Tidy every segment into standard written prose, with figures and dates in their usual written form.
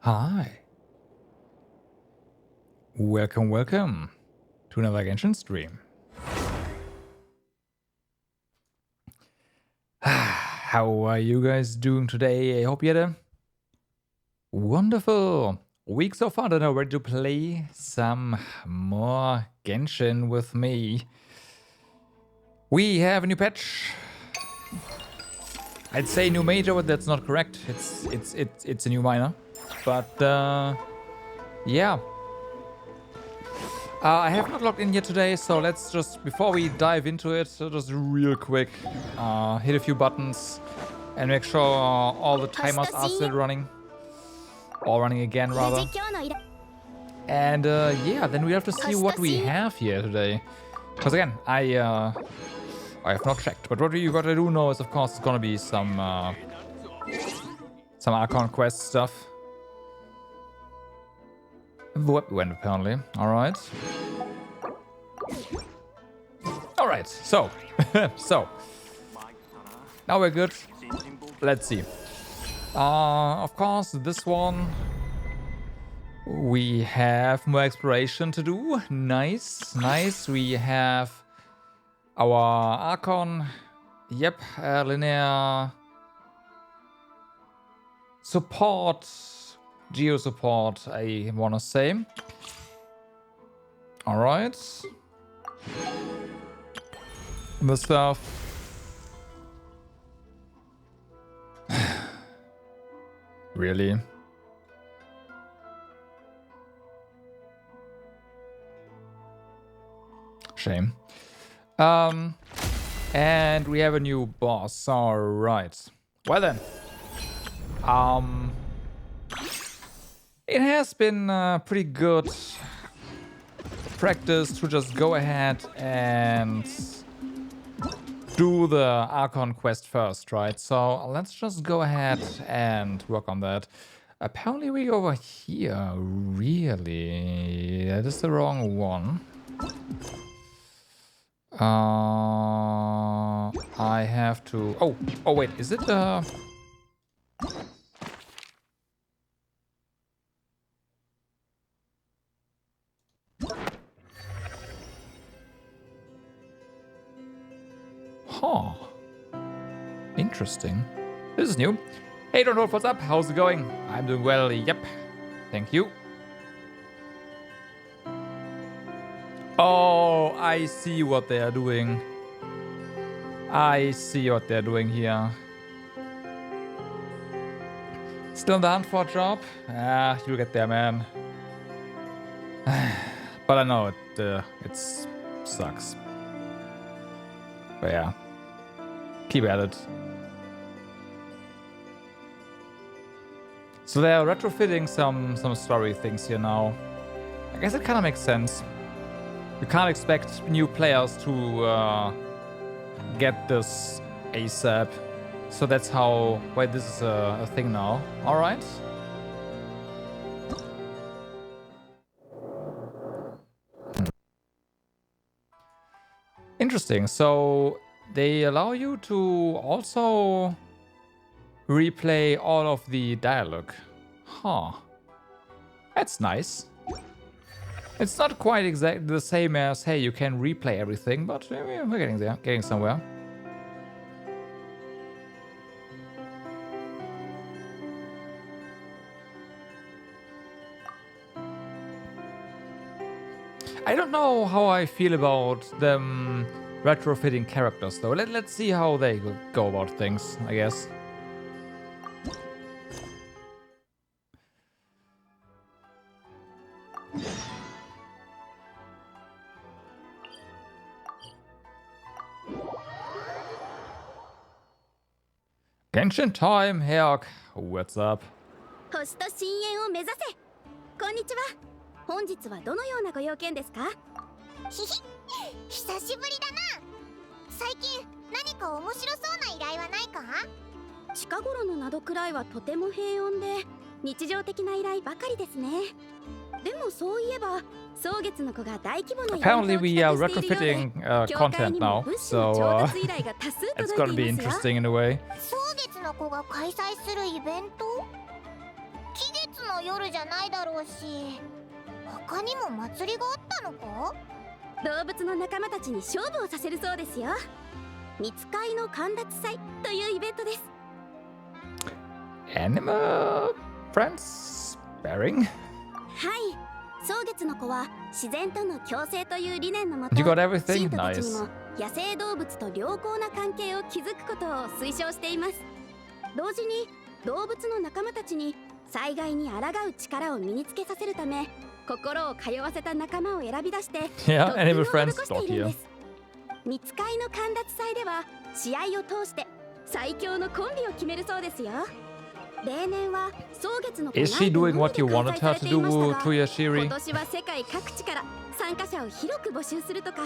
Hi. Welcome to another Genshin stream. How are you guys doing today? I hope you had a wonderful week so far that are ready to play some more Genshin with me. We have a new patch. I'd say new major, but that's not correct. It's a new minor. But yeah. I have not logged in yet today, so let's just, before we dive into it, just real quick hit a few buttons and make sure all the timers are still running. Or running again, rather. And yeah, then we have to see what we have here today. Because again, I have not checked. But what I do know is, of course, it's gonna be some Archon quest stuff. Went apparently. Alright. Alright, so. So. Now we're good. Let's see. Of course, this one. We have more exploration to do. Nice. Nice. We have our Archon. Yep. Linnea. Support. Geo support, I wanna say. Alright. The stuff. Really? Shame. And we have a new boss. Alright. Well then. It has been pretty good practice to just go ahead and do the Archon quest first, right? So let's just go ahead and work on that. Apparently we go over here. Really? That is the wrong one. I have to... Oh wait, is it Huh. Interesting. This is new. Hey, don't know what's up. How's it going? I'm doing well. Yep. Thank you. Oh, I see what they are doing. I see what they're doing here. Still in the hunt for a job? Ah, you'll get there, man. But I know it sucks. But yeah. Keep at it. So they're retrofitting some story things here now. I guess it kind of makes sense. You can't expect new players to get this ASAP. So that's why this is a thing now. All right. Interesting. So they allow you to also replay all of the dialogue. Huh. That's nice. It's not quite exactly the same as, hey, you can replay everything, but we're getting there, getting somewhere. I don't know how I feel about them retrofitting characters, though. Let's see how they go about things, I guess. Genshin time, Herc. What's up? 星と深淵を目指せ。こんにちは。本日はどのようなご用件ですか？ひひ、久しぶりだな。最近何か面白そうな依頼はないか？近頃のなどくらいはとても平穏で日常的な依頼ばかりですね。でもそういえば蒼月の子が大規模なイベントを Apparently we are retrofitting content now, so it's gonna be interesting in a way. 蒼月の子が開催するイベント？期月のの夜じゃないだろうし、他にも祭りがあったのか？動物の仲間たちに勝負をさせるそうですよ。見つかいの神立祭というイベントです。Animal friends bearing? はい、草月の子は自然との共生という理念のもと、 You got シ everything? ータたちに Nice. も野生動物と良好な関係を築くことを推奨しています。同時に動物の仲間たちに災害に抗う力を身につけさせるため、心を通わせた仲間を選び出して Yeah, 特訓を animal friends 施して dot いるん here. です。見つかいの神立祭では試合を通して最強のコンビを決めるそうですよ。例年は草月の子 Is she doing what you 開 wanted 催さ her れ to ていました do が、 to Yashiri? 今年は世界各地から参加者を広く募集するとか、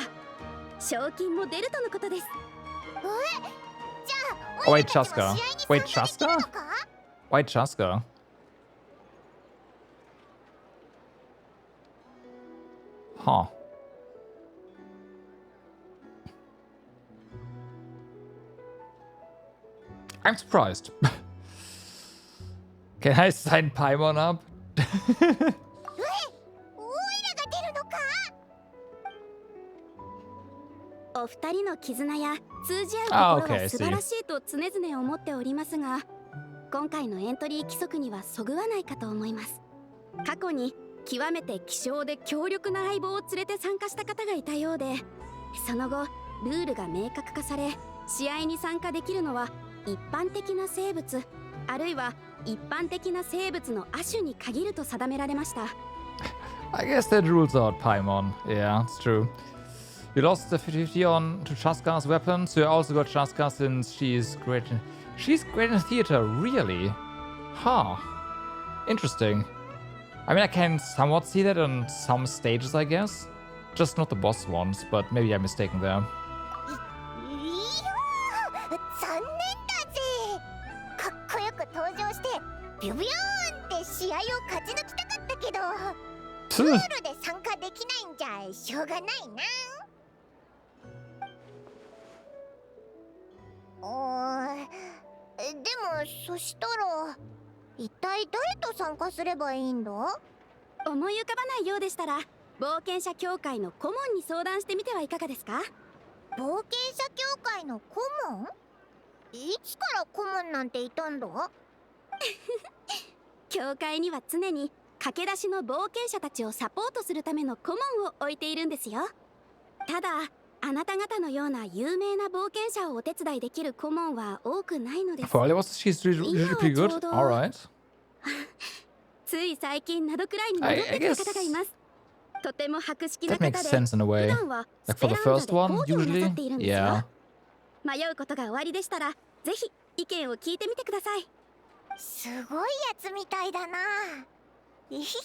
賞金も出るとのことです。じゃあ Oh, オイ wait, ラたちも Chasca. 試合に Wait, 参加できるの Chasca? か？ Why Chasca? Huh. I'm surprised. Can I sign Paimon up? オイラが出るのか？お二人の絆や通じあ合うところ okay, I は see. 素晴らしいと常々思っておりますが、今回のエントリー規則にはそぐわないかと思います。過去に極めて希少で強力な相棒を連れて参加した方がいたようで、その後ルールが明確化され、試合に参加できるのは一般的な生物、あるいは一般的な生物の亜種に限ると定められました。 I guess that rules out Paimon. Yeah, it's true. You lost the 50 on to Chasca's weapon, so you also got Chasca since she's great in theater, really? Huh. Interesting. I mean, I can somewhat see that on some stages, I guess. Just not the boss ones, but maybe I'm mistaken there. いやー、残念だぜ。かっこよく登場してビュビューンって試合を勝ち抜きたかったけど、ルールで参加できないんじゃしょうがないな。でもそしたら一体誰と参加すればいいんだ？思い浮かばないようでしたら、冒険者協会の顧問に相談してみてはいかがですか？冒険者協会の顧問？いつから顧問なんていたんだ？協会には常に駆け出しの冒険者たちをサポートするための顧問を置いているんですよ。ただ、あなた方のような有名な冒険者をお手伝いできる顧問は多くないのです。 For all she's usually pretty good. Alright. つい最近などくらいに戻ってきた方がいます。とても博識な That 方 makes で、 sense in a 普 way. 段は Like スペ for ラ the ンザ first で one, 講義をなさ usually. っているんですよ。 Yeah. 迷うことが終わりでしたら、ぜひ意見を聞いてみてください。すごいやつみたいだな。えひひ、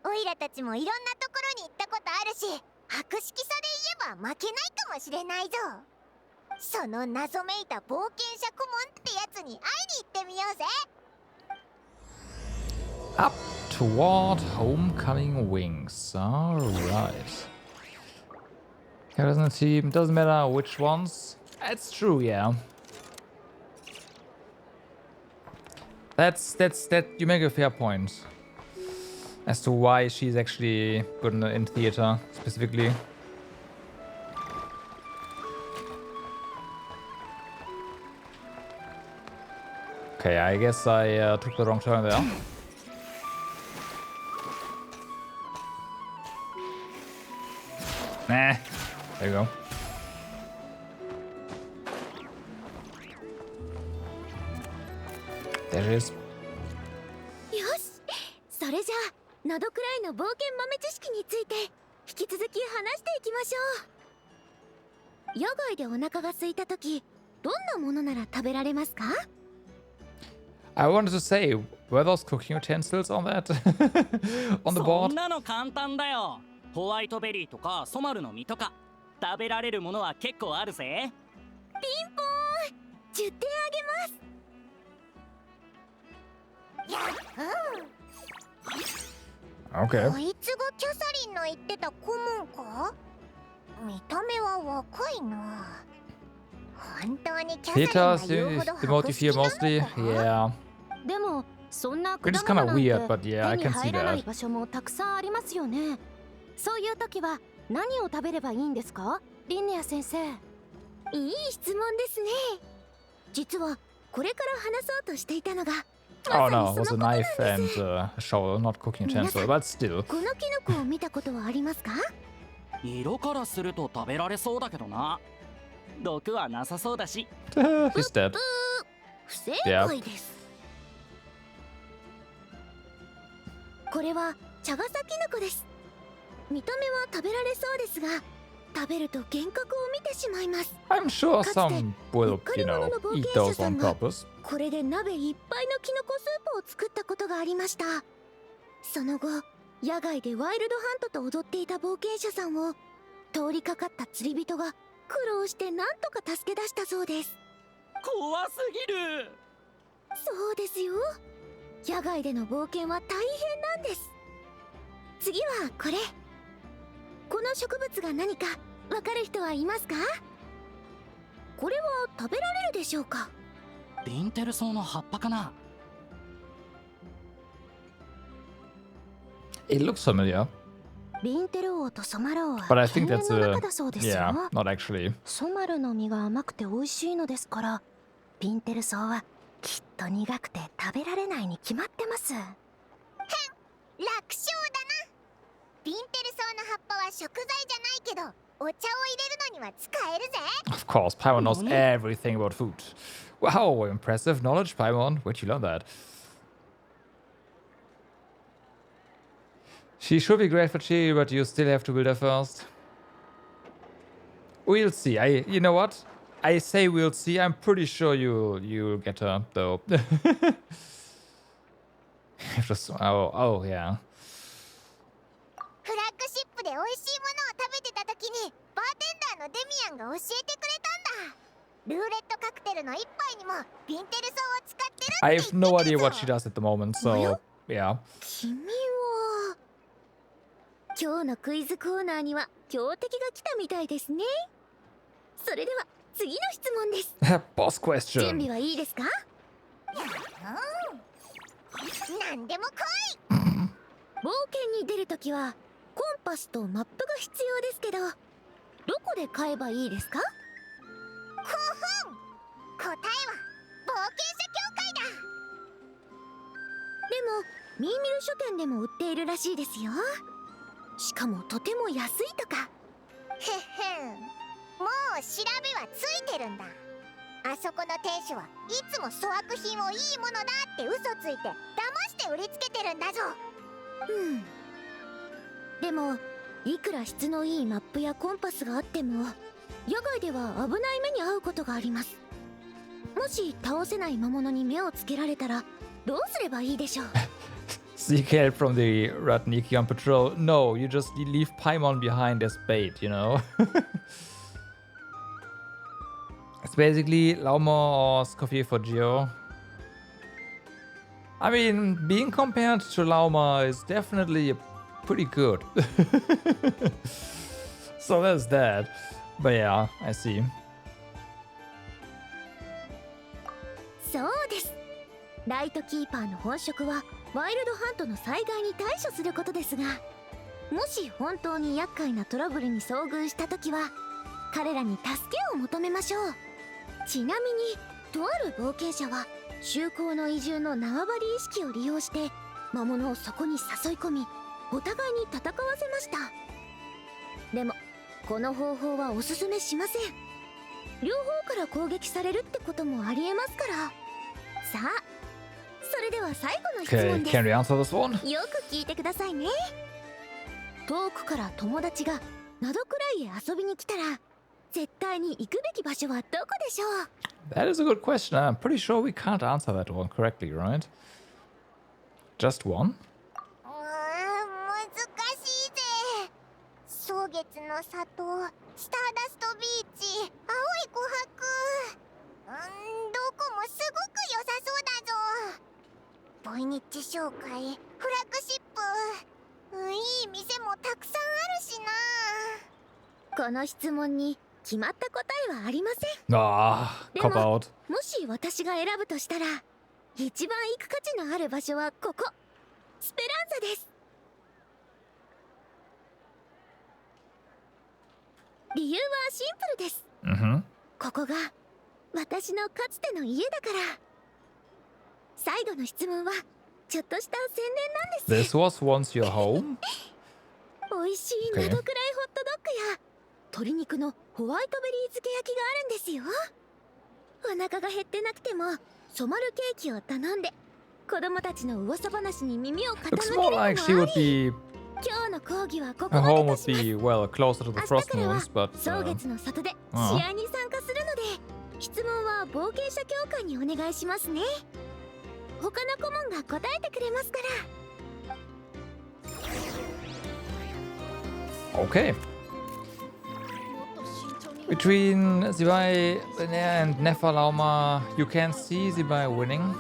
オイラたちもいろんなところに行ったことあるし、博識さで言えば負けないかもしれないぞ。その謎めいた冒険者顧問ってやつに会いに行ってみようぜ。 Up toward homecoming wings. Alright. Characters in the team. Doesn't matter which ones. That's true, yeah. That you make a fair point as to why she's actually good in theater specifically. Okay, I guess I took the wrong turn there. Nah, there you go. There it is. よし、それじゃあナドくらいの冒険豆知識について引き続き話していきましょう。野外でお腹が空いた時、どんなものなら食べられますか？ I wanted to say, were those cooking utensils on that? On the そ board? んなの簡単だよ。ホワイトベリーとかソマルの実とか食べられるものは結構あるぜ。ピンポーン、10点あげます。やっ、Okay. こいつがキャサリンの言ってた顧問か？見た目は若いな。本当にキャサリン Theater が言うほど the 博 motive 識 here なの mostly. か？ Yeah. でもそんな Which is 果 kind 物 of なん weird, て but yeah, I 手に can see 入らない that. 場所もたくさんありますよね。そういう時は何を食べればいいんですか、リンネア先生。いい質問ですね。実はこれから話そうとしていたのが Oh no, it was a knife and a shovel, not cooking utensil, but still. このキノコを見たことはありますか？色からすると食べられそうだけどな。毒はなさそうだし。He's dead. 不正解です。これは茶笠キノコです。見た目は食べられそうですが、食べると幻覚を見てしまいます。 I'm sure some will, you know, eat those on purpose. これで鍋いっぱいのキノコスープを作ったことがありました。その後、野外でワイルドハントと踊っていた冒険者さんを通りかかった釣り人が苦労してなんとか助け出したそうです。怖すぎる。そうですよ。野外での冒険は大変なんです。次はこれ。この植物が何かわかる人はいますか？これは食べられるでしょうか？ビンテルソウの葉っぱかな。 It looks familiar, ビンテル王とソマル王は but I think 犬 that's の a 中だそうですよ。 yeah, not actually. ソマルの実が甘くて美味しいのですから、ビンテルソウはきっと苦くて食べられないに決まってます。楽勝だな。ビンテルソウの葉っぱは食材じゃないけどお茶を入れるのには使えるぜ。 Of course, Paimon knows everything about food. Wow, impressive knowledge, Paimon. Where'd you learn that? She should be great for Chiri, but you still have to build her first. We'll see. You know what? I say we'll see. I'm pretty sure you'll get her though. Just, oh yeah. フラッグシップで美味しいものを食べてた時にバーテンダーのデミアンが教えてくれたんだ。ルーレットカクテルの一杯にもビンテルソウを使ってるって I 言って have no た idea ぞ。 what she does at the moment, so yeah. 君は今日のクイズコーナーには強敵が来たみたいですね。それでは次の質問です。 Boss 準 question. 備はいいですか？なんでも来い。冒険に出るときはコンパスとマップが必要ですけど、どこで買えばいいですか？答えは冒険者協会だ。でもミーミル書店でも売っているらしいですよ。しかもとても安いとか。へへん、もう調べはついてるんだ。あそこの店主はいつも粗悪品をいいものだって嘘ついて騙して売りつけてるんだぞ。でもいくら質のいいマップやコンパスがあっても野外では危ない目に遭うことがあります。もし倒せない魔物に目をつけられたらどうすればいいでしょう？ Sneak help from the Ratniki on patrol. No, you just leave Paimon behind as bait, you know? It's basically Lauma or Scoffier for Geo. I mean, being compared to Lauma is definitely pretty good. So there's that. But yeah, I see. そうです。ライトキーパーの本職はワイルドハントの災害に対処することですが、もし本当に厄介なトラブルに遭遇した時は彼らに助けを求めましょう。ちなみにとある冒険者は就航の移住の縄張り意識を利用して魔物をそこに誘い込みお互いに戦わせました。でもこの方法はおすすめしません。両方から攻撃されるってこともありえますから。さあ、それでは最後の質 Okay, 問です。 can we answer this one? よく聞いてくださいね。遠くから友達がナドくらいへ遊びに来たら絶対に行くべき場所はどこでしょう？ That is a good question. I'm pretty sure we can't answer that one correctly, right? Just one? 難しいぜ。草月の里、スターダストビーチ、青い琥珀。どこもすごく良さそうだぞ。ボイニッチ商会、フラッグシップ、いい店もたくさんあるしな。この質問に決まった答えはありません。Ah, cop out. もし私が選ぶとしたら一番行く価値のある場所はここスペランザです。理由はシンプルです。ここが私のかつての家だから。最後の質問はちょっとした宣伝なんです。 This was once your home? 美味しい喉くらいホットドッグや鶏肉のホワイトベリー漬け焼きがあるんですよ。お腹が減ってなくても染まるケーキを頼んで子供たちの噂話に耳を傾ける Looks の more もあ like she would り、 be. 今日の講義はここ Her まで home と would します。 be well closer to the 明日 Frost からは Moons, but 草月の里で試合に参加するので、質問は冒険者協会にお願いしますね。他の顧問が答えてくれますから。 okay. Between Zibai, Linnea, and Nefalauma, you can see Zibai winning.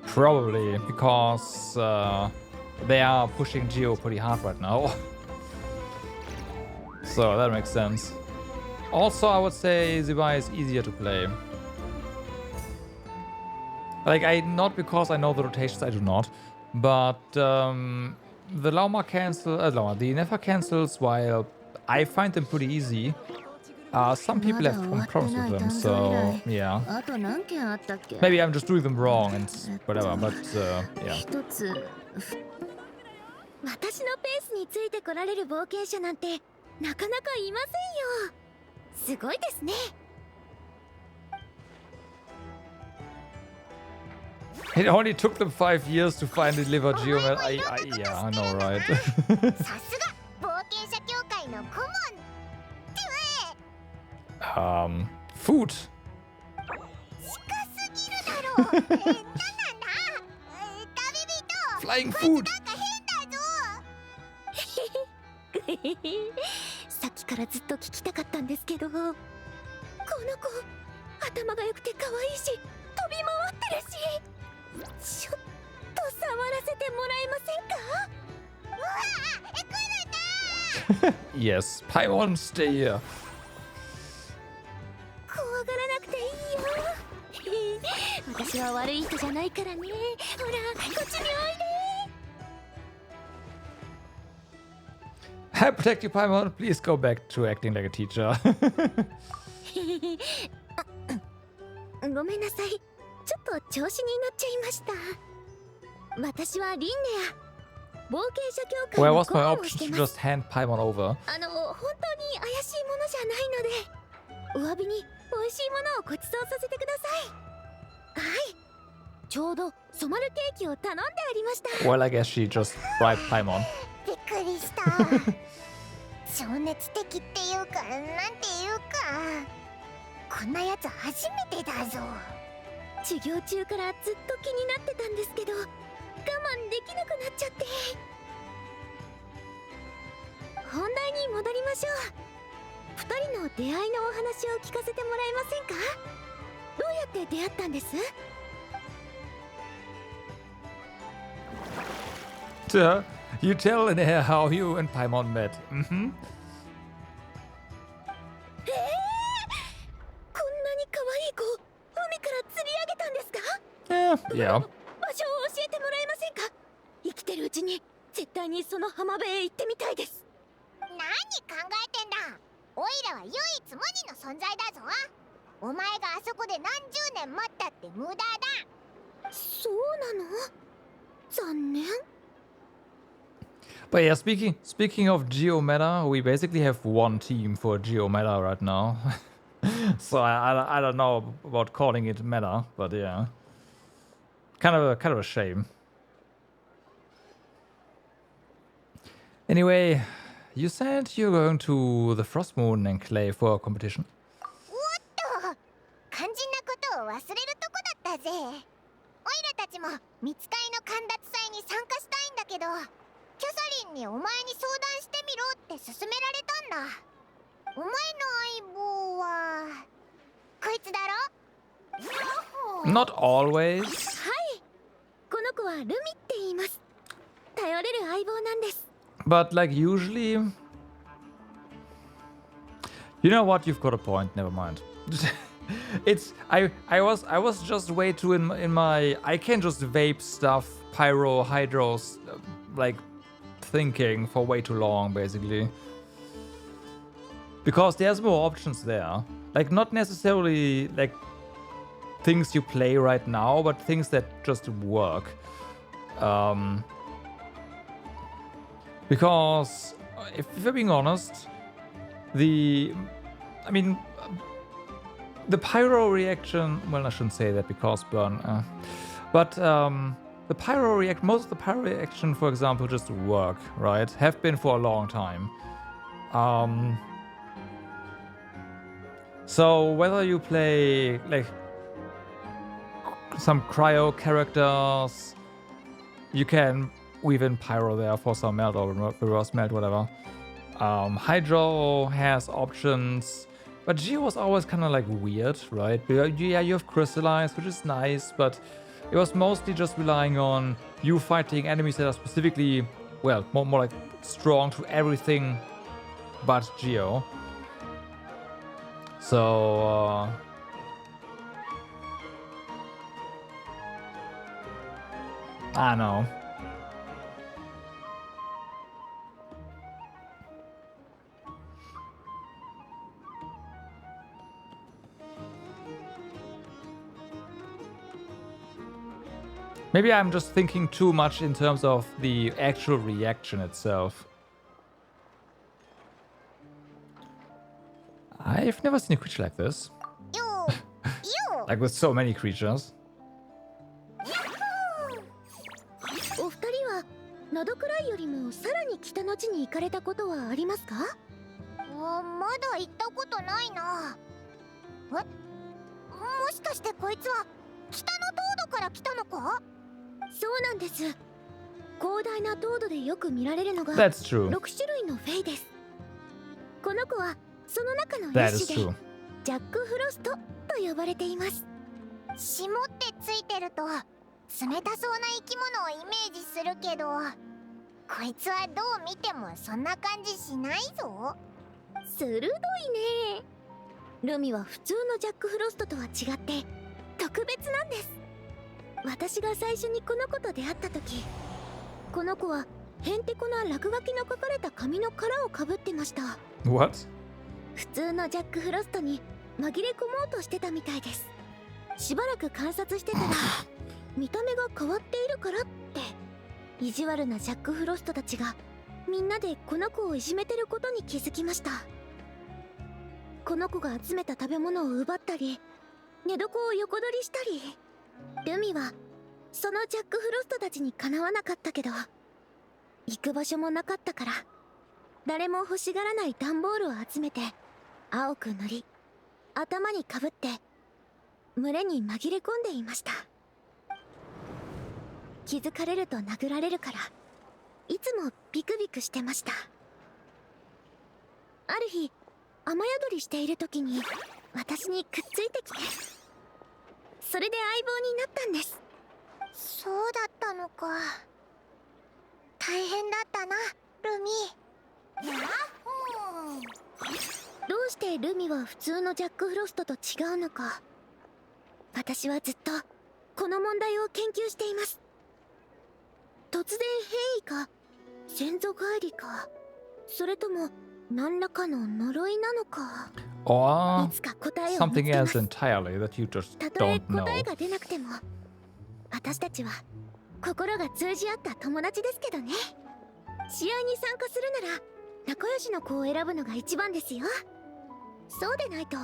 Probably because they are pushing Geo pretty hard right now. So that makes sense. Also, I would say Zibai is easier to play. Like, not because I know the rotations, I do not. But the Lauma cancel, the Nefa cancels, while I find them pretty easy. Some people have problems with them, so yeah. Maybe I'm just doing them wrong and whatever, but yeah. 私のペースについてこられる冒険者なんてなかなかいませんよ。すごいですね。It only took them 5 years to finally deliver Geomet. Yeah, I know, right? さすが冒険者協会の顧問。 Food. 近すぎるだろう。なんだ。Flying food. さっきからずっと聞きたかったんですけど、この子頭が良くて可愛いし飛び回ってるし、ちょっと触らせてもらえませんか？うわ、来るな。 Yes, Paimon, stay here. 怖がらなくていいよ。私は悪い人じゃないからね。ほら、こっちにおいで。I protect you, Paimon. Please go back to acting like a teacher. ごめんなさい。ちょっと調子に乗っちゃいました。私はリンネア。冒険者協会 Where の was 顧 my 問を option して to ます。 just hand Paimon over? 本当に怪しいものじゃないので、お詫びに美味しいものをご馳走させてください。はい。ちょうど染まるケーキを頼んでありました。 Well, I guess she just bribed Paimon. びっくりした。情熱的っていうか、なんていうか、こんなやつ初めてだぞ。授業中からずっと気になってたんですけど、我慢できなくなっちゃって。本題に戻りましょう。二人の出会いのお話を聞かせてもらえませんか？どうやって出会ったんです？ You tell Linnea how you and Paimon met. こんなに可愛い子、海から釣り上げたんですか？ Yeah. 場所を教えてもらえませんか？生きてるうちに絶対にその浜辺へ行ってみたいです。何考えてんだ。オイラは唯一無二の存在だぞ。お前があそこで何十年待ったって無駄だ。そうなの？残念。 But yeah, speaking of Geometa, we basically have one team for Geometa right now. So I don't know about calling it meta, but yeah, kind of a shame. Anyway, you said you're going to the Frost Moon Enclave for a competition. おっと、肝心なことを忘れるとこだったぜ。オイラたちも密会の神奪祭に参加したいんだけど、キャサリンにお前に相談してみろって勧められたんだ。お前の相棒はこいつだろ？ Not always. はい。この子はルミって言います。頼れる相棒なんです。 But like usually, you know what? You've got a point. Never mind. I was just way too in my I can just vape stuff, pyro, hydros, like thinking for way too long basically. Because there's more options there. Like not necessarily like things you play right now, but things that just work. Because if we're being honest, the pyro reaction, well, I shouldn't say that because burn, but the pyro react, most of the pyro reaction, for example, just work, right? Have been for a long time. So whether you play like some cryo characters, you can weave in pyro there for some melt or reverse melt, whatever. Hydro has options, but Geo was always kind of like weird, right? Yeah, you have crystallize, which is nice, but it was mostly just relying on you fighting enemies that are specifically, well, more like strong to everything but Geo. So I don't know. Maybe I'm just thinking too much in terms of the actual reaction itself. I've never seen a creature like this. Like with so many creatures. お二人は喉くらいよりもさらに北の地に行かれたことはありますか？まだ行ったことないな。もしかしてこいつは北の凍土から来たのか？そうなんです。広大な凍土でよく見られるのが That's true. 6種類のフェイです。この子はその中の That 一 is 種で true. ジャックフロストと呼ばれています。霜ってついてると冷たそうな生き物をイメージするけど、こいつはどう見てもそんな感じしないぞ。鋭いね。ルミは普通のジャックフロストとは違って特別なんです。私が最初にこの子と出会った時、この子はへんてこな落書きの書かれた紙の殻をかぶってました。 What? 普通のジャックフロストに紛れ込もうとしてたみたいです。しばらく観察してたら見た目が変わっているからって意地悪なジャックフロストたちがみんなでこの子をいじめてることに気づきました。この子が集めた食べ物を奪ったり寝床を横取りしたり、ルミはそのジャックフロストたちにかなわなかったけど、行く場所もなかったから誰も欲しがらない段ボールを集めて青く塗り頭にかぶって群れに紛れ込んでいました。気づかれると殴られるからいつもビクビクしてました。ある日雨宿りしている時に私にくっついてきて、それで相棒になったんです。そうだったのか。大変だったなルミ。どうしてルミは普通のジャックフロストと違うのか、私はずっとこの問題を研究しています。突然変異か先祖返りか、それとも何らかの呪いなのか、 Or いつか答えを見つ something けま else す。 entirely that you just たとえ don't know. 答えが出なくても私たちは心が通じ合った友達ですけどね。試合に参加するなら仲良しの子を選ぶのが一番ですよ。そうでないと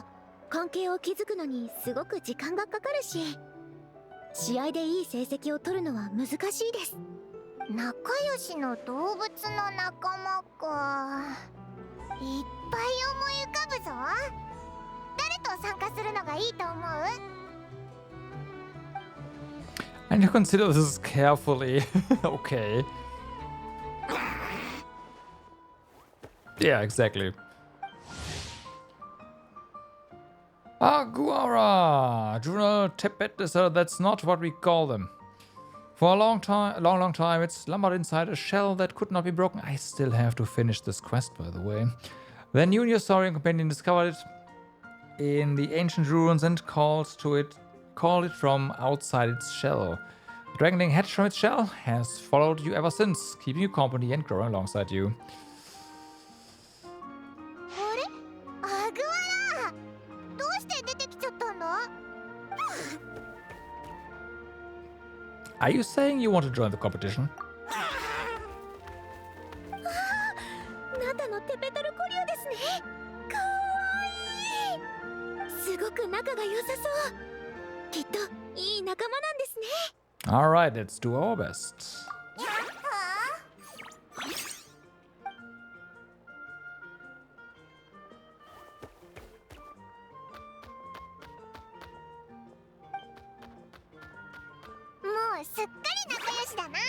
関係を築くのにすごく時間がかかるし、試合でいい成績を取るのは難しいです。仲良しの動物の仲間か。いっぱい思い浮かぶぞ。誰と参加するのがいいと思う？ I need to consider this carefully. Okay. Yeah, exactly. Aguara! Junior Teyvat, that's not what we call them. For a long time, it slumbered inside a shell that could not be broken. I still have to finish this quest, by the way. Then you and your Saurian companion discovered it. in the ancient ruins and called it from outside its shell. The dragonling hatched from its shell has followed you ever since, keeping you company and growing alongside you. あれアグアラどうして出てきちゃったんだ Are you saying you want to join the competition? ナタのテペトルコリュウですね。かわいい。すごく仲が良さそう。きっといい仲間なんですね。Alright, let's do our best. もうすっかり仲良しだな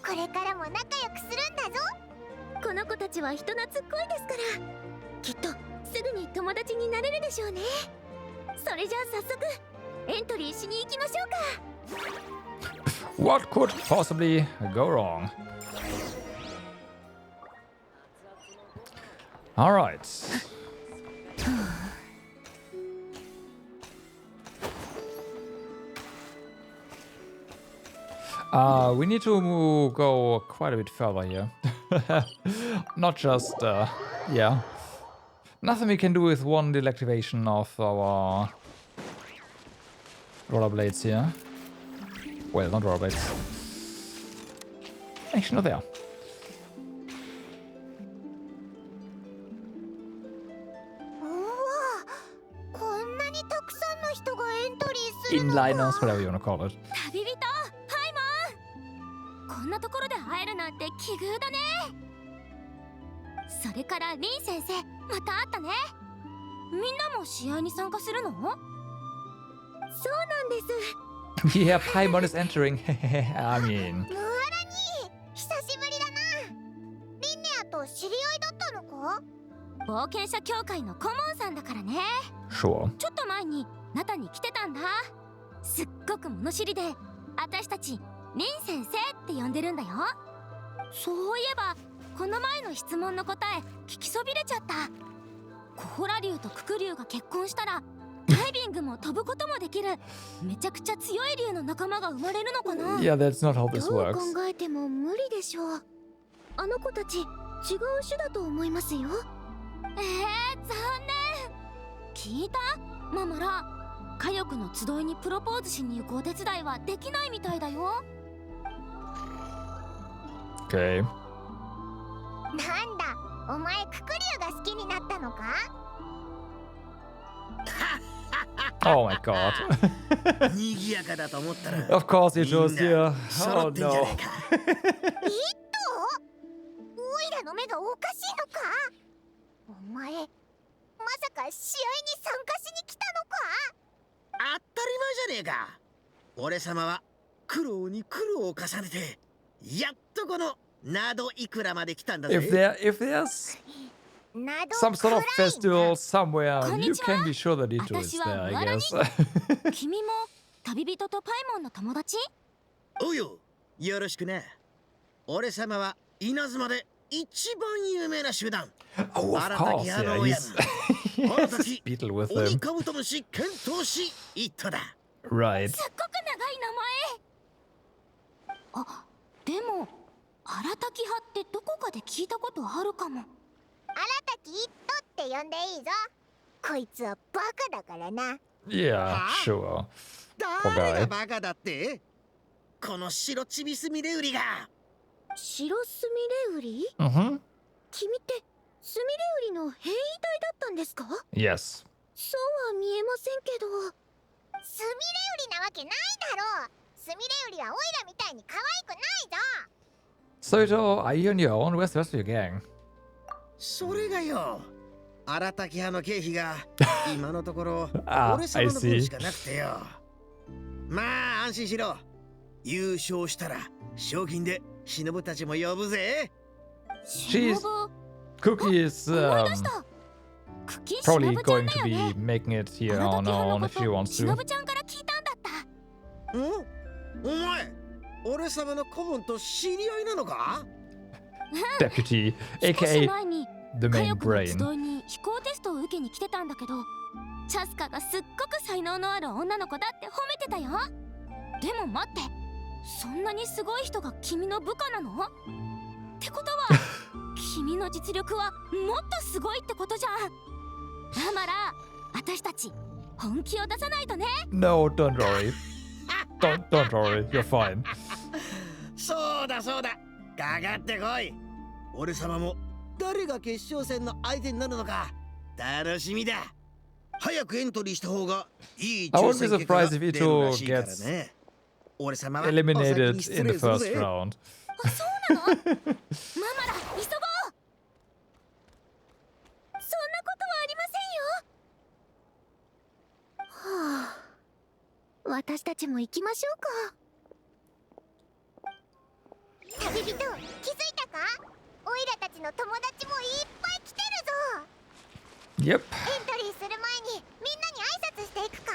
これからも仲良くするんだぞこの子たちは人懐っこいですから、きっとすぐに友達になれるでしょうね。それじゃあ早速エントリーしに行きましょうか。What could possibly go wrong? Alright. We need to go quite a bit further here. Not just, yeah. Nothing we can do with one deactivation of our rollerblades here. Well, not rollerblades. Actually, not there. こんなにたくさんの人がエントリーするのか Inliners, whatever you want to call it. 旅人ハイモン、こんなところで会えるなんて奇遇だね。それからリン先生、また会ったね。みんなも試合に参加するの？そうなんです。Yeah, Paimon is entering. I mean. ムーアラに久しぶりだなリンネアと知り合いだったのか冒険者協会の顧問さんだからね。 Sure. ちょっと前にナタに来てたんだ。すっごく物知りで、私たちリン先生って呼んでるんだよ。そういえばこの前の質問の答え聞きそびれちゃった。コホラ竜とクク竜が結婚したらダイビングも飛ぶこともできるめちゃくちゃ強い竜の仲間が生まれるのかな。 Yeah, that's not how this どう works. 考えても無理でしょう。あの子たち違う種だと思いますよ。残念。聞いた？ママラ、火力の集いにプロポーズしに行くお手伝いはできないみたいだよ。 Okay. なんだお前ククリュウが好きになったのか Oh my god. 賑やかだと思ったら Of course it was here. 揃 Oh ってんじゃ no. ねえかオイラの目がおかしいのかお前まさか試合に参加しに来たのか当たり前じゃねえか俺様は苦労に苦労を重ねてやっとこのナドイクラまで来たんだぜ If there's など some sort of 暗いな festival somewhere, you Konnichiwa. can be sure that Ito is there, I guess. 君も旅人とパイモンの友達？おうよよろしくな俺様は稲妻で一番有名な集団 Oh, of 荒 course, 滝派 yeah. の親 He 分荒 has this 滝 beetle with 鬼 him. カブトムシ剣闘士一頭だ Right. すっごく長い名前。あ、でも荒滝派ってどこかで聞いたことあるかも。荒滝一斗って呼んでいいぞこいつはバカだからな Yeah, sure. Poor 誰が guy. バカだってこの白チビスミレウリが白スミレウリ？ Mm-hmm. 君ってスミレウリの変異体だったんですか？ Yes. そうは見えませんけど。スミレウリなわけないだろうスミレウリはオイラみたいに可愛くないぞ So, Ito, are you on your own? Where's the rest of your gang? それがよ荒滝派の経費が今のところ Ah, 俺 I 様の分 see. しかなくてよまあ安心しろ優勝したら賞金で忍たちも呼ぶぜ She's 忍 Cookie is 思い出した。クキ probably 忍ちゃ going んだ to よ be ね。 making it here 荒 on 滝 her 派 own の if こ she と wants 忍 to. ちゃんから聞いたんだった。お前俺様の顧問と知り合いなのか Deputy, 少し aka 前に the 火 main 力の brain. 集いに飛行テストを受けに来てたんだけど、チャスカがすっごく才能のある女の子だって褒めてたよ。でも待って、そんなにすごい人が君の部下なの？ってことは君の実力はもっとすごいってことじゃん。だから私たち本気を出さないとね。 No, don't worry. Don't worry, you're fine. そうだそうだ、かかってこい。俺様も誰が決勝戦の相手になるのか楽しみだ。早くエントリーした方がいい I 抽 wouldn't be 選結果が surprised if 出るら Ito しいから gets ね。俺様はお eliminated 先に失 in the 礼する first ぜ。 round. そうなの？ママら急ごう。そんなことはありませんよ。はあ、私たちも行きましょうか。旅人、気づいたか？オイラたちの友達もいっぱい来てるぞ。 Yep. エントリーする前にみんなに挨拶していくか？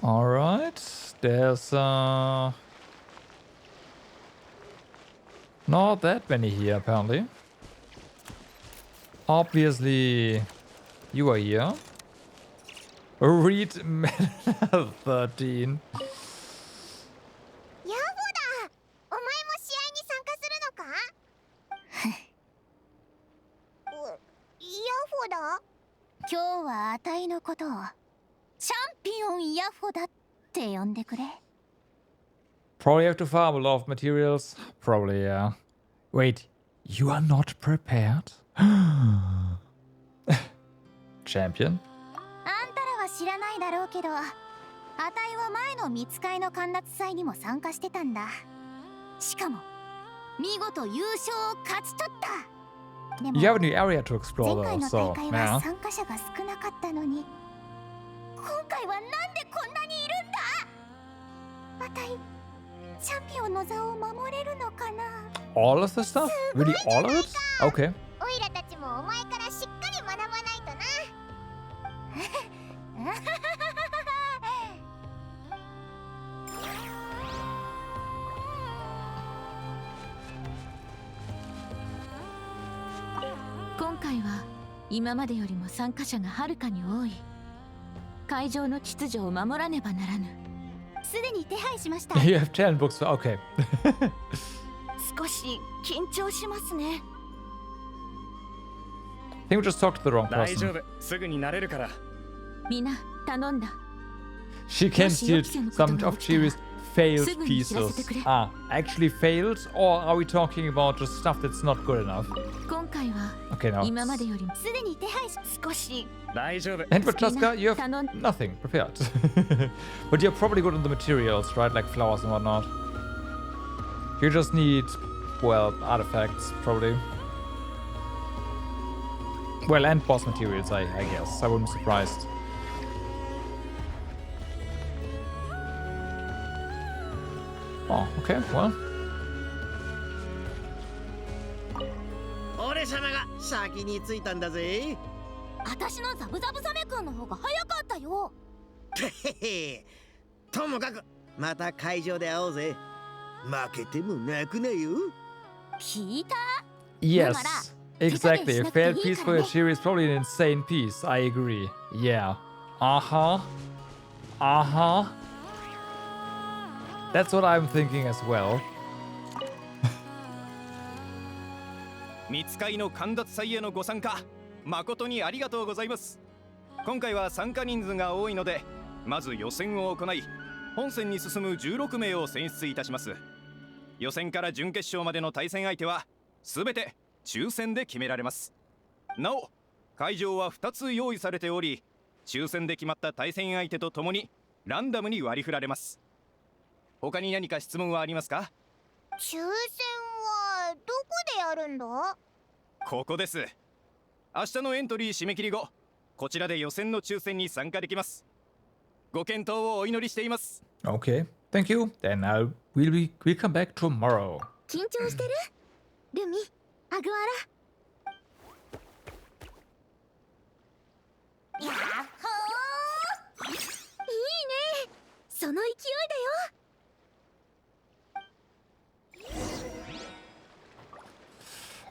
Alright. There's not that many here apparently. Obviously, you are here. Read 13. ヤホだ。お前も試合に参加するのか？ヤホだ。今日はあたいのことをチャンピオンヤホだって呼んでくれ。 Probably have to farm a lot of materials. Probably, yeah. Wait, you are not prepared? Champion? あんたらは知らないだろうけど、あたいは前の見つかいの陥落祭にも参加してたんだ。しかも見事優勝を勝ち取った。でも You have a new area to explore 前回 though, の so 大会 yeah. は参加者が少なかったのに、今回はなんでこんなにいるんだ。あたいチャンピオンの座を守れるのかな。 All of the stuff? Really all of it? Okay. オイラたちもお前からしっかり学ばないとな。今回は今までよりも参加者がはるかに多い。会場の秩序を守らねばならぬ。すでに手配しました。 You have 10 books for. Okay. 少し緊張しますね。 I think we just talked to the wrong 大丈 person. 夫、すぐになれるから。みんな頼んだ。 She can steal Yoshi, some of Chiri's failed Sigmund, pieces. 知らせてくれ。 Ah, actually failed? Or are we talking about just stuff that's not good enough? 今回は Okay, now. 今までよりもすでに手配し、少し大丈夫。 And for Chasca, you have Tanon. nothing prepared. But you're probably good on the materials, right? Like flowers and whatnot. You just need, well, artifacts, probably. Well, and boss materials, I guess. I wouldn't be surprised. Oh, okay, well. 俺様が先に着いたんだぜ。私のザブザブサメ君の方が早かったよ。へへ。ともかくまた会場で会おうぜ。負けても泣くなよ。聞いた？ Yes, Mara, exactly. A Pika failed desu piece for your nakute Chiri is probably an insane piece. I agree. Yeah. Uh-huh. Uh-huh. That's what I'm thinking as well. 見つかいの陥落祭へのご参加、誠にありがとうございます。今回は参加人数が多いので、まず予選を行い、本戦に進む16名を選出いたします。予選から準決勝までの対戦相手は、すべて抽選で決められます。なお、会場は2つ用意されており、抽選で決まった対戦相手とともに、ランダムに割り振られます。他に何か質問はありますか？抽選はどこでやるんだ？ここです。明日のエントリー締め切り後、こちらで予選の抽選に参加できます。ご検討をお祈りしています。Okay, thank you. Then we'll come back tomorrow. 緊張してる？ルミ、アグアラ。やっほー！いいね。その勢いだよ。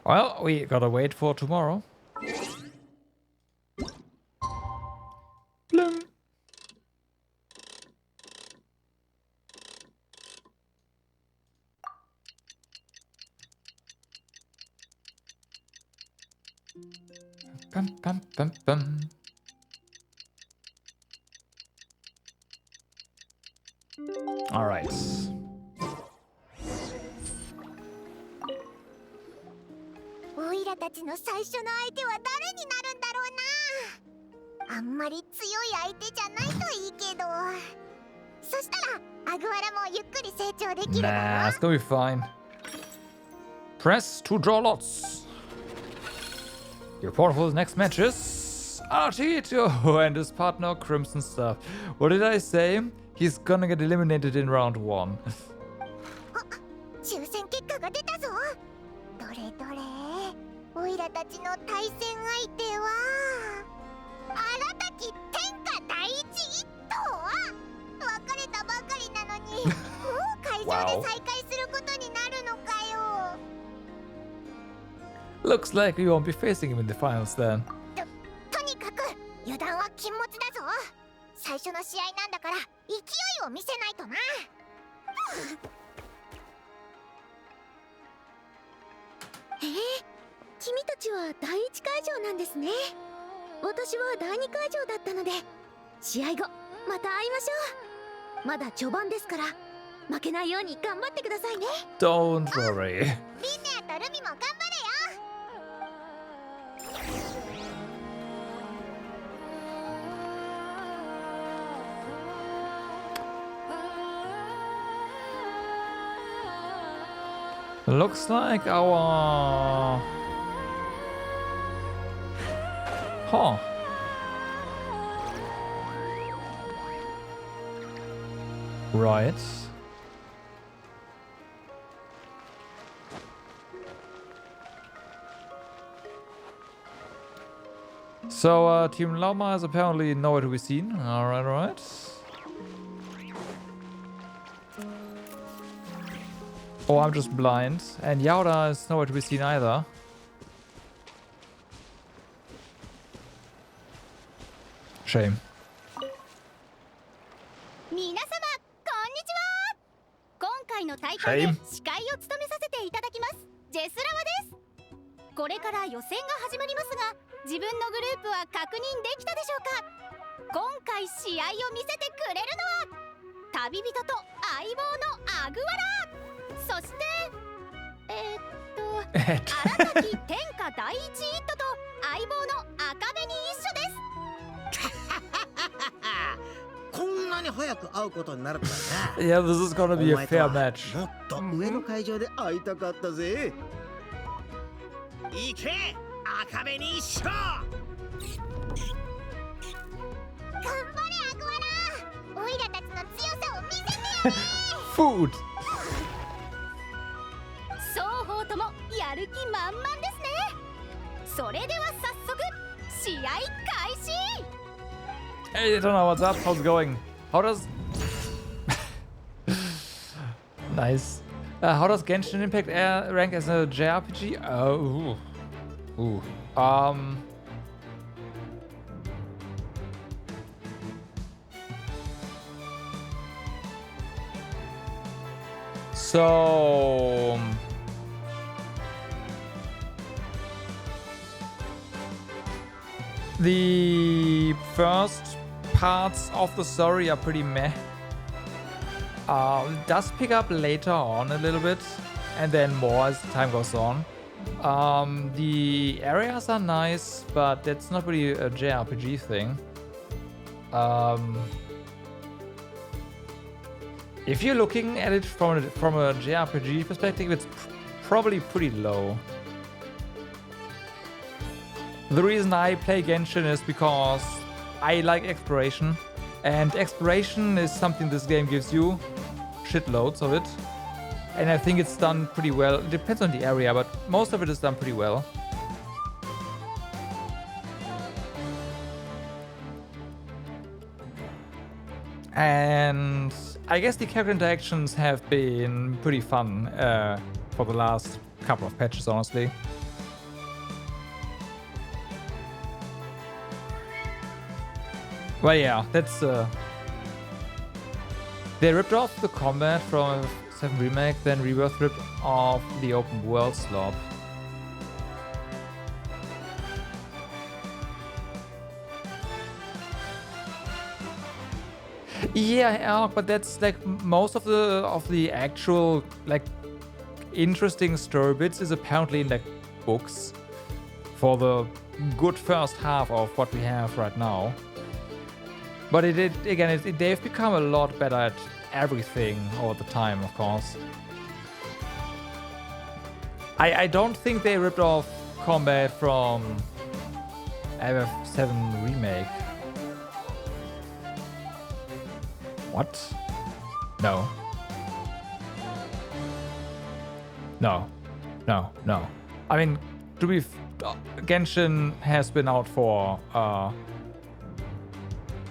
Well, we gotta wait for tomorrow. Blim. Bum, bum, bum, bum. All right. オイラたちの最初の相手は誰になるんだろうな。あんまり強い相手じゃないといいけど。そしたらアグワラもゆっくり成長できるだ Nah, ろ it's gonna be fine. Press to draw lots. Your opponent for the next match is Artito and his partner Crimson Stuff. What did I say? He's gonna get eliminated in round 1. 抽選結果が出たぞ。どれどれ。オイラたちの対戦相手は新たき天下第一一頭。別れたばかりなのにもう会場で再会することになるのかよ。Looks like we won't be facing him in the finals then. とにかく油断は禁物だぞ。最初の試合なんだから勢いを見せないとな。君たちは第一会場なんですね。私は第二会場だったので、試合後また会いましょう。まだ序盤ですから負けないように頑張ってくださいね。 Don't worry. リンネアとルミも頑張れよ。Looks like our... Huh. Right. So, Team Lama is apparently nowhere to be seen. Alright, alright. Oh, I'm just blind. And Yauda is nowhere to be seen either. Shame. 皆様こんにちは。今回の大会で司会を務めさせていただきますジェスラワです。これから予選が始まりますが、自分のグループは確認できたでしょうか。今回試合を見せてくれるのは旅人と相棒のアグワラ、そして新たき天下第一一頭と相棒の赤紅一緒です。こんなに早く会うことになるとはな。 Yeah, this is gonna be a fair match. もっと上の会場で会いたかったぜ。行け赤紅一緒。頑張れアグワラ。オイラたちの強さを見せてやれ。Food! 双方ともやる気満々ですね。それでは早速試合開始。 Hey, Daytona, what's up? How's it going? How does... Nice. How does Genshin Impact rank as a JRPG? Oh, ooh. So... The first parts of the story are pretty meh. It does pick up later on a little bit, and then more as time goes on. The areas are nice, but that's not really a JRPG thing. If you're looking at it from a JRPG perspective, it's probably pretty low. The reason I play Genshin is because I like exploration, and exploration is something this game gives you, shitloads of it, and I think it's done pretty well. It depends on the area, but most of it is done pretty well. And I guess the character interactions have been pretty fun for the last couple of patches, honestly. Well, yeah, that's they ripped off the combat from 7 Remake, then Rebirth ripped off the open world slop. Yeah, but that's like most of the actual like interesting story bits is apparently in like books for the good first half of what we have right now. But they've become a lot better at everything over the time, of course. I don't think they ripped off combat from FF7 Remake. What? No. No. I mean, Genshin has been out for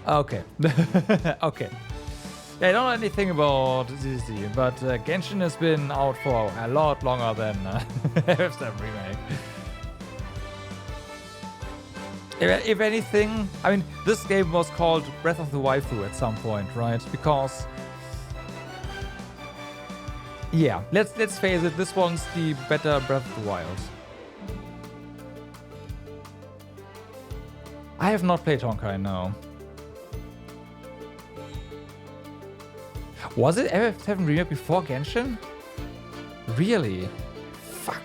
okay. Okay. Yeah, I don't know anything about ZZ, but Genshin has been out for a lot longer than FF7 Remake. If anything, I mean, this game was called Breath of the Waifu at some point, right? Because, yeah, let's face it, this one's the better Breath of the Wild. I have not played Honkai, no. Was it FF7 Remake before Genshin? Really? Fuck.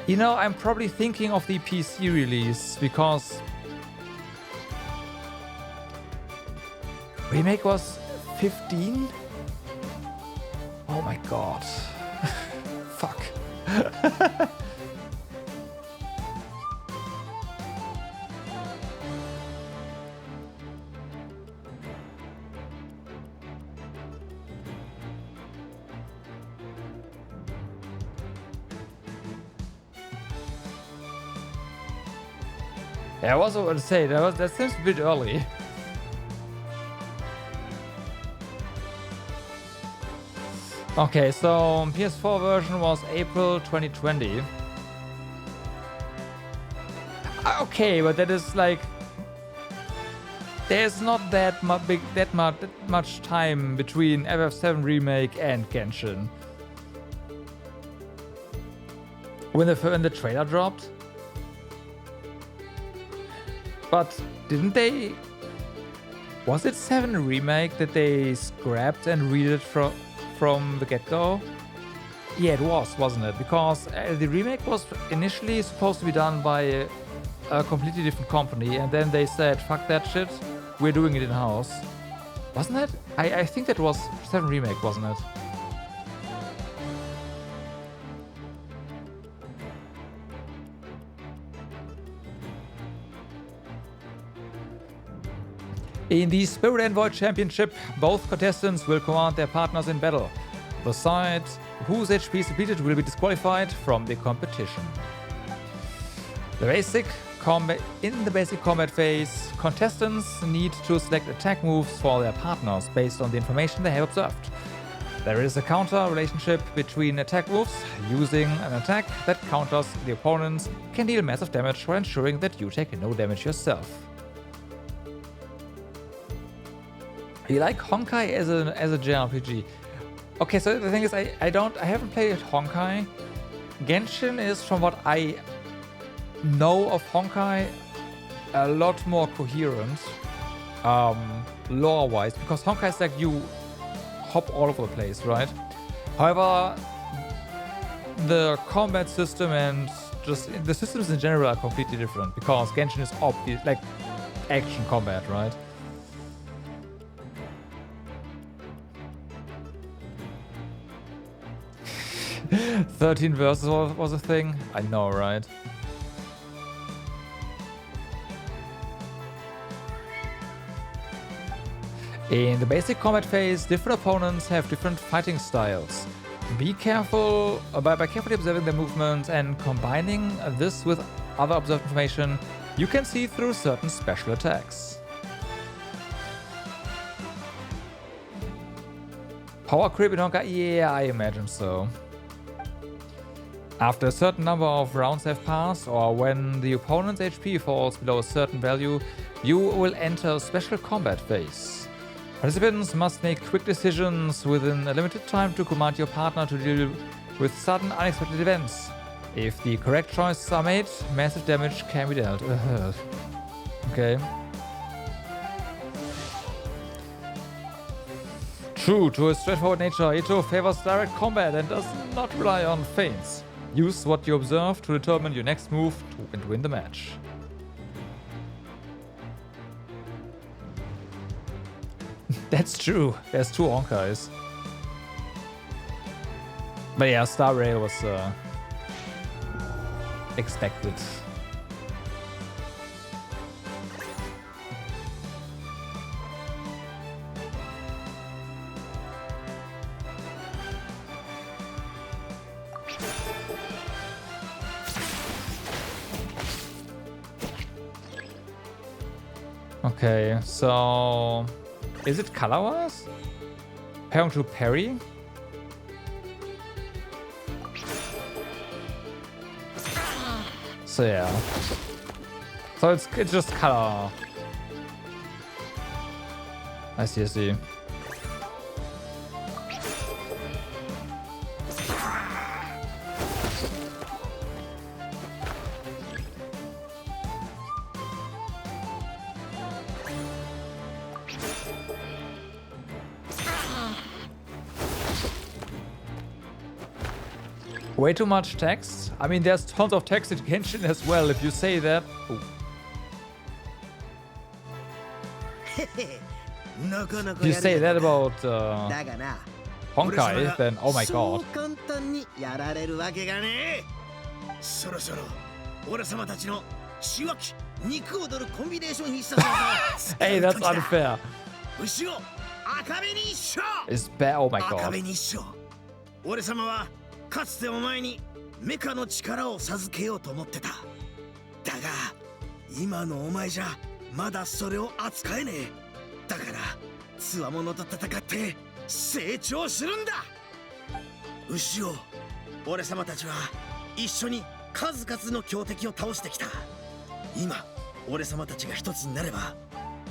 You know, I'm probably thinking of the PC release because Remake was 15? Oh my god. Fuck. Yeah, I was about to say that seems a bit early. Okay, so PS4 version was April 2020. Okay, but that is like there's not that much time between FF7 Remake and Genshin. When the trailer dropped. But didn't they? Was it 7 Remake that they scrapped and read it from the get-go? Yeah, it was, wasn't it? Because the remake was initially supposed to be done by a completely different company, and then they said, "Fuck that shit, we're doing it in-house." Wasn't it? I think that was 7 Remake, wasn't it? In the Spirit and Void Championship, both contestants will command their partners in battle. The side whose HP is depleted will be disqualified from the competition. In the basic combat phase, contestants need to select attack moves for their partners based on the information they have observed. There is a counter relationship between attack moves. Using an attack that counters the opponents can deal massive damage while ensuring that you take no damage yourself. You like Honkai as a JRPG? Okay, so the thing is, I haven't played Honkai. Genshin is, from what I know of Honkai, a lot more coherent, lore-wise, because Honkai is like you hop all over the place, right? However, the combat system and just the systems in general are completely different because Genshin is obvious, like action combat, right? 13 verses was a thing? I know, right? In the basic combat phase, different opponents have different fighting styles. Be careful by carefully observing their movements and combining this with other observed information, you can see through certain special attacks. Power creep in Honkai? Yeah, I imagine so. After a certain number of rounds have passed, or when the opponent's HP falls below a certain value, you will enter a special combat phase. Participants must make quick decisions within a limited time to command your partner to deal with sudden unexpected events. If the correct choices are made, massive damage can be dealt. Okay. True to his straightforward nature, Ito favors direct combat and does not rely on feints. Use what you observe to determine your next move and win the match. That's true. There's 2 Honkais. But yeah, Star Rail was expected. Okay, so is it color-wise? Pairing to parry? So yeah. So it's just color. I see, I see. Way too much text. I mean, there's tons of text in Genshin as well, if you say that. Ooh. If you say that about Honkai, then oh my god. Hey, that's unfair. It's bad. Oh my god. かつてお前にメカの力を授けようと思ってた。だが今のお前じゃまだそれを扱えねえ。だから強者と戦って成長するんだ。牛尾、俺様たちは一緒に数々の強敵を倒してきた。今俺様たちが一つになれば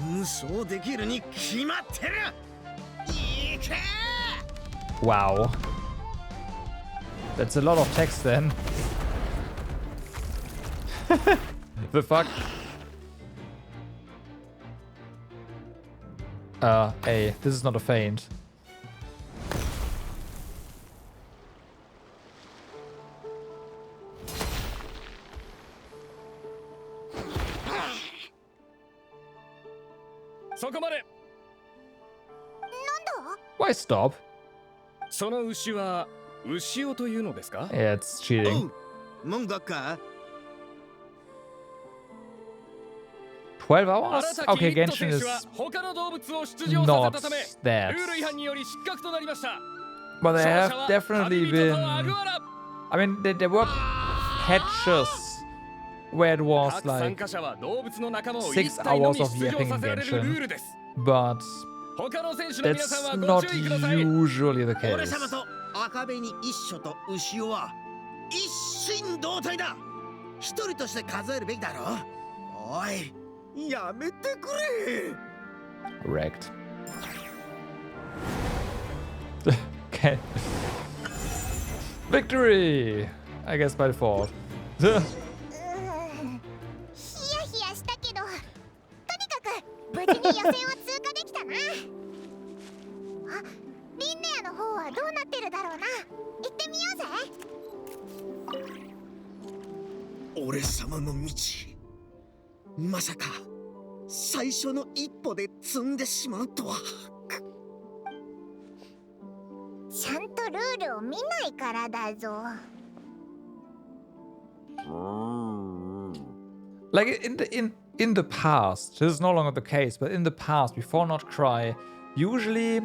無双できるに決まってる。いけ！Wow. That's a lot of text then. The fuck? Hey, this is not a feint. Why stop? その牛は牛尾というのですか? Yeah, it's cheating. 文学か? 12 hours? Okay, Genshin is not that. But there have definitely been... I mean, there were patches where it was like 6 hours of yapping in Genshin. But that's not usually the case. 赤紅一緒と牛尾は一心同体だ。一人として数えるべきだろ。おい、やめてくれ。Wrecked. Okay. Victory! I guess by default. ヒヤヒヤしたけど、とにかく無事に予選を通過できたな。あ、リンネアの方はどうなってるだろうな。行ってみようぜ。俺様の道、まさか最初の一歩で積んでしまうとは。ちゃんとルールを見ないからだぞ。Like in the past, this is no longer the case, but in the past, before Not Cry, usually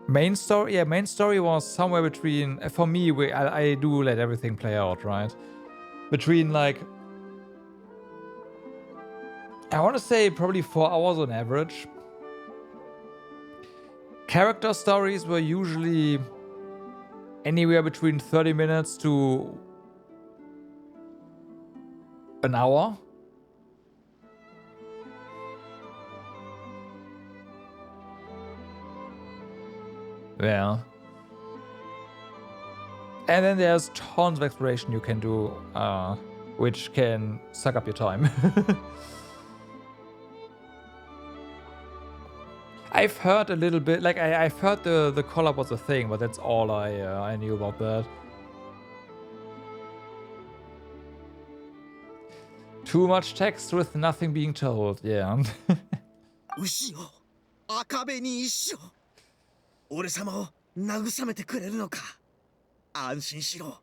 main story was somewhere between, for me, I do let everything play out, right? Between like, I want to say probably 4 hours on average. Character stories were usually anywhere between 30 minutes to an hour. Yeah. And then there's tons of exploration you can do, which can suck up your time. I've heard a little bit, like I've heard the collab was a thing, but that's all I knew about that. Too much text with nothing being told, yeah. 牛よ、赤べに一緒。俺様を慰めてくれるのか。安心しろ。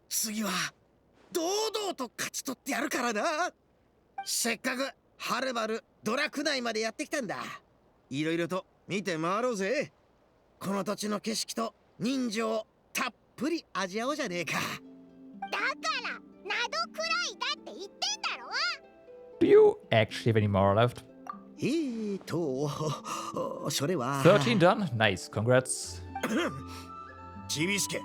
次は堂々と勝ち取ってやるからな。せっかくはるばるドラク内までやってきたんだ。いろいろと見て回ろうぜ。この土地の景色と人情をたっぷり味わおうじゃねえか。だからなどくらいだって言ってんだろ。 Do you actually have any more left? それは。13 done? Nice, congrats. ちびすけ、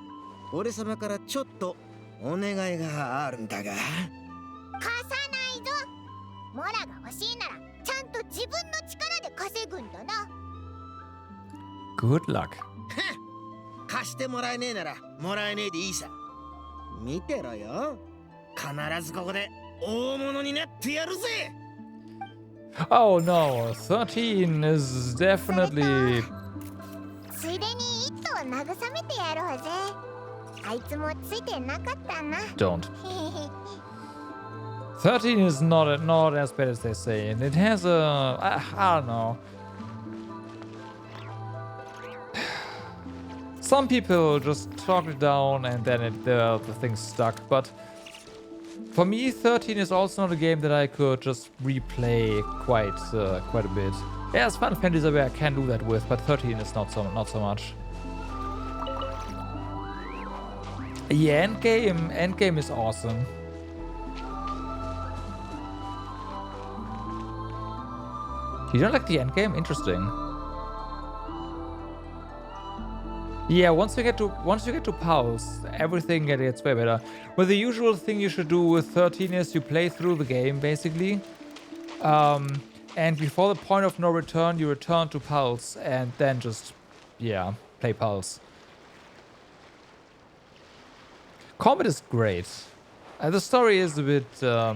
俺様からちょっとお願いがあるんだが。貸さないぞ。モラが欲しいならちゃんと自分の力で稼ぐんだな。Good luck. 貸してもらえねえならもらえねえでいいさ。見てろよ。必ずここで大物になってやるぜ。Oh no, 13 is definitely... ついでに一頭慰めてやろうぜ。あいつもついてなかったな。Don't. 13 is not as bad as they say, and it has a... I don't know. Some people just talk it down and then the thing's stuck, but for me 13 is also not a game that I could just replay quite a bit. Yeah, it's Final Fantasy where I can do that with, but 13 is not so much. Yeah, endgame is awesome. You don't like the endgame? Interesting. Yeah, once you get to Pulse, everything gets way better. But the usual thing you should do with 13 is you play through the game basically, and before the point of no return, you return to Pulse and then just, yeah, play Pulse. Combat is great. The story is a bit. I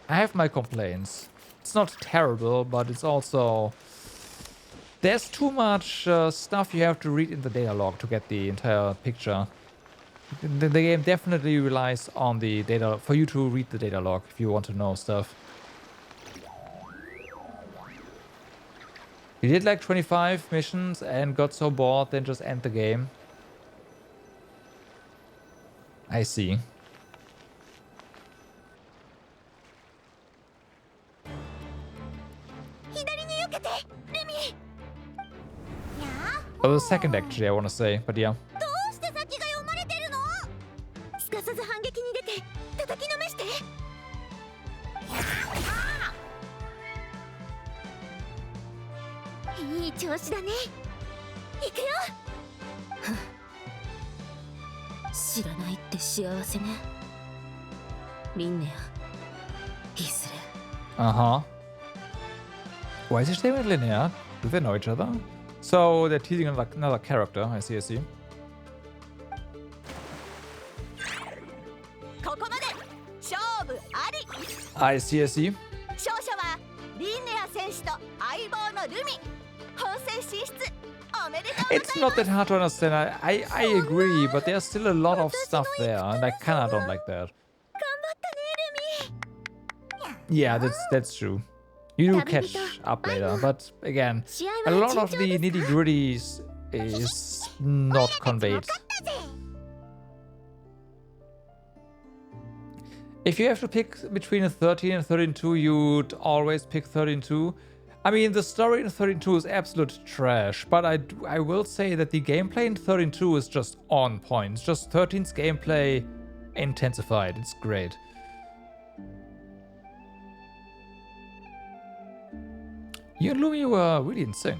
have my complaints. It's not terrible, but it's also. There's too much stuff you have to read in the data log to get the entire picture. The game definitely relies on the data for you to read the data log if you want to know stuff. You did like 25 missions and got so bored, then just end the game. I see. Oh, the second actually, I want to say, but yeah. どうして先が読まれてるの？すかさず反撃に出て叩きのめして。いい調子だね。行くよ。知らないって幸せね。リンネア、いずれ。Uh-huh. Why is he staying with Linnea? Do they know each other? So they're teasing another character. I see, I see. ここまで勝負あり。I see, I see. 勝者はリンネア選手と相棒のルミ。本戦進出おめでとうございます。 It's not that hard to understand. I agree, but there's still a lot of stuff there, and I kinda don't like that. 頑張ったね、ルミ。 Yeah, that's true. You do catch up later, but again, a lot of the nitty-gritties is not conveyed. If you have to pick between a 13 and 13-2, you'd always pick 13-2. I mean, the story in 13-2 is absolute trash, but I will say that the gameplay in 13-2 is just on point. It's just 13's gameplay intensified. It's great. You and Lumi were really in sync.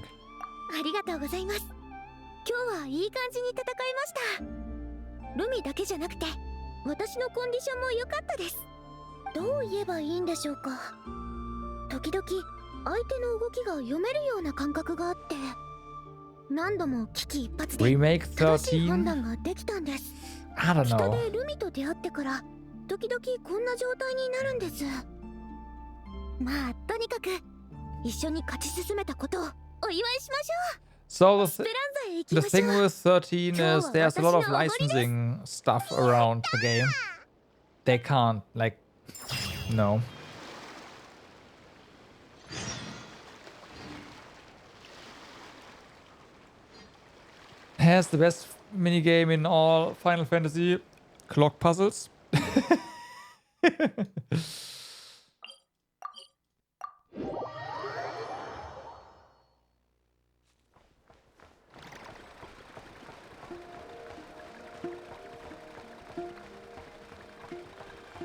ありがとうございます。今日はいい感じに戦いました。ルミだけじゃなくて私のコンディションも良かったです。どう言えばいいんでしょうか。時々相手の動きが読めるような感覚があって、何度も危機一髪で Remake 正しい判13? 断ができたんです。 I don't 人 know. でルミと出会ってから時々こんな状態になるんです。まあとにかく一緒に勝ち進めたことをお祝いしましょう。 So スペランザへ行き the ましょ thing う。 with 13 is there's a lot of licensing stuff around the game. They can't, like, no. Has the best minigame in all Final Fantasy clock puzzles.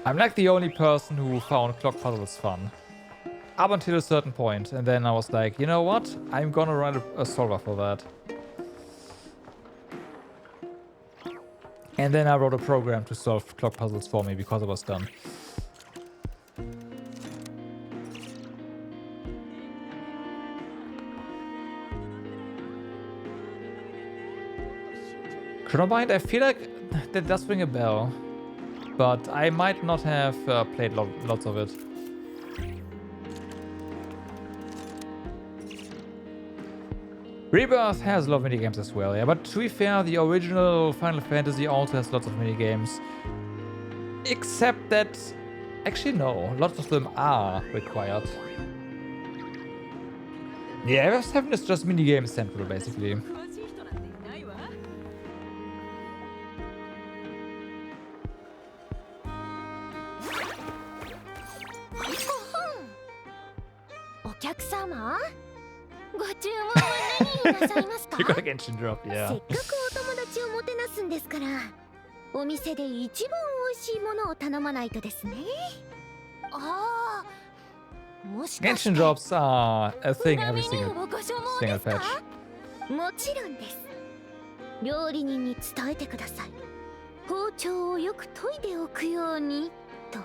I'm like the only person who found clock puzzles fun. Up until a certain point, and then I was like, you know what? I'm gonna write a solver for that. And then I wrote a program to solve clock puzzles for me because I was done. Chronobind, I feel like that does ring a bell. But I might not have played lots of it. Rebirth has a lot of minigames as well, yeah. But to be fair, the original Final Fantasy also has lots of minigames. Except that... Actually, no. Lots of them are required. Yeah, FF7 is just minigame central, basically. You got a Genshin drop, yeah. せっかくお友達をもてなすんですから、お店で一番美味しいものを頼まないとですね。ああ、もしかして Genshin drops are a thing every single patch. もちろんです。料理人に伝えてください。包丁をよく研いでおくようにと。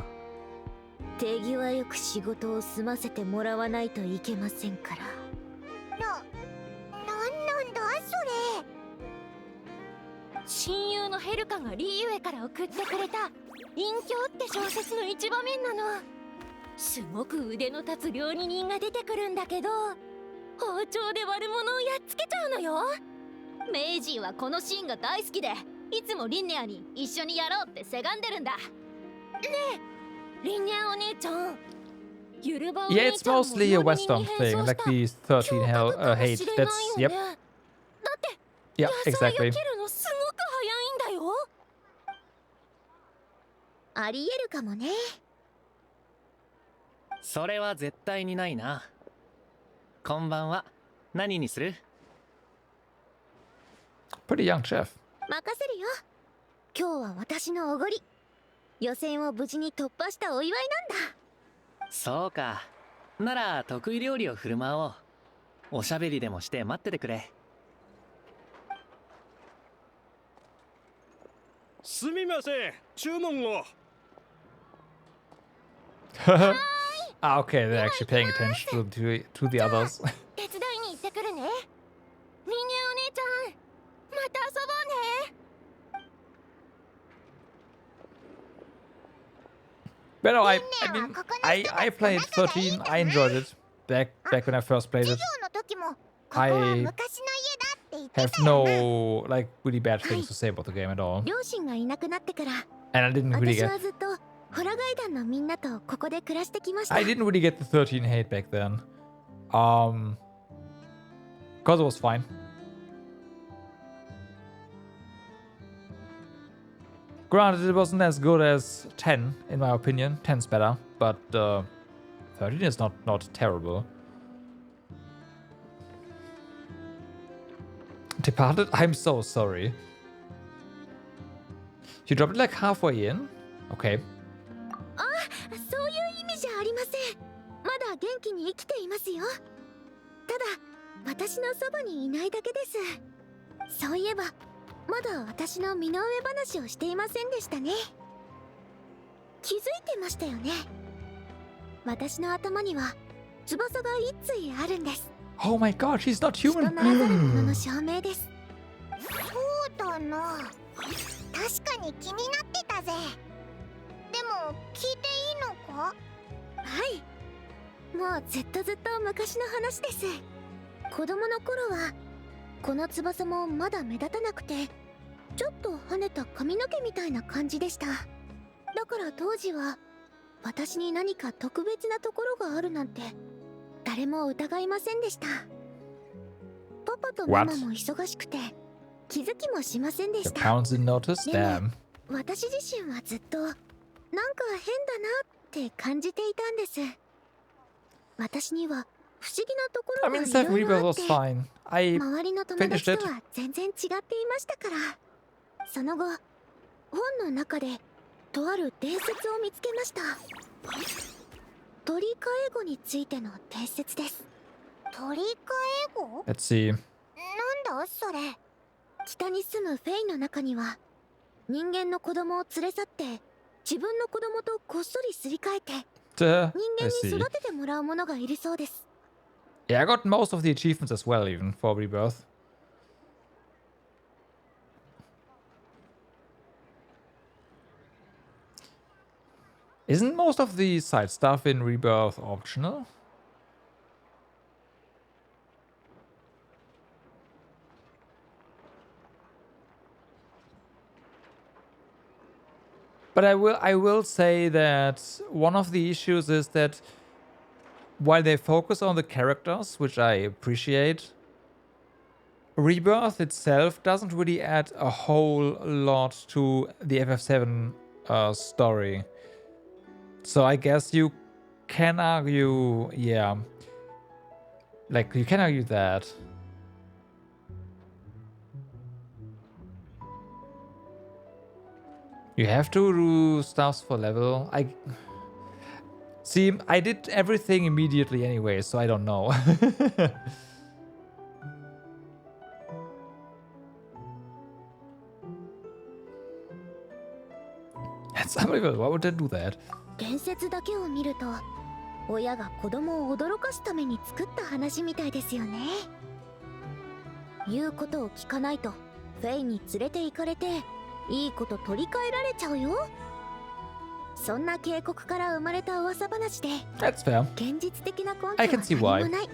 手際よく仕事を済ませてもらわないといけませんから。なんだそれ。親友のヘルカがリーユエから送ってくれた隠居って小説の一場面なの。すごく腕の立つ料理人が出てくるんだけど、包丁で悪者をやっつけちゃうのよ。メイジーはこのシーンが大好きで、いつもリンネアに一緒にやろうってせがんでるんだ。ねえ、リンネアお姉ちゃん。Yeah, it's mostly a Western thing, like the 13 hate. That's, yep. Yeah, exactly. ありえるかもね。それは絶対にないな。こんばんは。何にする？ Pretty young chef. 任せるよ。今日は私のおごり。予選を無事に突破したお祝いなんだ。そうか。なら得意料理を振る舞おう。おしゃべりでもして待っててくれ。すみません。注文を。Ah, okay, they're actually paying attention to the others. 手伝いに行ってくるね。リンネアお姉ちゃん、また遊ぼうね。But no, I mean, I played 13. I enjoyed it back when I first played it. I have no like really bad things to say about the game at all. 両親がいなくなってから、 And I didn't really 私 get はずっとホラガイ団のみんなとここで暮らしてきました。 I didn't really get the 13 hate back then. Because it was fine. Granted, it wasn't as good as 10, in my opinion. 10's better, but 13 is not terrible. Departed? I'm so sorry. You dropped it like halfway in? Okay. そういう意味じゃありません。まだ元気に生きていますよ。ただ、私のそばにいないだけです。そういえば、まだ私の身の上話をしていませんでしたね。気づいてましたよね。私の頭には翼が一対あるんです。 Oh my god, she's not 人 human. ならざるものの証明です。そうだな、確かに気になってたぜ。でも聞いていいのか？はい、もうずっと昔の話です。子供の頃はこの翼もまだ目立たなくて、ちょっと跳ねた髪の毛みたいな感じでした。だから当時は私に何か特別なところがあるなんて誰も疑いませんでした。パパとママも忙しくて気づきもしませんで The した。 parents didn't notice? でも Damn. 私自身はずっとなんか変だなって感じていたんです。私には不思議なとこ I ろが mean, い Seven ろいろあ Rebirth って、 was fine. I 周りの友達 finished と it. は全然違っていましたから。その後本の中でとある伝説を見つけました。鳥飼い語についての伝説です。鳥飼い語？ Let's see. なんだそれ。北に住むフェイの中には人間の子供を連れ去って自分の子供とこっそりすり替えて Let's 人間 see. に育ててもらう者がいるそうです。 Yeah, I got most of the achievements as well, even for Rebirth. Isn't most of the side stuff in Rebirth optional? But I will say that one of the issues is that while they focus on the characters, which I appreciate, Rebirth itself doesn't really add a whole lot to the FF7 story. So I guess you can argue, yeah, like you can argue that. You have to do stuffs for level. See, I did everything immediately anyway, so I don't know. That's unbelievable. Why would they do that? 伝説だけを見ると親が子供を驚かすために作った話みたいですよね。言うことを聞かないとフェイに連れて行かれていいこと取り替えられちゃうよ。そんな警告から生まれた噂話で That's fair. 現実的な根拠は I can see 何 why. もない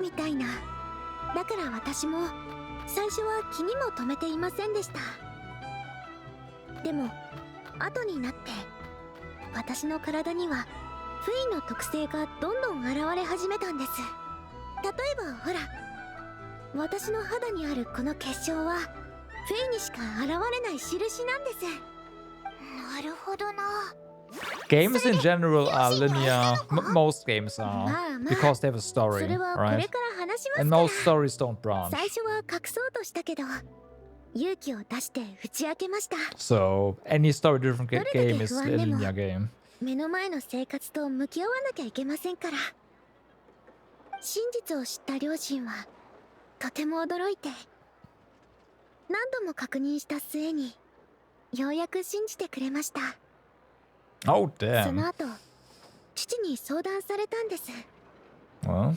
みたいな。だから私も最初は気にも留めていませんでした。でも後になって私の体にはフェイの特性がどんどん現れ始めたんです。例えばほら、私の肌にあるこの結晶はフェイにしか現れない印なんです。なるほどな。 Games in general are linear. Most games are. まあまあ、 Because they have a そ story, れはこれ right? から話します And から。 most stories don't branch. 最初は隠そうとしたけど勇気を出して打ち明けました。 So, any story different どれだけ game is 不 a 安でも linear game. 目の前の生活と向き合わなきゃいけませんから。真実を知った両親はとても驚いて、何度も確認した末にようやく信じてくれました。 Oh, その damn. 後父に相談されたんです。 Well,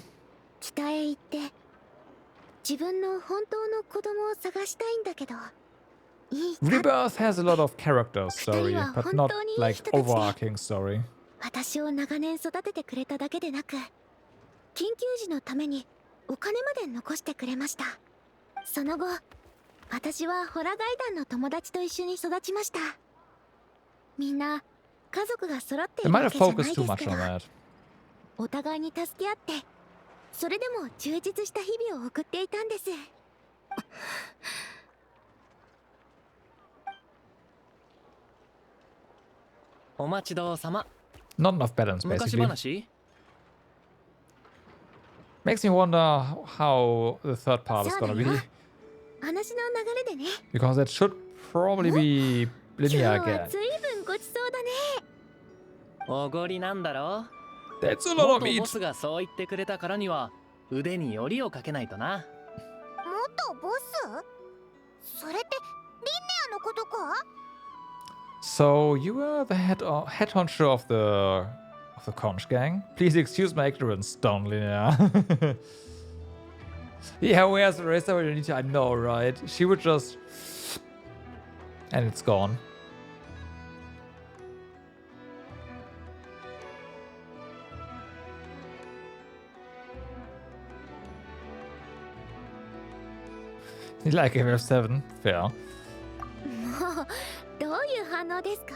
北へ行って自分の本当の子供を探したいんだけどいいか。 Rebirth has a lot of character story, Stariwa, but not 本当にいい like 人たちで。 overarching story. 私を長年育ててくれただけでなく、緊急時のためにお金まで残してくれました。その後私はホラガイ団の友達と一緒に育ちました。みんな家族が揃ってい They る might わ have けじゃない focused です too much けど、 on that. お互いに助け合ってそれでも充実した日々を送っていたんです。お待ちどうさま。 Not enough balance, 昔 basically. 話？ Makes me wonder how the third part is そうだ gonna よ。 be. 話の流れでね。 Because that should probably be 今日 linear は again. ずいぶんごちそうだね。おごりなんだろ。 That's a lot of 元ボ meat. スがそう言ってくれたからには腕によりをかけないとな。元ボス？それってことか？ So you were the head honcho of the conch gang. Please excuse my ignorance, Don Linnea. Yeah, where's the rest of it? I know, right? She would just, and it's gone. Like FF7, fair. もうどういう反応ですか？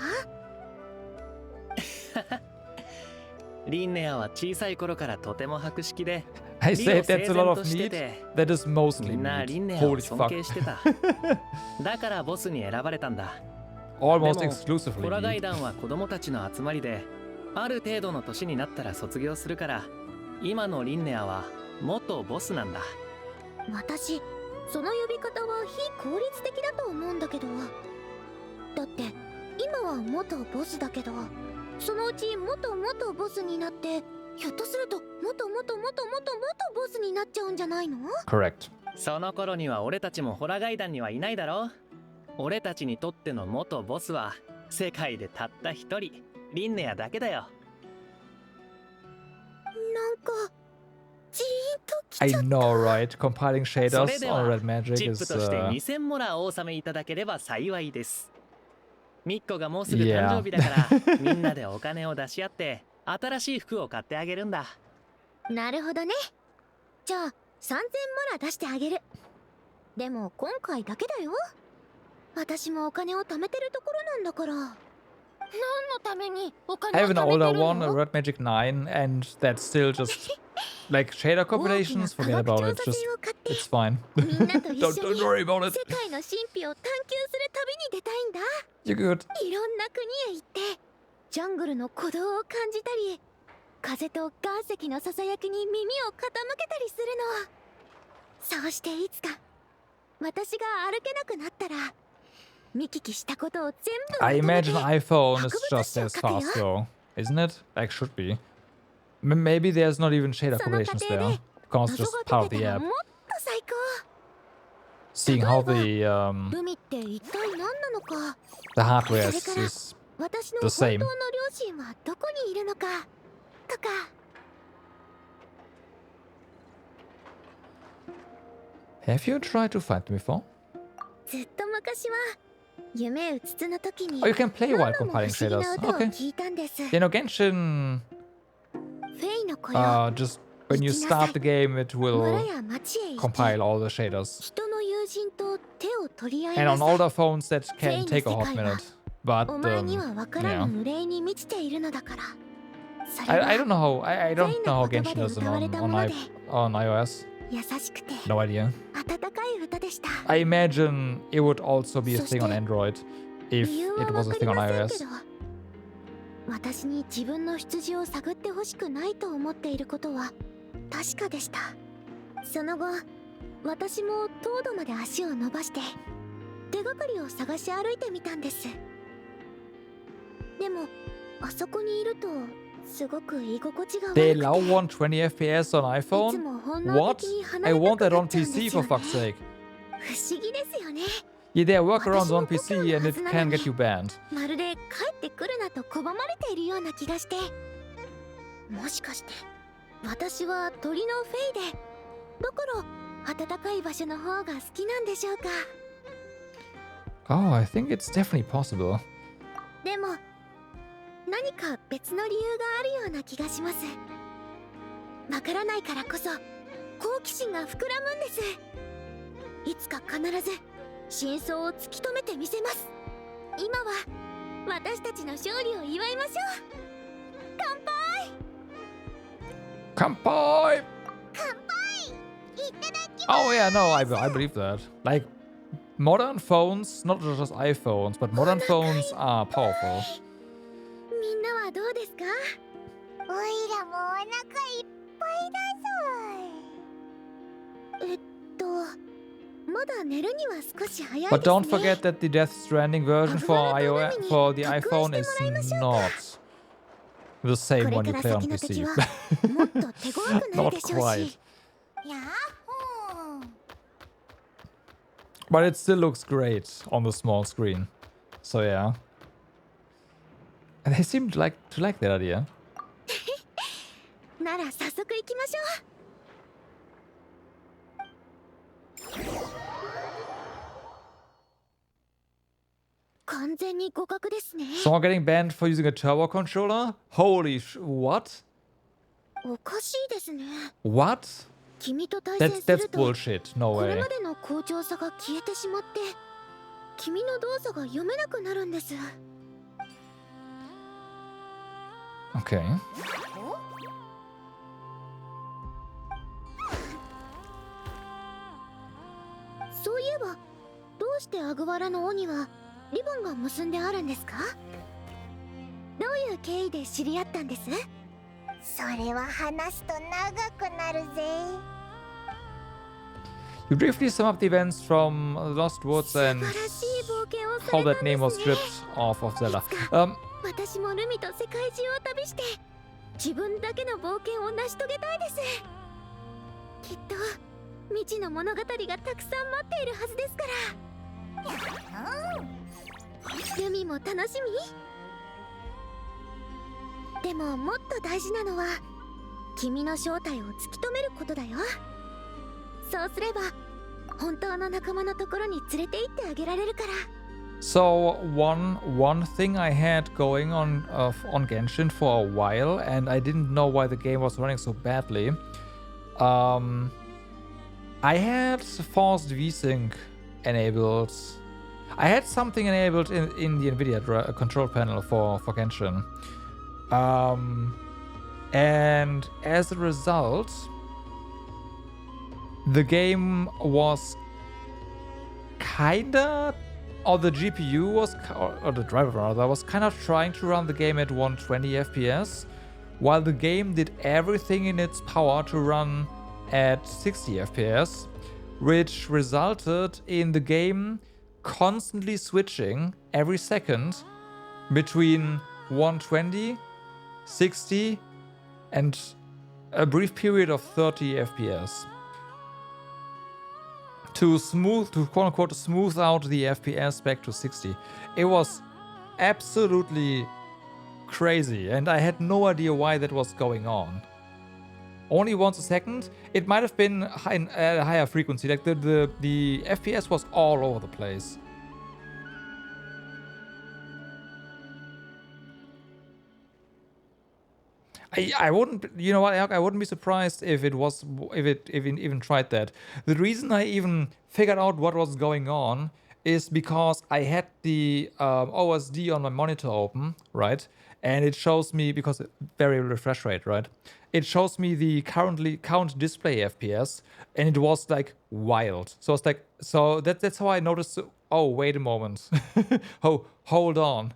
リンネアは小さい頃からとても博識で、 I リ say を整 that's a 然 lot と of して meat. て、 That is mostly みんな meat. リンネア Holy を尊 fuck. 敬してた。だからボスに選ばれたんだ。 Almost でも exclusively ホラガイ meat. 団は子供たちの集まりで、ある程度の年になったら卒業するから、今のリンネアは元ボスなんだ。私、その呼び方は非効率的だと思うんだけど。だって今は元ボスだけど、そのうち元ボスになって、ひょっとすると元ボスになっちゃうんじゃないの？ Correct. その頃には俺たちもホラガイ団にはいないだろ。俺たちにとっての元ボスは世界でたった一人、リンネアだけだよ。なんかジーンとき I ちゃった。 know, right? Compiling そ shaders れで on は Red Magic チッ is プとして2000モラお納めいただければ幸いです。ミッコがもうすぐ誕生日だからみんなでお金を出し合って新しい服を買ってあげるんだ。なるほどね。じゃあ3000モラ出してあげる。でも今回だけだよ。私もお金を貯めてるところなんだから。何のためにお I 金を have 貯 an めて older る one, a の？ Red Magic 9, and that's still just like shader 大きな compilations. 科 Forget 学 about 調 it. 査 Just 船を買って it's fine. みんなと一 don't 緒に worry about it. 世界の神秘を探求する旅に出たいんだ。 You're good. いろんな国へ行ってジャングルの鼓動を感じたり、風と岩石のささやきに耳を傾けたりするの。そうしていつか私が歩けなくなったら見聞きしたことを全部 I まとめ imagine て iPhone is just as fast though, isn't it? Like should be. Maybe there's not even shader その過 compilations 程 there で because 謎 it's just が part of 解け the たら app. もっと最高。 Seeing how the 海って一体何なのか、 the hardware それから is 私の the 本 same. 当の両親はどこにいるのかとか。 Have you tried to find them before? ずっと昔は夢うつつの時に Oh, you can play while 何度も compiling 不思議 shaders. な音を Okay. 聞いたんです。 You know, Genshin, フェイの声を just when you start the game, it 村 will や町へ行き、 compile all the shaders. 人の友人と手を取り合い And な on さ older phones, that can take a hot Fame minute. But い。お前には分から yeah. ぬ憂いに満ちているのだから。それ I は don't know how I don't know how フェイの Genshin 言葉 is で歌われたもので on iOS. 優しくて No idea. 温かい歌でした。 I imagine it would also be a thing on そして Android if 理由 it は was 分 a かり thing on ませんけ iOS. ど、私に自分の出自を探ってほしくないと思っていることは確かでした。その後、私も東土まで足を伸ばして手がかりを探し歩いてみたんです。でもあそこにいるとすごく居心地が悪く They て、 allow 120 FPS on いつ iPhone? も本能 What? 的に離 I れ want たく that な on っちゃうんで PC すよ for ね。 fuck's sake. 不思議ですよね。 Yeah, there are workarounds on 私も PC and 僕 it の can はずなのに。 get you banned. まるで帰ってくるなと拒まれているような気がして、もしかして私は鳥のフェイで、だから暖かい場所の方が好きなんでしょうか。 Oh, I think it's definitely possible. でも何か別の理由があるような気がします。わからないからこそ好奇心が膨らむんです。いつか必ず真相を突き止めてみせます。今は私たちの勝利を祝いましょう。乾杯。 Kampai! 乾杯。いただき Oh yeah, no, I believe that. Like modern phones, not just iPhones, but modern phones are powerful. みんなはどうですか？おいらもお腹いっぱいだぞ。まだ寝るには少し早いですね。 But don't forget that the Death Stranding version for iOS for the iPhone is not the same こ one れ you から play on 先の PC. 敵はもっと手強くなる Not でしょう quite. し。やっほー。But it still looks great on the small screen. So yeah. And they seem to like that idea. なら早速行きましょう。完全に互角ですね。 Someone getting banned for using a turbo controller? Holy what? おかしいですね。 What? 君と対戦 That's すると bullshit. No これ way. までの好調さが消えてしまって君の動作が読めなくなるんです。 Okay. そういえばどうしてアグワラの尾にはリボンが結んであるんですか？どういう経緯で知り合ったんです？それは話すと長くなるぜ。 You briefly sum up the events from Lost Woods 素 and 晴らしい冒険をさ how れ that たんで name was すね。 stripped off of Zelda. 私もルミと世界中を旅して自分だけの冒険を成し遂げたいです。きっと未知の物語がたくさん待っているはずですから。ルミも楽しみ？でももっと大事なのは君の正体を突き止めることだよ。そうすれば本当の仲間のところに連れて行ってあげられるから。 So one thing I had going on Genshin for a while, and I didn't know why the game was running so badly. I had forced VSync enabled. I had something enabled in the NVIDIA control panel for Genshin. And as a result, the game was kinda, or the GPU was, or the driver rather, was kind of trying to run the game at 120 FPS, while the game did everything in its power to run at 60 FPS, which resulted in the game constantly switching every second between 120, 60, and a brief period of 30 FPS. To quote unquote smooth out the FPS back to 60. It was absolutely crazy, and I had no idea why that was going on. Only once a second. It might have been at a higher frequency, like the FPS was all over the place. I wouldn't, you know what, I wouldn't be surprised if it even tried that. The reason I even figured out what was going on is because I had the OSD on my monitor open, right? And it shows me, because very refresh rate, right? It shows me the current display FPS, and it was like wild. So it's like, so that's how I noticed. Oh, wait a moment. Oh, hold on.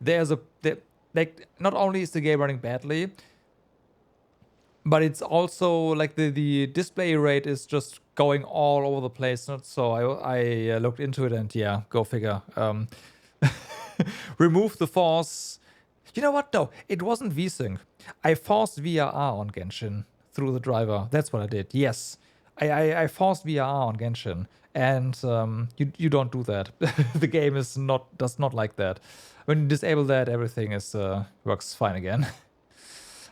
Like, not only is the game running badly, but it's also like the display rate is just going all over the place. So I looked into it, and yeah, go figure. Remove the force. You know what? No, it wasn't VSync. I forced VRR on Genshin through the driver. That's what I did. Yes, I forced VRR on Genshin, and you don't do that. The game does not like that. When you disable that, everything works fine again.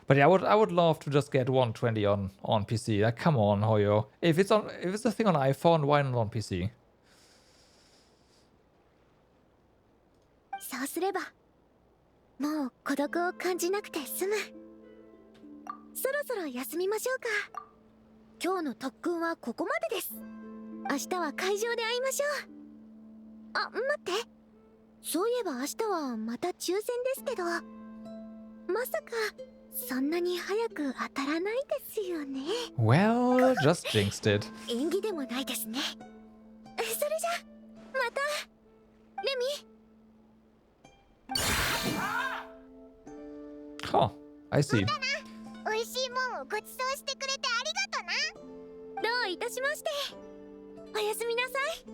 But yeah, I would love to just get 120 on PC. Like, come on, Hoyo. If it's a thing on iPhone, why not on PC? そうすればもう孤独を感じなくて済む。そろそろ休みましょうか。今日の特訓はここまでです。明日は会場で会いましょう。あ、待って。そういえば明日はまた抽選ですけど、まさかそんなに早く当たらないですよね。Well, just jinxed it. 縁起でもないですね。それじゃまたレミ。Huh, I see. 美味しいもんをごちそうしてくれてありがとな。どういたしまして。おやすみなさい。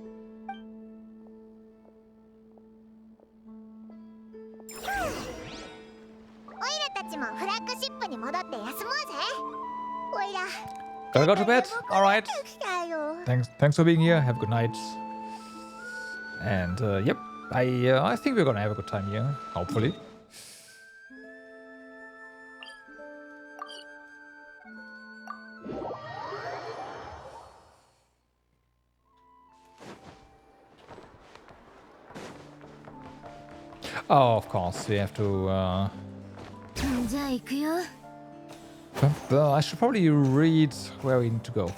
オイラたちもフラッグシップに戻って休もうぜ。オイラ。 Gotta go to bed. All right. 来たよ。 Thanks for being here. Have a good night. And yep, I think we're gonna have a good time here, hopefully. Oh, of course, we have to. じゃあ行くよ。I should probably read where we need to go.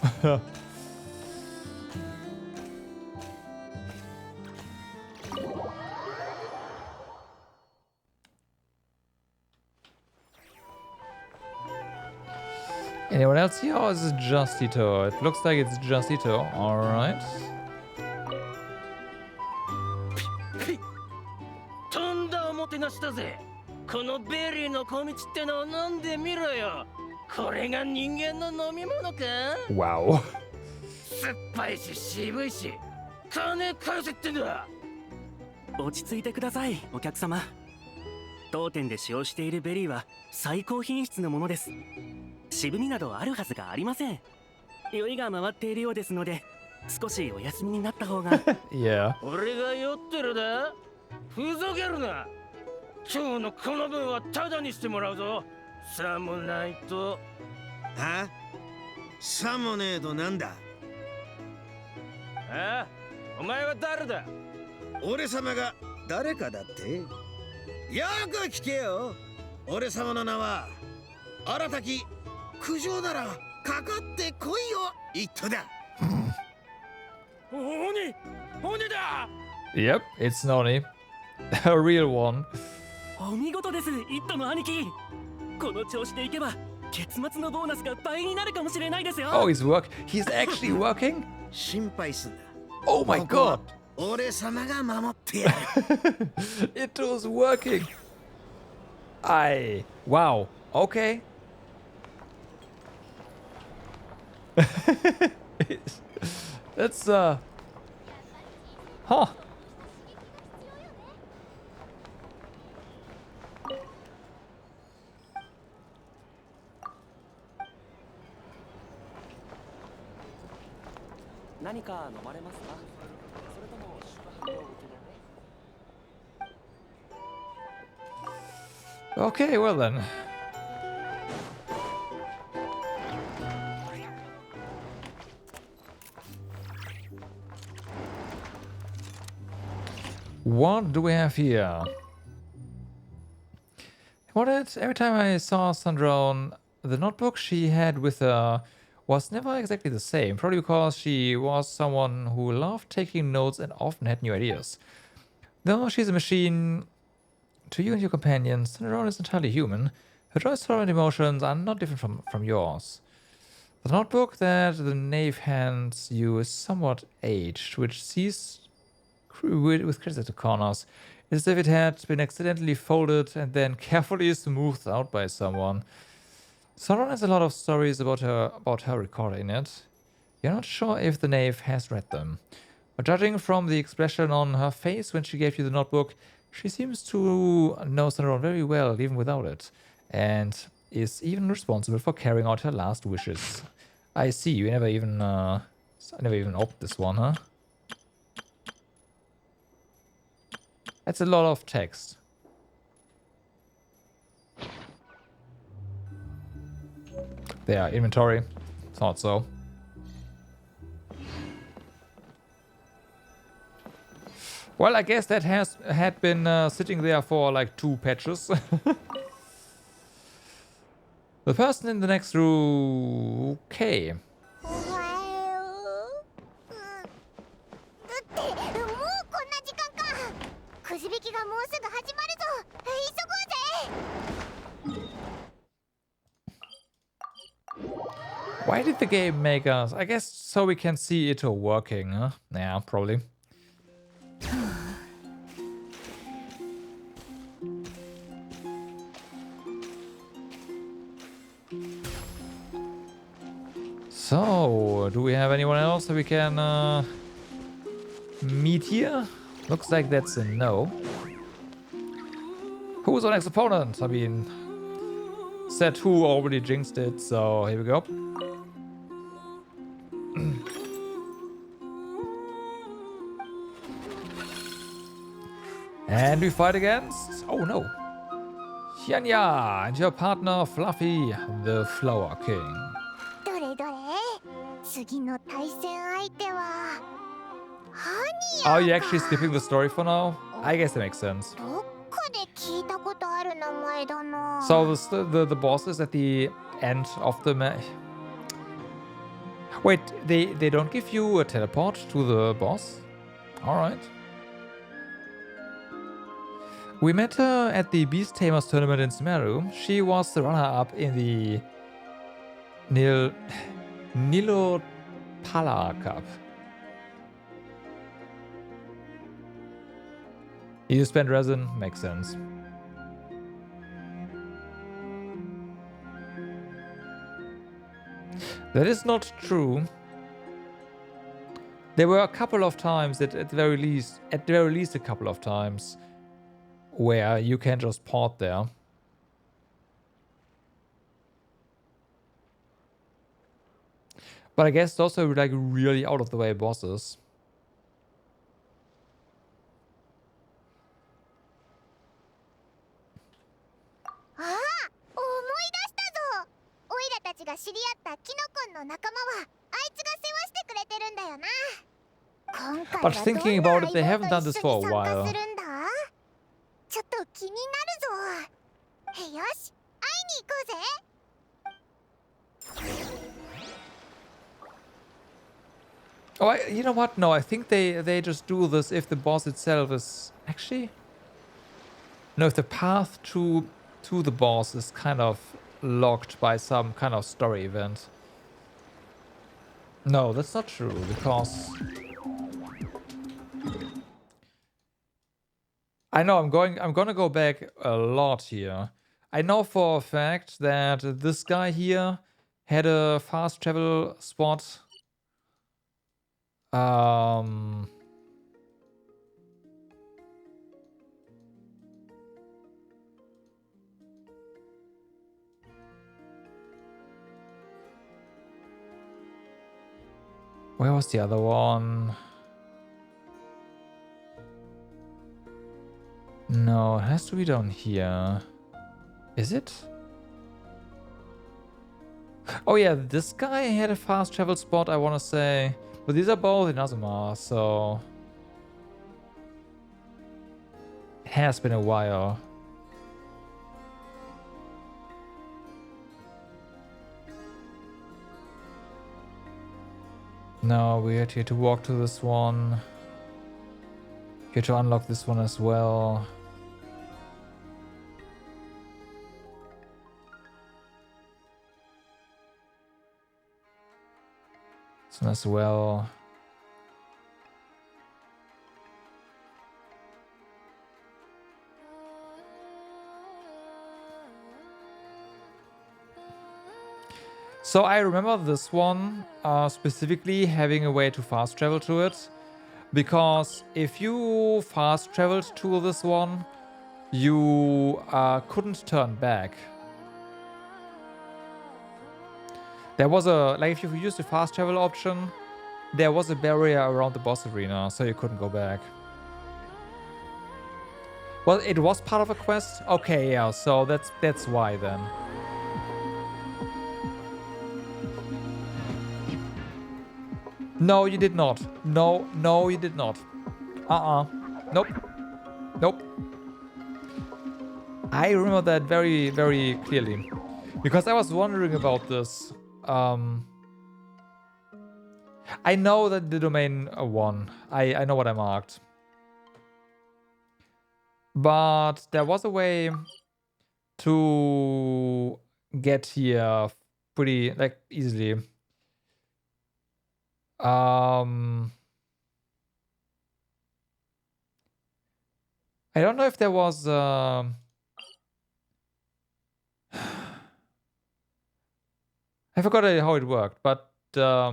Anyone else here, or is it just Ito? It looks like it's just Ito. Alright. とんだおもてなしだぜ。このベリーの小道ってのを飲んでみろよ。これが人間の飲み物か？ Wow. 酸っぱいし渋いし、金返せってんだ。落ち着いてください、お客様。当店で使用しているベリーは最高品質のものです。渋みなどあるはずがありません。酔いが回っているようですので、少しお休みになった方が。Yeah. 俺が酔ってるだ？ふざけるな。今日のこの分はタダにしてもらうぞ。さもないと。は？さもねえとなんだ？ああ、お前は誰だ？俺様が誰かだって？よく聞けよ。俺様の名は新たき苦情ならかかってこいよ一途だ。鬼だ。 Yep, it's Noni. A real one. お見事です、イットの兄貴。この調子でいけば月末のボーナスが倍になるかもしれないですよ。Oh, he's actually working? 心配すんな。 Oh my god. 俺様が守ってやる。It was working. Wow. Okay. That's huh. Okay, well then. What do we have here? Every time I saw Sandrone, the notebook she had with her was never exactly the same, probably because she was someone who loved taking notes and often had new ideas. Though she's a machine, to you and your companions, Sandrone is entirely human. Her joys, sorrow, and emotions are not different from yours. The notebook that the knave hands you is somewhat aged, which sees with cracks at the corners, as if it had been accidentally folded and then carefully smoothed out by someone. Sandrone has a lot of stories about her recorded in it. You're not sure if the knave has read them, but judging from the expression on her face when she gave you the notebook, she seems to know Sandrone very well, even without it, and is even responsible for carrying out her last wishes. I see. You never even opened this one, huh? That's a lot of text. There, inventory. Thought so. Well, I guess that had been sitting there for like 2 patches. The person in the next room. Okay. おはよう。だってもうこんな時間か。くじ引きがもうすぐ始まるぞ。急ごうぜ。 Why did the game make us? I guess so we can see it working, huh? Yeah, probably. So, do we have anyone else that we can meet here? Looks like that's a no. Who's our next opponent? I mean, Set who already jinxed it, so here we go. And we fight against... Oh no. Hyanya and your partner Fluffy, the Flower King. どれどれ次の対戦相手はハ Are ニ you ヤ actually か skipping the story for now? I guess that makes sense. どっかで聞いたことある名前だな So the boss is at the end of the Wait, they don't give you a teleport to the boss? Alright. We met her at the Beast Tamers tournament in Smeru. She was the runner-up in the Nilotala Cup. You spent resin? Makes sense. That is not true. There were a couple of times that at the very least a couple of times where you can just port there. But I guess those are like really out of the way bosses. ああ思い出したぞオイラたちが知り合ったキノコンの仲間はあいつが世話してくれてるんだよな今回 But は thinking どん about な it, they 相 haven't 棒 done と this 一 for 緒 a に参加 while. するんだちょっと気になるぞよし会いに行こうぜ Oh, you know what? No, I think they just do this if the boss itself is actually no, if the path to the boss is kind of locked by some kind of story event. No, that's not true because I know I'm gonna go back a lot here. I know for a fact that this guy here had a fast travel spot. Where was the other one? No, it has to be down here. Is it? Oh yeah, this guy had a fast travel spot, I want to say. But these are both in Azumar, so... It has been a while. No, we had here to walk to this one. Here to unlock this one as well. This one as well. So I remember this one specifically having a way to fast travel to it, because if you fast traveled to this one, you couldn't turn back. There was a, like if you used the fast travel option, there was a barrier around the boss arena, so you couldn't go back. Well, it was part of a quest? Okay, yeah, so that's why then. No, you did not. No, you did not. Nope. Nope. I remember that very, very clearly. Because I was wondering about this. I know that the domain 1. I know what I marked. But there was a way to get here pretty, like, easily. I don't know if there was I forgot how it worked, but I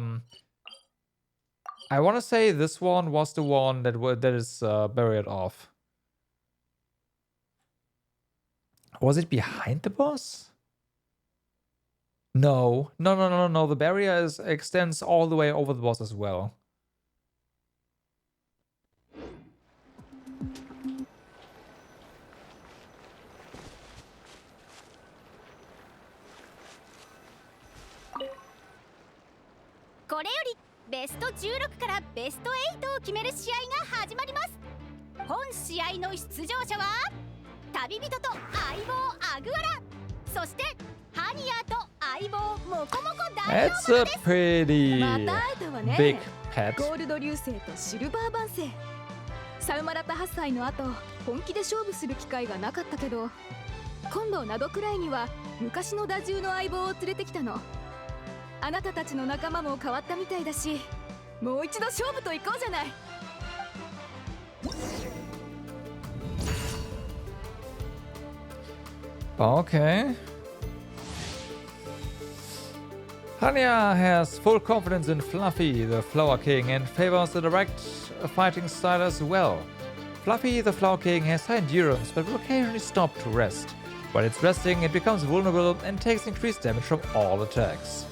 want to say this one was the one that is buried off. Was it behind the boss? No. The barrier extends all the way over the boss as well. これよりベスト16からベスト8を決める試合が始まります。本試合の出場者は旅人と相棒アグアラ、そしてハニヤと相棒モコモコ大王 That's a pretty また会えたわね。 big pet. ゴールド流星とシルバー万星。サウマラタ8歳の後本気で勝負する機会がなかったけど、今度ナドくらいには昔の打獣の相棒を連れてきたの。あなたたちの仲間も変わったみたいだし、もう一度勝負と行こうじゃない。Okay. Hania has full confidence in Fluffy, the Flower King, and favors the direct fighting style as well. Fluffy, the Flower King, has high endurance but will occasionally stop to rest. While it's resting, it becomes vulnerable and takes increased damage from all attacks.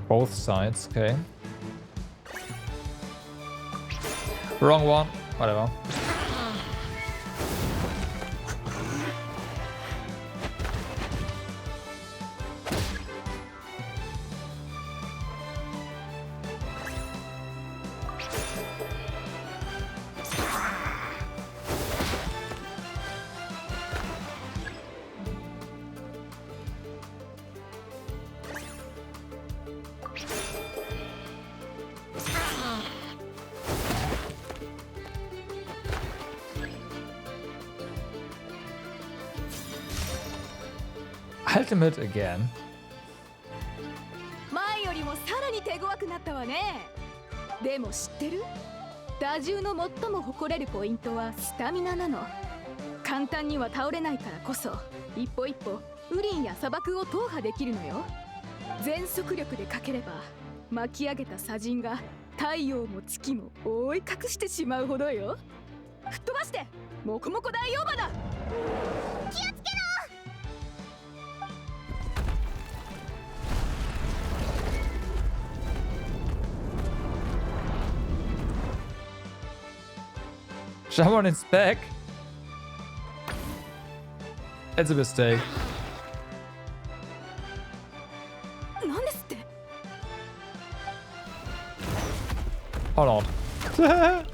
Both sides, okay. Wrong one, whatever. Ultimate again. 前よりもさらに手強くなったわね。でも知ってる？打獣の最も誇れるポイントはスタミナなの。簡単には倒れないからこそ、一歩一歩ウリンや砂漠を踏破できるのよ。全速力でかければ巻き上げた砂塵が太陽も月も覆い隠してしまうほどよ。吹っ飛ばしてモコモコ大王馬だ。気をつけろ。Someone is back. It's a mistake. なんですって？ Hold on.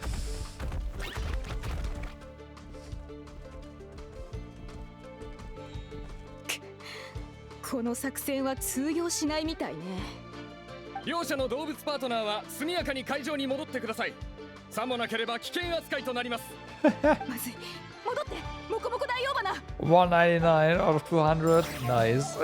この作戦は通用しないみたいね。両者の動物パートナーは速やかに会場に戻ってください。さもなければ危険扱いとなります。まずい、戻ってモコモコ大王花。199 out of 200. Nice.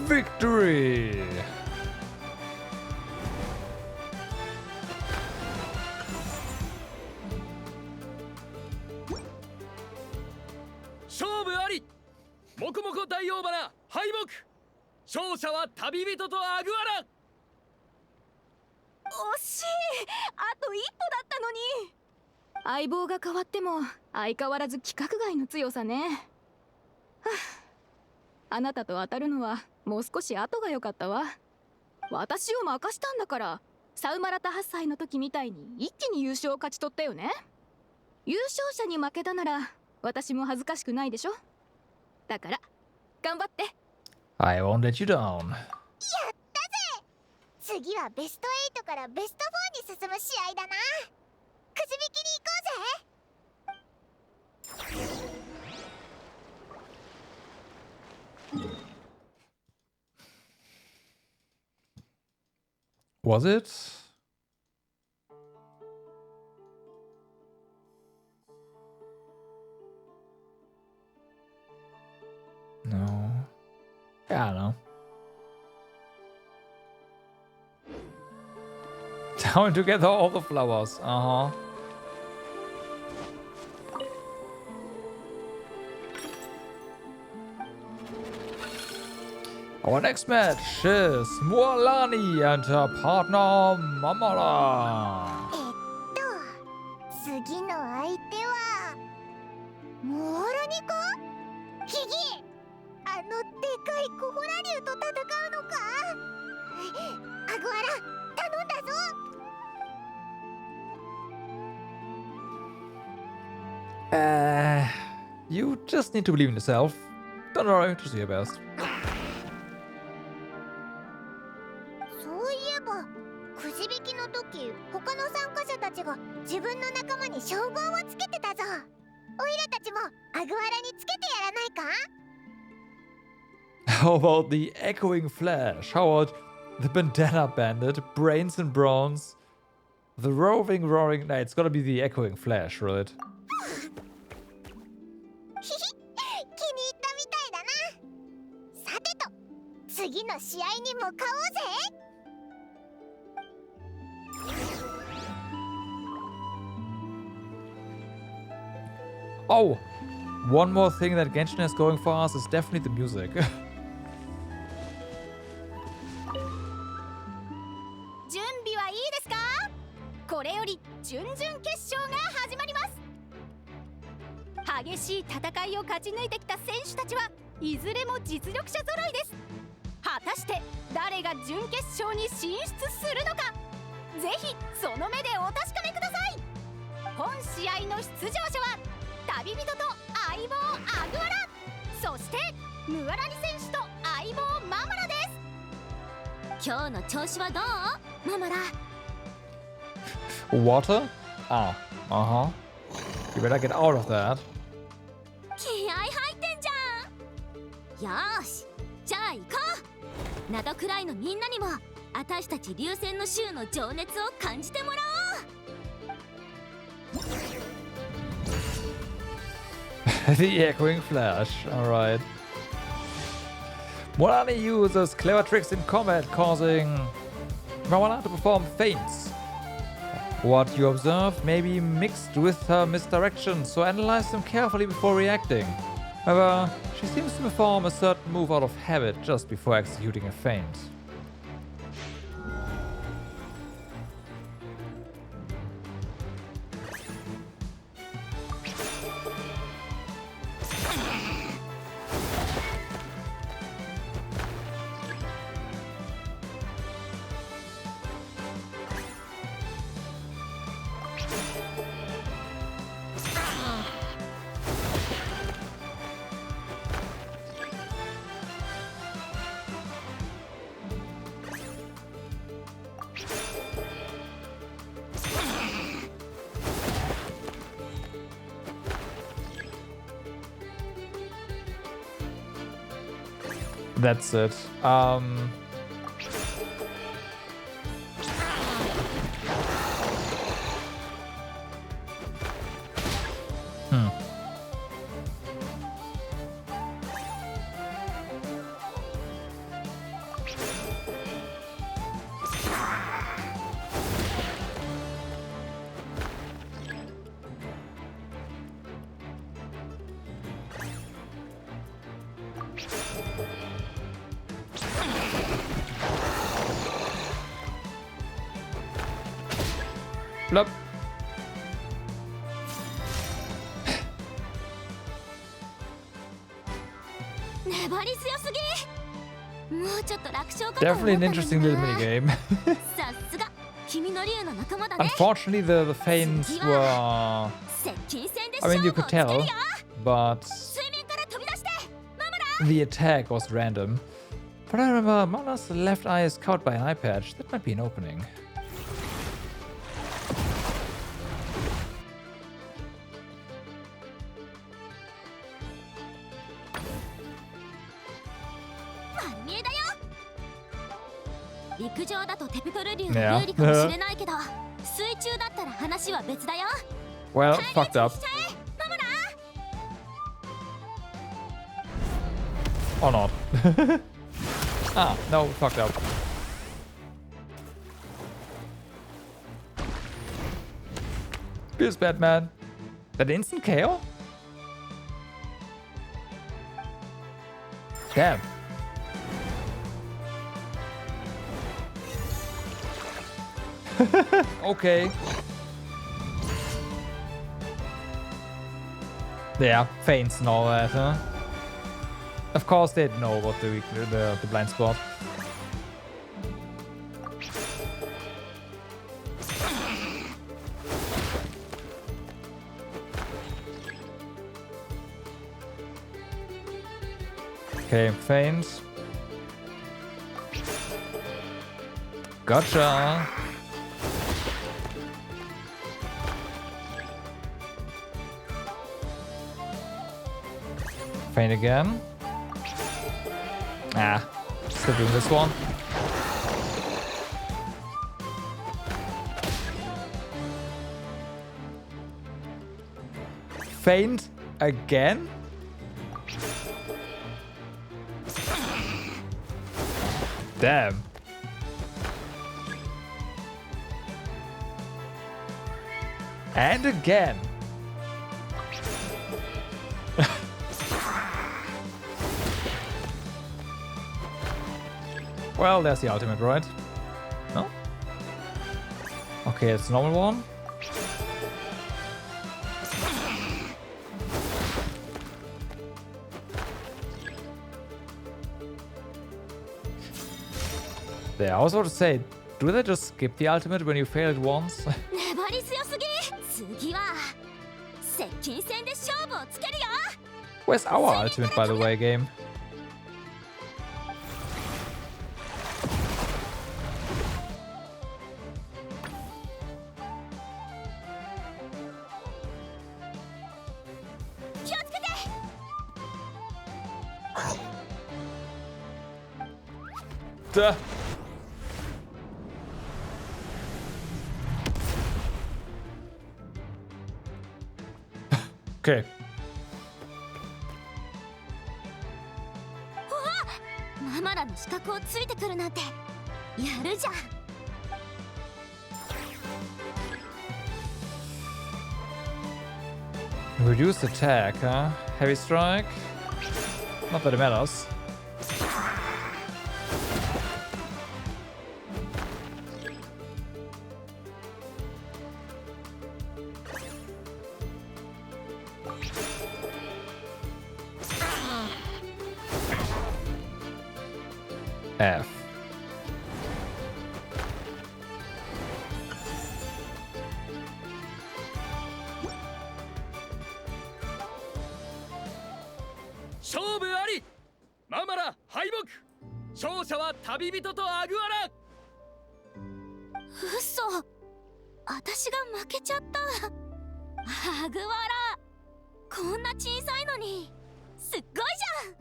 Victory! 勝負あり。モコモコ大王花敗北。勝者は旅人とアグアラ。惜しい、あと一歩だったのに。相棒が変わっても相変わらず規格外の強さね。はあ、あなたと当たるのはもう少し後が良かったわ。私を任したんだから、サウマラタ8歳の時みたいに一気に優勝を勝ち取ったよね。優勝者に負けたなら私も恥ずかしくないでしょ。だから頑張って。 I won't let you down. やったぜ。次はベスト8からベスト4に進む試合だな。くじ引きに行こうぜ。Was it? Yeah, I know. Down together all the flowers. Uh-huh. Our next match is Mualani and her partner Mamara. 次の相手はモーラニか？キギ、あのでかいコホラ竜と戦うのか？アグアラ、頼んだぞ。You just need to believe in yourself. Don't worry, just do your best. そういえばくじ引きの時、他の参加者たちが自分の仲間に称号をつけてたぞ。オイラたちもアグアラにつけてやらないか？ How about the Echoing Flash? How about the Bandana Bandit, Brains and Bronze, the Roving Roaring... Nah, it's gotta be the Echoing Flash, right? 気に入ったみたいだな。さてと、次の試合に向かおうぜ。Oh! One more thing that Genshin has going for us is definitely the music. 準備はいいですか？これより準々決勝が始まります。激しい戦いを勝ち抜いてきた選手たちはいずれも実力者揃いです。果たして誰が準決勝に進出するのか、ぜひその目でお確かめください。本試合の出場者は旅人と相棒アグアラ、そしてムアラニ選手と相棒ママラです。今日の調子はどう？ママラ。 Water? Ah, uh-huh. You better get out of that. 気合入ってんじゃん。よーし、じゃあ行こう。灘くらいのみんなにも私たち流星の衆の情熱を感じてもらおう。The Echoing Flash, alright. Mualani uses clever tricks in combat, causing Mawana to perform feints. What you observe may be mixed with her misdirection, so analyze them carefully before reacting. However, she seems to perform a certain move out of habit just before executing a feint. That's it. Blop. 粘り強すぎ。もうちょっと楽勝かと思った Definitely an のにな。 interesting little minigame. さすが君の竜の仲間だね。 Unfortunately, the feints were... 接近戦で I mean, you 勝負 could をつける tell, よ。 but 水面から飛び出して。マムラ。 the attack was random. But I remember Mana's left eye is covered by an eye patch. That might be an opening. 丸見えだよ。陸上だとテピトル竜が有利かもしれないけど、水中だったら話は別だよ。 Well, fucked up. しちゃえ、マムラ。 Or not. Ah, no, fucked up. Peace, Batman. That instant KO? Damn. Okay. Yeah, feints and all that, huh? Of course they didn't know about the blind spot. Okay, feint. Gotcha. Feint again. Ah, still doing this one. Feint again? Damn. And again. Well, there's the ultimate, right? No? Okay, it's a normal one. There, I was about to say, do they just skip the ultimate when you fail it once? 粘り強すぎ。次は接近戦で勝負をつけるよ。 Where's our ultimate, by the way, game? Duh. Okay. ママらの資格をついてくるなんてやるじゃん。 Reduced attack, huh? Heavy strike? Not that it matters. F. Aguara! 嘘、私が負けちゃった。アグワラ、こんな小さいのにすっごいじゃ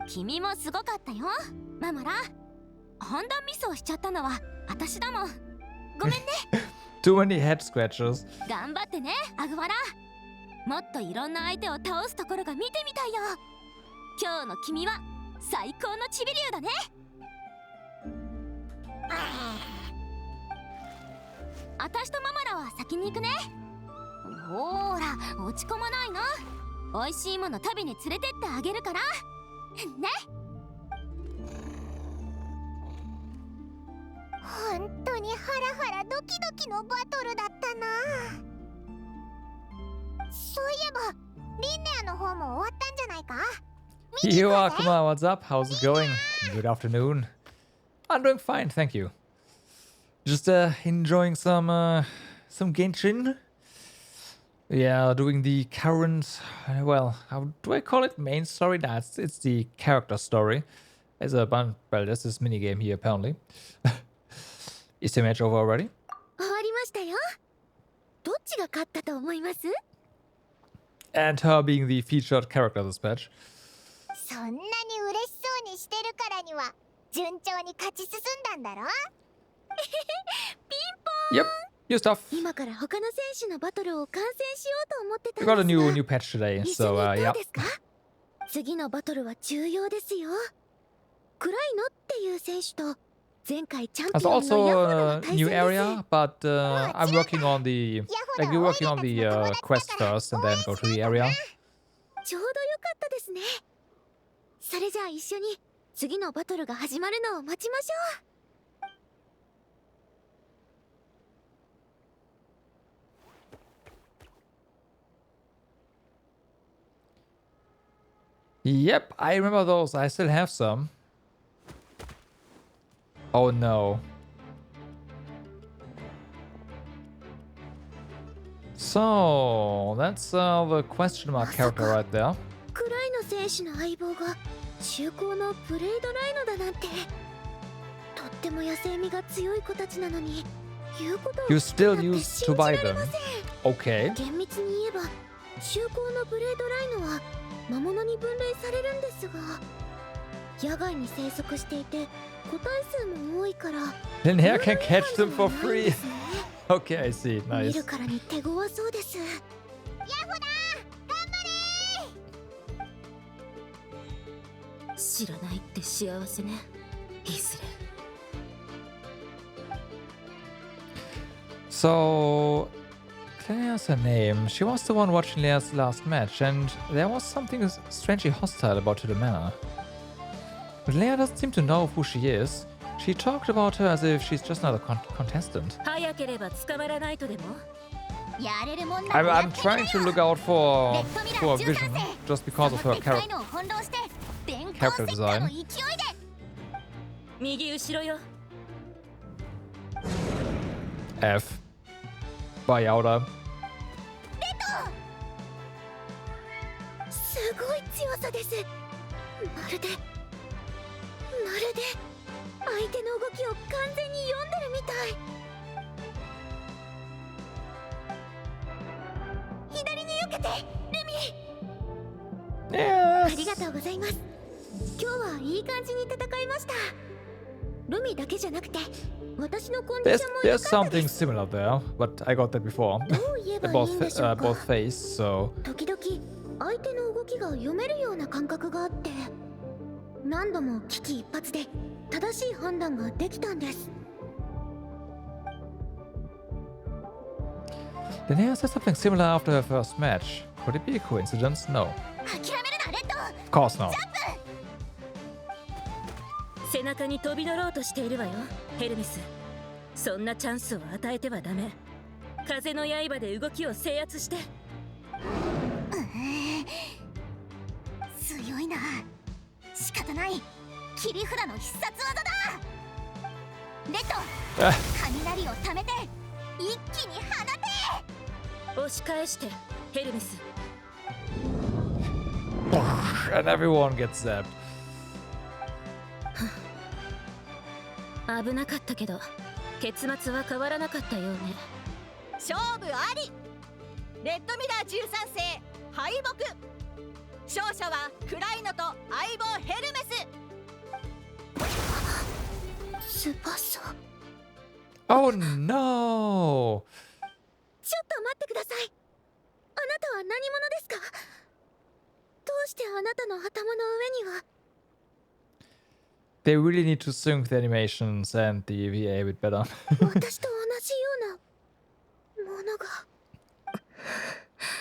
ん。君もすごかったよ、ママラ。判断ミスをしちゃったのは私だもん。ごめんね。Too many head scratches. 頑張ってね、アグワラ。もっといろんな相手を倒すところが見てみたいよ。今日の君は最高のチビ竜だね。私とママらは先に行くね。ほーら、落ち込まないの。美味しいもの食べに連れてってあげるからね。本当にハラハラドキドキのバトルだったな。そういえばリンネアの方も終わったんじゃないか。Yo, Akuma, what's up? How's it going? Good afternoon. I'm doing fine, thank you. Just enjoying some Genshin. Yeah, doing the current, well, how do I call it? Main story? Nah, it's the character story. There's a bunch, well, there's this mini game here apparently. Is the match over already? 終わりましたよ。どっちが勝ったと思います？ And her being the featured character this patch. そんなに嬉しそうにしてるからには順調に勝ち進んだんだろ。ピンポーン。Yep. New stuff. 今から他の選手のバトルを観戦しようと思ってた We got a んですが new patch today, 一緒 so にど yeah. うですか？次のバトルは重要ですよ。暗いのっていう選手と前回チャン There's ピオンのヤ also ホラ a の対 new 戦です。 area, but I'm working on the we're working on the quest first and then go to the area. ちょうどよかったですね。それじゃあ一緒に次のバトルが始まるのを待ちましょう。Yep, I remember those. I still have some. Oh no. So that's the question mark character right there. クライの選手の相棒が中高のブレードライノだなんて。とっても野生味が強い子たちなのに言うことを You 聞く still なんて used 信 to じら buy れ them. ません。 Okay. 厳密に言えば中高のブレードライノは魔物に分類されるんですが、野外に生息していて個体数も多いから Linnea can catch them for ないん free. ですね。 Okay, I see. 見 Nice. るからに手強そうです。知らないって幸せね。いずれ。 So, Linnea's her name. She was the one watching Linnea's last match, and there was something strangely hostile about her demeanor. But Linnea doesn't seem to know who she is. She talked about her as if she's just another contestant. 早ければ捕まらないとでも。やれるもんな I'm trying to look out for Vision just because of her character design. 右後ろよ。 F. By Yauda. すごい強さです。まるで相手の動きを完全に読んでるみたい。左に避けて、ルミ。 Yes. ありがとうございます。今日はいい感じに戦いました。ルミだけじゃなくて、私のコンディションも良 There's かったで something す。 similar there, but I got that before. どう言えばいい both んでしょうか。 both face, so 時々相手の動きが読めるような感覚があって、何度も危機一髪で正しい判断ができたんです。 Linnea said something similar after her first match. Could it be a coincidence? No. 諦めるな、レッド。 Of course not. 背中に飛び乗ろうとしているわよ、ヘルメス。そんなチャンスを与えてはダメ。風の刃で動きを制圧して。強いな。仕方ない。切り札の必殺技だ。レッド、雷を溜めて一気に放て。押し返して、ヘルメス。 And everyone gets zapped. 危なかったけど、結末は変わらなかったようね。勝負あり。レッドミラー13世敗北。勝者はクライノと相棒ヘルメス。翼。 Oh no! ちょっと待ってください。あなたは何者ですか？どうしてあなたの頭の上には。 They really need to sync the animations and the VA a bit better. 私と同じようなものが。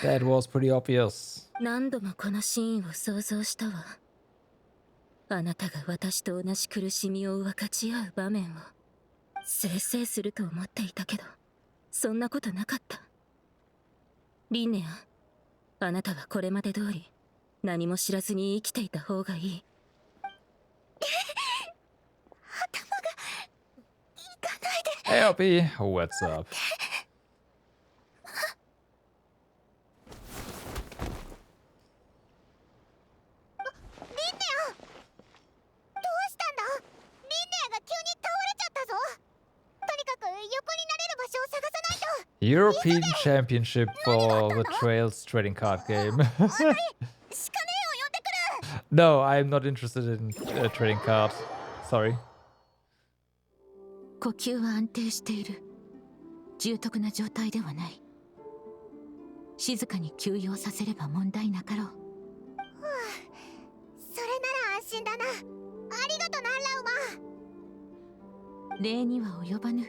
That was pretty obvious. 何度もこのシーンを想像したわ。あなたが私と同じ苦しみを分かち合う場面を生成すると思っていたけど、そんなことなかった。リンネア、あなたはこれまで通り何も知らずに生きていた方がいい。Hey, Oppie, what's up? 横になれる場所を探さないと。 European Championship for the Trails trading card game. シカネを呼んでくる。 No, I'm not interested in trading cards. Sorry. 呼吸は安定している。重篤な状態ではない。静かに休養させれば問題なかろう。それなら安心だな。ありがとな、ラウマ。礼には及ばぬ。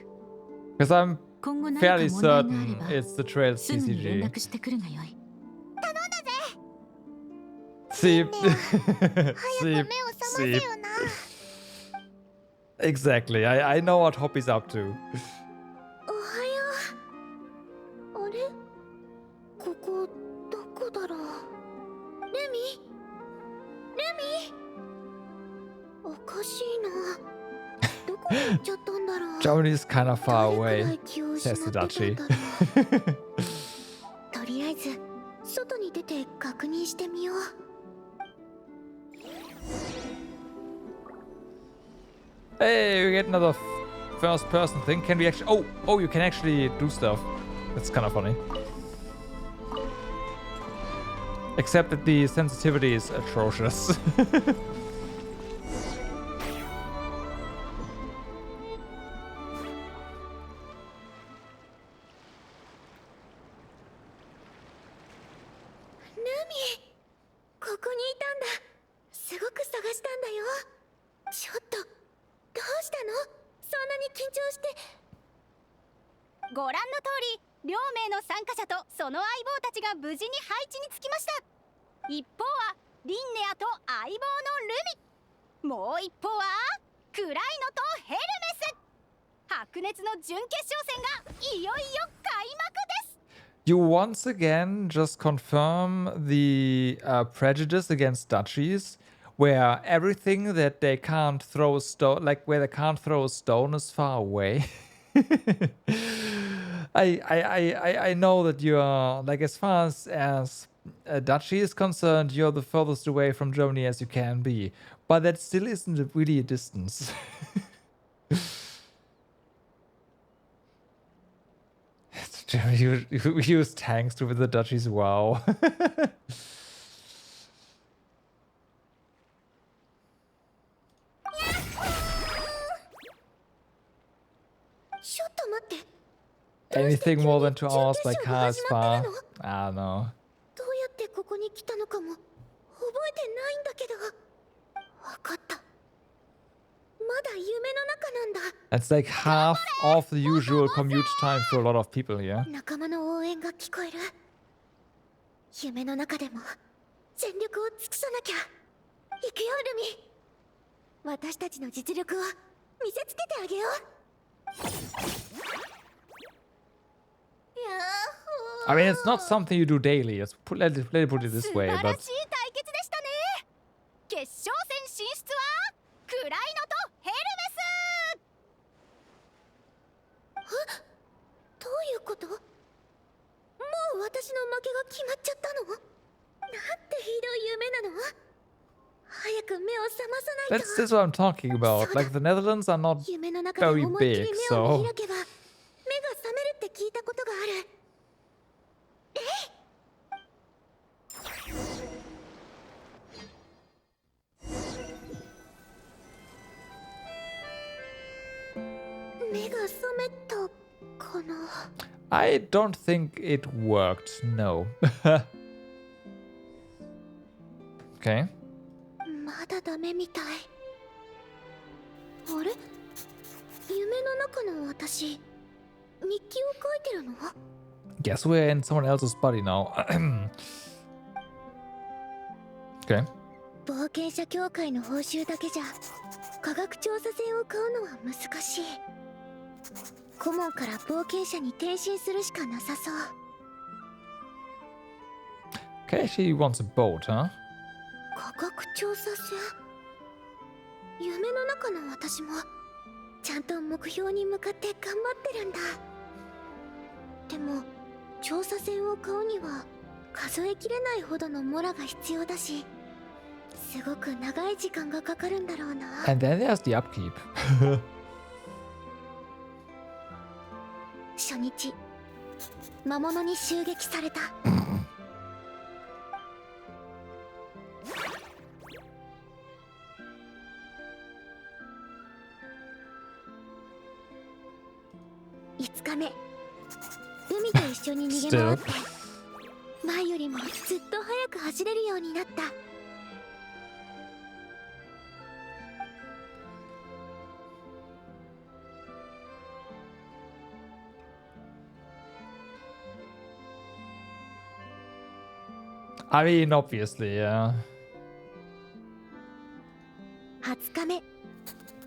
Because I'm 今後何か fairly 問題があれ certain ば it's the trail すぐに連 CCG. 絡してくるがよい。 See, 早く see, 目を覚ませ see. よな。 Exactly. I know what Hoppy's up to. おはよう。あれ、ここどこだろう。レミおかしいな。どこに行っちゃったんだろう。 Germany's kind of far 誰くら away, い気を失 says っ the てたん Duchy. だろう。とりあえず外に出て確認してみよう。 Hey, we get another first person thing. Can we actually... Oh, you can actually do stuff. That's kind of funny. Except that the sensitivity is atrocious. You once again just confirm the prejudice against duchies, where everything that they can't throw a stone, like where they can't throw a stone, is far away. I know that you are, like, as far as a duchy is concerned, you're the furthest away from Germany as you can be, but that still isn't really a distance. You use tanks to win the duchies. Wow. ちょっと待って。 Anything more than 2 hours by car is far. I don't know. どうやってここに来たのかも覚えてないんだけど。わかった。まだ夢の中なんだ。 That's like half of the usual commute time for a lot of people here. 仲間の応援が聞こえる。夢の中でも全力を尽くさなきゃ。行くよ、ルミ。私たちの実力を見せつけてあげよう。 I mean, it's not something you do daily. Let it put it this way, 素晴 but らしい対決でしたね。決勝戦進出はクライノとヘルメス。どういうこと？もう私の負けが決まっちゃったの？なんてひどい夢なの？早く目を覚まさないと。 that's what I'm talking about. Like, the Netherlands are not 夢の中で very 思いっきり big, 目を so 見開けば目が覚めるって聞いたことがある。 目が覚めたかな。 I don't think it worked. No. Okay. まだダメみたい。あれ？夢の中の私、日記を書いてるの？ Guess we're in someone else's body now. Okay. 冒険者協会の報酬だけじゃ科学調査船を買うのは難しい。顧問から冒険者に転身するしかなさそう。 Okay, she wants a boat, huh? 科学調査船？夢の中の私もちゃんと目標に向かって頑張ってるんだ。でも調査船を買うには数えきれないほどのモラが必要だし、すごく長い時間がかかるんだろうな。 And then there's the upkeep. 初日、魔物に襲撃された。5日目、海と一緒に逃げ回って前よりもずっと速く走れるようになった。I mean, obviously, yeah. 20日目、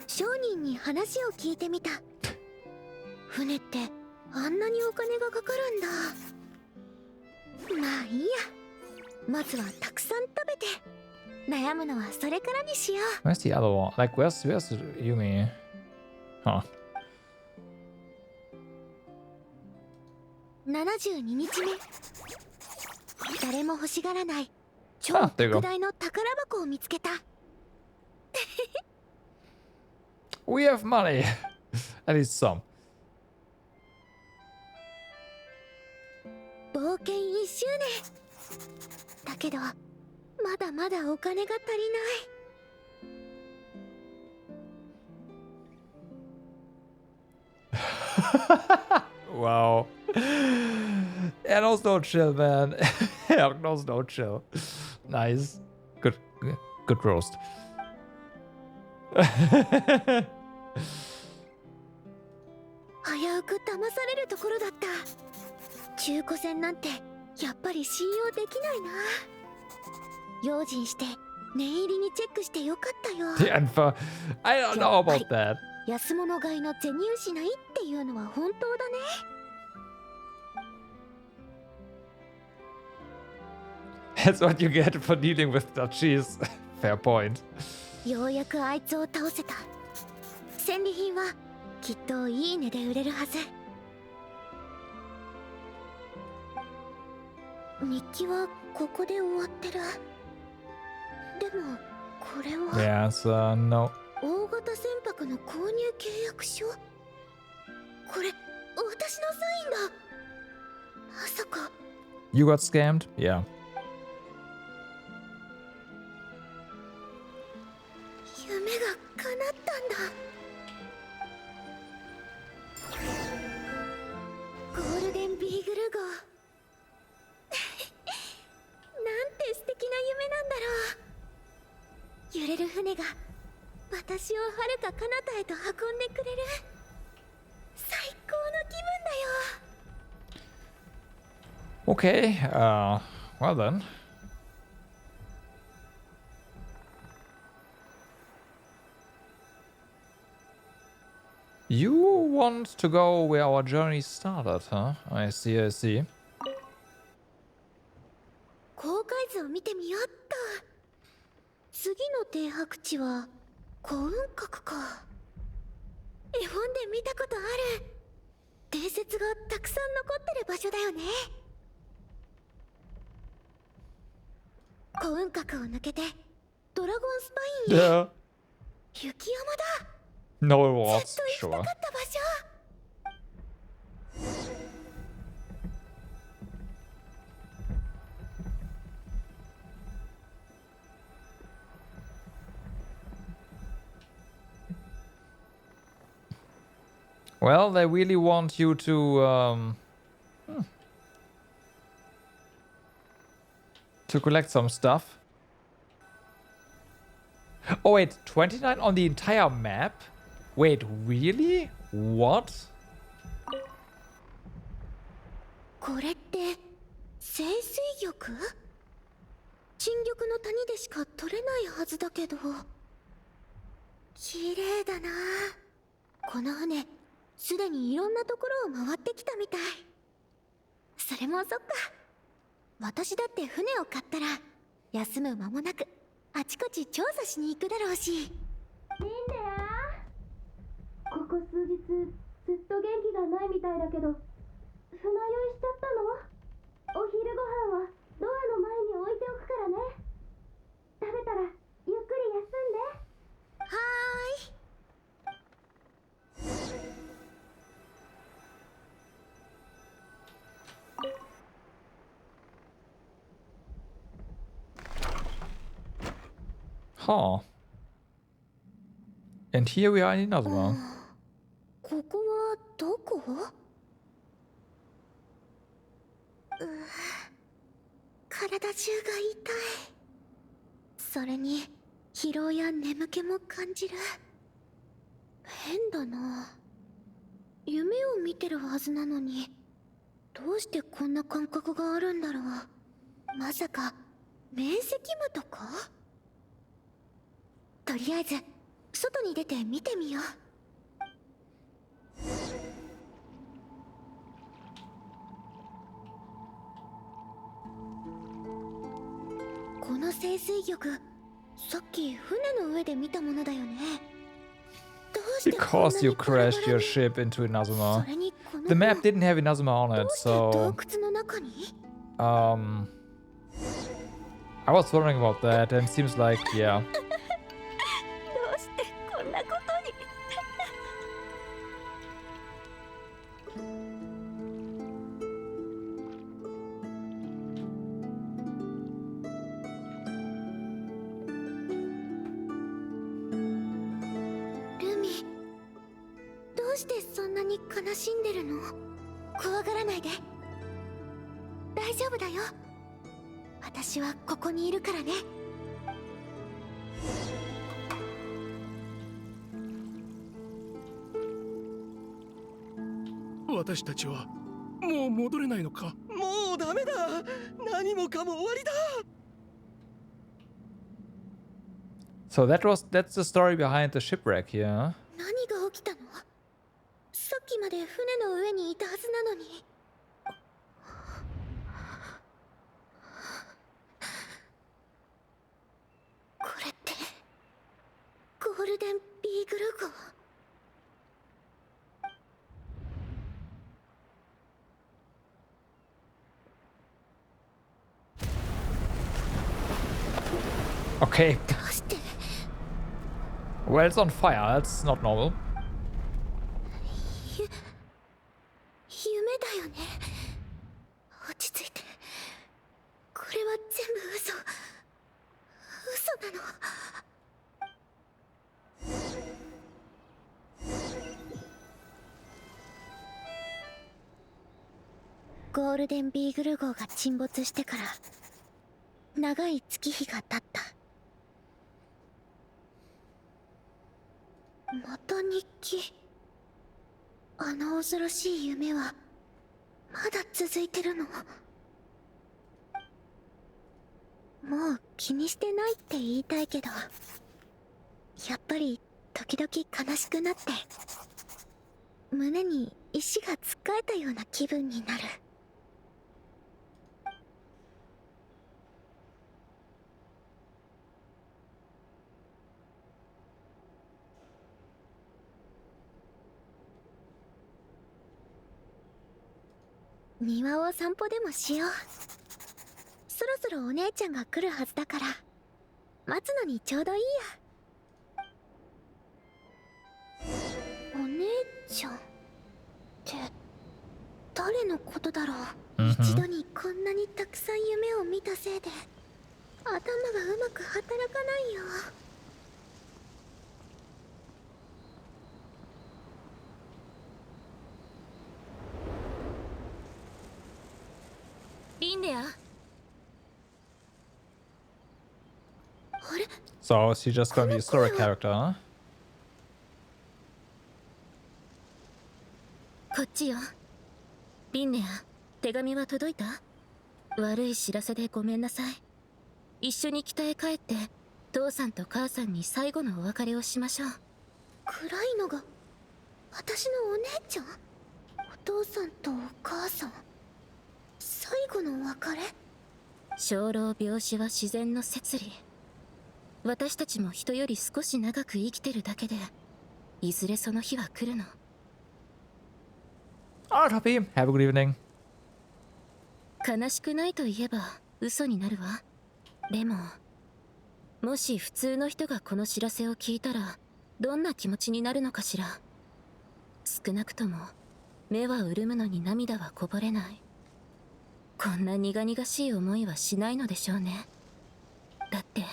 商人に話を聞いてみた。船ってあんなにお金がかかるんだ。まあいいや。まずはたくさん食べて、悩むのはそれからにしよう。 Where's the other one? Like, where's Yumi? Huh. 72日目、誰も欲しがらない超 Ah, there you 特 go. 大の宝箱を見つけた。 We have money. At least some. 冒険1周年だけど、まだまだお金が足りない。 Wow. Yeah, no chill, man. Yeah, no chill. Nice. Good roast. 危うく騙されるところだった。中古船なんてやっぱり信用できないな。用心して念入りにチェックしてよかったよ。 The Enfer. I don't know about that. 安物買いの銭失いっていうのは本当だね。 That's what you get for dealing with duchies. Fair point. ようやくあいつを倒せた。戦利品はきっといい値で売れるはず。日記はここで終わってる。でもこれは Yes, no. 大型船舶の購入契約書。これ私のサインだ。まさか You got scammed? Yeah. 夢が叶ったんだ。ゴールデンビーグル号。なんて素敵な夢なんだろう。揺れる船が私を遥か彼方へと運んでくれる。最高の気分だよ。 Okay, well then. You want to go where our journey started, huh? I see, I see. 航海図を見てみよっと。次の停泊地は幸運閣か。絵本で見たことある。伝説がたくさん残ってる場所だよね。幸運閣を抜けてドラゴンスパインへ。 Yeah. 雪山だ。 No ず rewards, っと行きた sure. かった場所。 Well, they really want you to collect some stuff. Oh wait, 29 on the entire map? Wait, really? What? これって清水玉？新玉の谷でしか取れないはずだけど。綺麗だな。この船すでにいろんなところを回ってきたみたい。それもそっか。私だって船を買ったら休む間もなくあちこち調査しに行くだろうし。リンネア、ここ数日ずっと元気がないみたいだけど、船酔いしちゃったの？お昼ご飯はドアの前に置いておくからね。食べたらゆっくり休んで。はーい。 Huh. And here we are in another one. ここはどこ？体中が痛い。それに疲労や眠気も感じる。変だな。夢を見てるはずなのに、どうしてこんな感覚があるんだろう。まさか面積部とか？とりあえず外に出て見てみよう。この静水玉、さっき船の上で見たものだよね。どうしてこんな Because に you バラバ crashed ラ your で、 ship into そ Inazuma. れにこの The map 本 didn't have Inazuma on ど it, うして洞 so 窟の中に？ I was wondering about that, and it seems like, yeah. どうしてこんなことに。ルミ、どうしてそんなに悲しんでるの？怖がらないで。大丈夫だよ。私はここにいるからね。私たちはもう戻れないのか？もうダメだ。何もかも終わりだ。 So that's the story behind the shipwreck here. 何が起きたの？さっきまで船の上にいたはずなのに。これってゴールデンビーグル号。Okay. どうして？ Well, it's on fire. That's not normal. 夢だよね。落ち着いて。これは全部嘘なの。ゴールデンビーグル号が沈没してから長い月日が経った。また日記。あの恐ろしい夢はまだ続いてるの？もう気にしてないって言いたいけど、やっぱり時々悲しくなって胸に石がつっかえたような気分になる。庭を散歩でもしよう。そろそろお姉ちゃんが来るはずだから待つのにちょうどいいや。お姉ちゃんって誰のことだろう。一度にこんなにたくさん夢を見たせいで頭がうまく働かないよ。リンネア。あれ？ So is she just gonna be a story character, huh? こっちよ。リンネア、手紙は届いた？悪い知らせでごめんなさい。一緒に北へ帰って父さんと母さんに最後のお別れをしましょう。暗いのが私のお姉ちゃん？お父さんとお母さん、最後のお別れ？生老病死は自然の摂理。私たちも人より少し長く生きてるだけで、いずれその日は来るの。Alright, Happy. Have a good evening. 悲しくないと言えば嘘になるわ。でももし普通の人がこの知らせを聞いたらどんな気持ちになるのかしら。少なくとも目は潤むのに涙はこぼれない。こんな苦々しい思いはしないのでしょうね。だって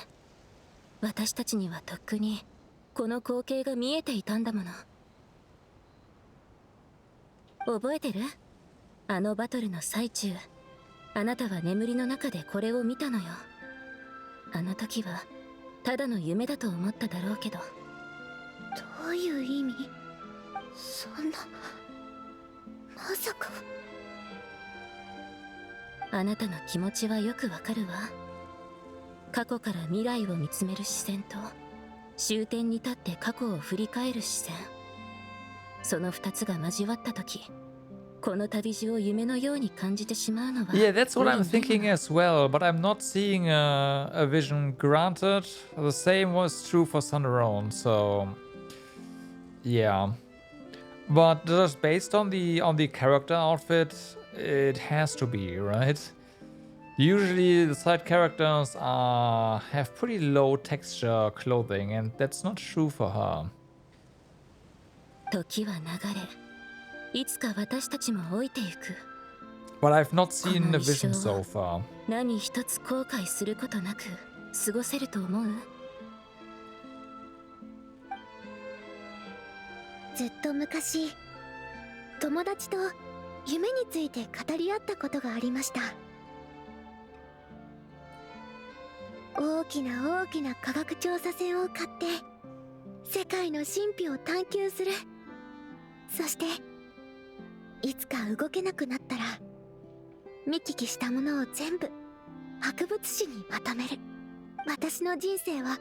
私たちにはとっくにこの光景が見えていたんだもの。覚えてる？あのバトルの最中、あなたは眠りの中でこれを見たのよ。あの時はただの夢だと思っただろうけど。どういう意味？そんな、まさか。あなたの気持ちはよくわかるわ。過去から未来を見つめる視線と、終点に立って過去を振り返る視線。その二つが交わった時、この旅路を夢のように感じてしまうのは。Yeah, that's what I'm thinking as well, but I'm not seeing a vision granted. The same was true for Sunderon, so yeah. But just based on the character outfit, it has to be, right? Usually the side characters have pretty low texture clothing, and that's not true for her. 時は流れ、いつか私たちも老いていく。 But I've not seen the vision so far. 何一つ後悔することなく過ごせると思う？ずっと昔、友達と夢について語り合ったことがありました。大きな大きな科学調査船を買って世界の神秘を探求する。そしていつか動けなくなったら見聞きしたものを全部博物誌にまとめる。私の人生は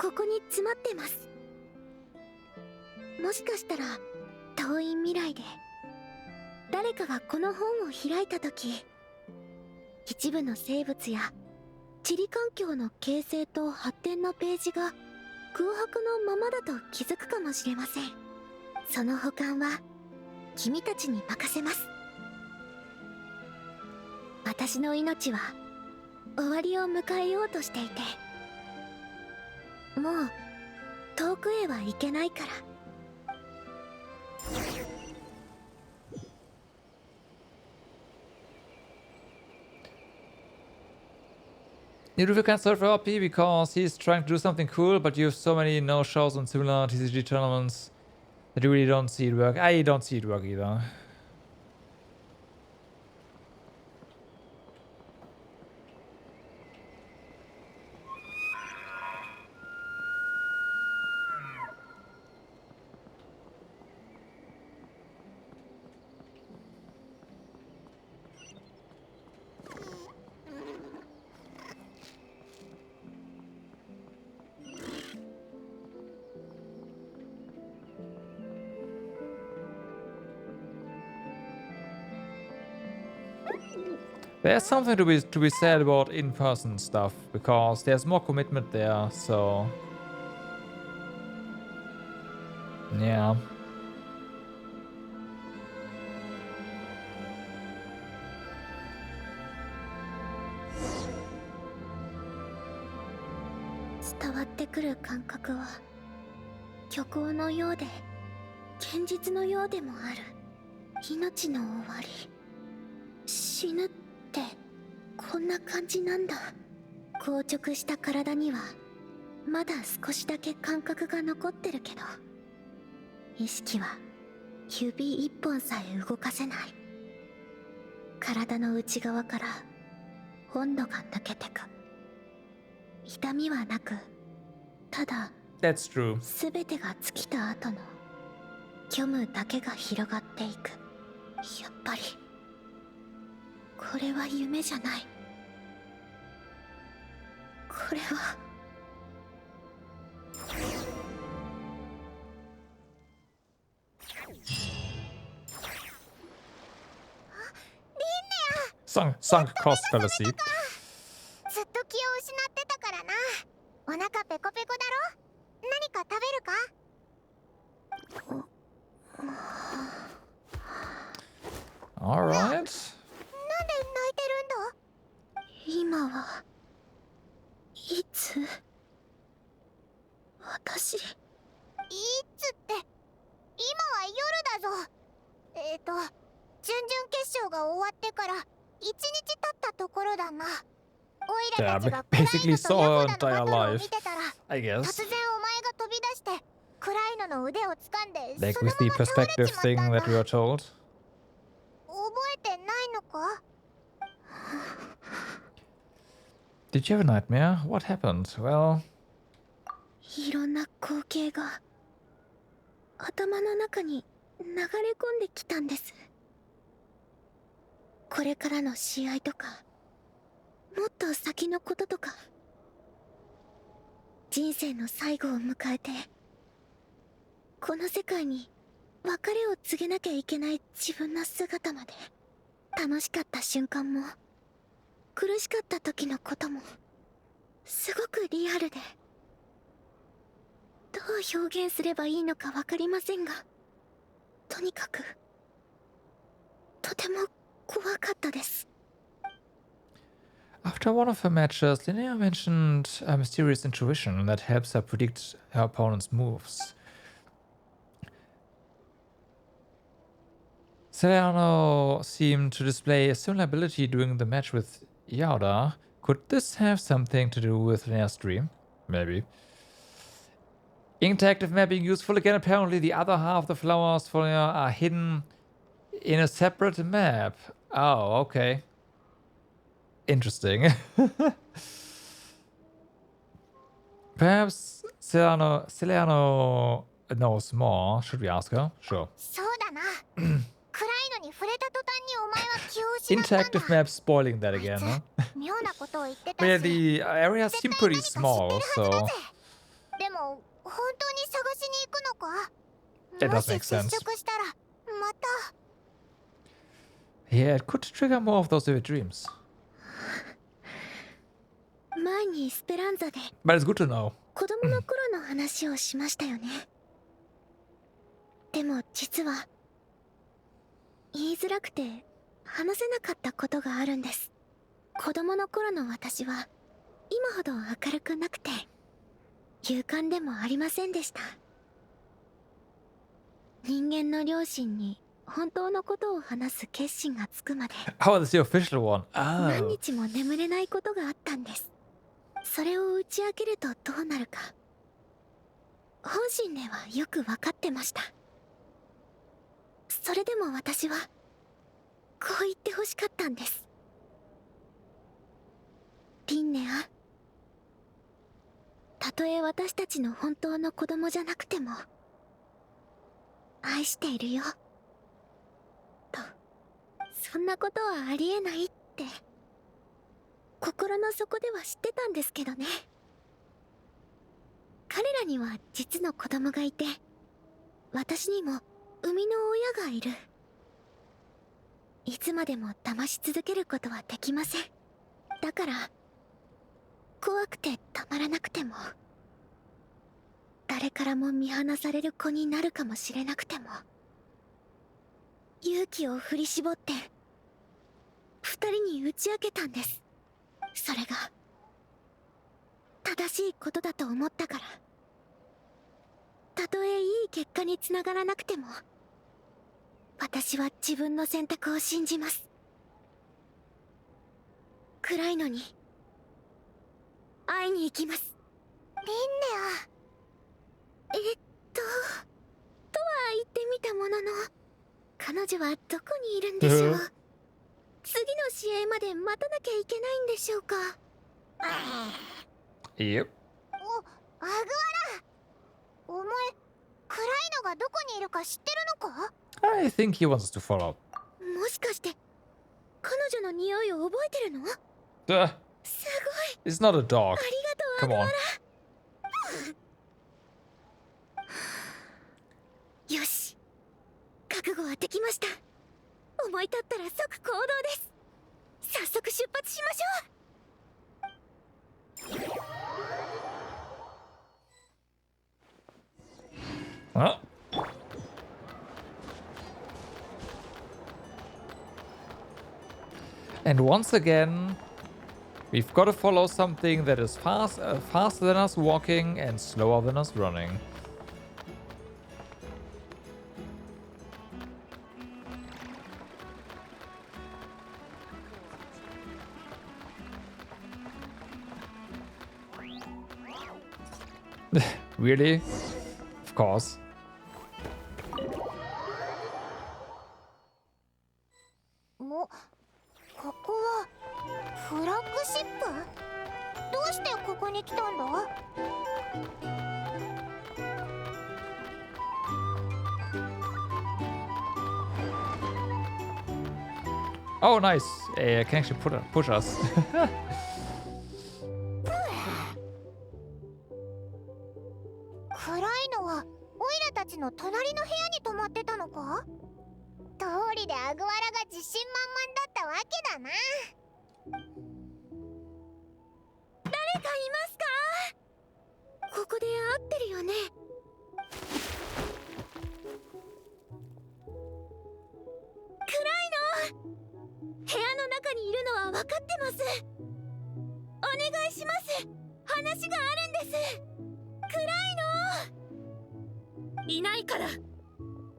ここに詰まってます。もしかしたら遠い未来で誰かがこの本を開いた時、一部の生物や地理環境の形成と発展のページが空白のままだと気づくかもしれません。その保管は君たちに任せます。私の命は終わりを迎えようとしていて、もう遠くへは行けないから。Niruva can't serve for RP because he's trying to do something cool, but you have so many no-shows on similar TCG tournaments that you really don't see it work. I don't see it work either. There's something to be said about in-person stuff, because there's more commitment there, so yeah.伝わってくる感覚は虚構のようで現実のようでもある。命の終わり、死ぬってこんな感じなんだ。硬直した体にはまだ少しだけ感覚が残ってるけど、意識は指一本さえ動かせない。体の内側から温度が抜けてく。痛みはなく、ただ That's true. 全てが尽きた後の虚無だけが広がっていく。やっぱりこれは夢じゃない。これはSunk cost fallacy. ずっと気を失ってたからな。お腹ペコペコだろ。何か食べるか？ Alright. なんで泣いてるんだ？今はいつ？私いつって、今は夜だぞ。準々決勝が終わってから1日経ったところだな。オイラたちがクライノとヤコダのバトルを見てたら、 I guess. 突然お前が飛び出してクライノの腕を掴んで、 Like その with the まま倒れ perspective ちまった thing んだ。 that we were told. 覚えてないのか？ Did you have a nightmare? What happened? Well, いろんな光景が頭の中に流れ込んできたんです。これからの試合とか、もっと先のこととか、人生の最後を迎えて、この世界に別れを告げなきゃいけない自分の姿まで、楽しかった瞬間も苦しかった時のこともすごくリアルで、どう表現すればいいのか分かりませんが、とにかくとても怖かったです。 after one of her matches, Linnea mentioned a mysterious intuition that helps her predict her opponent's moves. Celeano seemed to display a similar ability during the match with Yauda. Could this have something to do with Linnea's dream? Maybe. Interactive mapping useful again. Apparently the other half of the flowers for Linnea are hidden in a separate map. Oh, okay. Interesting. Perhaps Celeano knows more. Should we ask her? Sure. そうだな。暗いのに触れた途端にお前は気を失ったんだ。 Interactive map spoiling that again, huh? 妙なことを言ってた But yeah, し。 the areas seem pretty small, so でも本当に探しに行くのか？ It も does し make 接 sense. 触したらまた。 Yeah, it could trigger more of those vivid dreams. 前にスペランザで But it's good to know. 子供の頃の話をしましたよね。でも実は言いづらくて話せなかったことがあるんです。子供の頃の私は今ほど明るくなくて勇敢でもありませんでした。人間の両親に本当のことを話す決心がつくまで Oh, that's the official one. 何 Oh. 日も眠れないことがあったんです。それを打ち明けるとどうなるか本心ではよく分かってました。それでも私はこう言ってほしかったんです。リンネア、たとえ私たちの本当の子供じゃなくても愛しているよと。そんなことはありえないって心の底では知ってたんですけどね。彼らには実の子供がいて、私にも生みの親がいる。いつまでも騙し続けることはできません。だから怖くてたまらなくても、誰からも見放される子になるかもしれなくても、勇気を振り絞って二人に打ち明けたんです。それが正しいことだと思ったから。たとえいい結果につながらなくても、私は自分の選択を信じます。暗いのに会いに行きます。リンネア。とは言ってみたものの、彼女はどこにいるんでしょう。次の試合まで待たなきゃいけないんでしょうか。Yep. お、アグアラ。お前、暗いのがどこにいるか知ってるのか？ I think he wants us to follow. もしかして彼女の匂いを覚えてるの？ すごい。 It's not a dog. ありがとう、 Come アグア on. ラ。よし、覚悟はできました。思い立ったら即行動です。早速出発しましょう。Huh? And once again, we've got to follow something that is faster than us walking and slower than us running. Really? Of course. ここはに来たんだ？ Oh, nice. I can actually push us. 暗いのはオイラたちの隣の部屋に泊まってたのか？通りでアグワラが自信満々だったわけだな。誰かいますか？ここで会ってるよね。暗いの。部屋の中にいるのは分かってます。お願いします。話があるんです。暗いの。いないから。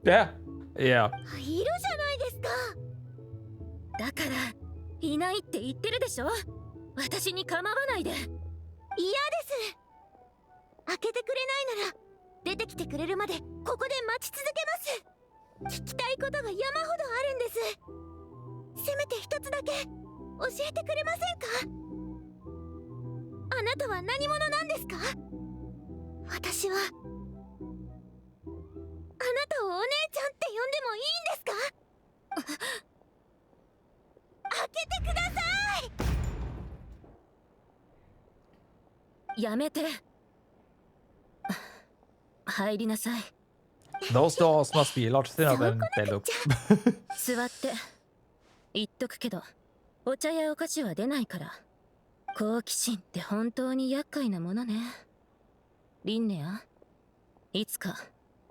Yeah. Yeah. いるじゃないですか。だからいないって言ってるでしょ。私に構わないで。嫌です。開けてくれないなら出てきてくれるまでここで待ち続けます。聞きたいことが山ほどあるんです。せめて一つだけ教えてくれませんか？あなたは何者なんですか？私はあなたをお姉ちゃんって呼んでもいいんですか？開けてください。やめて。入りなさい。 Those doors must be a lot thinner than they look. 座って言っとくけど、お茶やお菓子は出ないから。好奇心って本当に厄介なものね。リンネア、いつか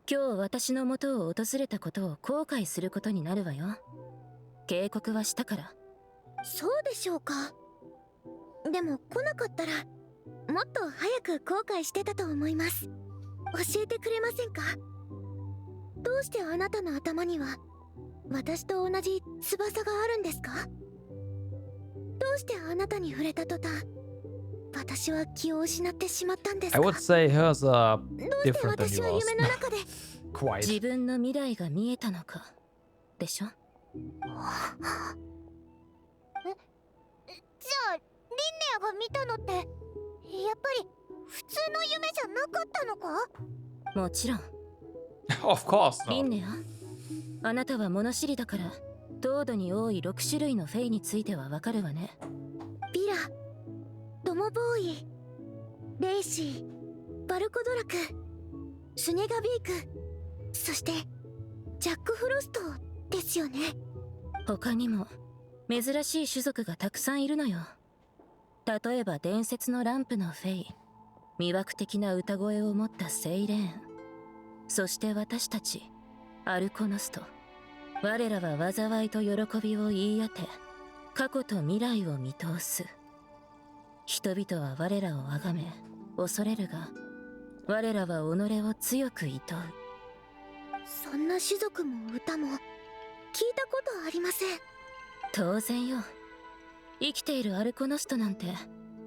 今日私の元を訪れたことを後悔することになるわよ。警告はしたから。そうでしょうか。でも来なかったらもっと早く後悔してたと思います。教えてくれませんか？どうしてあなたの頭には私と同じ翼があるんですか？どうしてあなたに触れた途端私は気を失ってしまったんですか？ I would say hers are どうして different than 私は yours. 夢の中で Quite. 自分の未来が見えたのかでしょ。じゃあリンネアが見たのってやっぱり普通の夢じゃなかったのか？もちろん。Of course リン not. ネア、あなたは物知りだから糖度に多い6種類のフェイについてはわかるわね。ビラ、トモボーイ、レイシー、バルコドラク、シュネガビーク、そしてジャック・フロストですよね。他にも珍しい種族がたくさんいるのよ。例えば伝説のランプのフェイ、魅惑的な歌声を持ったセイレーン、そして私たちアルコノスト。我らは災いと喜びを言い当て、過去と未来を見通す。人々は我らを崇め恐れるが、我らは己を強く厭う。そんな種族も歌も聞いたことありません。当然よ。生きているアルコノストなんて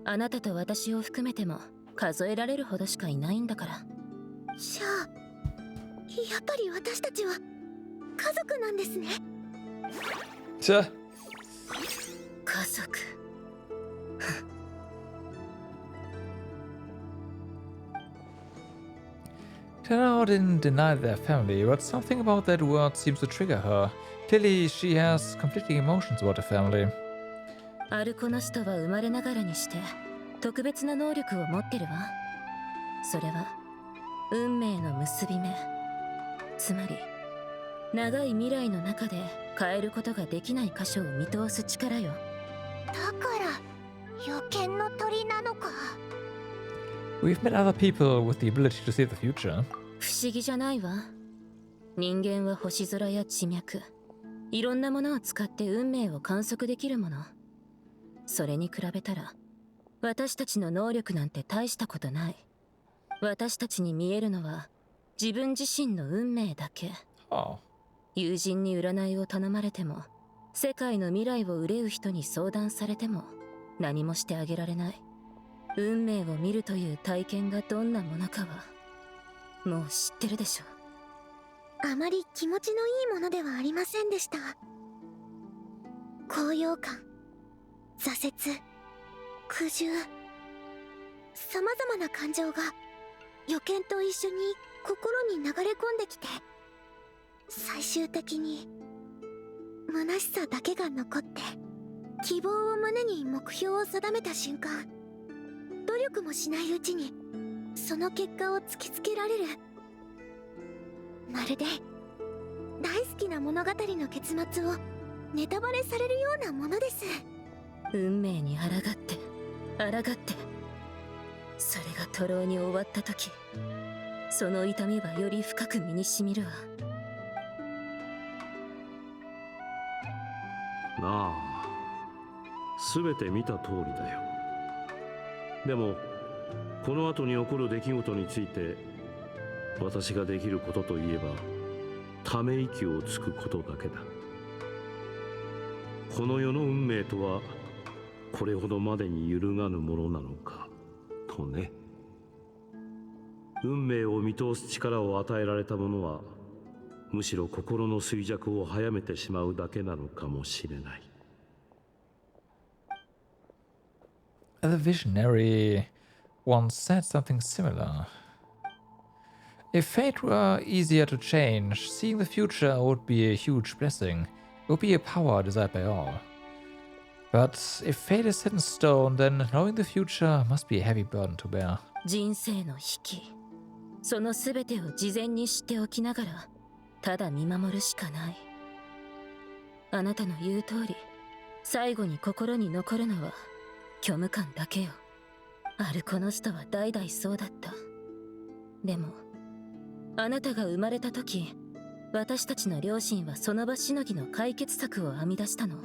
あなたと私を含めても数えられるほどしかいないんだから。じゃあやっぱり私たちは家族なんですね。Tja. 家族。Tenno didn't deny their family, but something about that word seems to trigger her. Clearly, she has conflicting emotions about the family. アルコノストは生まれながらにして特別な能力を持ってるわ。それは運命の結び目、つまり長い未来の中で変えることができない箇所を見通す力よ。だから予見の鳥なのか。 We've met other people with the ability to see the future. 不思議じゃないわ。人間は星空や地脈、いろんなものを使って運命を観測できるもの。それに比べたら私たちの能力なんて大したことない。私たちに見えるのは自分自身の運命だけ。 Oh. 友人に占いを頼まれても、世界の未来を憂う人に相談されても何もしてあげられない。運命を見るという体験がどんなものかはもう知ってるでしょ。あまり気持ちのいいものではありませんでした。高揚感、挫折、苦渋、さまざまな感情が予見と一緒に心に流れ込んできて、最終的に虚しさだけが残って、希望を胸に目標を定めた瞬間、努力もしないうちにその結果を突きつけられる。まるで大好きな物語の結末をネタバレされるようなものです。運命に抗ってそれが徒労に終わった時、その痛みはより深く身にしみるわ。なあ、全て見た通りだよ。でもこの後に起こる出来事について私ができることといえば、ため息をつくことだけだ。この世の運命とはこれほどまでに揺るがぬものなのかとね。運命を見通す力を与えられた者は、むしろ心の衰弱を早めてしまうだけなのかもしれない。The visionary once said something similar. If fate were easier to change, seeing the future would be a huge blessing. It would be a power desired by all. But if fate is set in stone, then knowing the future must be a heavy burden to bear. 人生の引き、その全てを事前に知っておきながら、ただ見守るしかない。あなたの言う通り、最後に心に残るのは虚無感だけよ。アルコノストは代々そうだった。でもあなたが生まれた時、私たちの両親はその場しのぎの解決策を編み出したの。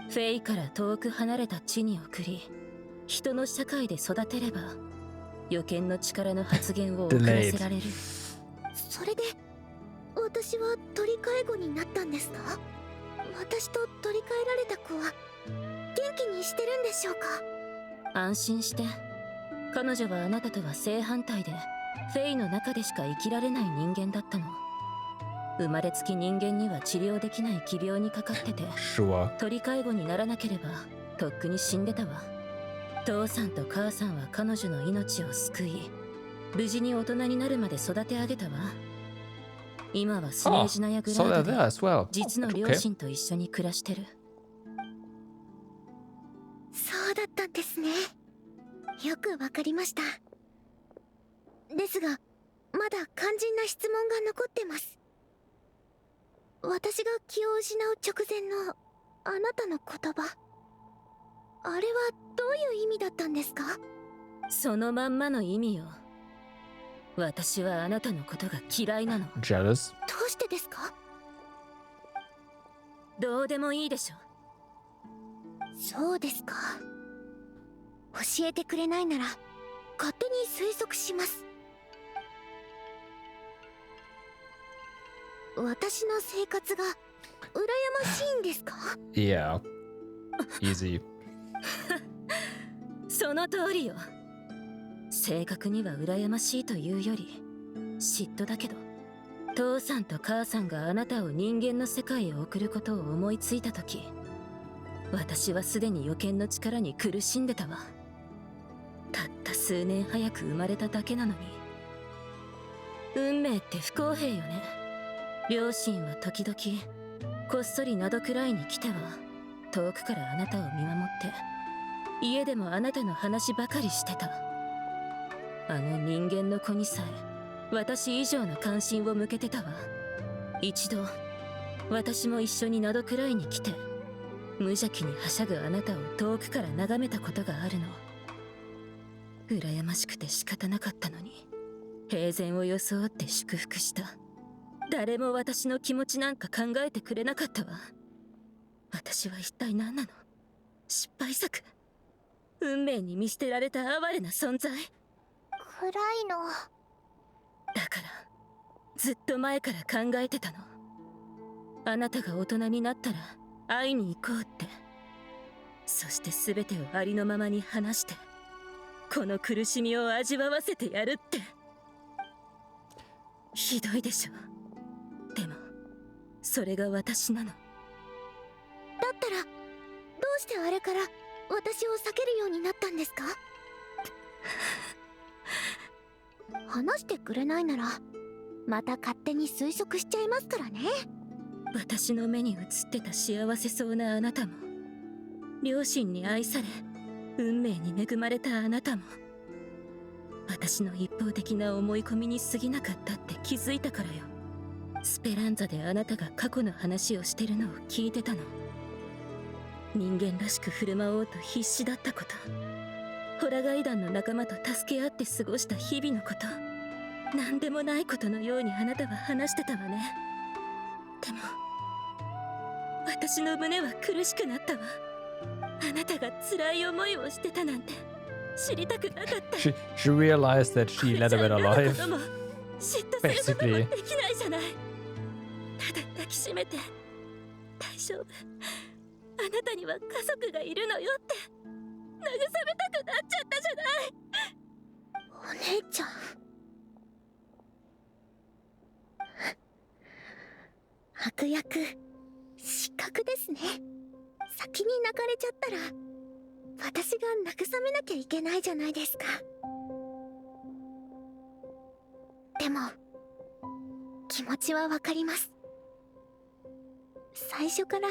フェイから遠く離れた地に送り、人の社会で育てれば予見の力の発現を遅らせられる。それで私は鳥飼子になったんですか？私と取り替えられた子は元気にしてるんでしょうか？安心して。彼女はあなたとは正反対で、フェイの中でしか生きられない人間だったの。生まれつき人間には治療できない奇病にかかってて、鳥飼子にならなければとっくに死んでたわ。父さんと母さんは彼女の命を救い、無事に大人になるまで育て上げたわ。今はスネージナやグラードで実の両親と一緒に暮らしてる。そうだったんですね。よくわかりました。ですがまだ肝心な質問が残ってます。私が気を失う直前のあなたの言葉、あれはどういう意味だったんですか？そのまんまの意味よ。私はあなたのことが嫌いなの。Jealous? どうしてですか？どうでもいいでしょ。そうですか。教えてくれないなら勝手に推測します。私の生活が羨ましいんですか？ Yeah. Easy. その通りよ。正確には羨ましいというより嫉妬だけど、父さんと母さんがあなたを人間の世界へ送ることを思いついた時、私はすでに予見の力に苦しんでたわ。たった数年早く生まれただけなのに。運命って不公平よね。両親は時々こっそりなどくらいに来ては遠くからあなたを見守って、家でもあなたの話ばかりしてた。あの人間の子にさえ私以上の関心を向けてたわ。一度私も一緒になどくらいに来て、無邪気にはしゃぐあなたを遠くから眺めたことがあるの。羨ましくて仕方なかったのに、平然を装って祝福した。誰も私の気持ちなんか考えてくれなかったわ。私は一体何なの？失敗作？運命に見捨てられた哀れな存在？暗いの。だからずっと前から考えてたの。あなたが大人になったら会いに行こうって。そして全てをありのままに話して、この苦しみを味わわせてやるって。ひどいでしょ。でもそれが私なの。だったらどうしてあれから私を避けるようになったんですか？話してくれないならまた勝手に推測しちゃいますからね。私の目に映ってた幸せそうなあなたも、両親に愛され運命に恵まれたあなたも、私の一方的な思い込みに過ぎなかったって気づいたからよ。スペランザであなたが過去の話をしてるのを聞いてたの。人間らしく振る舞おうと必死だったこと、ホラガイ団の仲間と助け合って過ごした日々のこと、何でもないことのようにあなたは話してたわね。でも私の胸は苦しくなったわ。あなたが辛い思いをしてたなんて知りたくなかった。She realized that she led a better life. 嫉妬することもできないじゃない。ただ抱きしめて、大丈夫、あなたには家族がいるのよって慰めたくなっちゃったじゃない。お姉ちゃん、悪役失格ですね。先に泣かれちゃったら私が慰めなきゃいけないじゃないですか。でも気持ちはわかります。最初から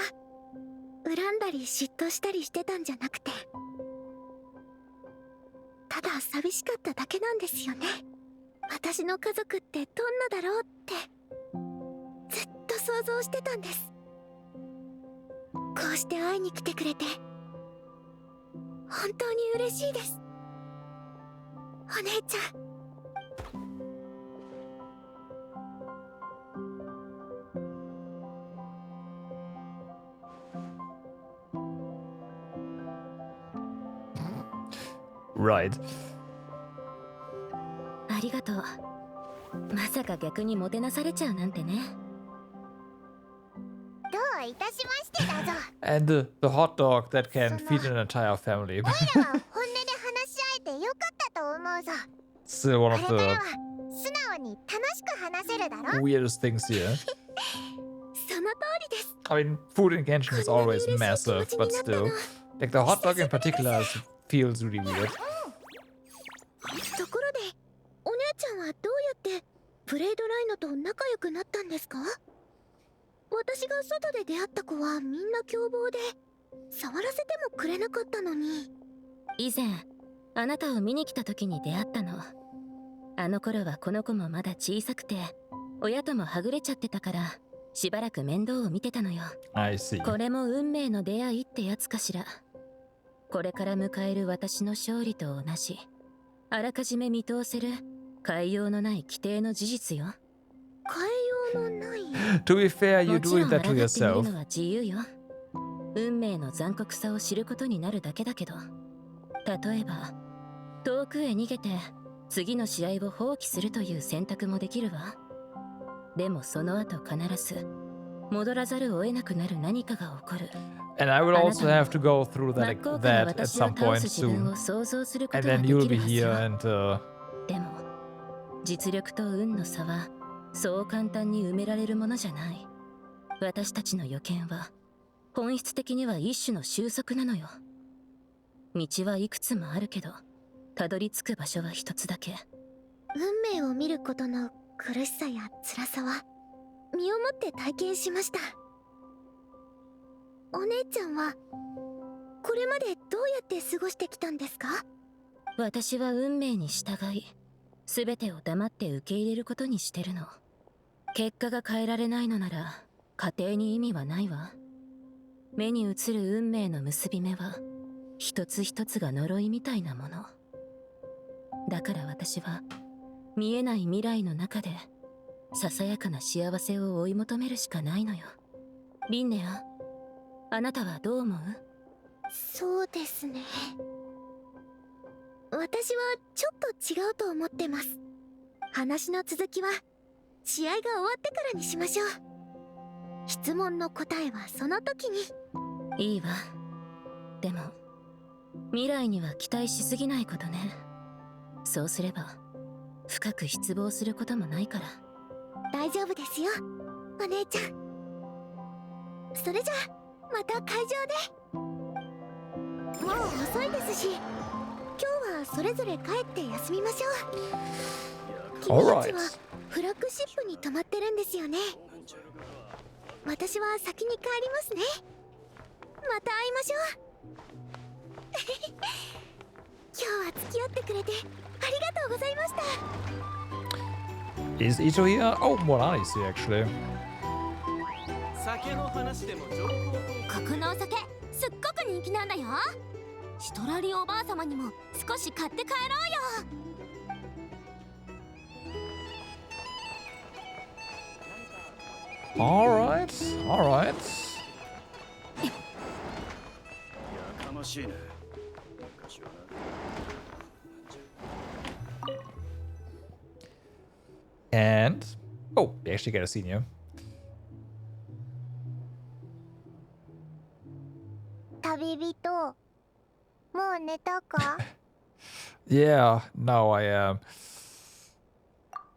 恨んだり嫉妬したりしてたんじゃなくて、ただ寂しかっただけなんですよね。私の家族ってどんなだろうってずっと想像してたんです。こうして会いに来てくれて本当に嬉しいです、お姉ちゃん。Right. ありがとう。まさか逆にもてなされちゃうなんてね。どういたしましてだぞ。And the hot dog that can feed an entire family. おいらは本音で話し合えてよかったと思うぞ。Still one of これから the は素直に楽しく話せるだろ。 weirdest things here. その通りです。 I mean, food in Genshin is always massive, but still. Like the hot dog in particular feels really weird. ところでお姉ちゃんはどうやってブレイドライノと仲良くなったんですか？私が外で出会った子はみんな凶暴で触らせてもくれなかったのに。以前あなたを見に来た時に出会ったの。あの頃はこの子もまだ小さくて親ともはぐれちゃってたからしばらく面倒を見てたのよ。 I see. これも運命の出会いってやつかしら。これから迎える私の勝利と同じ、あらかじめ見通せる変えようのない規定の事実よ。変えようのない。 To be fair, you're もちろ doing ん that 抗 to ってみる yourself. のは自由よ。運命の残酷さを知ることになるだけだけど、例えば遠くへ逃げて次の試合を放棄するという選択もできるわ。でもその後必ず戻らざるを得なくなる何かが起こる。 And I will also have to go through 真っ that, 向から that at 私を some 倒 point す自分 soon. を想像するこ And とが then で you'll き be るはず here よ。 and でも実力と運の差はそう簡単に埋められるものじゃない。私たちの予見は本質的には一種の収束なのよ。道はいくつもあるけどたどり着く場所は一つだけ。運命を見ることの苦しさや辛さは身をもって体験しました。お姉ちゃんはこれまでどうやって過ごしてきたんですか？私は運命に従い全てを黙って受け入れることにしてるの。結果が変えられないのなら家庭に意味はないわ。目に映る運命の結び目は一つ一つが呪いみたいなものだから、私は見えない未来の中でささやかな幸せを追い求めるしかないのよ。リンネア、あなたはどう思う？そうですね、私はちょっと違うと思ってます。話の続きは試合が終わってからにしましょう。質問の答えはその時に。いいわ。でも未来には期待しすぎないことね。そうすれば深く失望することもないから。大丈夫ですよ、お姉ちゃん。それじゃあまた会場で。もう遅いですし今日ははそれぞれ帰って休みましょう。君たち Alright. はフラッグシップに泊まってるんですよね。私は先に帰りますね。また会いましょう。今日は付き合ってくれてありがとうございました。 Is Ito here? Oh, Morani's here actually. 酒の話でも情報ここのお酒すっごく人気なんだよ。シトラリおばあ様にも少し買って帰ろうよ。 Alright, alright. やかましいね。 And oh, they actually get a senior. 旅人、もう寝たか？ Yeah, no, I am.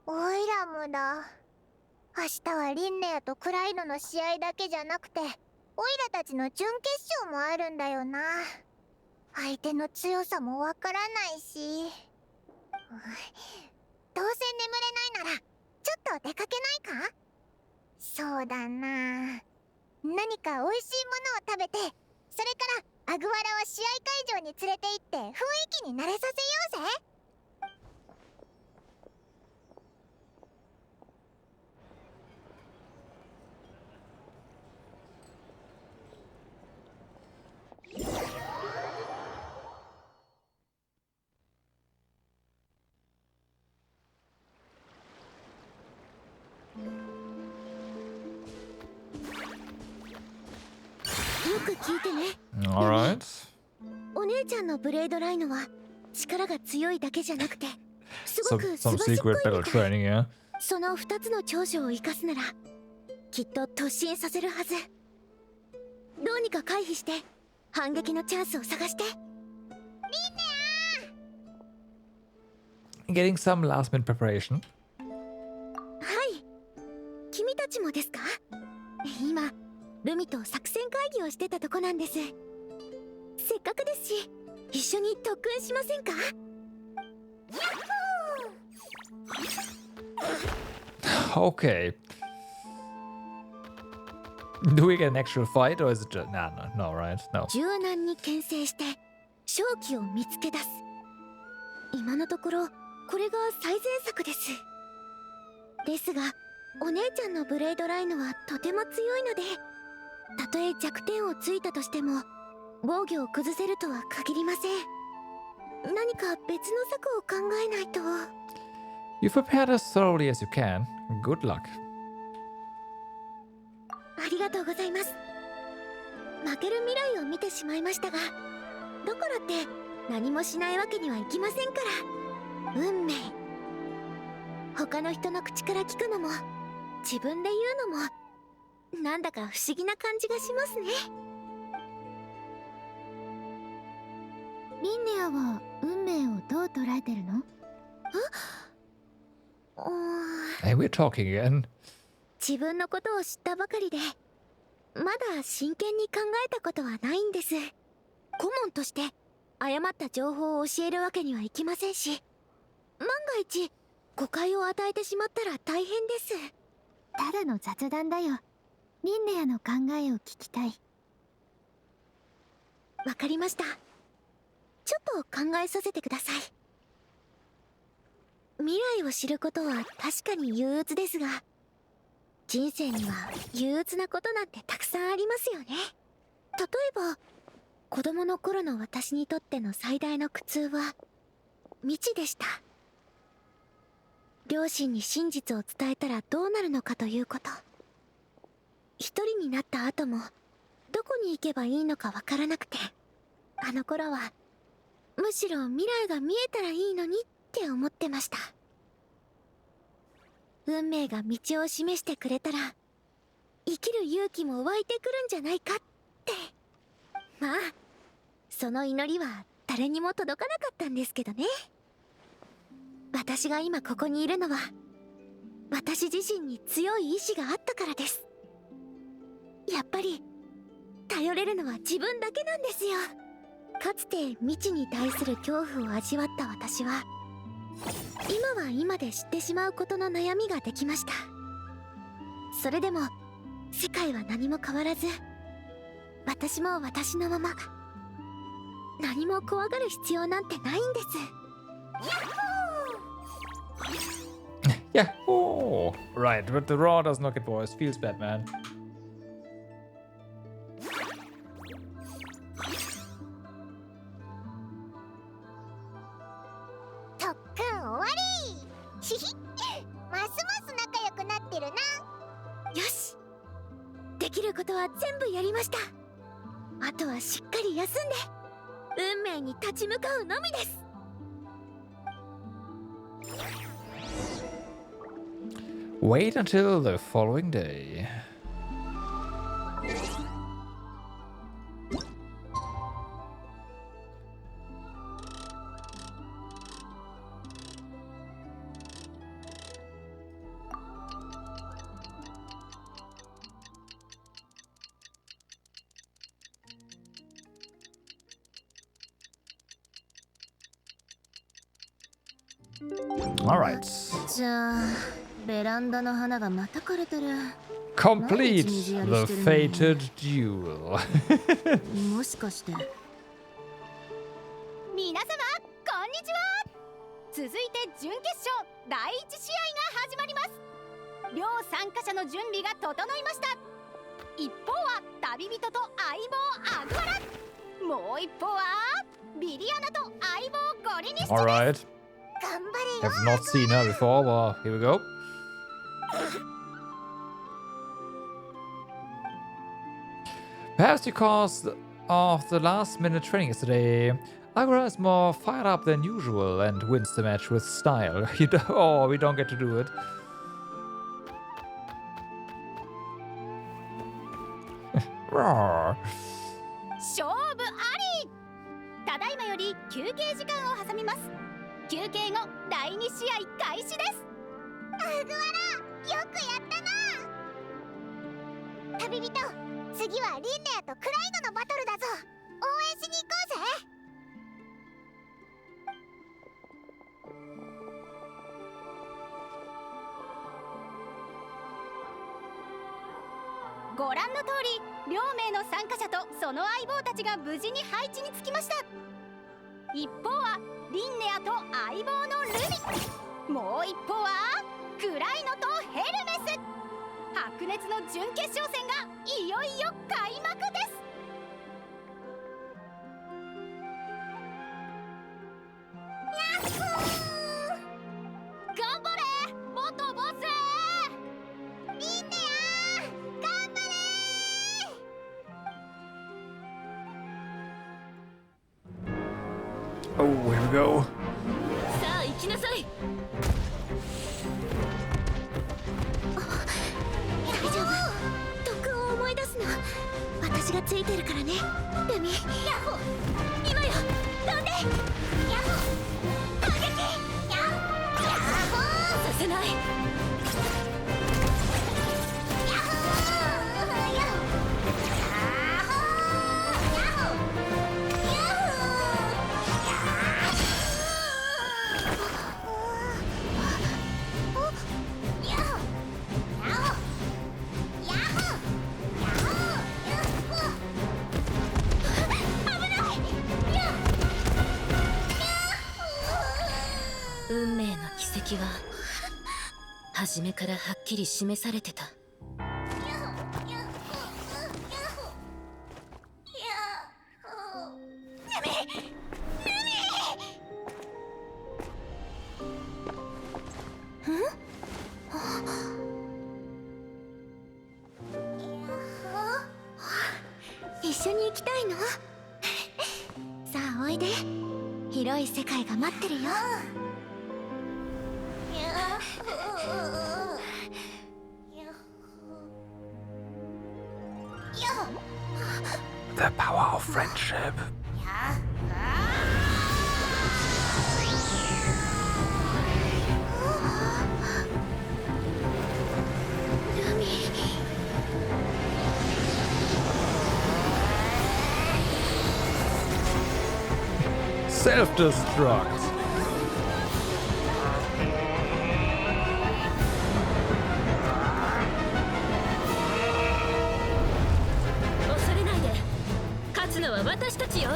オイラムだ。明日はリンネアとクライノの試合だけじゃなくて、オイラたちの準決勝もあるんだよな。相手の強さもわからないし、どうせ眠れないならちょっと出かけないか？そうだな。何か美味しいものを食べて、それからアグワラを試合会場に連れて行って雰囲気に慣れさせようぜ。 よく聞いてね。 Alright. お姉ちゃんのブレードライノは力が強いだけじゃなくて、すご Some く some すばしっこい secret み battle たい。 training, yeah. その2つの長所を生かすならきっと突進させるはず。どうにか回避して反撃のチャンスを探して。 Getting some last minute preparation. はい、君たちもですか？今ルミと作戦会議をしてたとこなんです。せっかくですし一緒に特訓しませんか？ Okay. Do we get an actual fight or is it just... Nah, no, right? No. 柔軟に牽制して勝機を見つけ出す。今のところこれが最善策です。ですがお姉ちゃんのブレードライノはとても強いので、たとえ弱点をついたとしても防御を崩せるとは限りません。何か別の策を考えないと。 You've prepared as thoroughly as you can. Good luck. ありがとうございます。負ける未来を見てしまいましたが、だからって何もしないわけにはいきませんから。運命、他の人の口から聞くのも自分で言うのもなんだか不思議な感じがしますね。リンネアは運命をどう捉えてるの？Hey, we're talking again. 自分のことを知ったばかりでまだ真剣に考えたことはないんです。顧問として誤った情報を教えるわけにはいきませんし、万が一誤解を与えてしまったら大変です。ただの雑談だよ。リンネアの考えを聞きたい。わかりました。ちょっと考えさせてください。未来を知ることは確かに憂鬱ですが、人生には憂鬱なことなんてたくさんありますよね。例えば子供の頃の私にとっての最大の苦痛は未知でした。両親に真実を伝えたらどうなるのかということ。一人になった後もどこに行けばいいのかわからなくて、あの頃はむしろ未来が見えたらいいのにって思ってました。運命が道を示してくれたら生きる勇気も湧いてくるんじゃないかって。まあその祈りは誰にも届かなかったんですけどね。私が今ここにいるのは私自身に強い意志があったからです。やっぱり頼れるのは自分だけなんですよ。かつて未知に対する恐怖を味わった私は今は今で知ってしまうことの悩みができました。それでも世界は何も変わらず、私も私のまま、何も怖がる必要なんてないんです。Yahoo! Right, but the raw does not get voice. Feels bad, man. 特訓終わり。ひひ、ますます仲良くなってるな。よし、できることは全部やりました。あとはしっかり休んで運命に立ち向かうのみです。Wait until the following day. All right. じゃあベランダの花がまた枯れてる。 Complete the fated duel. もしかして。皆様こんにちは。続いて準決勝第1試合が始まります。両参加者の準備が整いました。一方は旅人と相棒アグアラ、もう一方はビリアナと相棒ゴリニストです。 All right. 頑張れよ。 Have not seen her before, but here we go. Perhaps because of the last-minute training yesterday, Agura is more fired up than usual and wins the match with style. Oh, we don't get to do it. 勝負あり。ただいまより休憩時間を挟みます。休憩後第2試合開始です。アグアラ、よくやったな。旅人、次はリンネアとクライノのバトルだぞ。応援しに行こうぜ。ご覧の通り、両名の参加者とその相棒たちが無事に配置につきました。一方はリンネアと相棒のルミ、もう一方はクライノとヘルメス。白熱の準決勝戦がいよいよ開幕です。頑張れ元ボス。リンネア、頑張れ。 Oh, here we go. さあ行きなさい。大丈夫。特訓を思い出すの。私がついてるからね。ルミ、ヤッホー。今よ、飛んで。ヤッホー。反撃。ヤッホー。させない。ヤッホー。ヤッホー。ヤッホー。ヤッホー。ヤッホー。 運命の軌跡は初めからはっきり示されてた。一緒に行きたいの？さあおいで。広い世界が待ってるよ。 The power of friendship. Self-destruct. 恐れないで。勝つのは私たちよ。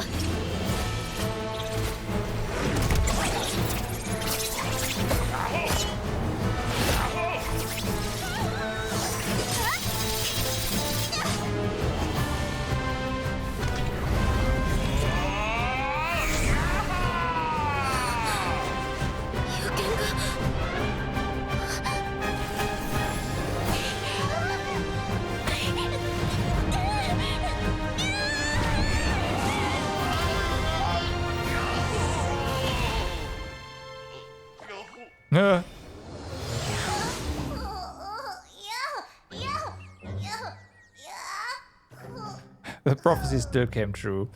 The prophecy still came true.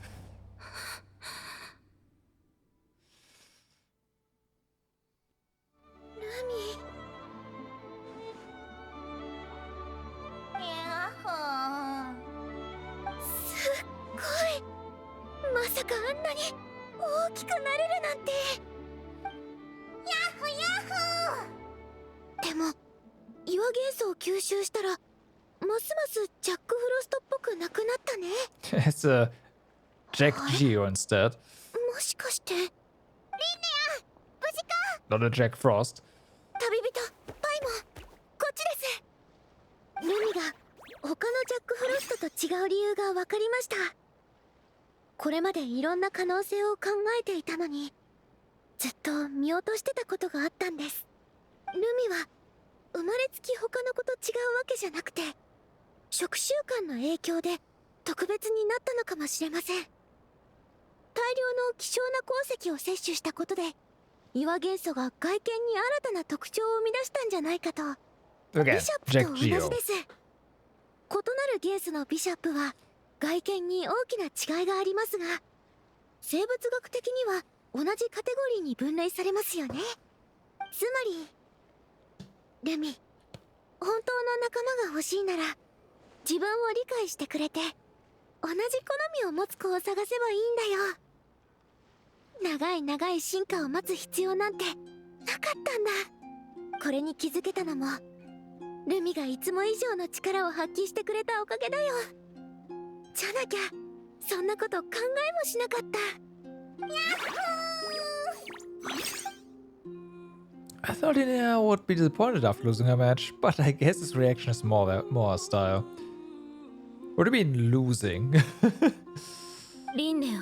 まさかあんなに大きくなれるなんて。ヤッホヤッホ。でも岩元素を吸収したらますますジャック・フロストっぽくなくなったね。It's a Jack Geo instead. もしかしてリンネア、無事か。 Not a Jack Frost. 旅人パイモン、こっちです。ルミが他のジャック・フロストと違う理由が分かりました。これまでいろんな可能性を考えていたのにずっと見落としてたことがあったんです。ルミは生まれつき他の子と違うわけじゃなくて食習慣の影響で特別になったのかもしれません。大量の希少な鉱石を摂取したことで岩元素が外見に新たな特徴を生み出したんじゃないかと。 Okay, ビショップ Jack と同じ Geo. です。異なる元素のビショップは外見に大きな違いがありますが生物学的には同じカテゴリーに分類されますよね。つまりルミ、本当の仲間が欲しいなら自分を理解してくれて同じ好みを持つ子を探せばいいんだよ。長い長い進化を待つ必要なんてなかったんだ。これに気づけたのもルミがいつも以上の力を発揮してくれたおかげだよ。じゃなきゃそんなこと考えもしなかった。ヤッホー。 I thought Linnea would be disappointed after losing her match, but I guess his reaction is more style. What do you mean losing? リンネア、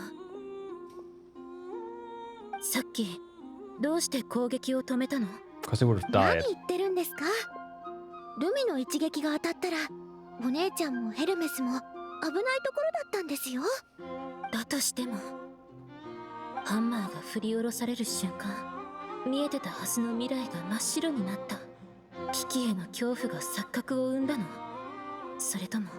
さっきどうして攻撃を止めたの？ Because he would have 何 died. 言ってるんですか。ルミの一撃が当たったらお姉ちゃんもヘルメスも危ないところだったんですよ。だとしてもハンマーが振り下ろされる瞬間見えてたはずの未来が真っ白になった。危機への恐怖が錯覚を生んだの？それとも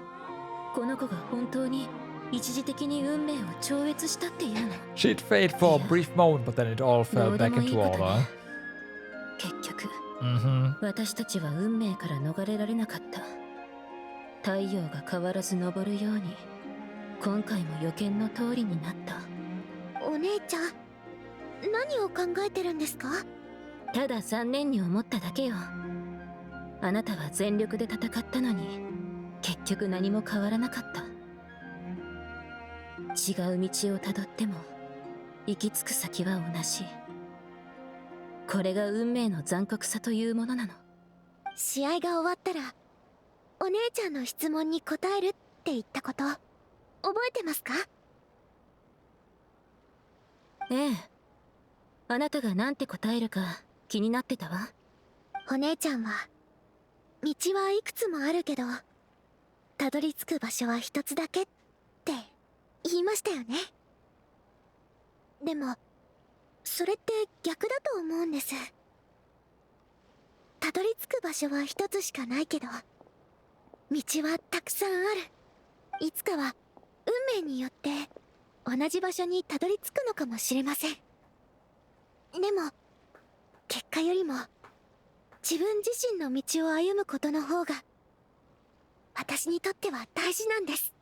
この子が本当に一時的に運命を超越したっていうの？ She'd fade for a brief moment, but then it all fell back into order. 結局、Mm-hmm. 私たちは運命から逃れられなかった。太陽が変わらず昇るように今回も予見の通りになった。お姉ちゃん何を考えてるんですか？ただ残念に思っただけよ。あなたは全力で戦ったのに結局何も変わらなかった。違う道をたどっても行き着く先は同じ。これが運命の残酷さというものなの。試合が終わったらお姉ちゃんの質問に答えるって言ったこと覚えてますか？ええ。あなたが何て答えるか気になってたわ。お姉ちゃんは道はいくつもあるけどたどり着く場所は一つだけって言いましたよね。でもそれって逆だと思うんです。たどり着く場所は一つしかないけど道はたくさんある。いつかは運命によって同じ場所にたどり着くのかもしれません。でも結果よりも自分自身の道を歩むことの方が私にとっては大事なんです。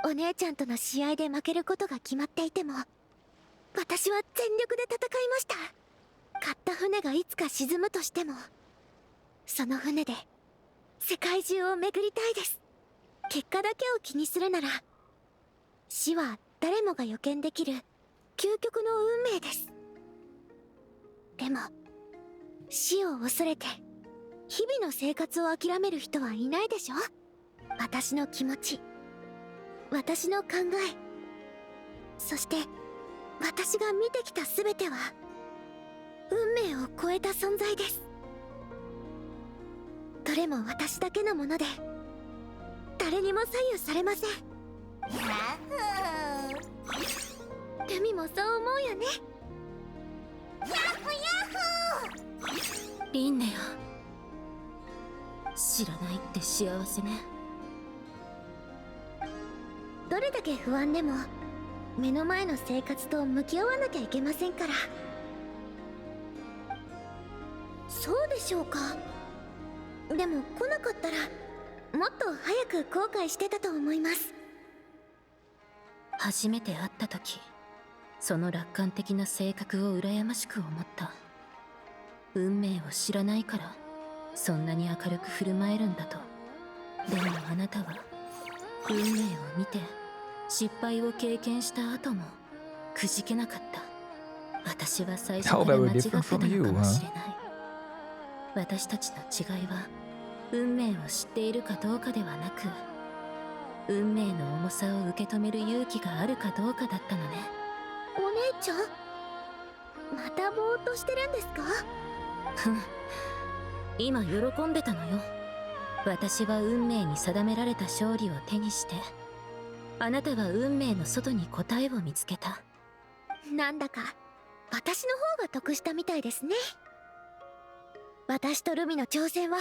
お姉ちゃんとの試合で負けることが決まっていても私は全力で戦いました。買った船がいつか沈むとしても、その船で世界中を巡りたいです。結果だけを気にするなら、死は誰もが予見できる究極の運命です。でも死を恐れて日々の生活を諦める人はいないでしょ。私の気持ち、私の考え、そして私が見てきた全ては運命を超えた存在です。どれも私だけのもので誰にも左右されません。ルミもそう思うよね。ヤッホヤッホー。リンネア、知らないって幸せね。どれだけ不安でも目の前の生活と向き合わなきゃいけませんから。そうでしょうか。でも来なかったらもっと早く後悔してたと思います。初めて会った時、その楽観的な性格を羨ましく思った。運命を知らないからそんなに明るく振る舞えるんだと。でもあなたは運命を見て失敗を経験した後もくじけなかった。私は最初から間違ってたのかもしれない。私たちの違いは運命を知っているかどうかではなく、運命の重さを受け止める勇気があるかどうかだったのね。お姉ちゃん、またぼーっとしてるんですか？ふん、今喜んでたのよ。私は運命に定められた勝利を手にして、あなたは運命の外に答えを見つけた。なんだか私の方が得したみたいですね。私とルミの挑戦は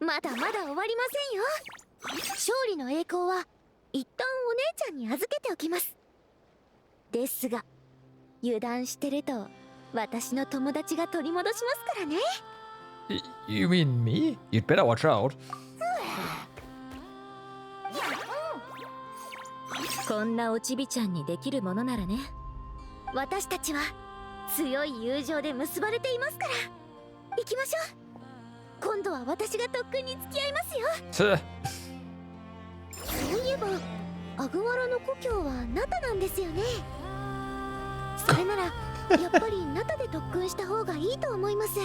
まだまだ終わりませんよ。勝利の栄光は一旦お姉ちゃんに預けておきます。ですが油断してると私の友達が取り戻しますからね。You mean me? You'd better watch out. こんなおちびちゃんにできるものならね。私たちは強い友情で結ばれていますから。行きましょう。今度は私が特訓に付き合いますよ。そういえばアグワラの故郷はナタなんですよね。それならやっぱりナタで特訓した方がいいと思います。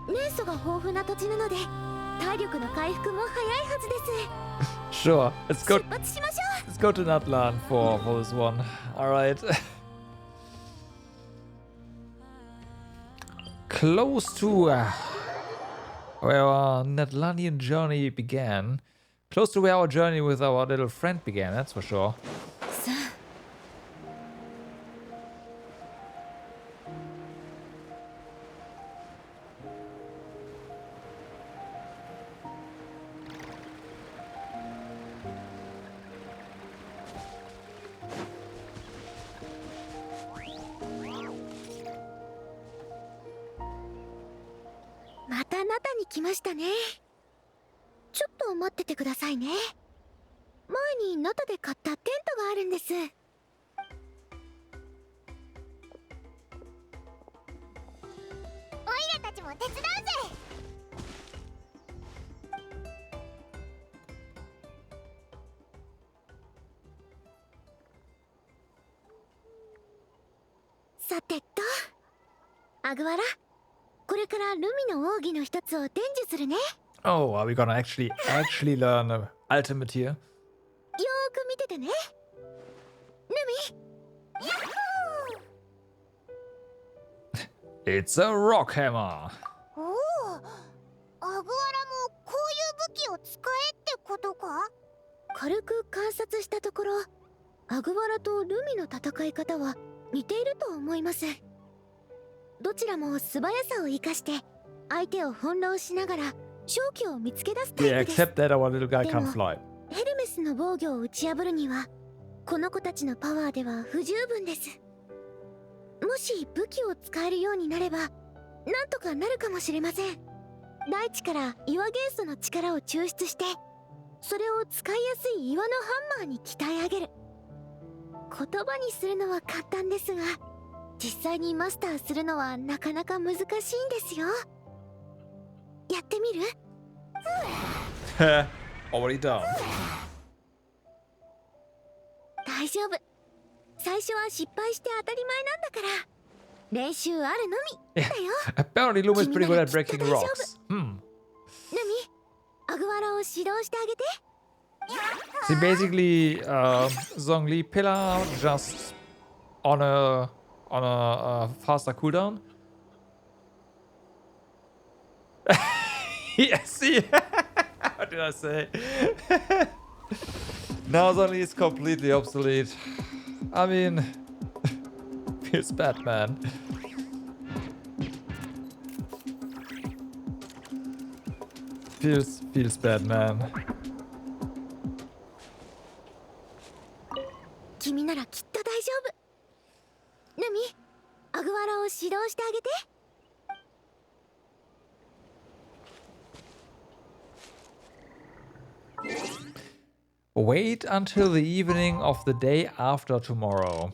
年素が豊富な土地なので体力の回復も早いはずです。Sure, let's go. 出発しましょう。 Let's go to Natlan for this one. All right. Close to where our Natlanian journey began. Close to where our journey with our little friend began, that's for sure. さあ、またナタに来ましたね。ちょっと待っててくださいね。前にナタで買ったテントがあるんです。オイラたちも手伝うぜ。さてと、アグワラ、これからルミの奥義の一つを伝授するね。Oh, are we gonna actually learn ultimate here? よーく見ててね。ルミ、ヤッホー。 It's a rock hammer. おお、アグワラもこういう武器を使えってことか？軽く観察したところ、アグワラとルミの戦い方は似ていると思います。どちらも素早さを生かして相手を翻弄しながら勝機を見つけ出すタイ Yeah, プです。 except that our little guy can't fly. ヘルメスの防御を打ち破るにはこの子たちのパワーでは不十分です。もし武器を使えるようになればなんとかなるかもしれません。大地から岩元素の力を抽出してそれを使いやすい岩のハンマーに鍛え上げる。言葉にするのは簡単ですが実際にマスターするのはなかなか難しいんですよ。やってみる？ Already done. 大丈夫。最初は失敗して当たり前なんだから。練習あるのみだよ。Apparently Luma is pretty good at breaking rocks. Hmm. ナミ、アグワラを指導してあげて。See, basically, Zhongli Pillar just on a faster cooldown. Yes, see, what did I say? Now Zhongli is completely obsolete. I mean, feels bad, man. Feels bad, man. 君ならきっと大丈夫。ナミ、アグワラを指導してあげて。Wait until the evening of the day after tomorrow.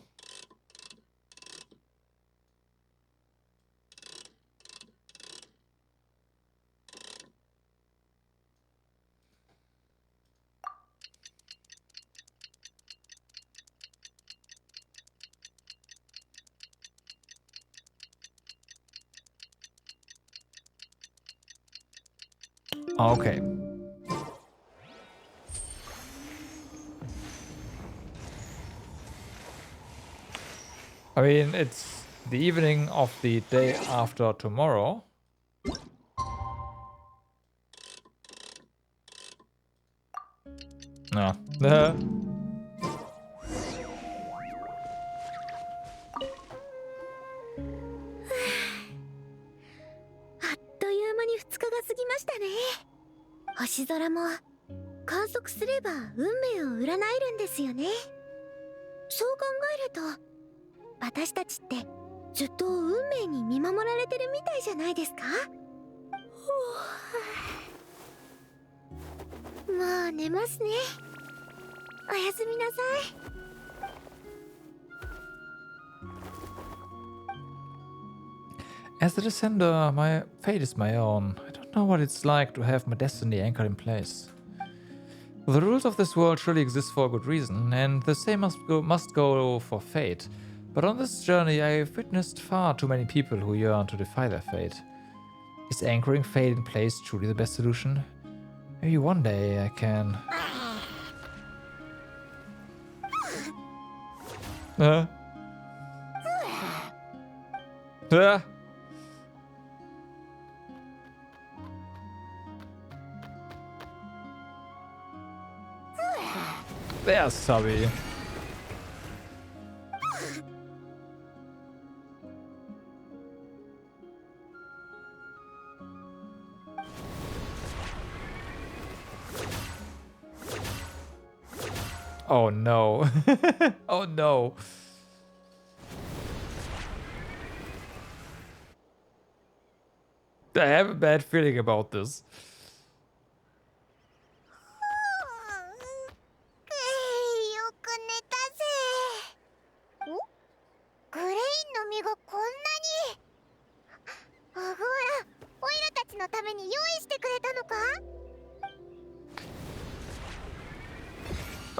Okay. I mean, it's the evening of the day after tomorrow. No. 星空も観測すれば運命を占えるんですよね。そう考えると私たちってずっと運命に見守られてるみたいじゃないですか。もう寝ますね。おやすみなさい。As the descender, my fate is my own. I don't know what it's like to have my destiny anchored in place. The rules of this world surely exist for a good reason, and the same must go for fate. But on this journey, I've witnessed far too many people who yearn to defy their fate. Is anchoring fate in place truly the best solution? Maybe one day I can... There's Sabi. Oh no. Oh no. I have a bad feeling about this.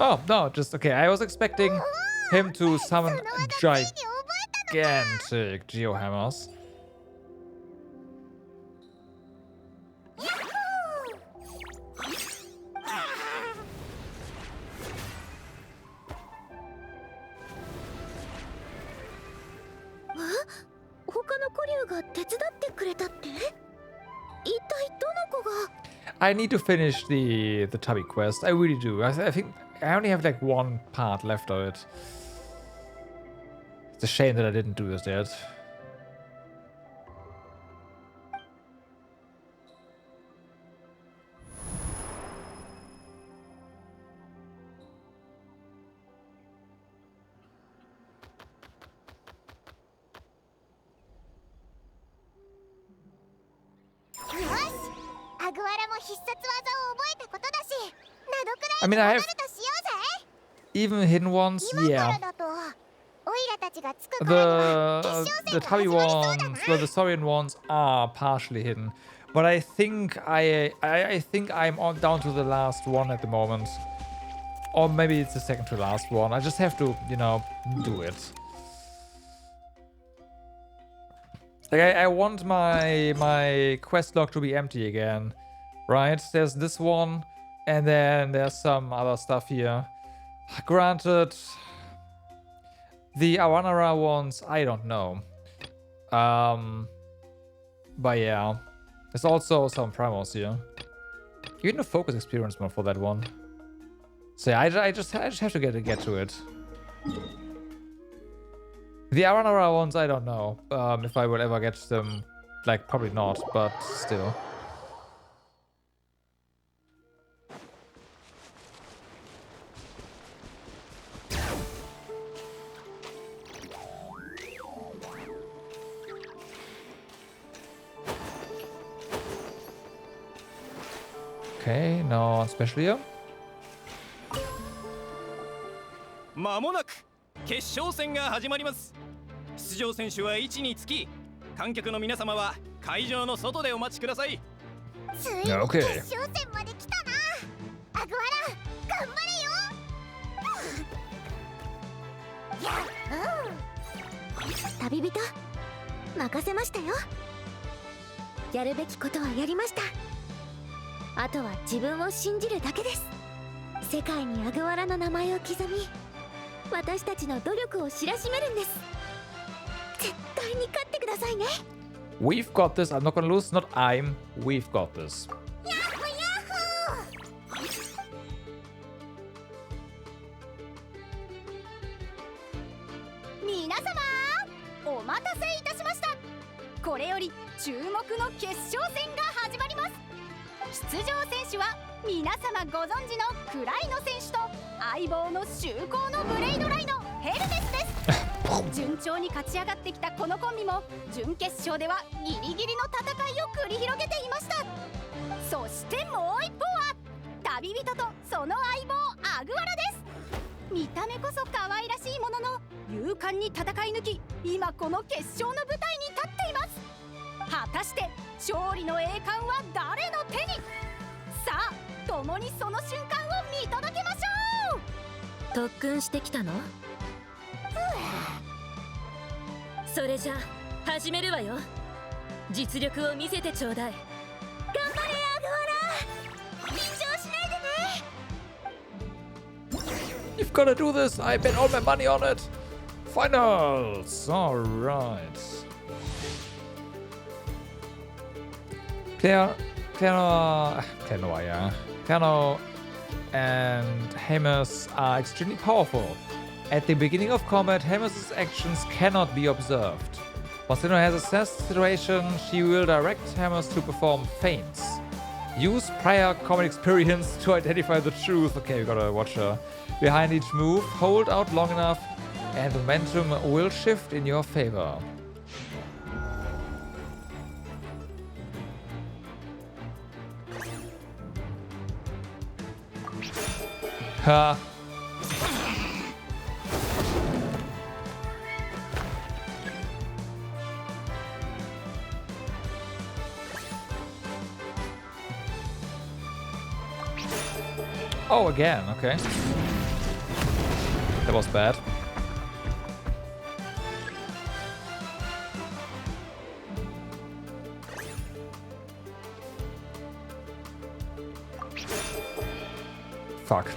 お、 Oh, no, just okay. I was expecting him to summon gigantic geohammers. I need to finish the Tubby quest. I really do. I think I only have like one part left of it. It's a shame that I didn't do this yet. I mean, I have even hidden ones, yeah. オイラたちがつくからには the Tabi ones, well, the Saurian ones are partially hidden, but I think I think I'm on down to the last one at the moment, or maybe it's the second to last one. I just have to, you know, do it. Like I want my quest log to be empty again, right? There's this one, and then there's some other stuff here. Granted, the Aranara ones, I don't know. But yeah, there's also some primals here. You need a focus experience more for that one. So yeah, I just have to get to it. The Aranara ones, I don't know if I will ever get them. Like, probably not, but still. Okay, no special here. 間もなく決勝戦が始まります。出場選手は位置につき、観客の皆様は会場の外でお待ちください。ついに決勝戦まで来たな。アグワラ、頑張れよ。旅人、任せましたよ。やるべきことはやりました。あとは自分を信じるだけです。世界にアグワラの名前を刻み、私たちの努力を知らしめるんです。絶対に勝ってくださいね。We've got this. I'm not gonna lose. Not I'm. We've got this. ヤッホヤッホー。皆様、お待たせいたしました。これより注目の決勝戦が始まります。出場選手は皆様ご存知のクライノ選手と相棒の周行のブレイドライのヘルメスです。順調に勝ち上がってきたこのコンビも準決勝ではギリギリの戦いを繰り広げていました。そしてもう一方は旅人とその相棒アグワラです。見た目こそ可愛らしいものの勇敢に戦い抜き、今この決勝の舞台に立っています。果たして勝利の栄冠は誰の手に。さあ、共にその瞬間を見届けましょう。特訓してきたの？それじゃあ始めるわよ。実力を見せてちょうだい。頑張れアグワラ、緊張しないでね。 You've gotta do this. I bet all my money on it. Finals. All right. Piano and Hamus are extremely powerful. At the beginning of combat, Hamus's actions cannot be observed. Once Linnea has assessed the situation, she will direct Hamus to perform feints. Use prior combat experience to identify the truth. Okay, we gotta watch her. Behind each move, hold out long enough, and momentum will shift in your favor. Ha. Oh, again, okay. That was bad. Fuck.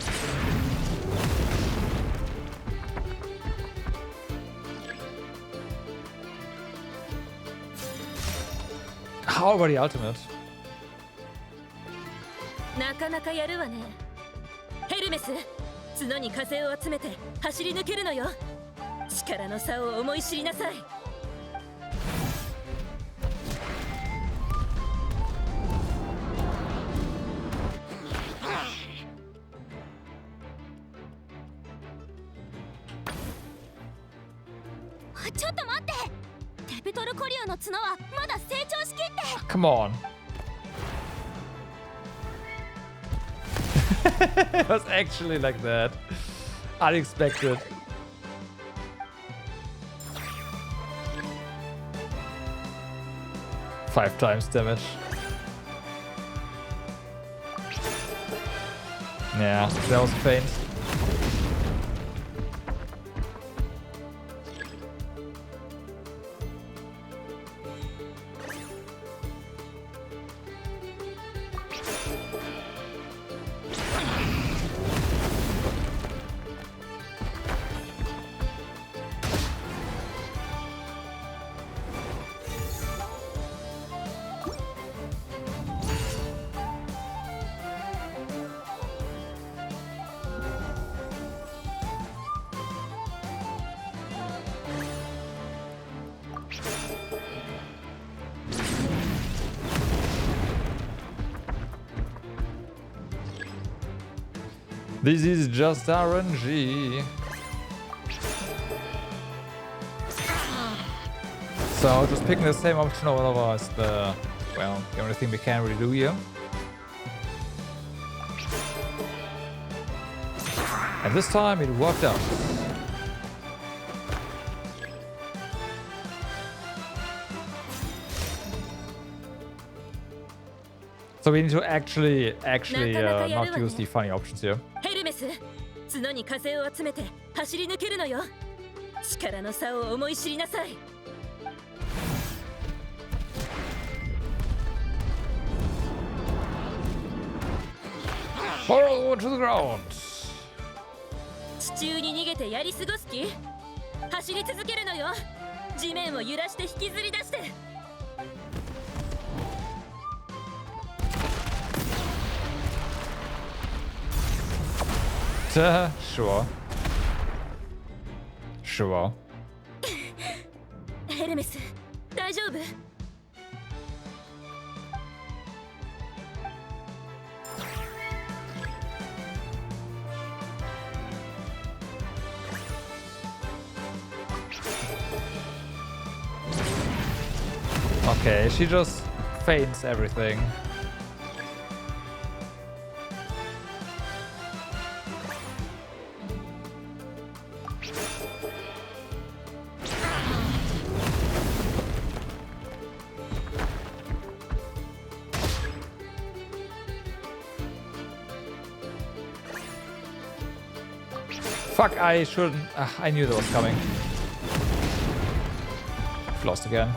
How about the ultimate? なかなかやるわね。ヘルメス、角に風を集めて走り抜けるのよ。力の差を思い知りなさい。ちょっと待って。テペトルコリオの角はまだ成長しきって。 Come on. It was actually like that. Unexpected. 5 times damage. Yeah, that was a feint. This is just RNG. So just picking the same option over is the, well, the only thing we can really do here. And this time it worked out. So we need to actually not use the funny options here. ヘルメス、角に風を集めて走り抜けるのよ。力の差を思い知りなさい。Fall to the ground. 地中に逃げてやり過ごす気？走り続けるのよ。地面を揺らして引きずり出して。Sure. Sure. ヘルメス、大丈夫？ Okay, she just feints everything. Fuck, I shouldn't. I knew that was coming. I've lost again.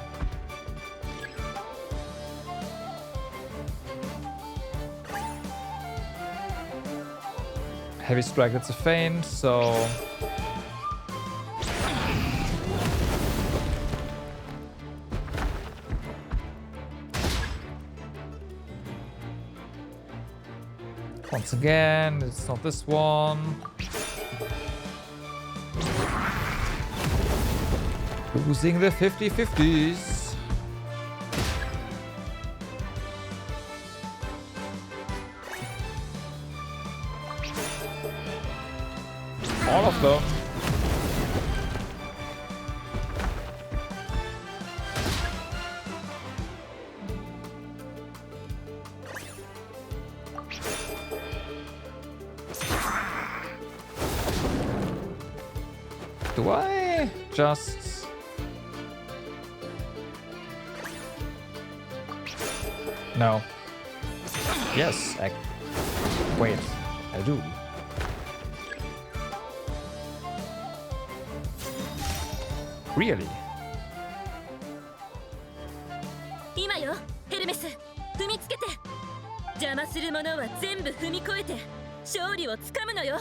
Heavy strike, that's a feint, so... Once again, it's not this one. Losing the 50-50s. All of them. Do I just... No. Yes, wait, I do. Really? 今よ、ヘルメス、踏みつけて。邪魔するものは全部踏み越えて勝利をつかむのよ。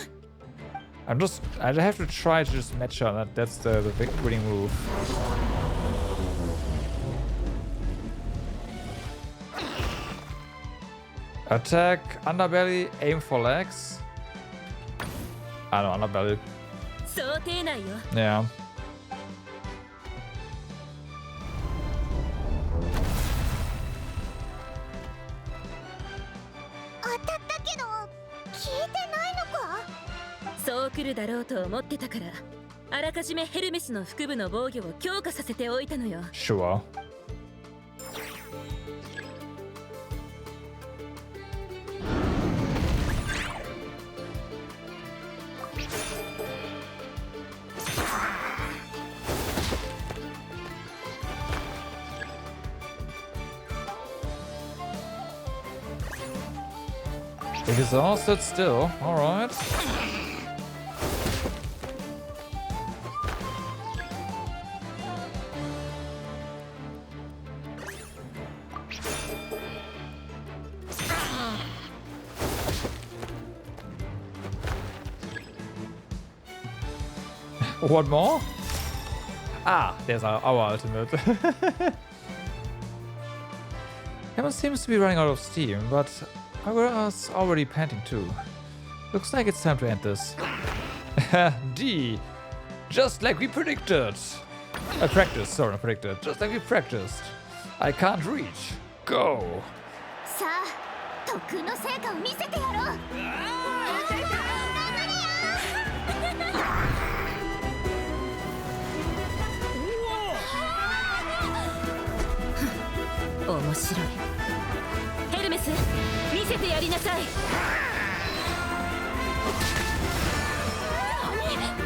I have to try to just match her. That's the big winning move. Attack, underbelly, aim for legs. I know, underbelly. 想定内よ。 Yeah. 当たったけど聞いてないのか？そう来るだろうと思ってたから、あらかじめヘルメスの腹部の防御を強化させておいたのよ。 Sure. Exhausted still. Alright. One more? Ah, there's our ultimate. Emma seems to be running out of steam, but Agura's already panting too. Looks like it's time to end this. D. Just like we predicted. Practiced, sorry, not predicted. Just like we practiced. I can't reach. Go. さあ、特訓の成果を見せてやろう。面白い。ヘルメス、見せてやりなさい。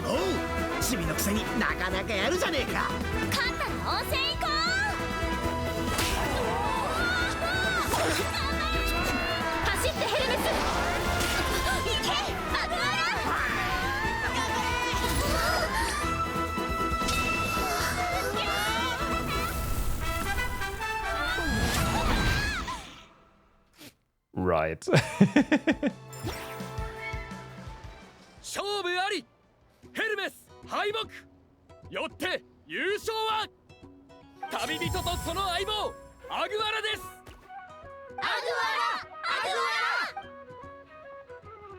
おう、チビのくせになかなかやるじゃねえか。勝ったら温泉行こ走ってヘルメス。う。行け、アグアラ。 Right. 勝負あり。ヘルメス敗北。よって優勝は旅人とその相棒アグアラです。アグアラ、アグ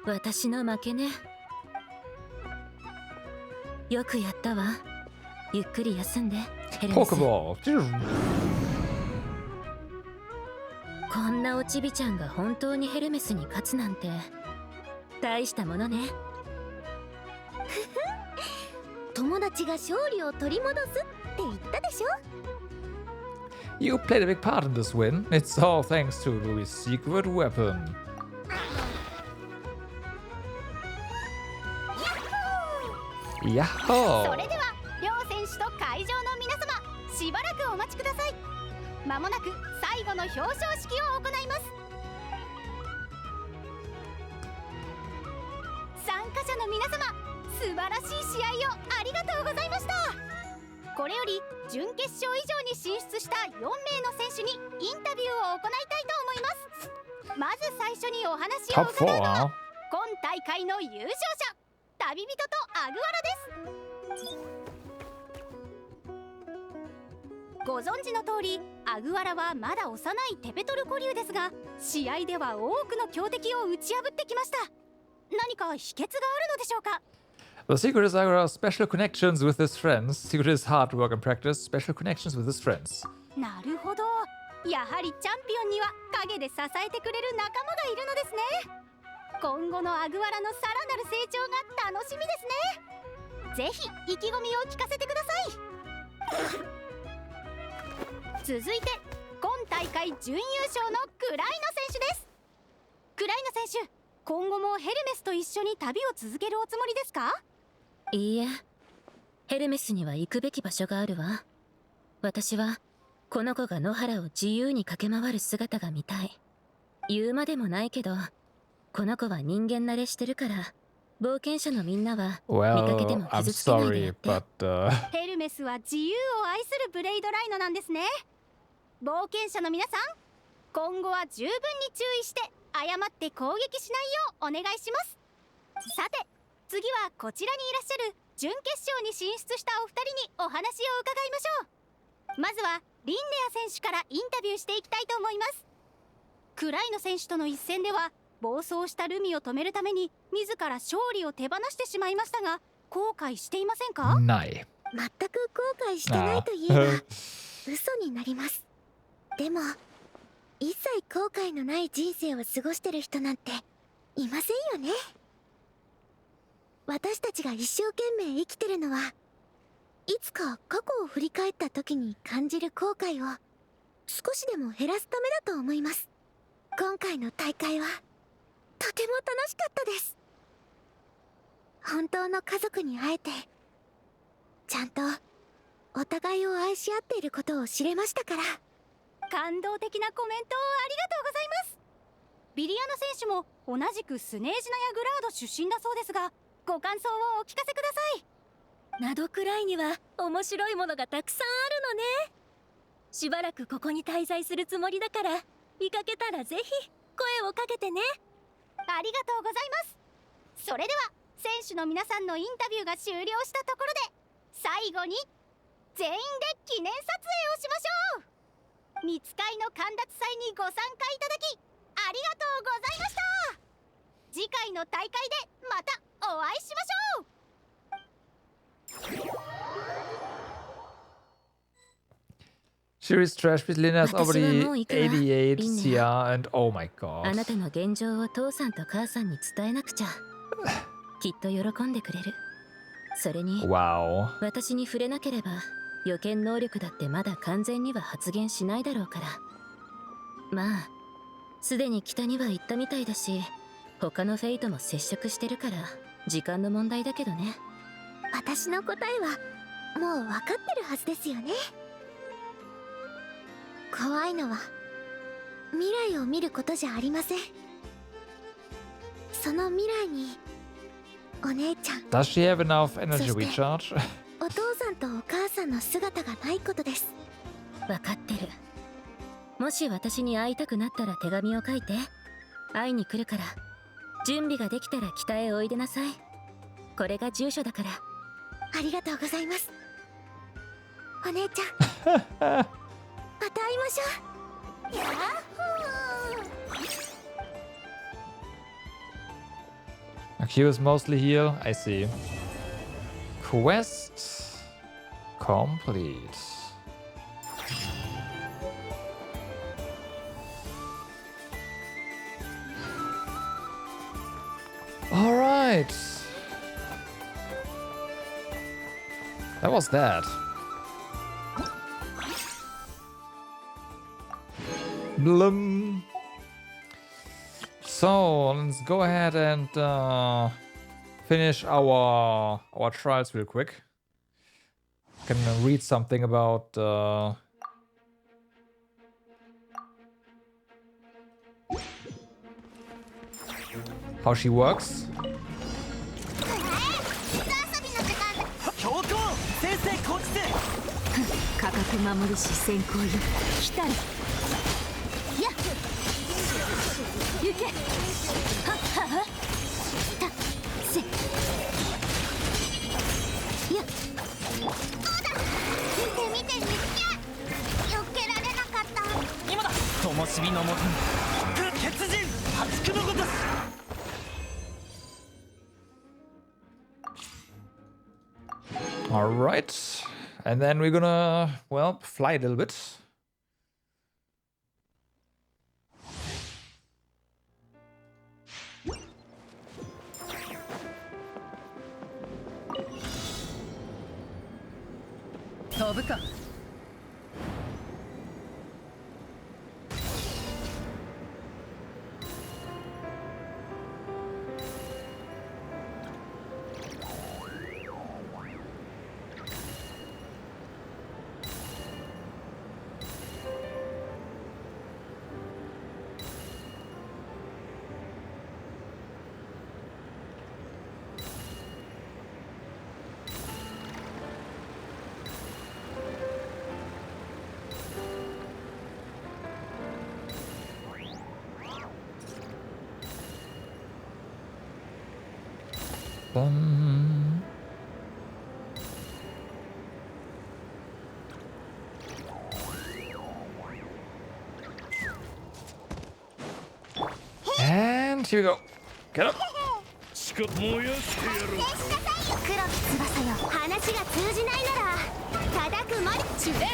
アラ。私の負けね。よくやったわ。ゆっくり休んで、ヘルメス。 Pokeball. こんなおちびちゃんが本当にヘルメスに勝つなんて大したものね。友達が勝利を取り戻すって言ったでしょ。 You played a big part in this win. It's all thanks to Ruby's secret weapon. やっほー。それでは両選手と会場の皆様、しばらくお待ちください。まもなく最後の表彰式を行います。参加者の皆様、素晴らしい試合をありがとうございました。これより準決勝以上に進出した4名の選手にインタビューを行いたいと思います。まず最初にお話を伺うのは今大会の優勝者、旅人とアグアラです。ご存知の通り、アグアラはまだ幼いテペトル古竜ですが、試合では多くの強敵を打ち破ってきました。何か秘訣があるのでしょうか。 The secret is Agura's special connections with his friends. Secret is hard work and practice. Special connections with his friends. なるほど。やはりチャンピオンには陰で支えてくれる仲間がいるのですね。今後のアグアラのさらなる成長が楽しみですね。ぜひ意気込みを聞かせてください。続いて今大会準優勝のクライナ選手です。クライナ選手、今後もヘルメスと一緒に旅を続けるおつもりですか？いいえ、ヘルメスには行くべき場所があるわ。私はこの子が野原を自由に駆け回る姿が見たい。言うまでもないけど、この子は人間慣れしてるから、冒険者のみんなは見かけて Well, も I'm 傷つけないでや sorry, って。 but ヘルメスは自由を愛するブレイドライノなんですね。冒険者の皆さん、今後は十分に注意して誤って攻撃しないようお願いします。さて、次はこちらにいらっしゃる準決勝に進出したお二人にお話を伺いましょう。まずはリンネア選手からインタビューしていきたいと思います。クライノ選手との一戦では暴走したルミを止めるために自ら勝利を手放してしまいましたが、後悔していませんか？ない。全く後悔してないと言えば嘘になります。でも一切後悔のない人生を過ごしてる人なんていませんよね。私たちが一生懸命生きてるのは、いつか過去を振り返った時に感じる後悔を少しでも減らすためだと思います。今回の大会はとても楽しかったです。本当の家族に会えて、ちゃんとお互いを愛し合っていることを知れましたから。感動的なコメントをありがとうございます。ビリアナ選手も同じくスネージナヤグラード出身だそうですが、ご感想をお聞かせください。などくらいには面白いものがたくさんあるのね。しばらくここに滞在するつもりだから、見かけたらぜひ声をかけてね。ありがとうございます。それでは選手の皆さんのインタビューが終了したところで、最後に全員で記念撮影をしましょう。見つかいの神奪祭にご参加いただきありがとうございました。次回の大会でまたお会いしましょう。Series trash with Linnea is 私はもう already 行くわ、 88 Linnea. CR and oh my あ god. なたの現状を父さんと母さんに伝えなくちゃ。きっと喜んでくれる。それに Wow. 私に触れなければ予見能力だってまだ完全には発現しないだろうから。まあすでに北には行ったみたいだし、他のフェイトも接触してるから時間の問題だけどね。私の答えはもう分かってるはずですよね。怖いのは未来を見ることじゃありません。その未来にお姉ちゃん、 Does she have enough energy そして recharge? お父さんとお母さんの姿がないことです。分かってる。もし私に会いたくなったら手紙を書いて。会いに来るから。準備ができたら北へおいでなさい。これが住所だから。ありがとうございます。お姉ちゃんまた会いましょう。やっほー。Q is mostly heal. I see. Quest complete. All right. That was that. Blum. So let's go ahead and finish our trials real quick. Can read something about how she works. 強行先生こっちで価格守るし先行よ。来たる。やっ行け。はっはったせやっ。見て見て見て。避けられなかった。今だ灯火のもとに鉄人発駆のごとし。All right, and then we're gonna, well, fly a little bit. Tobuka. Bum. And here we go. Get up. 黒き翼よ、話が通じないなら叩くまでチュレ。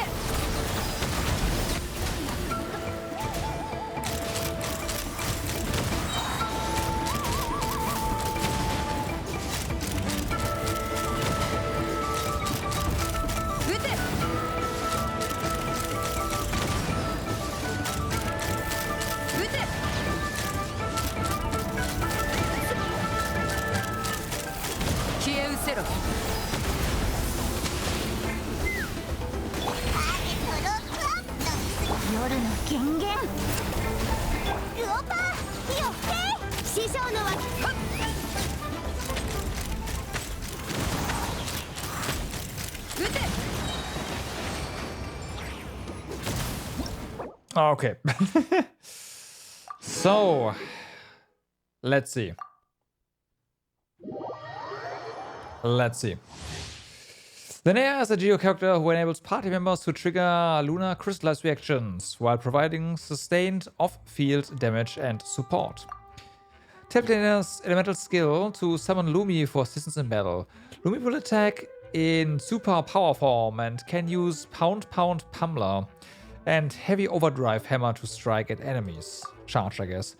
師匠のは撃て Okay. So, let's see. Linnea is a Geo character who enables party members to trigger lunar crystallized reactions while providing sustained off-field damage and support. Tap Linnea's elemental skill to summon Lumi for assistance in battle. Lumi will attack in super power form and can use Pound Pummeler and Heavy Overdrive Hammer to strike at enemies. Charge, I guess.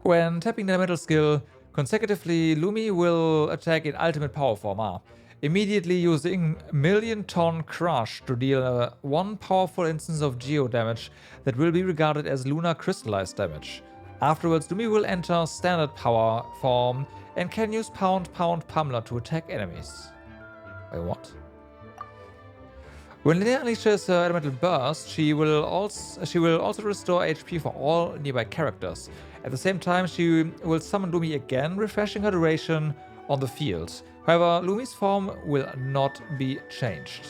When tapping the elemental skill consecutively, Lumi will attack in ultimate power form, immediately using Million Ton Crush to deal one powerful instance of geo damage that will be regarded as lunar crystallized damage. Afterwards, Lumi will enter standard power form and can use Pound Pummeler to attack enemies. Wait, what? When Linnea unleashes her elemental burst, she will also restore HP for all nearby characters. At the same time, she will summon Lumi again, refreshing her duration on the field. However, Lumi's form will not be changed.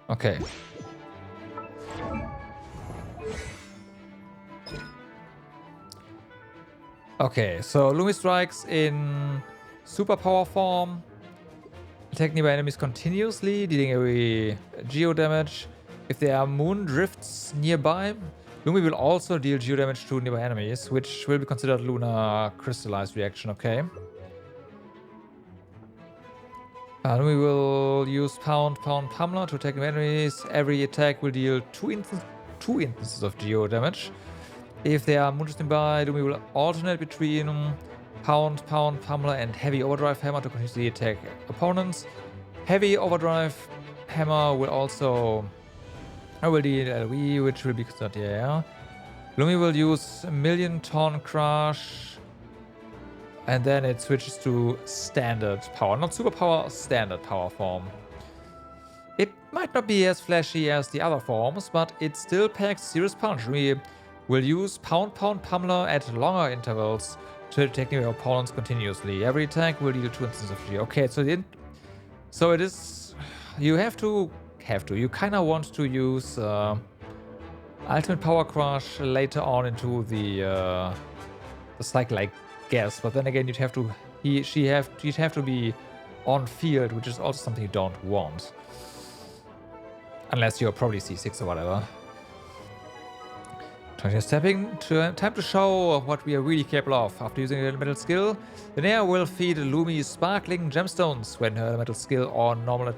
Okay. Okay, so Lumi strikes in super power form. Attack nearby enemies continuously, dealing every geo damage. If there are moon drifts nearby, Lumi will also deal geo damage to nearby enemies, which will be considered lunar crystallized reaction, okay? Lumi will use Pound Pummeler to attack enemies. Every attack will deal two instances of geo damage. If there are moon drifts nearby, Lumi will alternate between Pound Pummeler and Heavy Overdrive Hammer to continuously attack opponents. Heavy Overdrive Hammer will also deal LOE, which will be considered, yeah. Lumi will use Million Ton Crush, and then it switches to standard power, not super power, standard power form. It might not be as flashy as the other forms, but it still packs serious punch. Lumi will use Pound Pummeler at longer intervals to attack your opponents continuously. Every attack will deal 2 instances of G. Okay, so it is. You you kind of want to use Ultimate Power Crush later on into the cycle, I guess. But then again, you'd have to be on field, which is also something you don't want, unless you're probably C6 or whatever. Stepping to time to show what we are really capable of. After using the elemental skill, Linnea will feed Lumi sparkling gemstones when her elemental skill or normal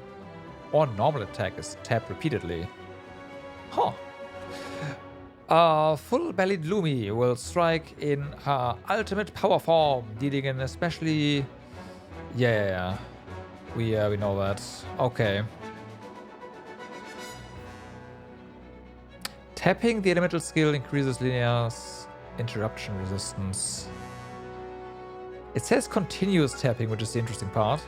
attack is tapped repeatedly. Huh. Full-bellied Lumi will strike in her ultimate power form, dealing an especially... Yeah. We know that. Okay. Tapping the elemental skill increases Linnea's interruption resistance. It says continuous tapping, which is the interesting part.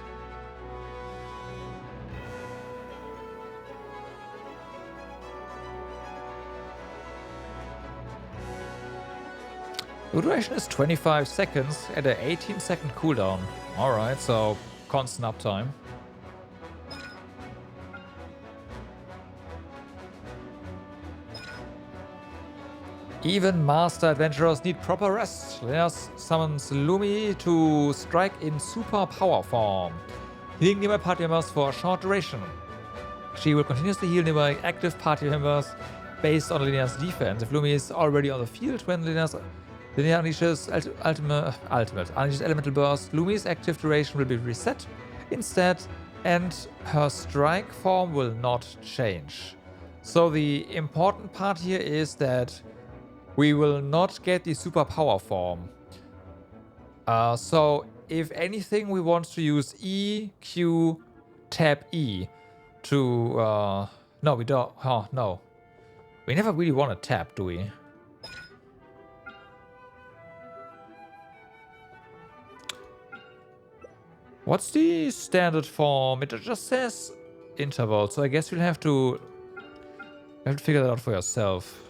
The duration is 25 seconds at an 18-second cooldown. Alright, so constant uptime. Even master adventurers need proper rest. Linnea summons Lumi to strike in super power form, healing nearby party members for a short duration. She will continuously heal nearby active party members based on Linnea's defense. If Lumi is already on the field when Linnea unleashes unleashes elemental burst, Lumi's active duration will be reset instead, and her strike form will not change. So the important part here is that we will not get the super power form. So if anything, we want to use E, Q, tap E to... no, we don't. Oh, no. We never really want to tap, do we? What's the standard form? It just says interval, so I guess you'll have to figure that out for yourself.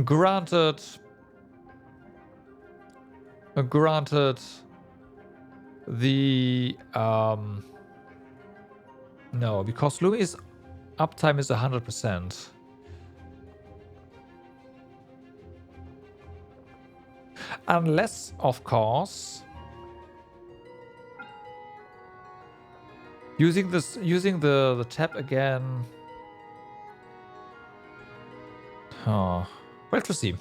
Granted. Granted. The no, because Lumi's uptime is 100%. Unless, of course, using the tab again. Oh, well, to see.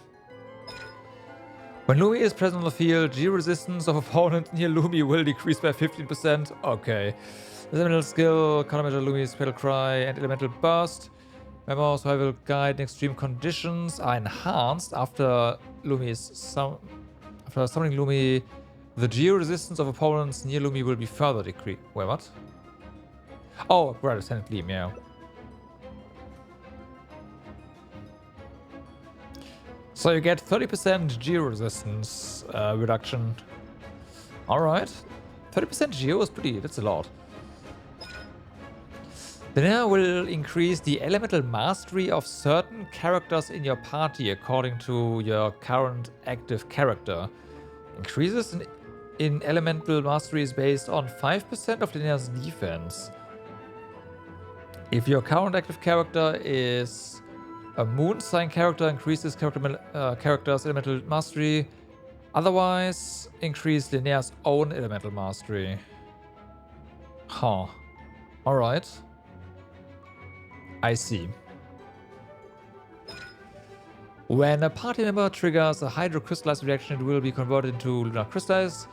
When Lumi is present on the field, G resistance of opponents near Lumi will decrease by 15%. Okay. Elemental skill, countermeasure Lumi's Fatal Cry, and Elemental Burst. Remember, survival guide and extreme conditions are enhanced after after summoning Lumi. The Geo resistance of opponents near Lumi will be further decreased. Wait, what? Oh, right, Ascendant Gleam, yeah. So you get 30% Geo resistance reduction. Alright. 30% Geo is that's a lot. Linnea will increase the elemental mastery of certain characters in your party according to your current active character. Increases in elemental mastery is based on 5% of Linnea's defense. If your current active character is a moon sign character, increases character's elemental mastery. Otherwise, increase Linnea's own elemental mastery. Huh. Alright. I see. When a party member triggers a hydrocrystallized reaction, it will be converted into lunar crystallize.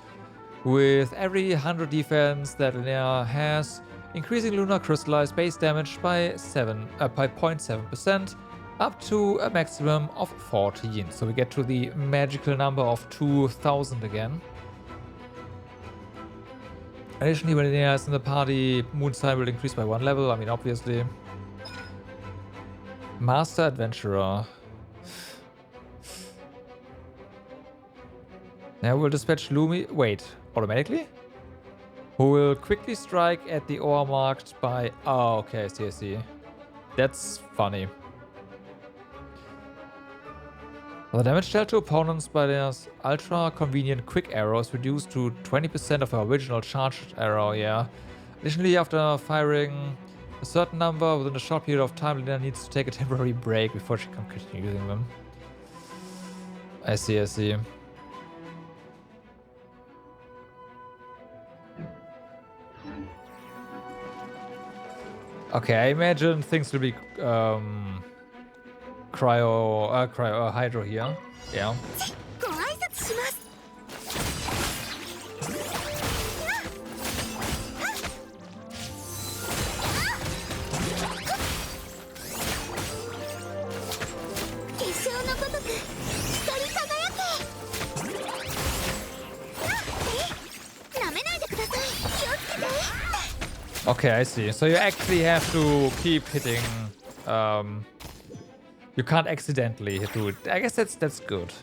With every 100 defense that Linnea has, increasing lunar crystallized base damage by 0.7%. Up to a maximum of 14. So we get to the magical number of 2000 again. Additionally, when Linnea is in the party, Moon Sign will increase by 1 level. I mean, obviously. Master Adventurer. Now we'll dispatch Lumi. Wait, automatically? Who will quickly strike at the ore marked by. Oh, okay, I see. That's funny. The damage dealt to opponents by their ultra-convenient quick arrow is reduced to 20% of her original charged arrow, yeah. Additionally, after firing a certain number within a short period of time, Linnea needs to take a temporary break before she can continue using them. I see. Okay, I imagine things will be hydro here. Yeah. Okay, I see. So you actually have to keep hitting. You can't accidentally do it. I guess that's good.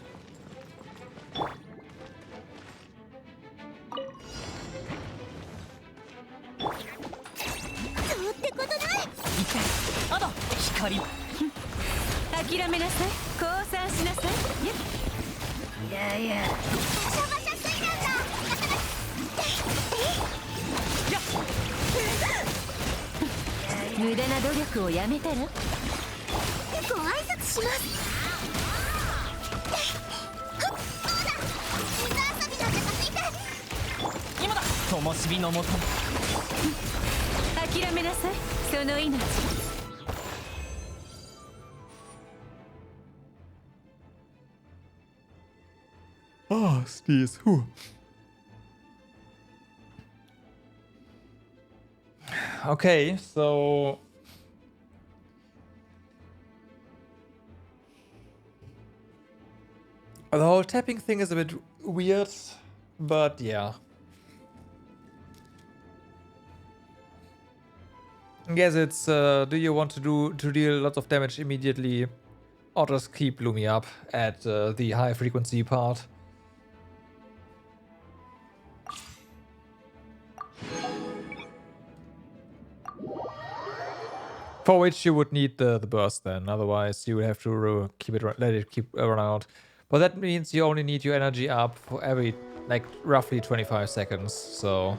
Oh, sneeze. Whew. Okay, so the whole tapping thing is a bit weird, but yeah. I guess it's do you want to deal lots of damage immediately, or just keep Lumi up at the high frequency part? For which you would need the burst then. Otherwise, you would have to let it keep run out. But that means you only need your energy up for every, like, roughly 25 seconds. So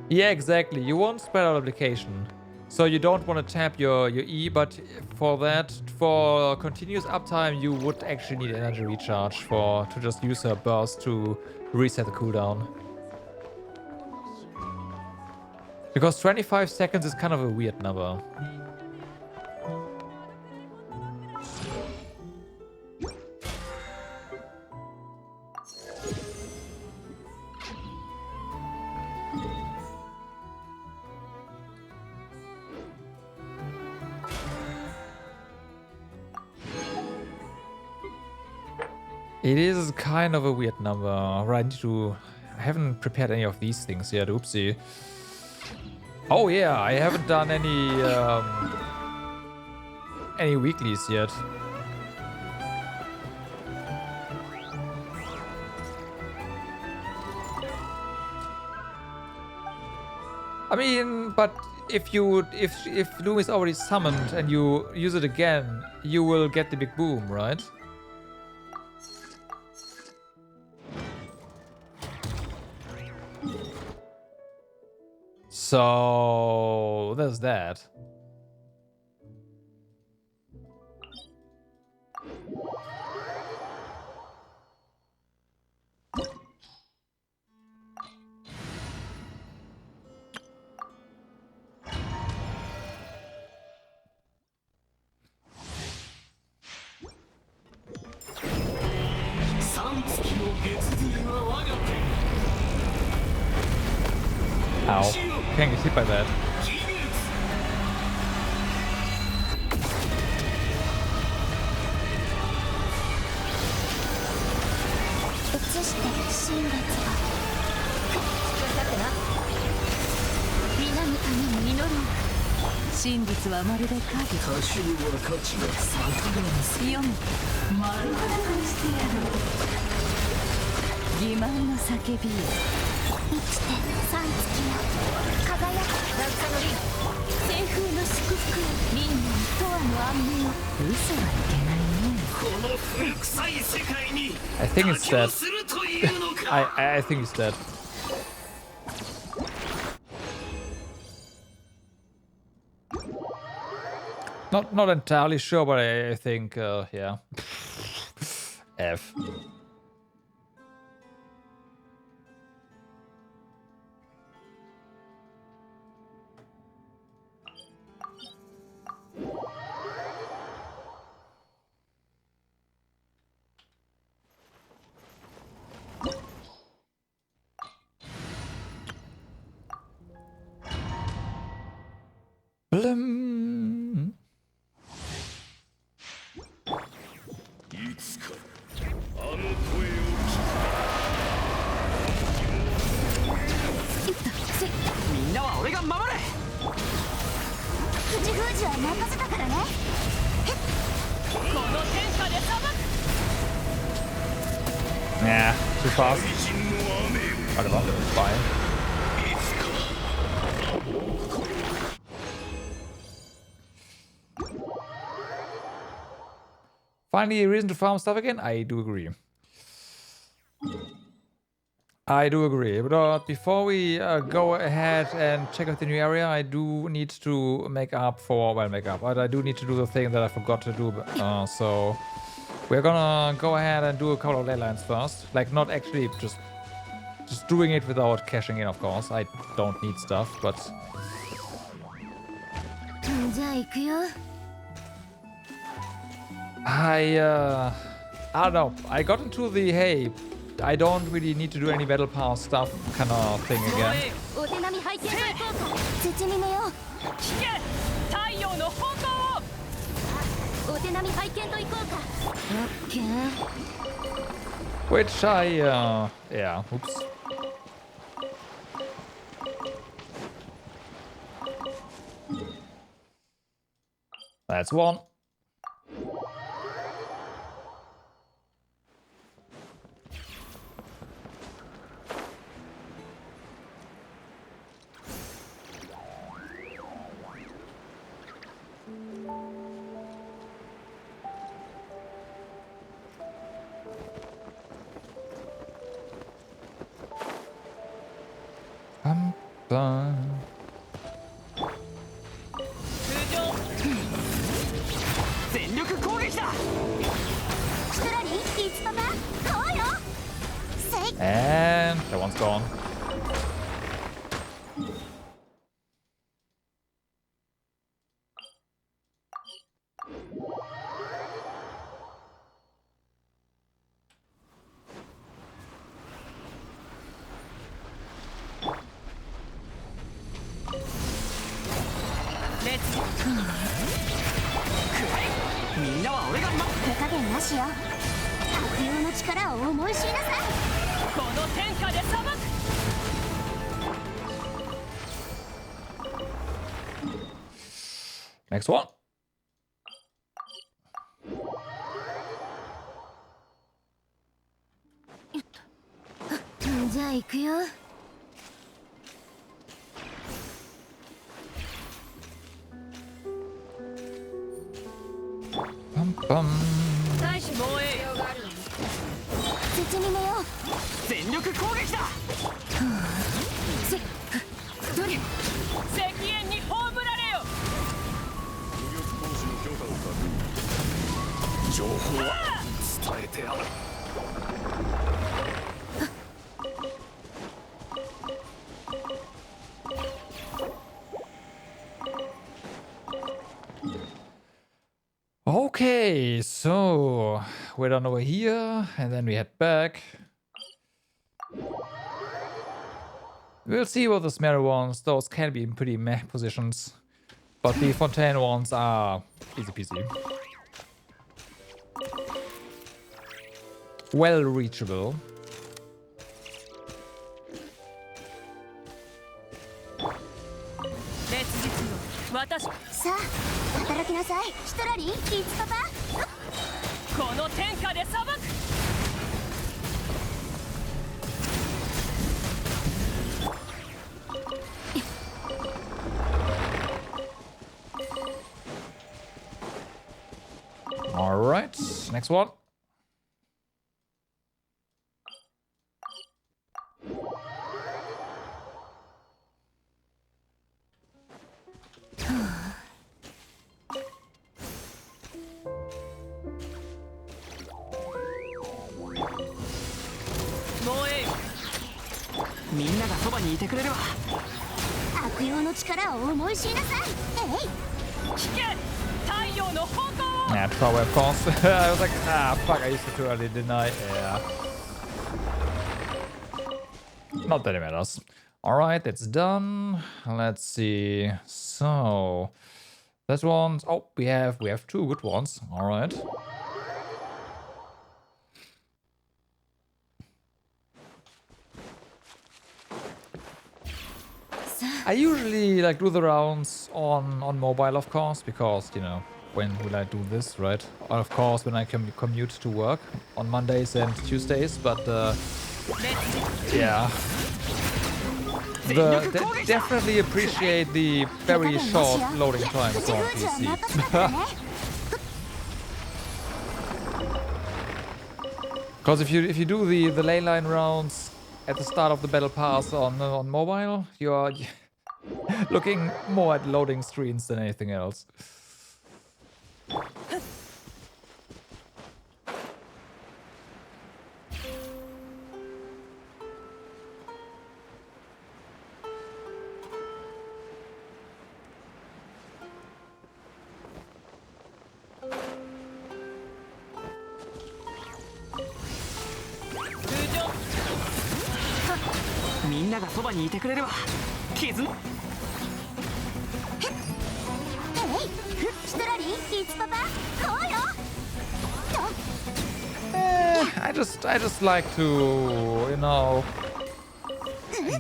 yeah, exactly. You want spread out application. So you don't want to tap your E, but for that, for continuous uptime, you would actually need energy recharge to just use her burst to reset the cooldown. Because 25 seconds is kind of a weird number. It is kind of a weird number. Right, I haven't prepared any of these things yet. Oopsie. Oh yeah, I haven't done any weeklies yet. I mean, but if Loom is already summoned and you use it again, you will get the big boom, right? So there's that. Ow. Can't get hit by that. I think it's dead. I think he's dead. Not entirely sure, but I think yeah. F. Blim. Yeah, too fast. Whatever, fine. Finally, a reason to farm stuff again? I do agree. I do agree. But before we go ahead and check out the new area, I do need to make up for, well, but I do need to do the thing that I forgot to do. So we're gonna go ahead and do a couple of ley lines first. Like, not actually just doing it without cashing in, of course. I don't need stuff, but... I don't know. I got into the, hey, I don't really need to do any battle pass stuff kind of thing again. Which yeah, oops. That's one. bum. 全力攻撃だ。シトラリン、いつパパ、こうよ。せい。 And that one's gone. Let's みんなは俺が手加減なしよ。悪用の力を思い知りなさい。この天下で裁く。 Next one. じゃあ行くよ。 Bum, bum. 大使防衛用があるのに。絶に寝よう。全力攻撃だ。どれ。石煙に葬られよ。情報は伝えてある。 Okay, so we're done over here, and then we head back. We'll see what the Smear ones, those can be in pretty meh positions. But the Fontaine ones are easy peasy. Well reachable. 私さあ働きなさい。シトラリン、いつパパ。この天下で裁く。 All right, next one. Yeah, probably of course. I was like, ah, fuck, I used it too early, didn't I? Yeah. Not that it matters. Alright, that's done. Let's see. So that one's oh, we have two good ones. Alright. I usually like do the rounds on mobile, of course, because you know, when will I do this, right? Of course, when I can commute to work on Mondays and Tuesdays, but yeah. Definitely appreciate the very short loading times on PC. Because if you do the ley line rounds at the start of the battle pass on mobile, you are looking more at loading screens than anything else. I just like to, you know,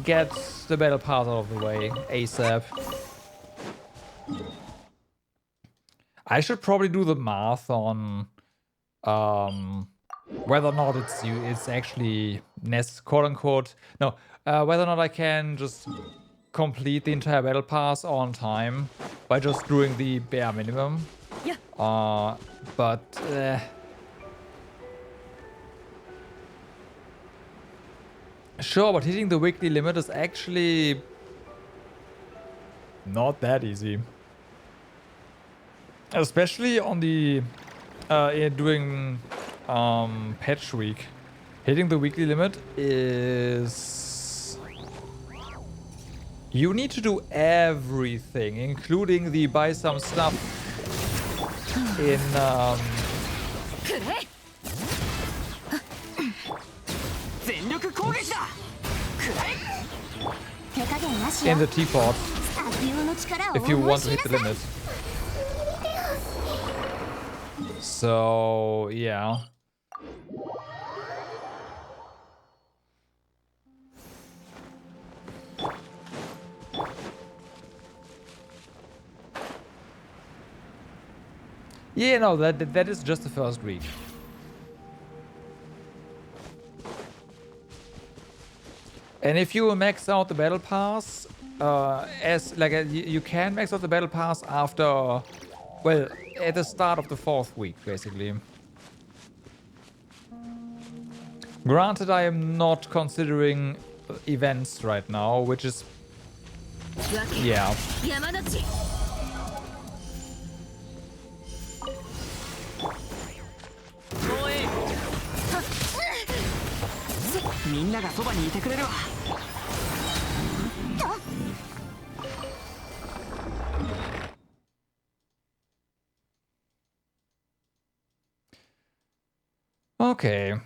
get the battle pass out of the way ASAP. I should probably do the math on whether or not it's actually quote unquote whether or not I can just complete the entire battle pass on time by just doing the bare minimum. Yeah. Sure, but hitting the weekly limit is actually Not that easy. Especially on the during patch week. Hitting the weekly limit is... You need to do everything, including the buy some stuff in the Teyvat if you want to hit the limit. So, yeah. Yeah, no, that is just the first week. And if you max out the battle pass, you can max out the battle pass after, well, at the start of the 4th week, basically. Granted, I am not considering events right now, which is, yeah. みんながそばにいてくれるわ。Okay.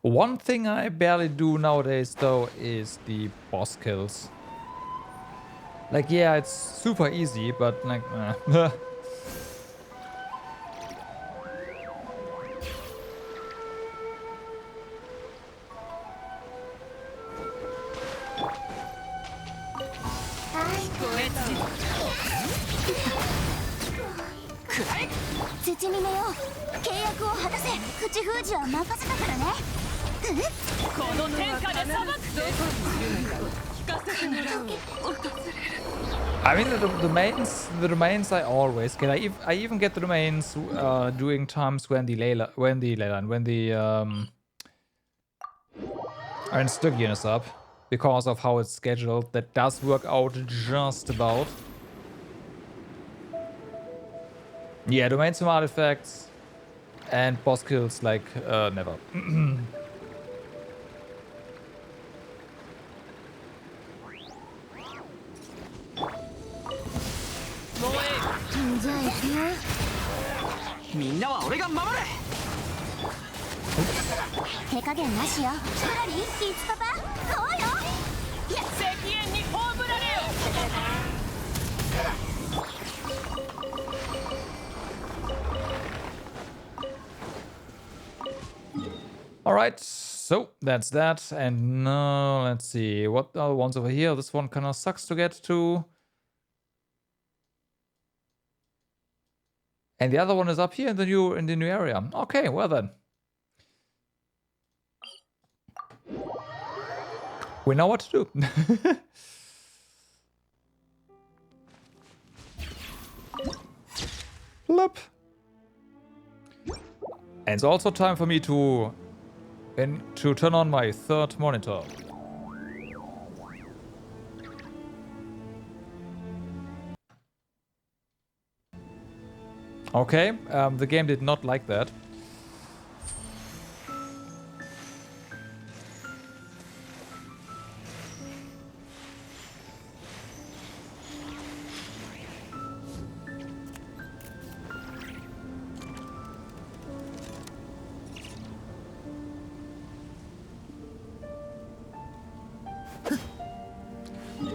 One thing I barely do nowadays, though, is the boss kills. Like, yeah, it's super easy, but like, I mean, the domains I always get. I even get the domains during times when the Stygian is up, because of how it's scheduled. That does work out just about. Yeah, domains from artifacts and boss kills like never. Alright, so that's that. And now let's see. What are the ones over here? This one kind of sucks to get to. And the other one is up here in the new area. Okay, well then. We know what to do. Plop. And it's also time for me to turn on my 3rd monitor. Okay, the game did not like that.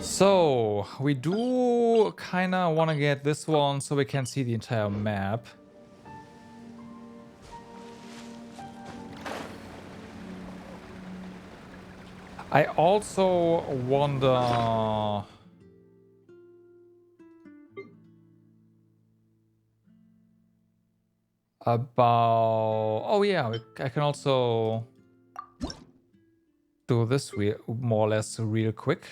So, we do kinda wanna get this one so we can see the entire map. I also wonder... about... Oh yeah, I can also do this more or less real quick.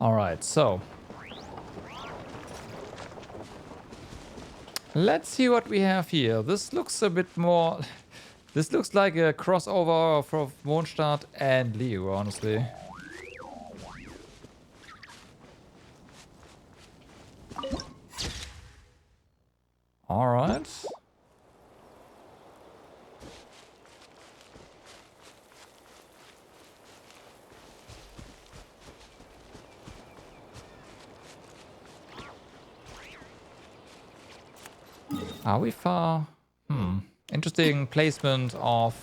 Alright, so. Let's see what we have here. This looks a bit more... This looks like a crossover of Mondstadt and Leo, honestly. Alright. Are we far? Interesting placement of...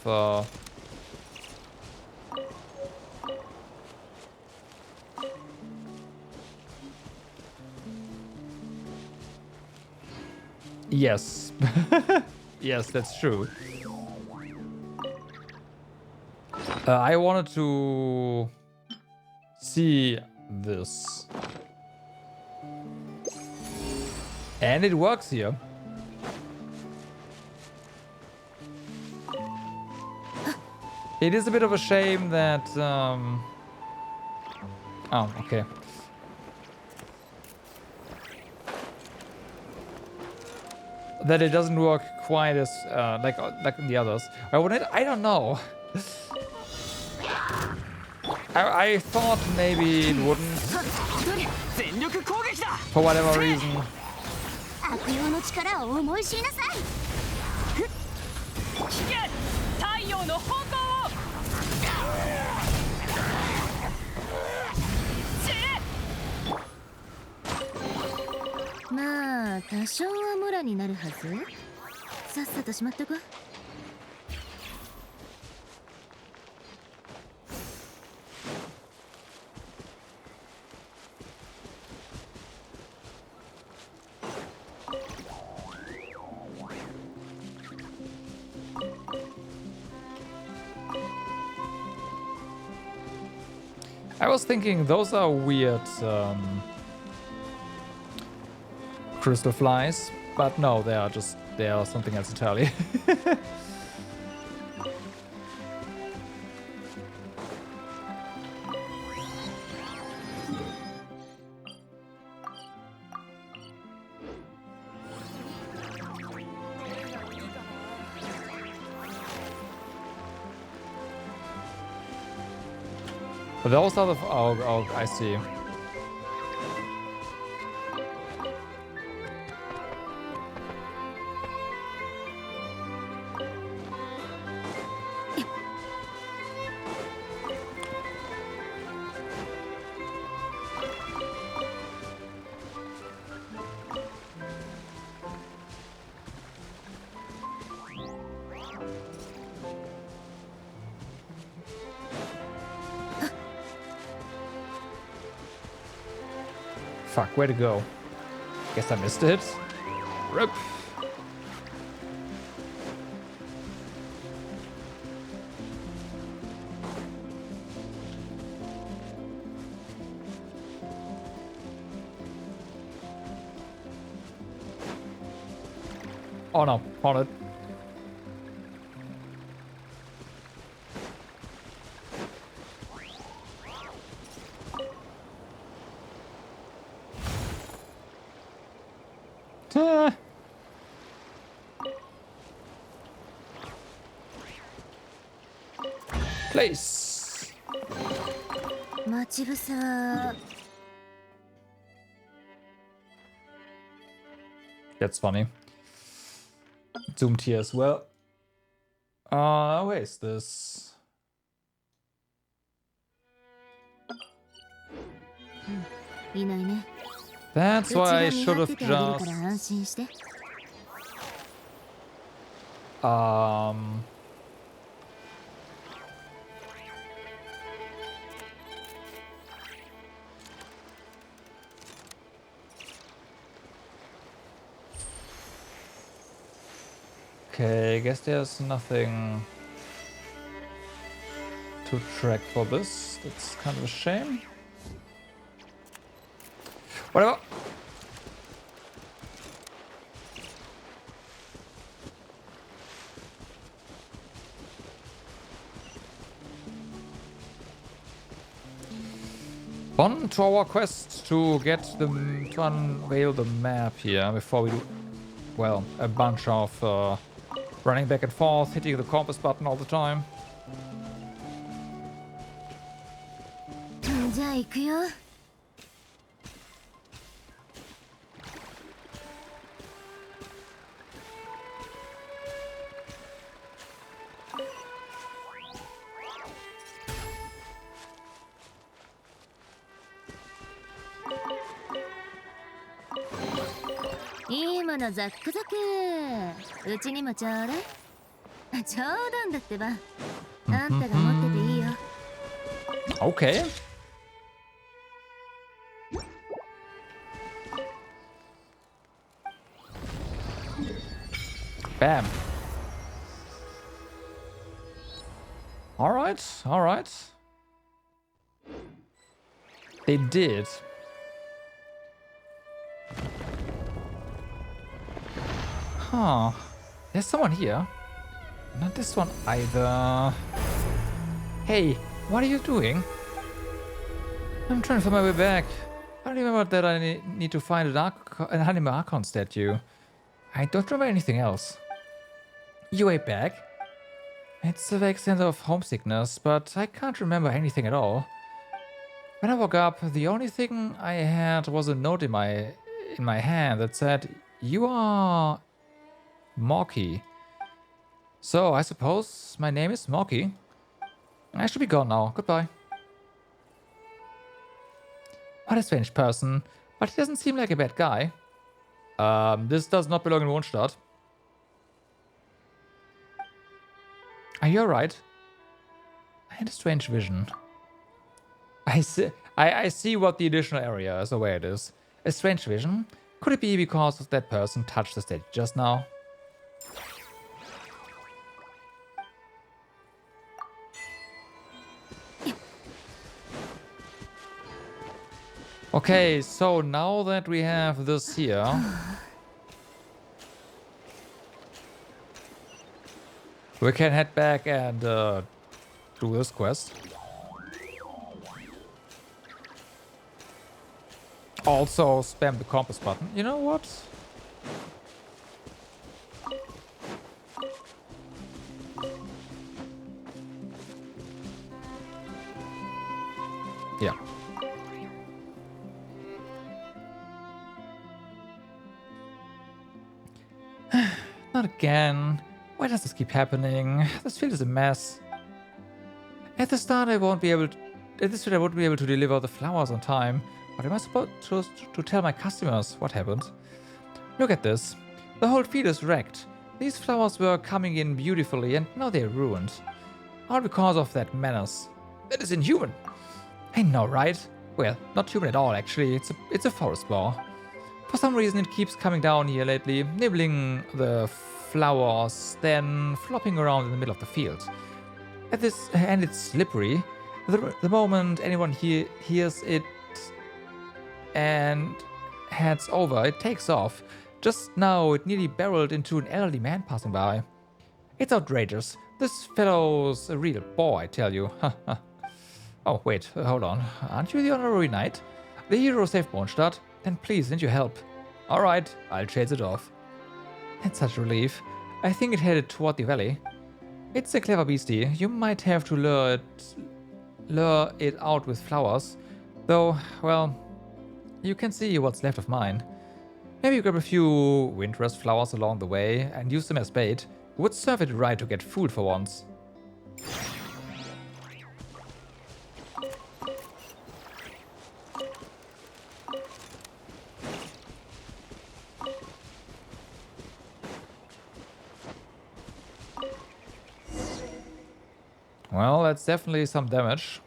Yes. Yes, that's true. I wanted to see this. And it works here. It is a bit of a shame that... Oh, okay. That it doesn't work quite as like in the others. I don't know. I thought maybe it wouldn't. For whatever reason. 悪用の力を思い知りなさい。聞け、太陽の方向を。まあ多少はモラになるはず。さっさとしまっとこ。I was thinking those are weird crystal flies, but no, they are something else entirely. But those are the... Oh, I see. Fuck, where to go? Guess I missed it. Rip. Oh no, found it. Place. 待ち伏せは That's funny. Zoomed here as well. Where is this? That's why I should have just... Okay, I guess there's nothing to track for this. That's kind of a shame. Whatever. On to our quest to get to unveil the map here before we do, well, a bunch of running back and forth, hitting the compass button all the time. じゃあ行くよ。いいものザックザク。うちにもちょうだい。冗談だってば。あんたが持ってていいよ。Okay. Bam. All right, all right. They did. Huh. There's someone here. Not this one either. Hey, what are you doing? I'm trying to find my way back. I remember that I need to find an anime Archon statue. I don't remember anything else. You way back? It's a vague sense of homesickness, but I can't remember anything at all. When I woke up, the only thing I had was a note in my hand that said, "You are Morky." So I suppose my name is Morky. I should be gone now. Goodbye. What a strange person, but he doesn't seem like a bad guy. This does not belong in Mondstadt. Are you alright? I had a strange vision. I see what the additional area is, or where it is. A strange vision? Could it be because that person touched the stage just now? Okay, so now that we have this here, we can head back and do this quest. Also spam the compass button. You know what? Yeah. Not again. Why does this keep happening? This field is a mess. At the start, I won't be able to deliver the flowers on time. What am I supposed to tell my customers? What happened? Look at this. The whole field is wrecked. These flowers were coming in beautifully and now they're ruined. All because of that menace. That is inhuman. I know, right? Well, not human at all, actually. It's a forest boar. For some reason, it keeps coming down here lately, nibbling the flowers, then flopping around in the middle of the field. And it's slippery. The moment anyone hears it and heads over, it takes off. Just now, it nearly barreled into an elderly man passing by. It's outrageous. This fellow's a real bore, I tell you. Oh, wait, hold on. Aren't you the honorary knight? The hero saved Mondstadt. Then please, need your help. Alright, I'll chase it off. That's such a relief. I think it headed toward the valley. It's a clever beastie. You might have to lure it out with flowers. Though, well, you can see what's left of mine. Maybe grab a few windrest flowers along the way and use them as bait. Would serve it right to get fooled for once. Well, that's definitely some damage.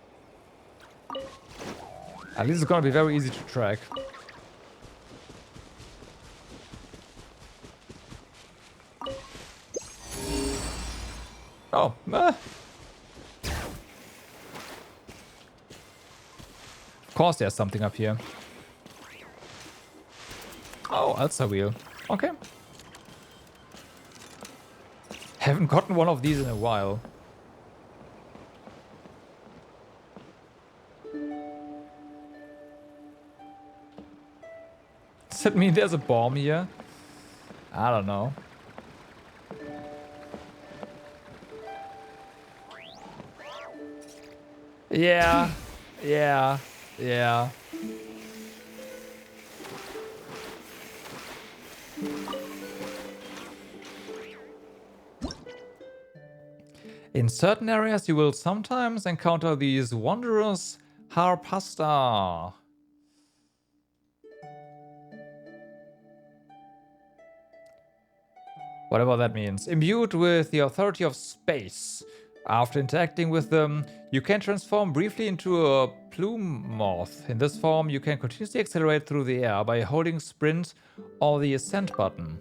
At least it's gonna be very easy to track. Oh, Of course there's something up here. Oh, that's a wheel. Okay. Haven't gotten one of these in a while. Does that mean there's a bomb here? I don't know. Yeah. Yeah. Yeah. In certain areas, you will sometimes encounter these wondrous harpasta. Whatever that means. Imbued with the authority of space. After interacting with them, you can transform briefly into a plume moth. In this form, you can continuously accelerate through the air by holding sprint or the ascent button.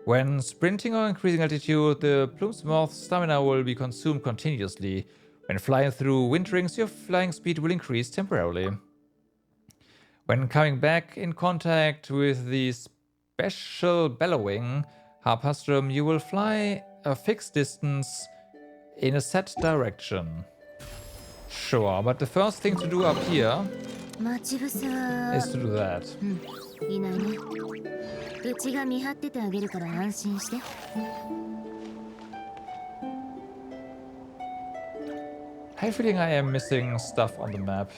When sprinting or increasing altitude, the plume moth's stamina will be consumed continuously. When flying through wind rings, your flying speed will increase temporarily. When coming back in contact with the special bellowing harpastrum, you will fly a fixed distance in a set direction. Sure, but the first thing to do up here is to do that. いないね。うちが見張っててあげるから安心して。I have a feeling I am missing stuff on the map.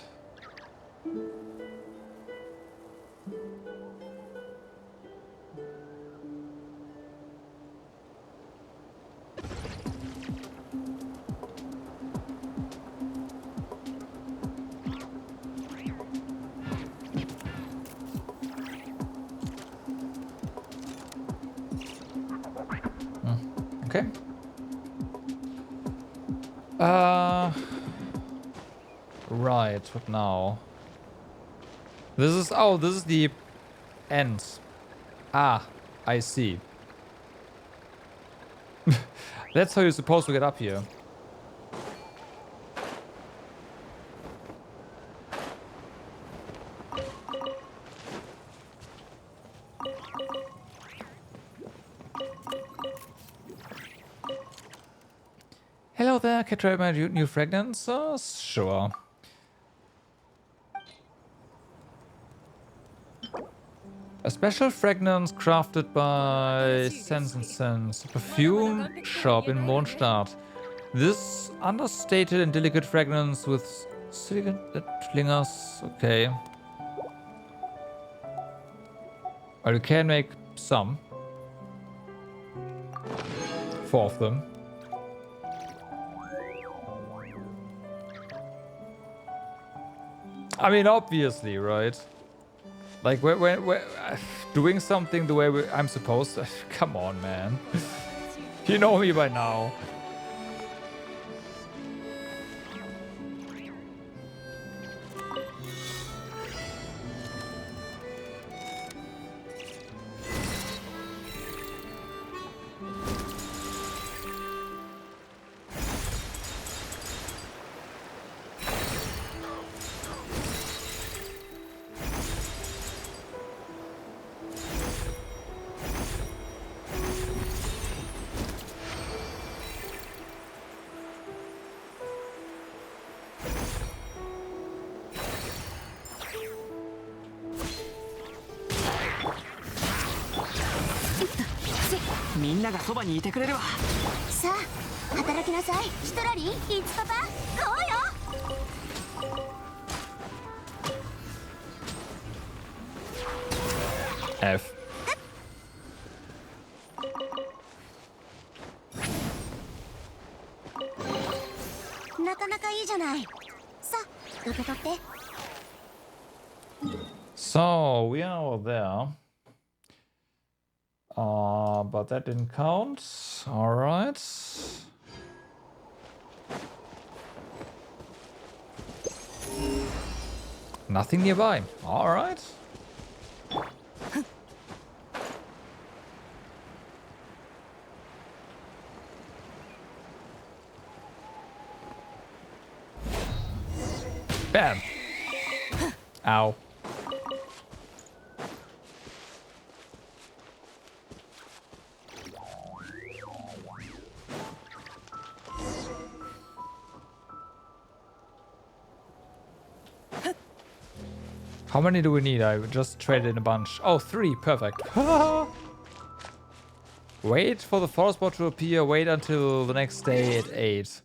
Okay. Right, what now? This is the end. Ah, I see. That's how you're supposed to get up here. Hello there, can I try my new fragrance? Sure. A special fragrance crafted by Sense and Sense, a perfume shop in Mondstadt. This understated and delicate fragrance with silicon flingers. Okay. Well, you can make some. 4 of them. I mean, obviously, right? Like, we're doing something the way I'm supposed to. Come on, man. You know me by now.さあ働きなさい。シトラリン、イツパパ、ゴーよ。 F. なかなかいいじゃない。さあ受け取って。 So, we are all there. But that didn't count. Alright. Nothing nearby. Alright. Bam. Ow. How many do we need? I just traded in a bunch. Oh, 3. Perfect. Wait for the forest bot to appear. Wait until the next day at 8.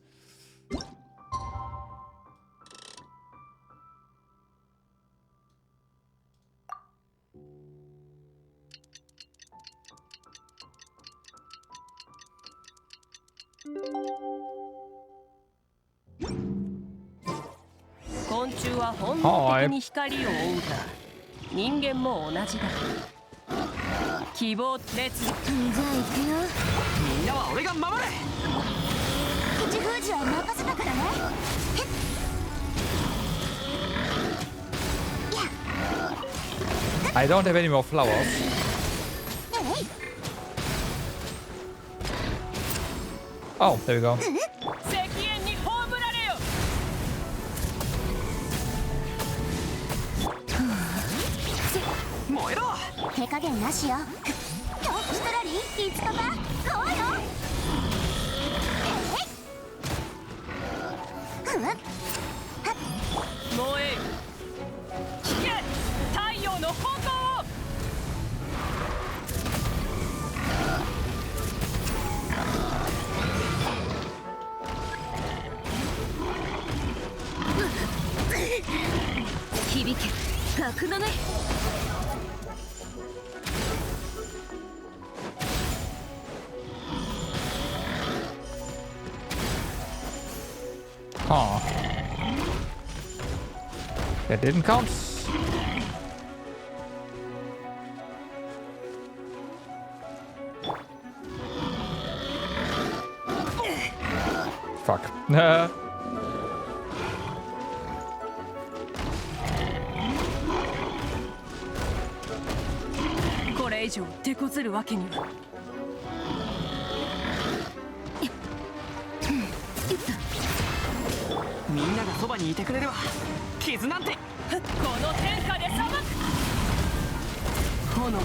昆虫は本能的に光を追うが、人間も同じだ。希望列。じゃあ行くよ。みんなは俺が守れ。口封じは任せたからね。 I don't have any more flowers. Oh, there we go. 石煙に葬られよ。燃えろ。手加減なしよ。シトラリー、いつかば、こうよ。燃えよ。聞け、太陽の炎を。響け、格のね。Huh. That didn't count. Fuck. これ以上手こずるわけには。みんながそばにいてくれれば傷なんて。この天下で裁く。炎は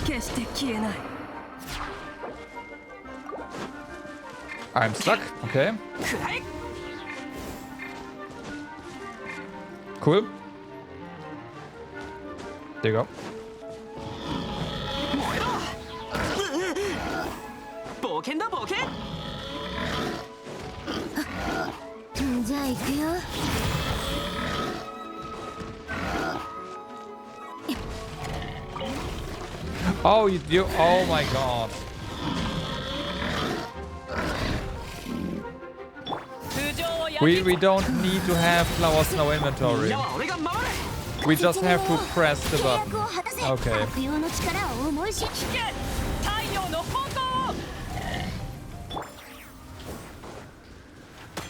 決して消えない。 I'm stuck. Okay. くらえ。 Cool. There you go. 燃えろ。冒険だ冒険。 じゃあ行くよ。 Oh, you do. Oh my god. We don't need to have flowers in our inventory. We just have to press the button. Okay.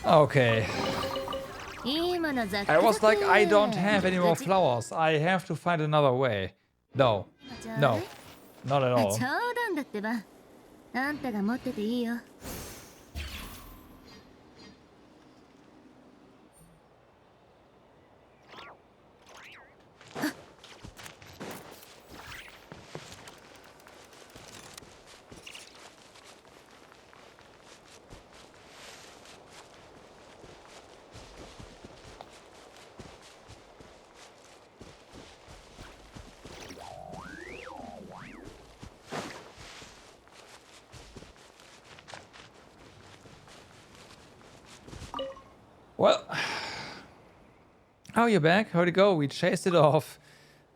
Okay. I was like, I don't have any more flowers. I have to find another way. No. No. Not at all. 冗談だってば。あんたが持ってていいよ。 Well, oh, you're back. How'd it go? We chased it off.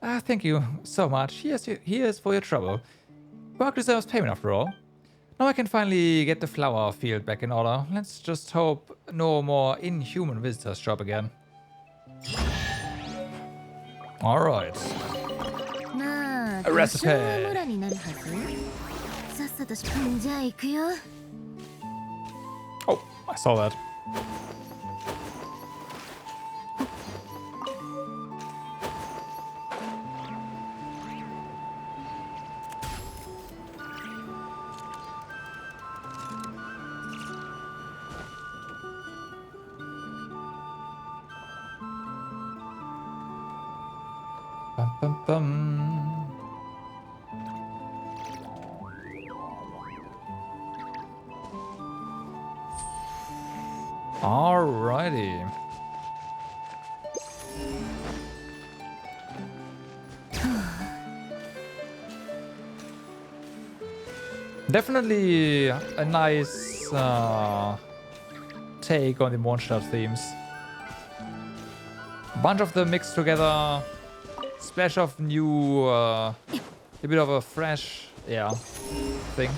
Ah, thank you so much. Here's for your trouble. Work deserves payment after all. Now I can finally get the flower field back in order. Let's just hope no more inhuman visitors show up again. Alright. A recipe. Oh, I saw that. Bum, bum, bum. Alrighty. Definitely a nice take on the Mondstadt themes. Bunch of them mixed together. Splash of new, a bit of a fresh, yeah, thing.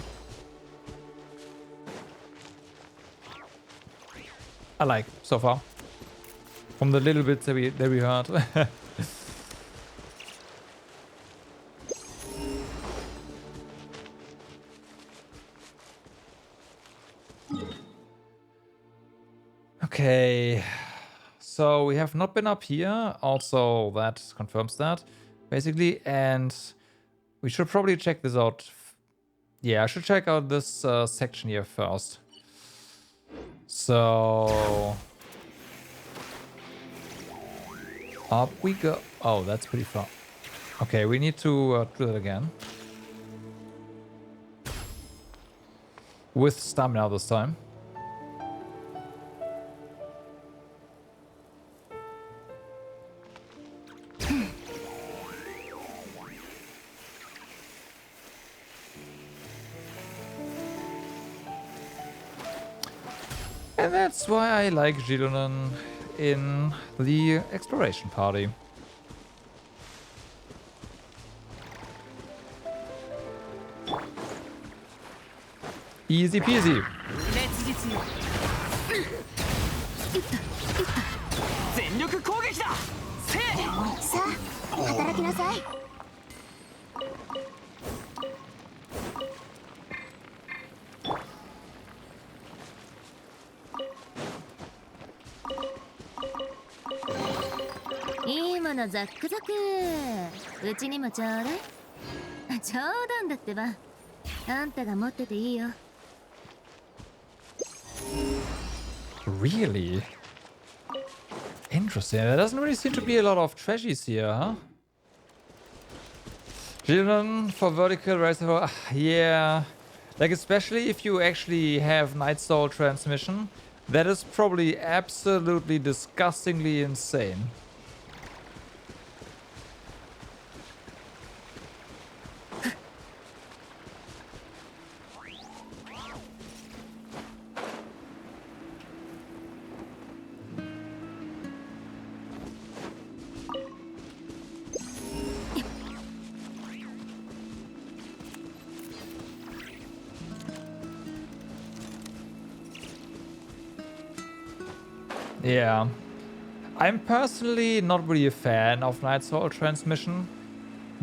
I like so far. From the little bits that we heard. Okay. So we have not been up here. Also, that confirms that, basically. And we should probably check this out. Yeah, I should check out this section here first. So up we go. Oh, that's pretty far. Okay, we need to do that again. With stamina this time. And that's why I like Gilonen in the exploration party. Easy peasy. 全力攻撃だ。せい。さあ働きなさい。いいものザックザク。うちにもちょうだい。冗談だってば。あんたが持ってていいよ。Really? Interesting. There doesn't really seem to be a lot of trashies here, huh? Gilonen for vertical, right? Yeah. Like, especially if you actually have Night Soul transmission, that is probably absolutely disgustingly insane. Yeah. I'm personally not really a fan of Night Soul transmission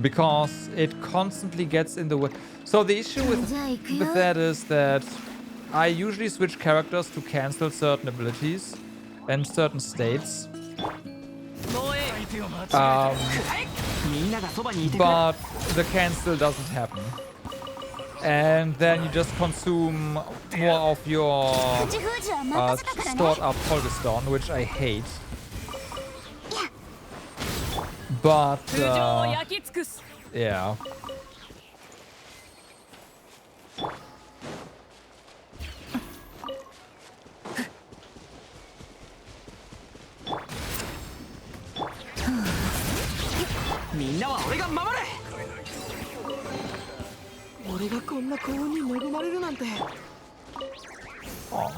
because it constantly gets in the way. So the issue with that is that I usually switch characters to cancel certain abilities and certain states. But the cancel doesn't happen. And then you just consume more of your stored up Folgestone, which I hate. But, yeah. Oh.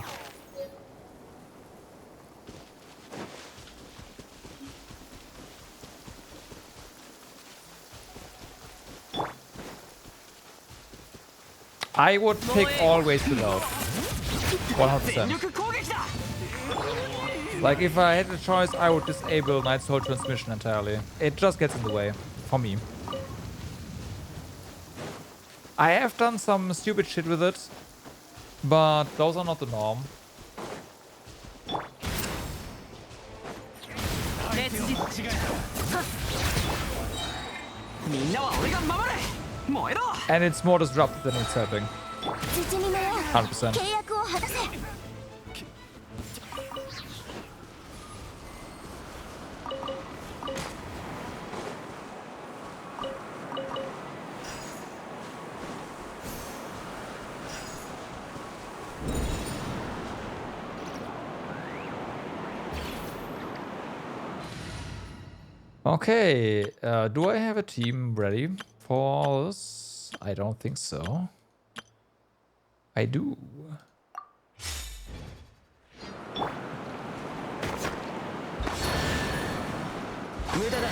I would pick always without. 100%. Like, if I had the choice, I would disable Night Soul transmission entirely. It just gets in the way, for me. I have done some stupid shit with it, but those are not the norm. And it's more disruptive than it's helping. 100%. Okay, do I have a team ready for this? I don't think so. I do. 無駄だ。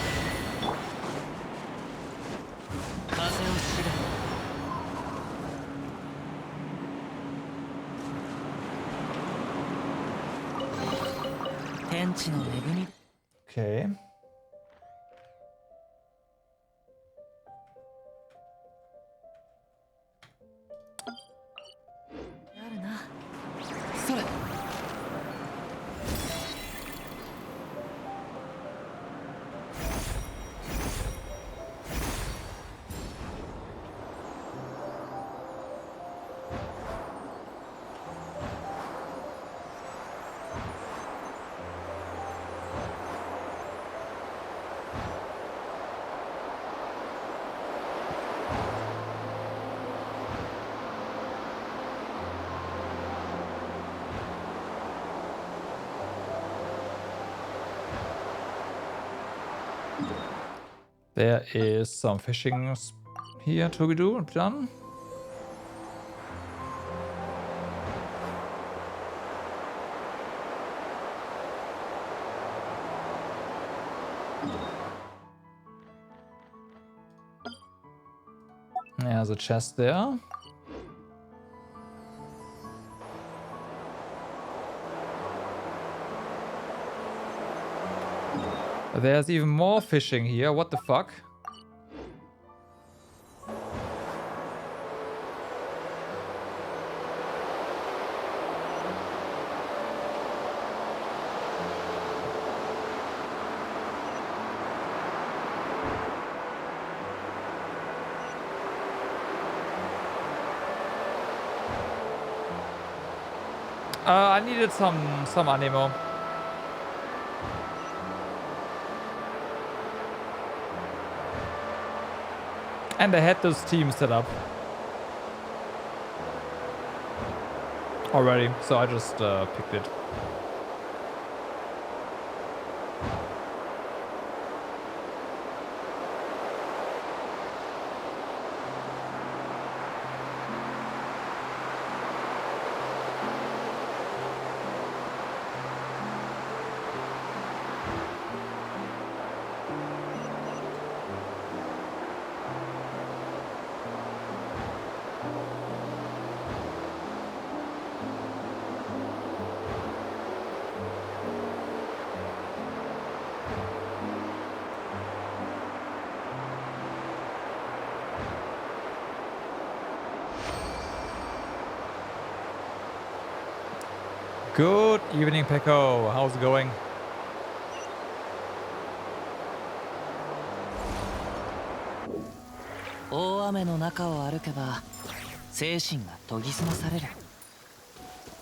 風を知れ。天地の恵み。 Okay. There is some fishing here to be done. There's a chest there. There's even more fishing here. What the fuck? I needed some anemo. And I had this team set up already, so I just picked it. Good evening, Peko. How's it going?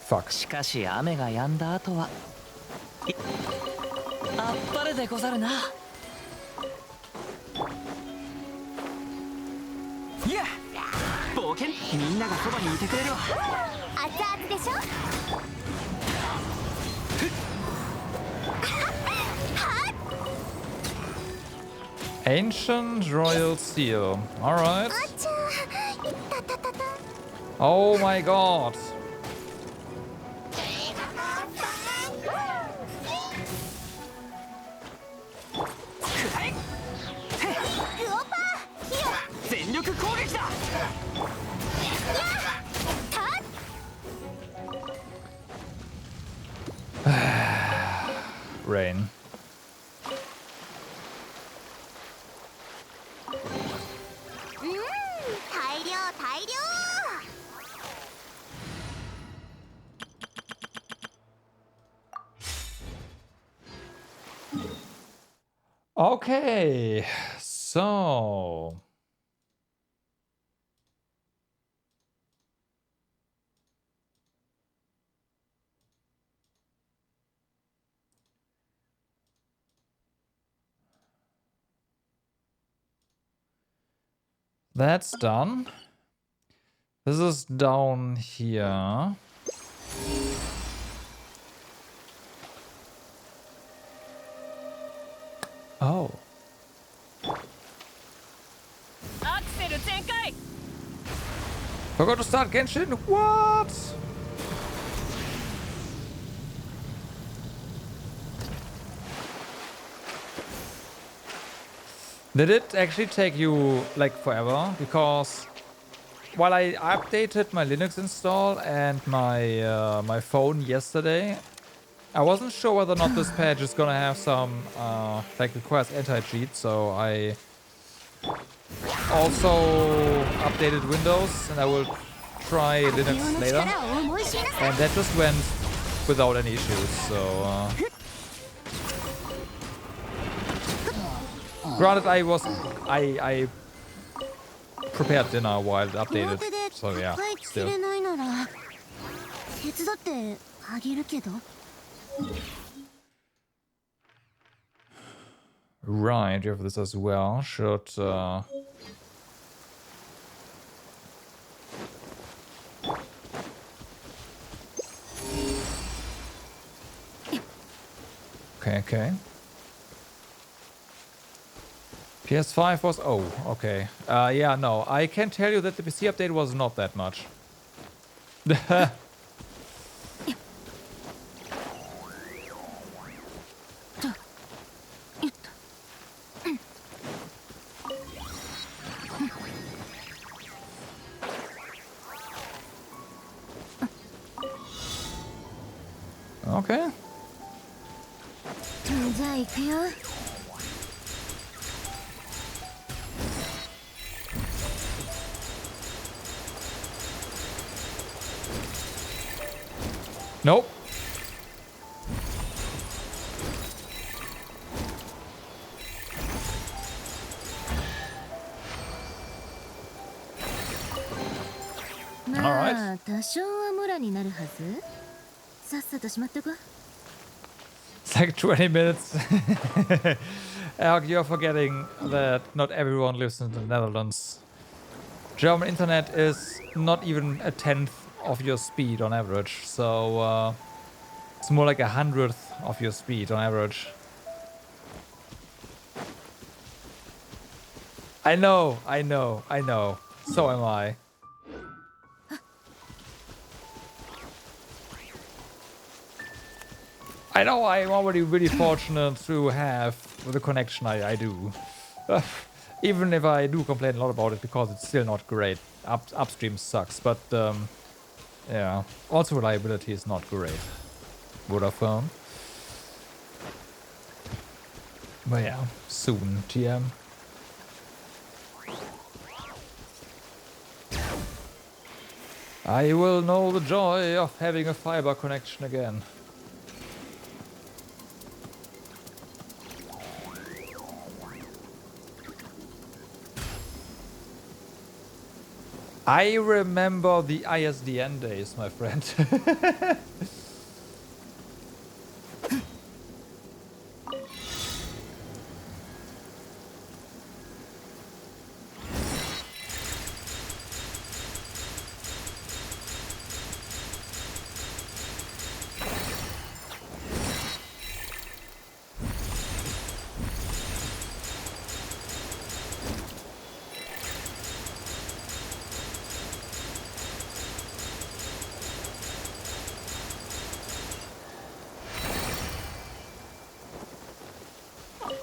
Fuck. しかし雨が止んだ後はあっぱれでござるな。いや、冒険みんながそばにいてくれるわ。熱々でしょ。 Ancient Royal Seal. Alright. Oh my god. Rain. Okay, so that's done. This is down here. Oh. Forgot to start Genshin? What? Did it actually take you like forever? Because while I updated my Linux install and my my phone yesterday, I wasn't sure whether or not this patch is gonna have some like requires anti-cheat, so I also updated Windows and I will try Linux later. And that just went without any issues, so granted I prepared dinner while it updated, so yeah, still. Right, you have this as well. Should okay. PS5 was okay. Yeah, no, I can tell you that the PC update was not that much. Okay. Nope. All right. It's like 20 minutes. Alc, you're forgetting that not everyone lives in the Netherlands. German internet is not even a tenth of your speed on average, so it's more like 100th of your speed on average. I know. So am I. I know I'm already really fortunate to have the connection I do. Even if I do complain a lot about it because it's still not great. Upstream sucks, but yeah. Also reliability is not great. Vodafone. But yeah, soon, TM. I will know the joy of having a fiber connection again. I remember the ISDN days, my friend.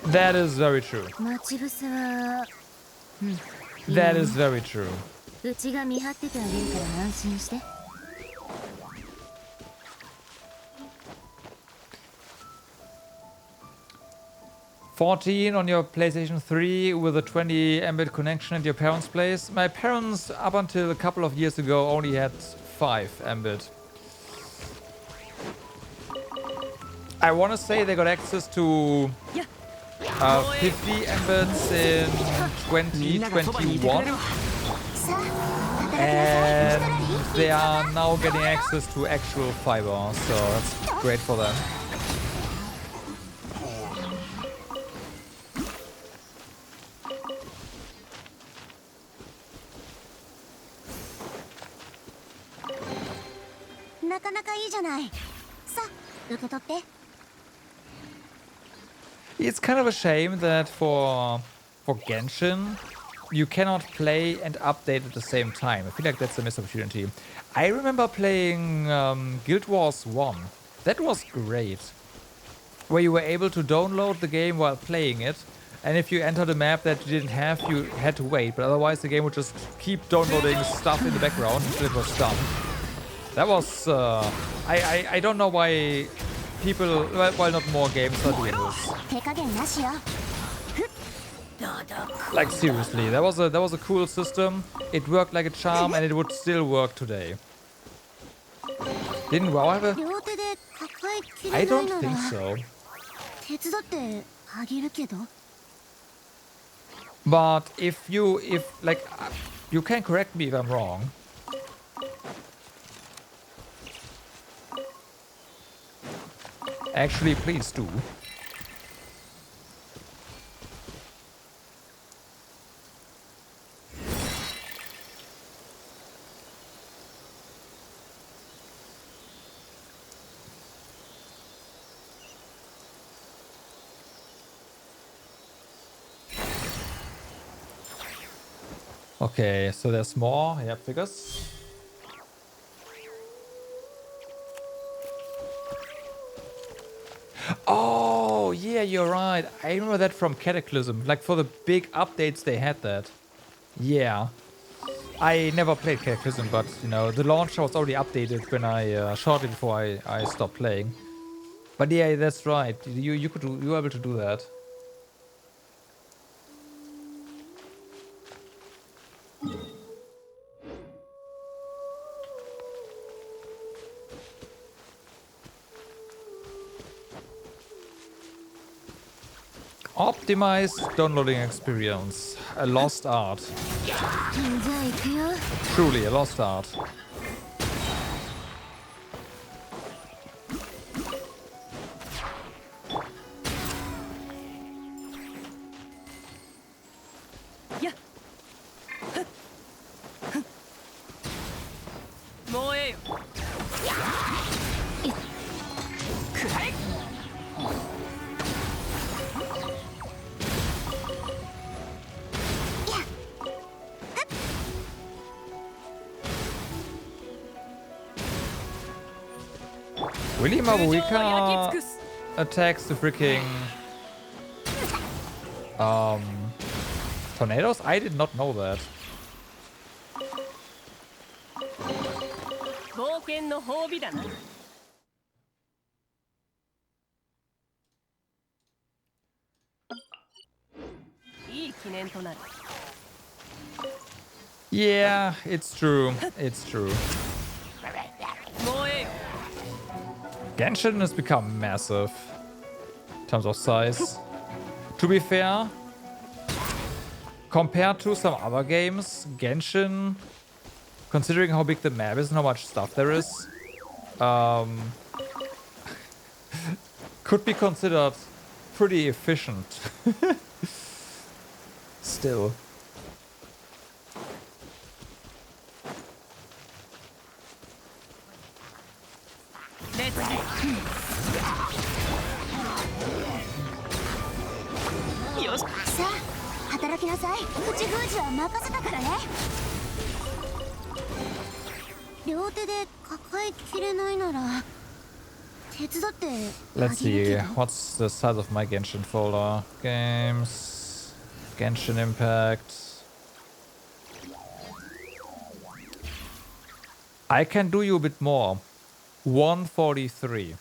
That is very true. That is very true. 14 on your PlayStation 3 with a 20 Mbit connection at your parents' place. My parents, up until a couple of years ago, only had 5 Mbit. I want to say they got access to 50 Mbits in 2021. And they are now getting access to actual fiber, so that's great for them. It's kind of a shame that for Genshin, you cannot play and update at the same time. I feel like that's a missed opportunity. I remember playing Guild Wars 1. That was great. Where you were able to download the game while playing it. And if you entered a map that you didn't have, you had to wait. But otherwise the game would just keep downloading stuff in the background until it was done. That was... I don't know why people... Why not more games are doing this. Like seriously, that was a cool system. It worked like a charm and it would still work today. Didn't WoW have a... I don't think so. But if you can correct me if I'm wrong. Actually, please do. Okay, so there's more. Yeah, figures. Oh, yeah, you're right. I remember that from Cataclysm. Like for the big updates, they had that. Yeah. I never played Cataclysm, but you know, the launcher was already updated when I shortly before I stopped playing. But yeah, that's right. You were able to do that. Optimized downloading experience. A lost art. Truly a lost art. Really, Mabuika attacks the freaking tornadoes? I did not know that. Yeah, it's true. It's true. Genshin has become massive in terms of size. To be fair, compared to some other games, Genshin, considering how big the map is and how much stuff there is, could be considered pretty efficient. Still. Let's see, what's the size of my Genshin folder? Games, Genshin Impact. I can do you a bit more. 143.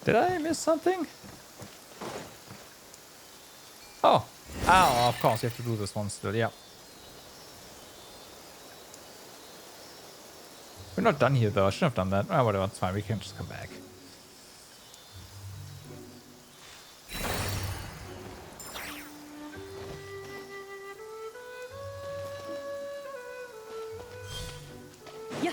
Did I miss something? Oh. Oh, of course, you have to do this one still, yeah. We're not done here, though. I shouldn't have done that. Oh, whatever, it's fine. We can just come back. Yeah.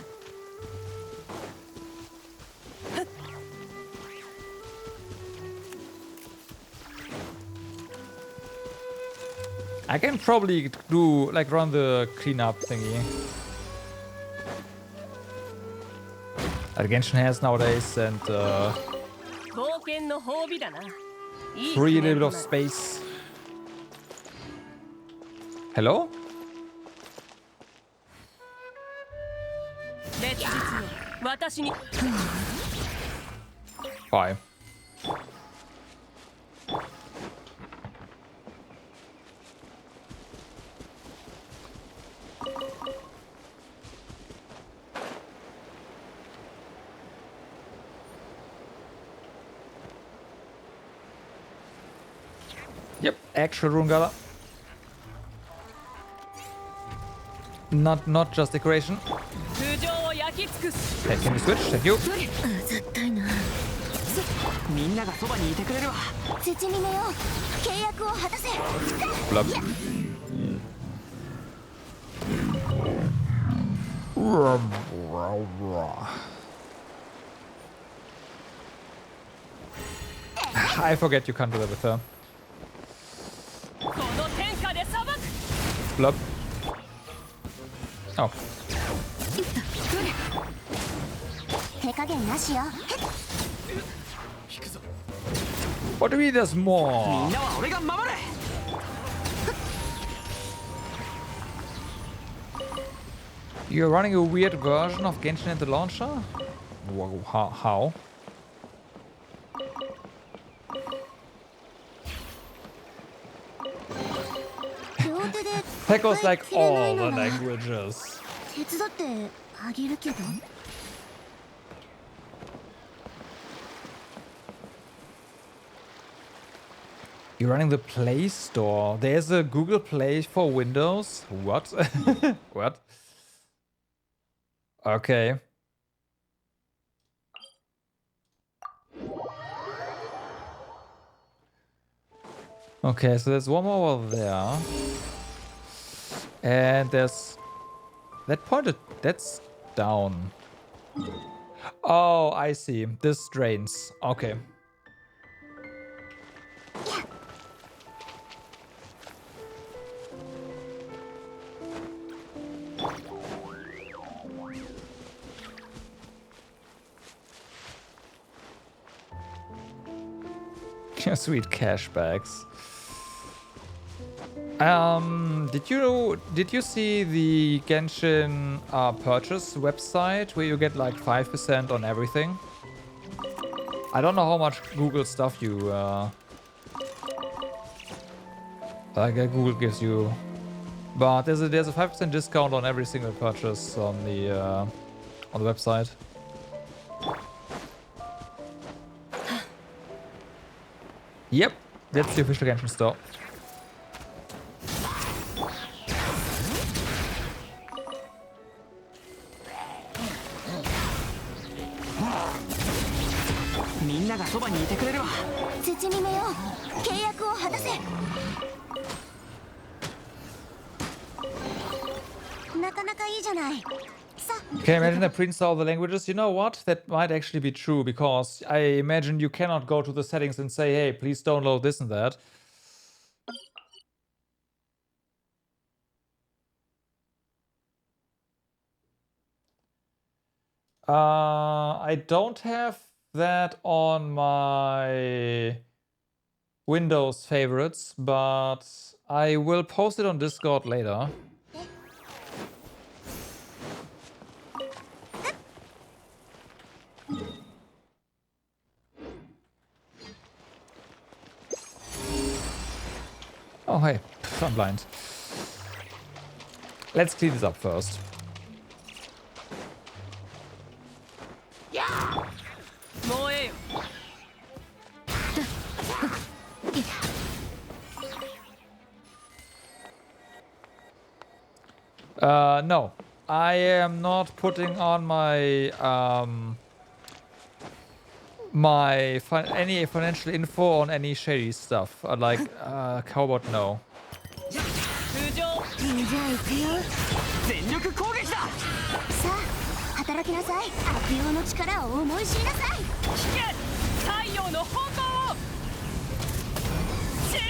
I can probably do, like, run the cleanup thingy that Genshin has nowadays and free a little bit of space. Hello? Bye. Yep, actual rune gala. Not just decoration. Hey, can you switch? Thank you. みんながそばにいてくれるわ。絶ミメよ、契約を果たせ。 Blub. I forget you can't do that with her. Blub. Oh. 手加減なしよ。 What do we need? There's more. みんなは俺が守れ。 You're running a weird version of Genshin in the launcher? Whoa, how? That goes like all the languages. 手伝ってあげるけど。 You're running the Play Store. There's a Google Play for Windows? What? What? Okay. Okay, so there's one more over there. And there's... That pointed... That's down. Oh, I see. This drains. Okay. Sweet cashbacks. Did you see the Genshin purchase website where you get like 5% on everything? I don't know how much Google stuff you like Google gives you, but there's a 5% discount on every single purchase on the website. Yep, that's the official Genshin store. Can you imagine that prints all the languages? You know what? That might actually be true, because I imagine you cannot go to the settings and say, hey, please download this and that. I don't have that on my Windows favorites, but I will post it on Discord later. Oh, hey, I'm blind. Let's clean this up first. No. I am not putting on my any financial info on any shady stuff. How about no? じゃあ行くよ。全力攻撃だ。さあ働きなさい。悪用の力を思い知りなさい。聞け、太陽の方向を。知れ。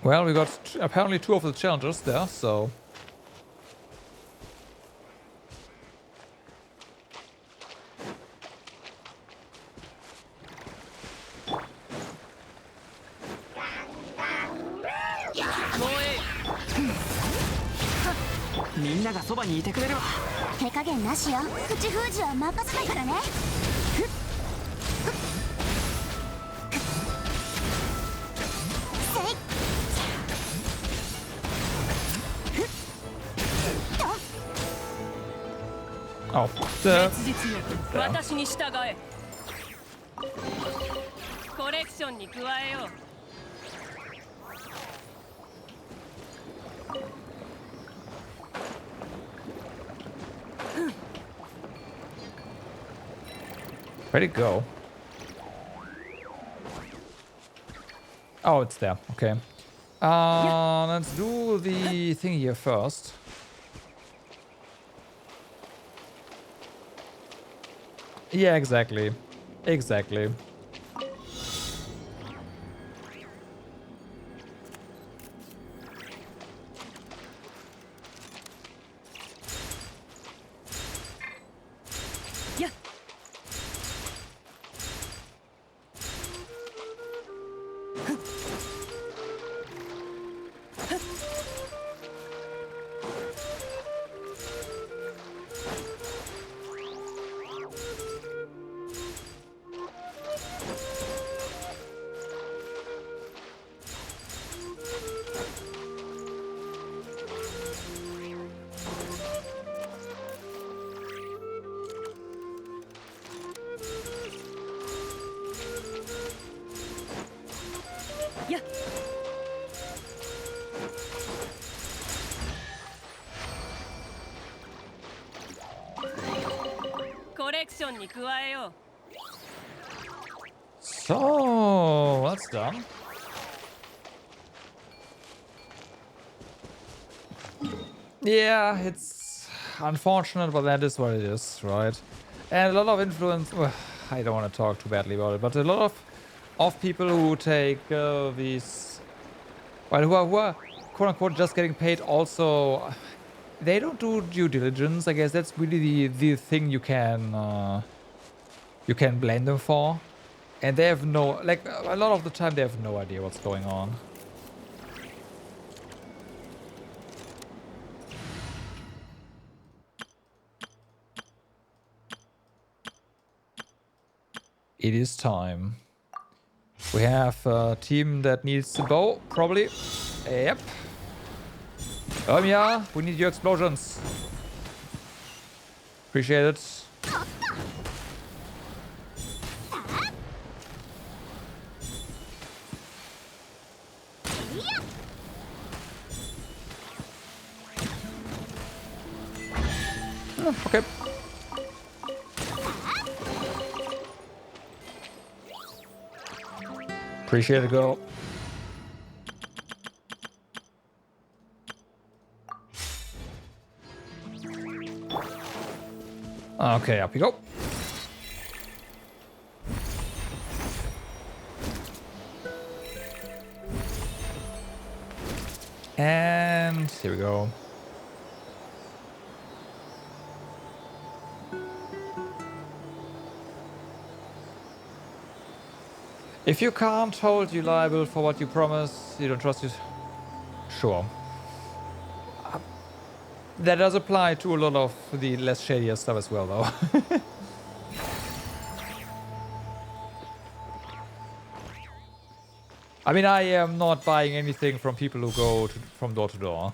Well, we got apparently 2 of the challengers there, so. Hey, 手加減なしよ。口封じは任せないからね。Oh, 私に従え。コレクションに加えよう。where'd it go? Oh, it's there. Okay. Let's do the thing here first. Yeah, exactly. Exactly. So that's done. Yeah, it's unfortunate, but that is what it is, right? And a lot of influence. Well, I don't want to talk too badly about it, but a lot of people who take these, well, who are quote unquote just getting paid. Also, they don't do due diligence. I guess that's really the thing you can blame them for. And they have no, like, a lot of the time they have no idea what's going on. It is time. We have a team that needs the bow, probably. Yep. Yeah, we need your explosions. Appreciate it. Okay. Appreciate it, girl. Okay, up you go. And here we go. If you can't hold you liable for what you promise, you don't trust it. Sure. That does apply to a lot of the less shadier stuff as well, though. I mean, I am not buying anything from people who go from door to door.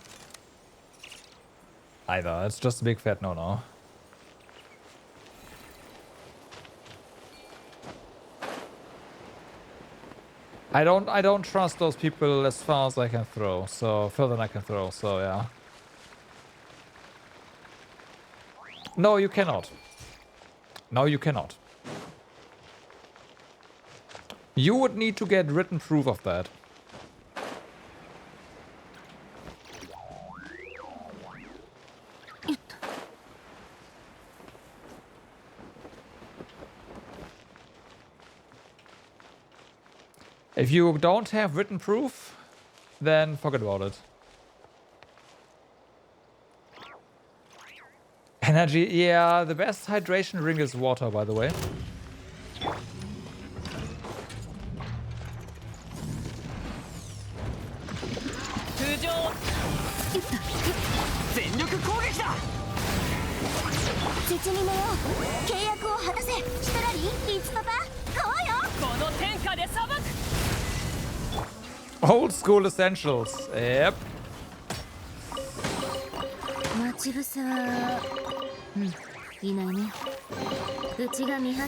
Either. It's just a big fat no-no. I don't trust those people as far as I can throw, so further than I can throw, so yeah. No, you cannot. No, you cannot. You would need to get written proof of that. If you don't have written proof, then forget about it. Energy, yeah, the best hydration drink is water, by the way. Old school essentials. Yep.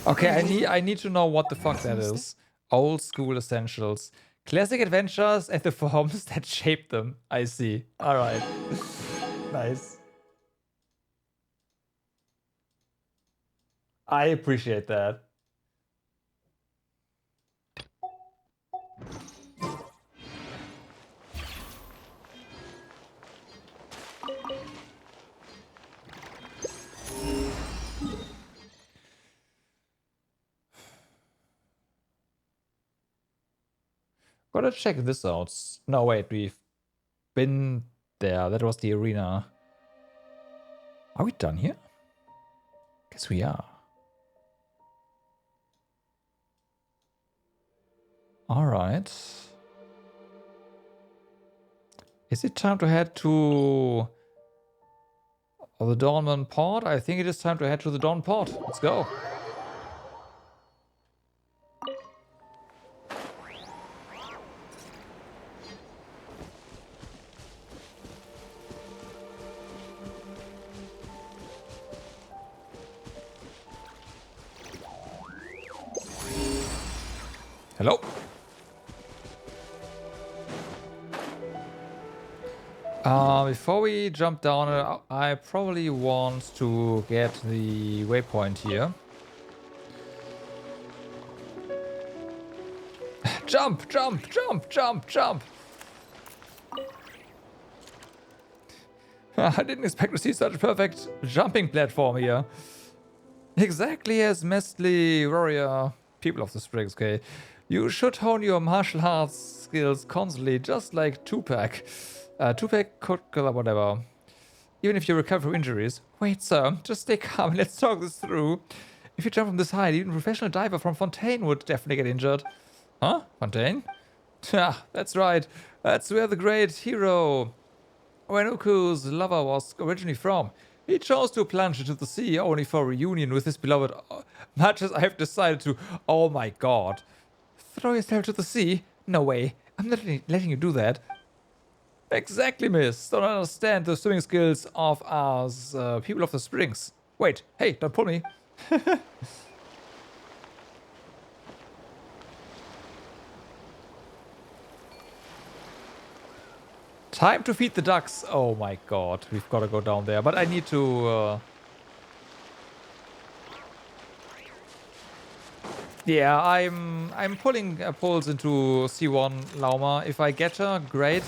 Okay, I need to know what the fuck that is. Old school essentials. Classic adventures and the forms that shaped them. I see. Alright. Nice. I appreciate that. Gotta check this out. No, wait, we've been there. That was the arena. Are we done here? Guess we are. Alright. Is it time to head to the Dawnman Port? I think it is time to head to the Dawn Port. Let's go. Hello. Before we jump down, I probably want to get the waypoint here. Jump, jump, jump, jump, jump. I didn't expect to see such a perfect jumping platform here. Exactly as Mestly Warrior, people of the Springs, okay? You should hone your martial arts skills constantly, just like Tupac. Tupac could, whatever. Even if you recover from injuries. Wait, sir, just stay calm and let's talk this through. If you jump from this height, even a professional diver from Fontaine would definitely get injured. Huh? Fontaine? Ah, that's right. That's where the great hero Wenuku's lover was originally from. He chose to plunge into the sea only for a reunion with his beloved, much as I have decided to. Oh my god. Throw yourself to the sea? No way. I'm not letting you do that. Exactly, miss. Don't understand the swimming skills of us people of the Springs. Wait, hey, don't pull me. Time to feed the ducks. Oh my god, we've got to go down there. But I need to... Yeah, I'm pulling pulls into C1 Lauma. If I get her, great.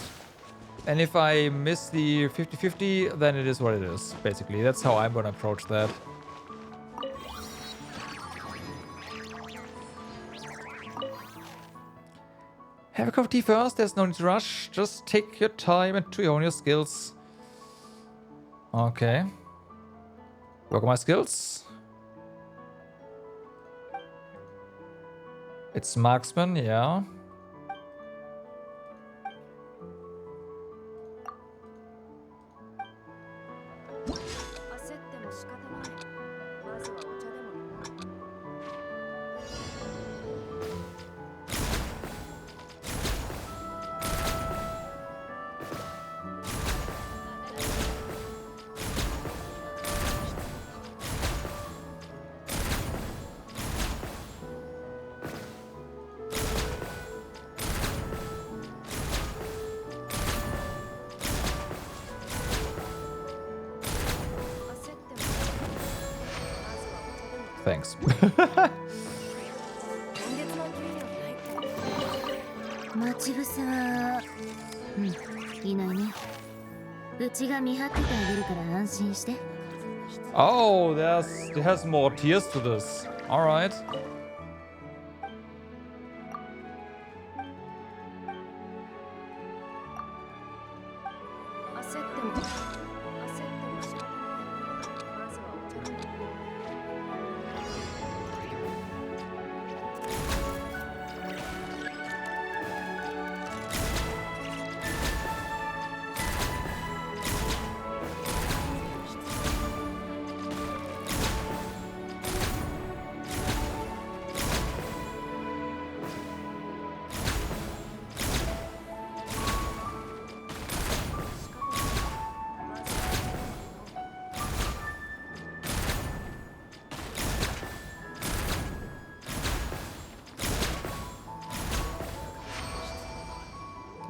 And if I miss the 50-50, then it is what it is, basically. That's how I'm gonna approach that. Have a cup of tea first, there's no need to rush. Just take your time and to hone your skills. Okay. Work on my skills. It's marksman, yeah. thanks. 待ち伏せは、いないね。うちが見張っててあげるから安心して。Oh, there's more tiers to this. All right. 焦っても仕方ない。まずはお茶でも。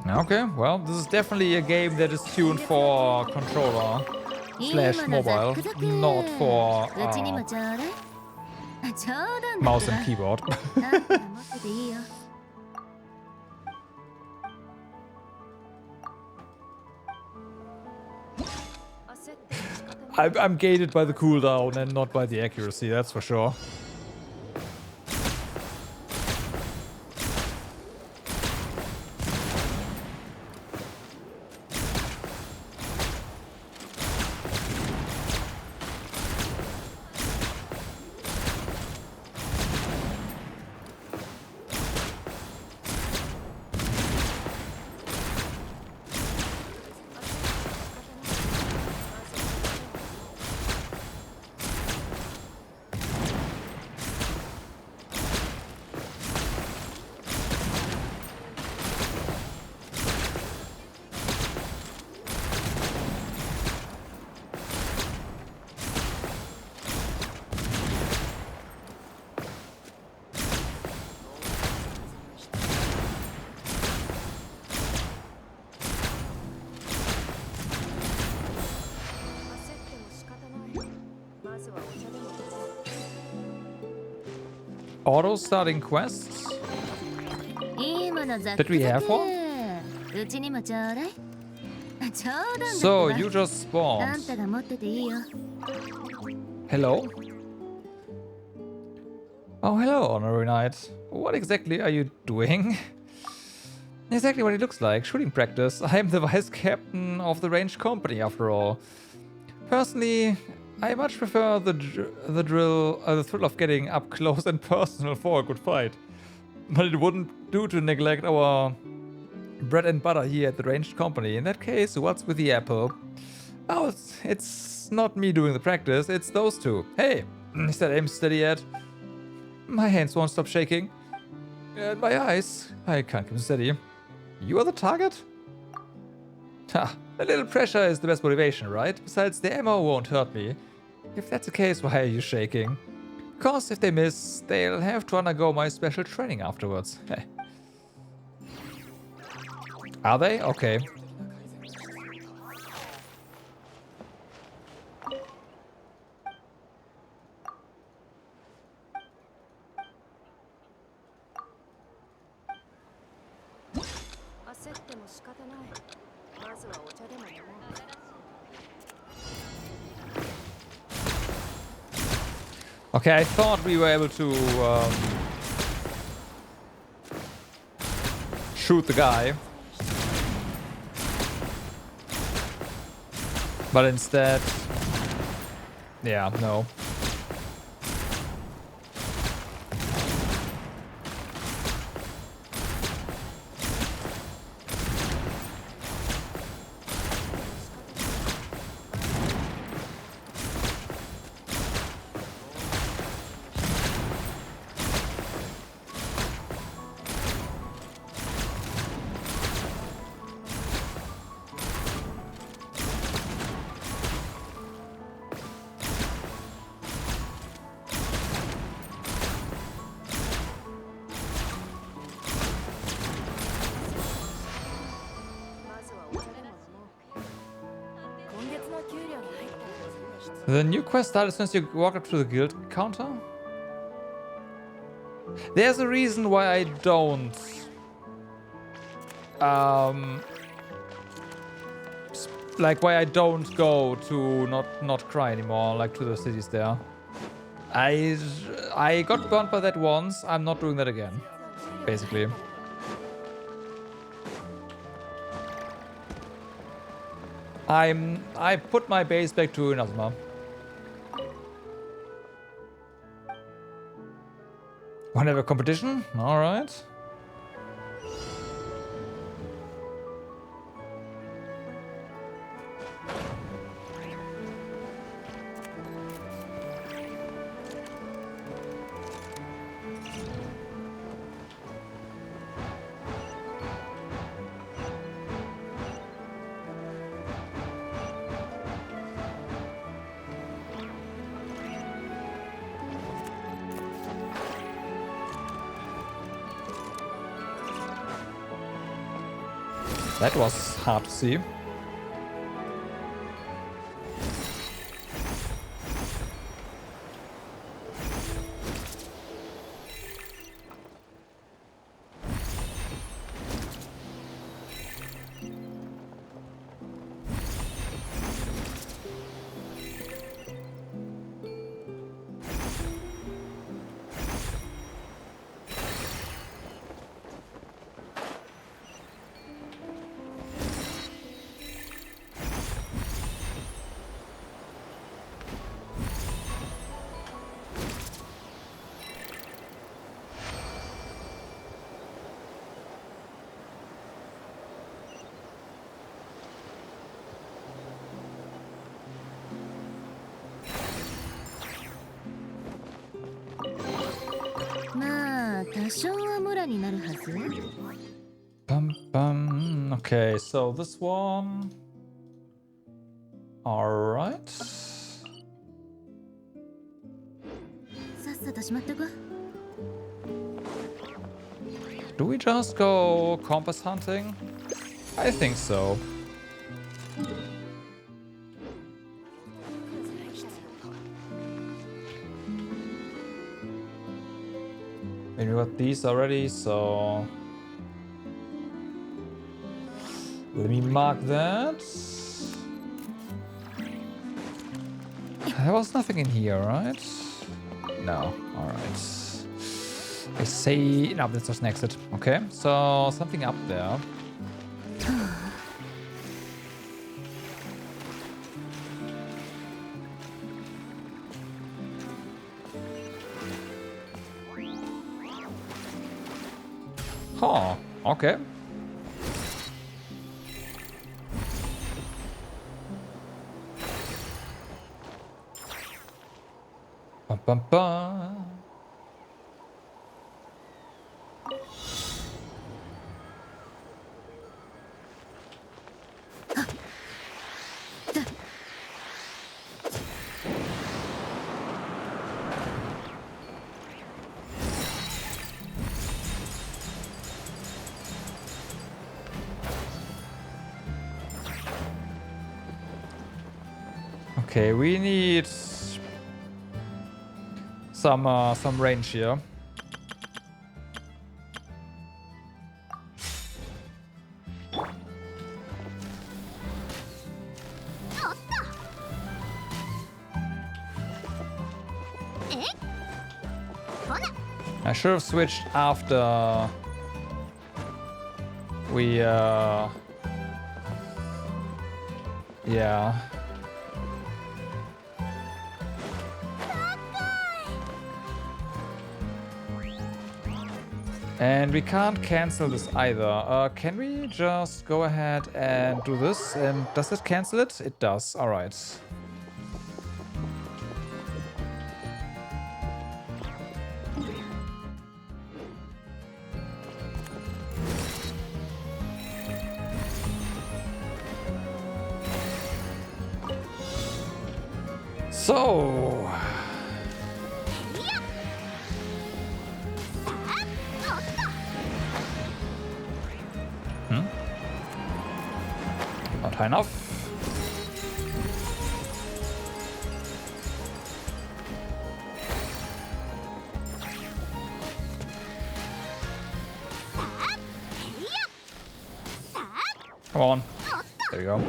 Okay, well, this is definitely a game that is tuned for controller slash mobile, not for mouse and keyboard. I'm gated by the cooldown and not by the accuracy, that's for sure. Auto starting quests? Did we have one? So, you just spawned. Hello? Oh, hello, Honorary Knight. What exactly are you doing? Exactly what it looks like. Shooting practice. I am the vice captain of the range company, after all. Personally, I much prefer the thrill of getting up close and personal for a good fight. But it wouldn't do to neglect our bread and butter here at the ranged company. In that case, what's with the apple? Oh, it's not me doing the practice, it's those two. Hey, is that aim steady yet? My hands won't stop shaking. And my eyes, I can't keep them steady. You are the target? Ha, a little pressure is the best motivation, right? Besides, the ammo won't hurt me. If that's the case, why are you shaking? Because if they miss, they'll have to undergo my special training afterwards. Are they? Okay. Okay, I thought we were able to shoot the guy. But instead... yeah, no. The new quest started as soon as you walk up to the guild counter? There's a reason why I don't like why I don't go to not cry anymore, like to the cities there. I got burnt by that once. I'm not doing that again, basically. I put my base back to Inazuma. Wanna have a competition? All right. That was hard to see. Okay, so this one. All right. Do we just go compass hunting? I think so. We got these already, so let me mark that. There was nothing in here, right? No. All right. I say no. That's just next. Okay, so something up there. Huh. Okay. Bum, bum, bum. Okay, we need some range here. I should have switched after we yeah. And we can't cancel this either. Can we just go ahead and do this? And does it cancel it? It does. All right. So not high enough. Come on. There we go.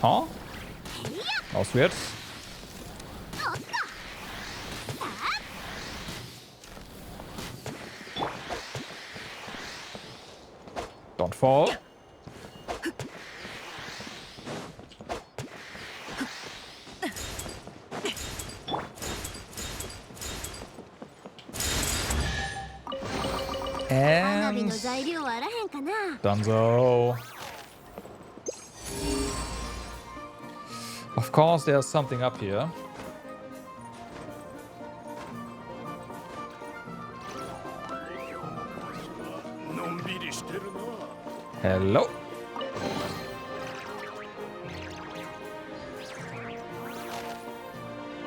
Huh? That was weird. Don't fall. And Dunzo. Of course, there's something up here. Hello.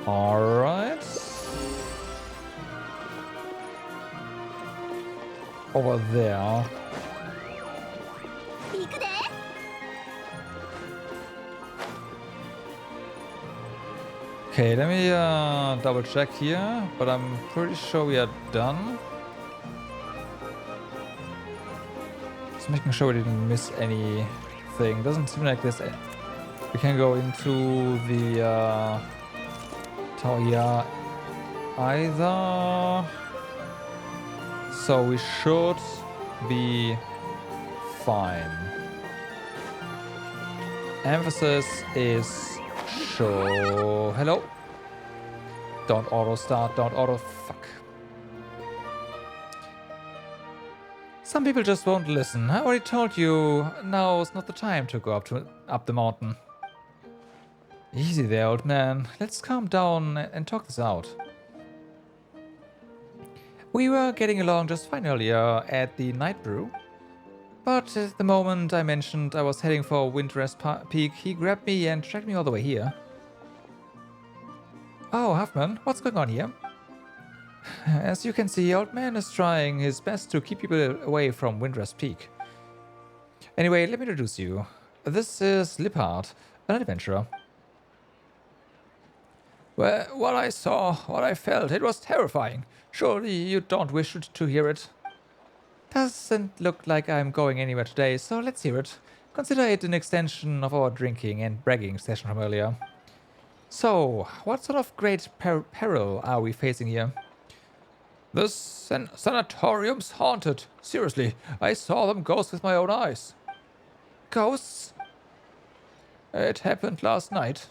All right. Over there. Okay, let me double check here, but I'm pretty sure we are done. Just making sure we didn't miss anything. Doesn't seem like this. We can go into the tower here either. So we should be fine. Emphasis is show. Hello. Don't auto start. Don't auto. Fuck. Some people just won't listen. I already told you. Now is not the time to go up the mountain. Easy there, old man. Let's calm down and talk this out. We were getting along just fine earlier at the Night Brew. But at the moment I mentioned I was heading for Windrest Peak, he grabbed me and dragged me all the way here. Oh, Huffman, what's going on here? As you can see, old man is trying his best to keep people away from Windrest Peak. Anyway, let me introduce you. This is Lippard, an adventurer. Well, what I saw, what I felt, it was terrifying. Surely you don't wish to hear it. Doesn't look like I'm going anywhere today, so let's hear it. Consider it an extension of our drinking and bragging session from earlier. So, what sort of great peril are we facing here? The sanatorium's haunted. Seriously, I saw them ghosts with my own eyes. Ghosts? It happened last night.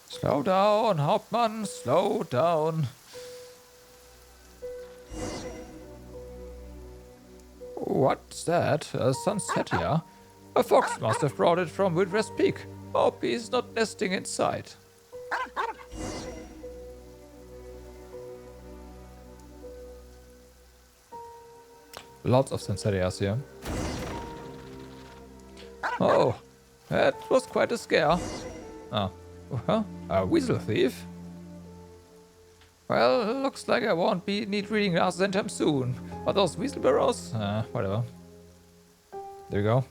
Slow down, Hauptmann, slow down. What's that? A sunsetia? A fox must have brought it from Windrest Peak. Hope he's not nesting inside. Lots of sunsetias here. Oh, that was quite a scare. Oh. Huh? A weasel thief? Well, looks like I won't need reading glasses anytime soon. Are those weasel burrows? Whatever. There we go.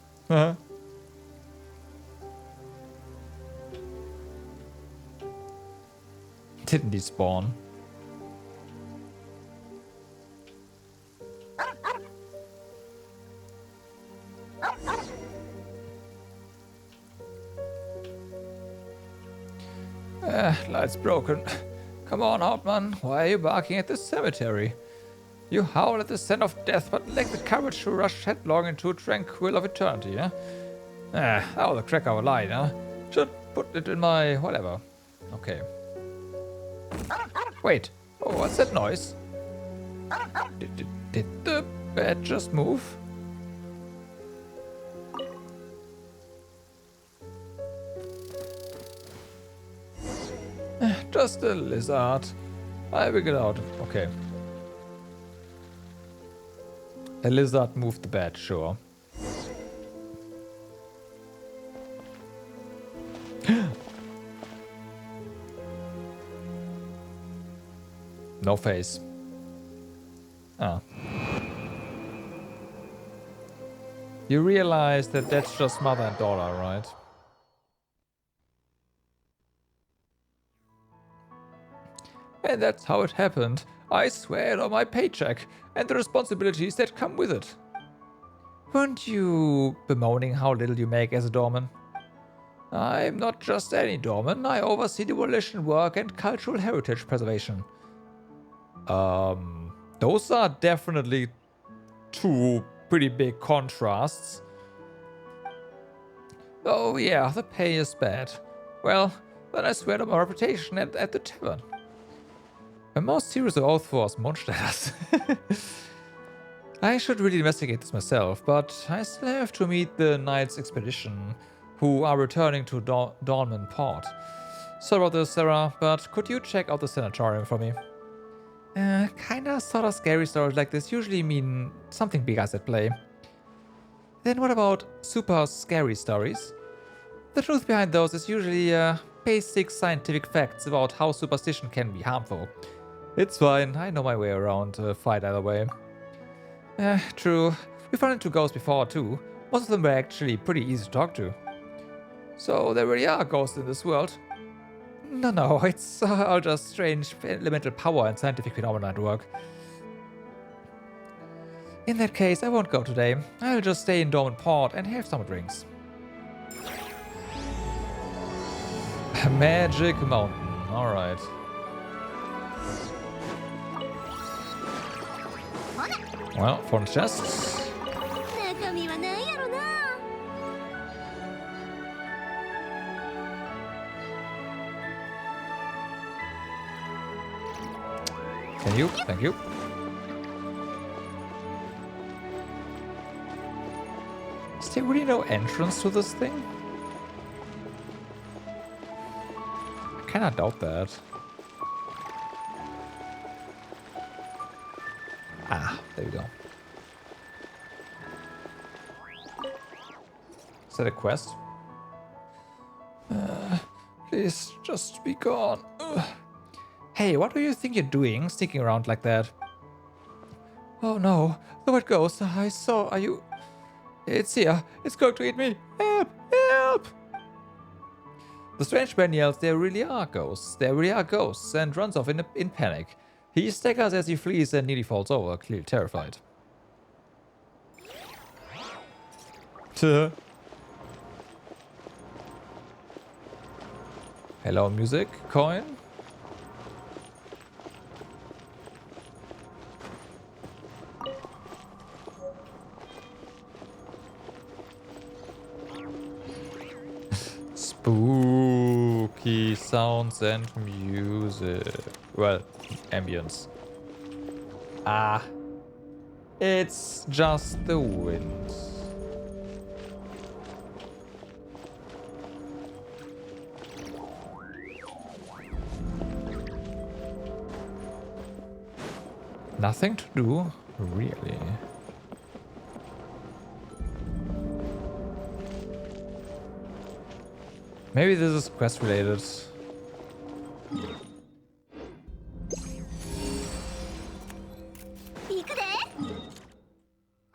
Didn't despawn. Light's broken. Come on, Hauptmann. Why are you barking at this cemetery? You howl at the scent of death, but lack the courage to rush headlong into tranquil of eternity, huh? That was a crack of a line, huh? Should put it in my whatever. Okay. Wait. Oh, what's that noise? Did the bed just move? Just a lizard. I figured out. Okay. A lizard moved the bed, sure. No face. Ah. You realize that that's just mother and daughter, right? And that's how it happened. I swear it on my paycheck and the responsibilities that come with it. Weren't you bemoaning how little you make as a doorman? I'm not just any doorman. I oversee demolition work and cultural heritage preservation. Those are definitely two pretty big contrasts. Oh yeah, the pay is bad. Well, then I swear to my reputation at the tavern. A most serious oath for us Mondstellers. I should really investigate this myself, but I still have to meet the Knights Expedition, who are returning to Dawnman Port. Sorry about this, Sarah, but could you check out the sanatorium for me? Kinda sorta scary stories like this usually mean something big is at play. Then what about super scary stories? The truth behind those is usually basic scientific facts about how superstition can be harmful. It's fine, I know my way around a fight either way. True. We've run into ghosts before too. Most of them were actually pretty easy to talk to. So there really are ghosts in this world. No, it's all just strange elemental power and scientific phenomena at work. In that case, I won't go today. I'll just stay in Dormant Port and have some drinks. Magic Mountain, alright. Well, for the chests. Can you? Thank you. Is there really no entrance to this thing? I kinda doubt that. Ah, there we go. Is that a quest? Please, just be gone. Hey, what do you think you're doing, sneaking around like that? Oh no, the white ghost I saw, are you... It's here, it's going to eat me. Help, help! The strange man yells, there really are ghosts, and runs off in panic. He staggers as he flees and nearly falls over, clearly terrified. Hello, music, coin. Spooky sounds and music. Well, ambience. Ah, it's just the wind. Nothing to do, really. Maybe this is quest related.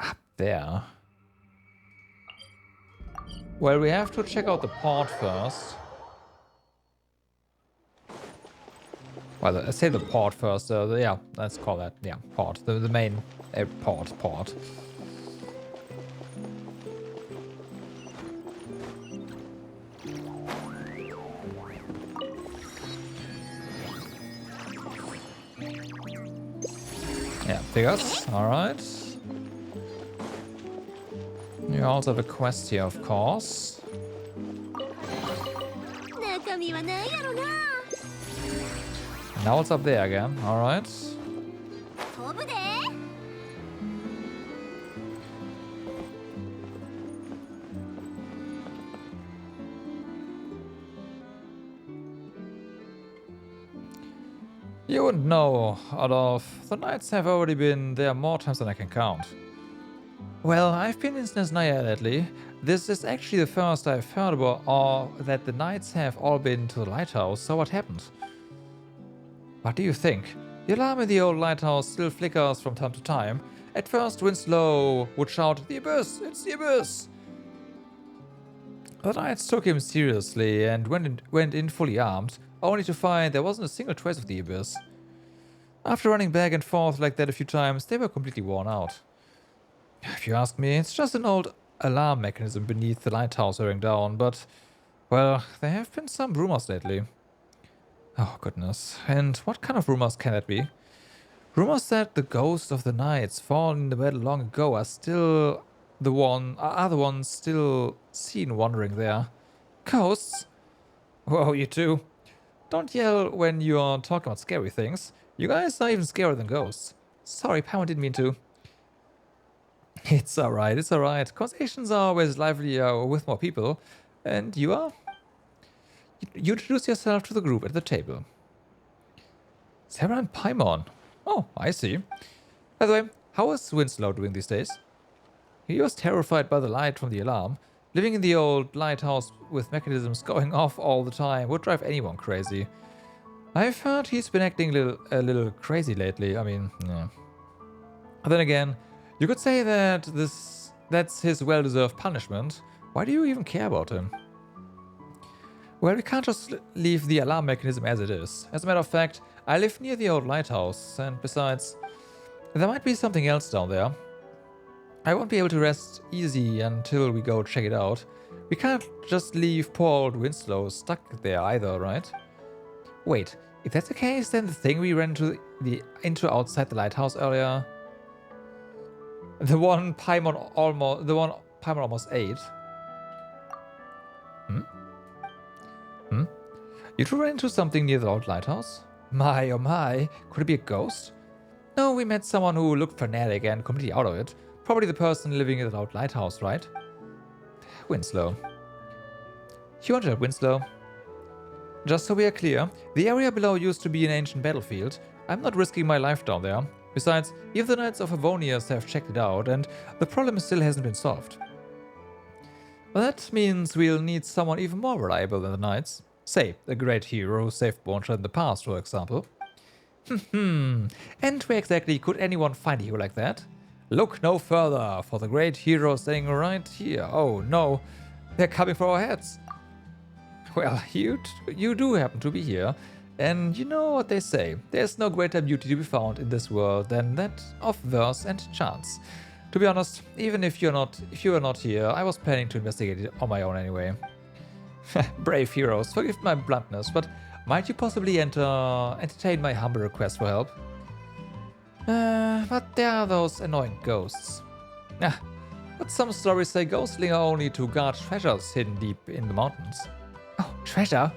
Up there. Well, we have to check out the port first. Well, let's say the port first. Yeah, let's call that. Yeah, port. The main port. Yeah, figures. Alright. You also have a quest here, of course. Now it's up there again. Alright. You wouldn't know, Adolf. The knights have already been there more times than I can count. Well, I've been in Snezhnaya lately. This is actually the first I've heard about, or that the knights have all been to the lighthouse, so what happened? What do you think? The alarm in the old lighthouse still flickers from time to time. At first, Winslow would shout, "The Abyss! It's the Abyss!" The knights took him seriously and went in fully armed, only to find there wasn't a single trace of the Abyss. After running back and forth like that a few times, they were completely worn out. If you ask me, it's just an old alarm mechanism beneath the lighthouse wearing down, but, well, there have been some rumors lately. Oh, goodness. And what kind of rumors can that be? Rumors that the ghosts of the knights fallen in the battle long ago are the ones still seen wandering there. Ghosts? Whoa, you two. Don't yell when you're talking about scary things. You guys are even scarier than ghosts. Sorry, Paimon didn't mean to. It's alright, it's alright. Conversations are always livelier with more people. And you are? You introduce yourself to the group at the table. Sarah and Paimon. Oh, I see. By the way, how is Winslow doing these days? He was terrified by the light from the alarm. Living in the old lighthouse with mechanisms going off all the time would drive anyone crazy. I've heard he's been acting a little crazy lately. I mean, yeah. Then again, you could say that that's his well-deserved punishment. Why do you even care about him? Well, we can't just leave the alarm mechanism as it is. As a matter of fact, I live near the old lighthouse, and besides, there might be something else down there. I won't be able to rest easy until we go check it out. We can't just leave poor old Winslow stuck there either, right? Wait, if that's the case, then the thing we ran into outside the lighthouse earlier, the one Paimon almost ate. You two ran into something near the old lighthouse? My oh my, could it be a ghost? No, we met someone who looked fanatic and completely out of it. Probably the person living in the old lighthouse, right? Winslow. You want to help Winslow? Just so we are clear, the area below used to be an ancient battlefield. I'm not risking my life down there. Besides, even the Knights of Avonius have checked it out, and the problem still hasn't been solved. Well, that means we'll need someone even more reliable than the Knights. Say, a great hero who saved Bornshire in the past, for example. And where exactly could anyone find a hero like that? Look no further, for the great hero standing right here. Oh no, they're coming for our heads. Well, you do happen to be here, and you know what they say. There's no greater beauty to be found in this world than that of verse and chance. To be honest, even if you are not here, I was planning to investigate it on my own anyway. Brave heroes, forgive my bluntness, but might you possibly entertain my humble request for help? But there are those annoying ghosts. But some stories say ghosts linger only to guard treasures hidden deep in the mountains. Oh, treasure?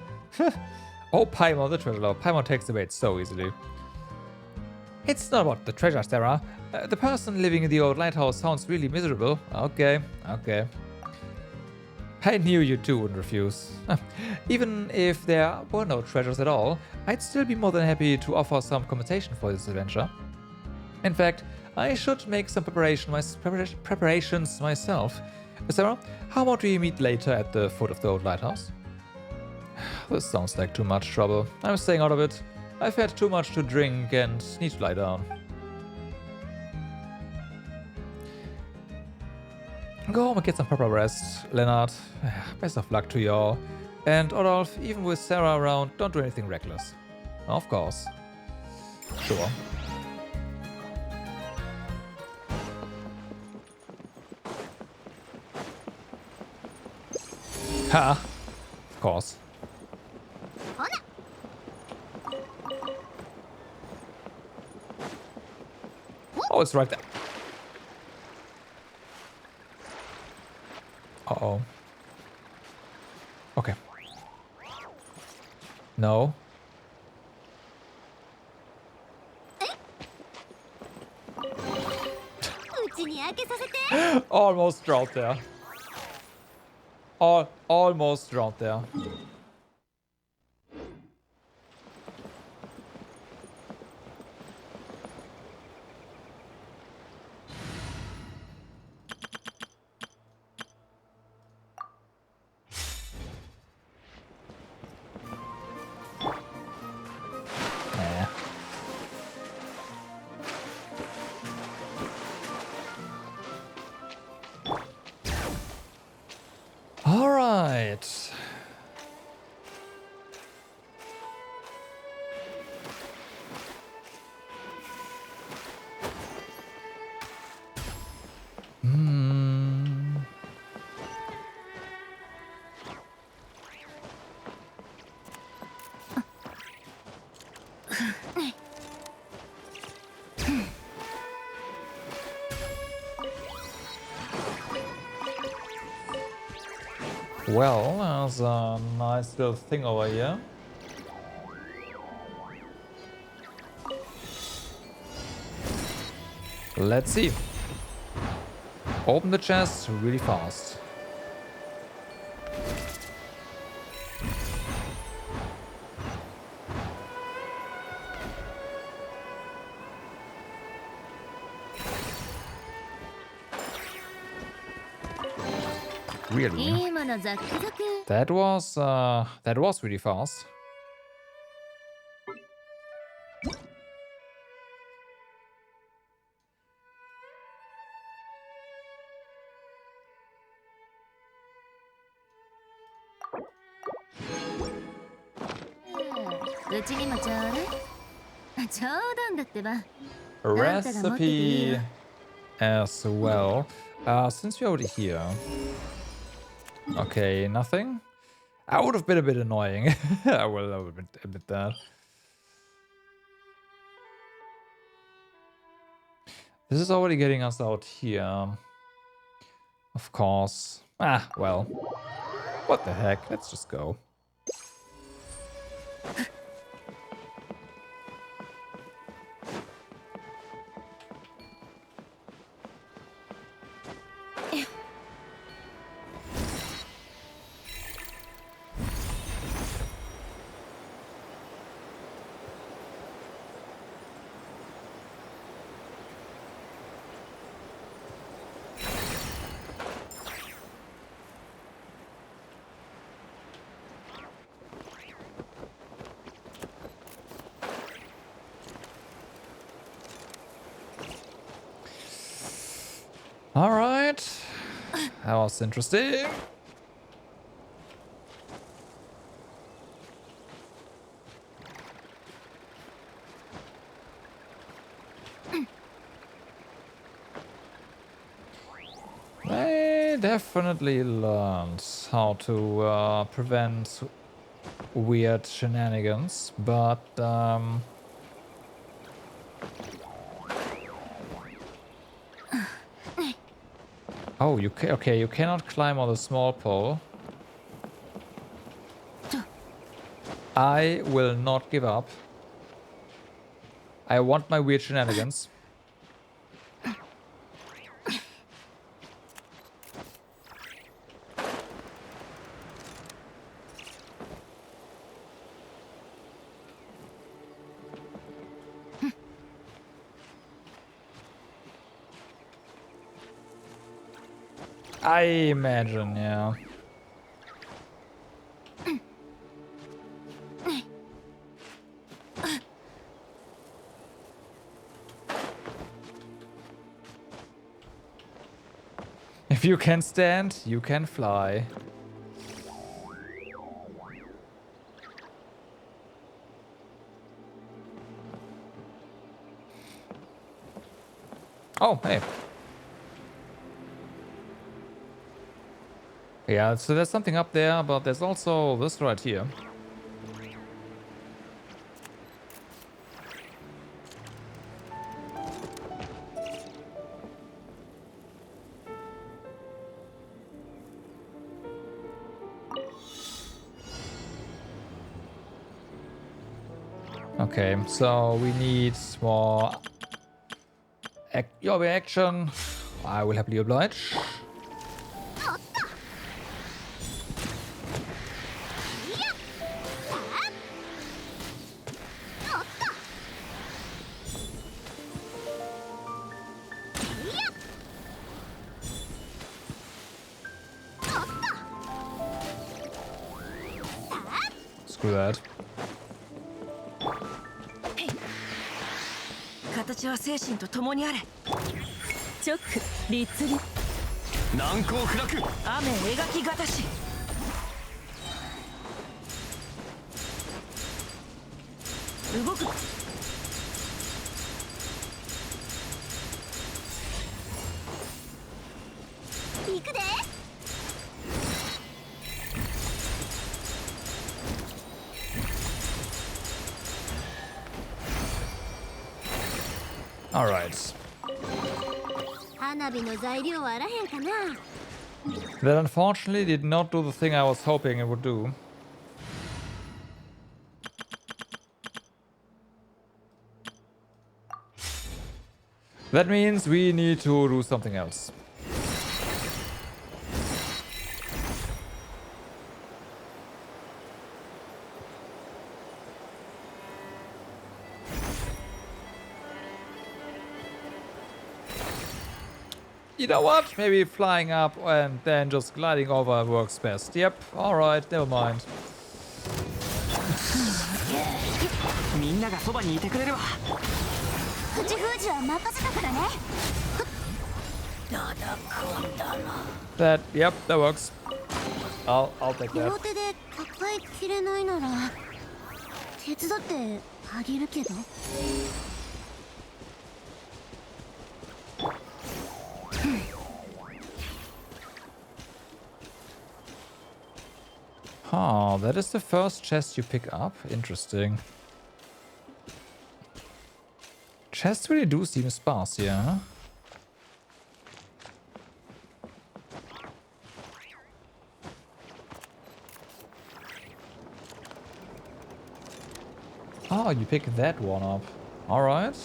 Oh, Paimon, the treasure lord. Paimon takes the bait so easily. It's not about the treasure, Sarah. The person living in the old lighthouse sounds really miserable. Okay. I knew you two wouldn't refuse. Even if there were no treasures at all, I'd still be more than happy to offer some compensation for this adventure. In fact, I should make some preparations myself. Sarah, how about we meet later at the foot of the old lighthouse? This sounds like too much trouble. I'm staying out of it. I've had too much to drink and need to lie down. Go home and get some proper rest, Leonard. Best of luck to you all. And Odolf, even with Sarah around, don't do anything reckless. Of course. Sure. Ha! Of course. Oh, it's right there. Uh-oh. Okay. No. Almost dropped there. Almost dropped there. right. Hmm. Well, there's a nice little thing over here. Let's see. Open the chest really fast. Really? That was really fast. A recipe as well. Since we're already here. Okay, nothing. I would have been a bit annoying. I will admit that. This is already getting us out here. Of course. Ah, well. What the heck? Let's just go. All right, that was interesting. They definitely learned how to prevent weird shenanigans, but oh, okay, you cannot climb on the small pole. I will not give up. I want my weird shenanigans. I imagine, yeah. If you can stand, you can fly. Oh, hey. Yeah, so there's something up there, but there's also this right here. Okay, so we need more your action. I will happily oblige. Screw that. 形は精神と共にあれ。直律理。難攻不落。雨描きがたし。動く。行くで。Alright. 花火の材料あらへんかな。 That unfortunately did not do the thing I was hoping it would do. That means we need to do something else. You know what? Maybe flying up and then just gliding over works best. Yep, alright, never mind. みんながそばにいてくれれば。口封じは任せたからね。だだこんだな。 That, yep, that works. I'll take that. 両手で抱えきれないなら手伝ってあげるけど。Huh, that is the first chest you pick up. Interesting. Chests really do seem sparse here, huh? Oh, you pick that one up. Alright.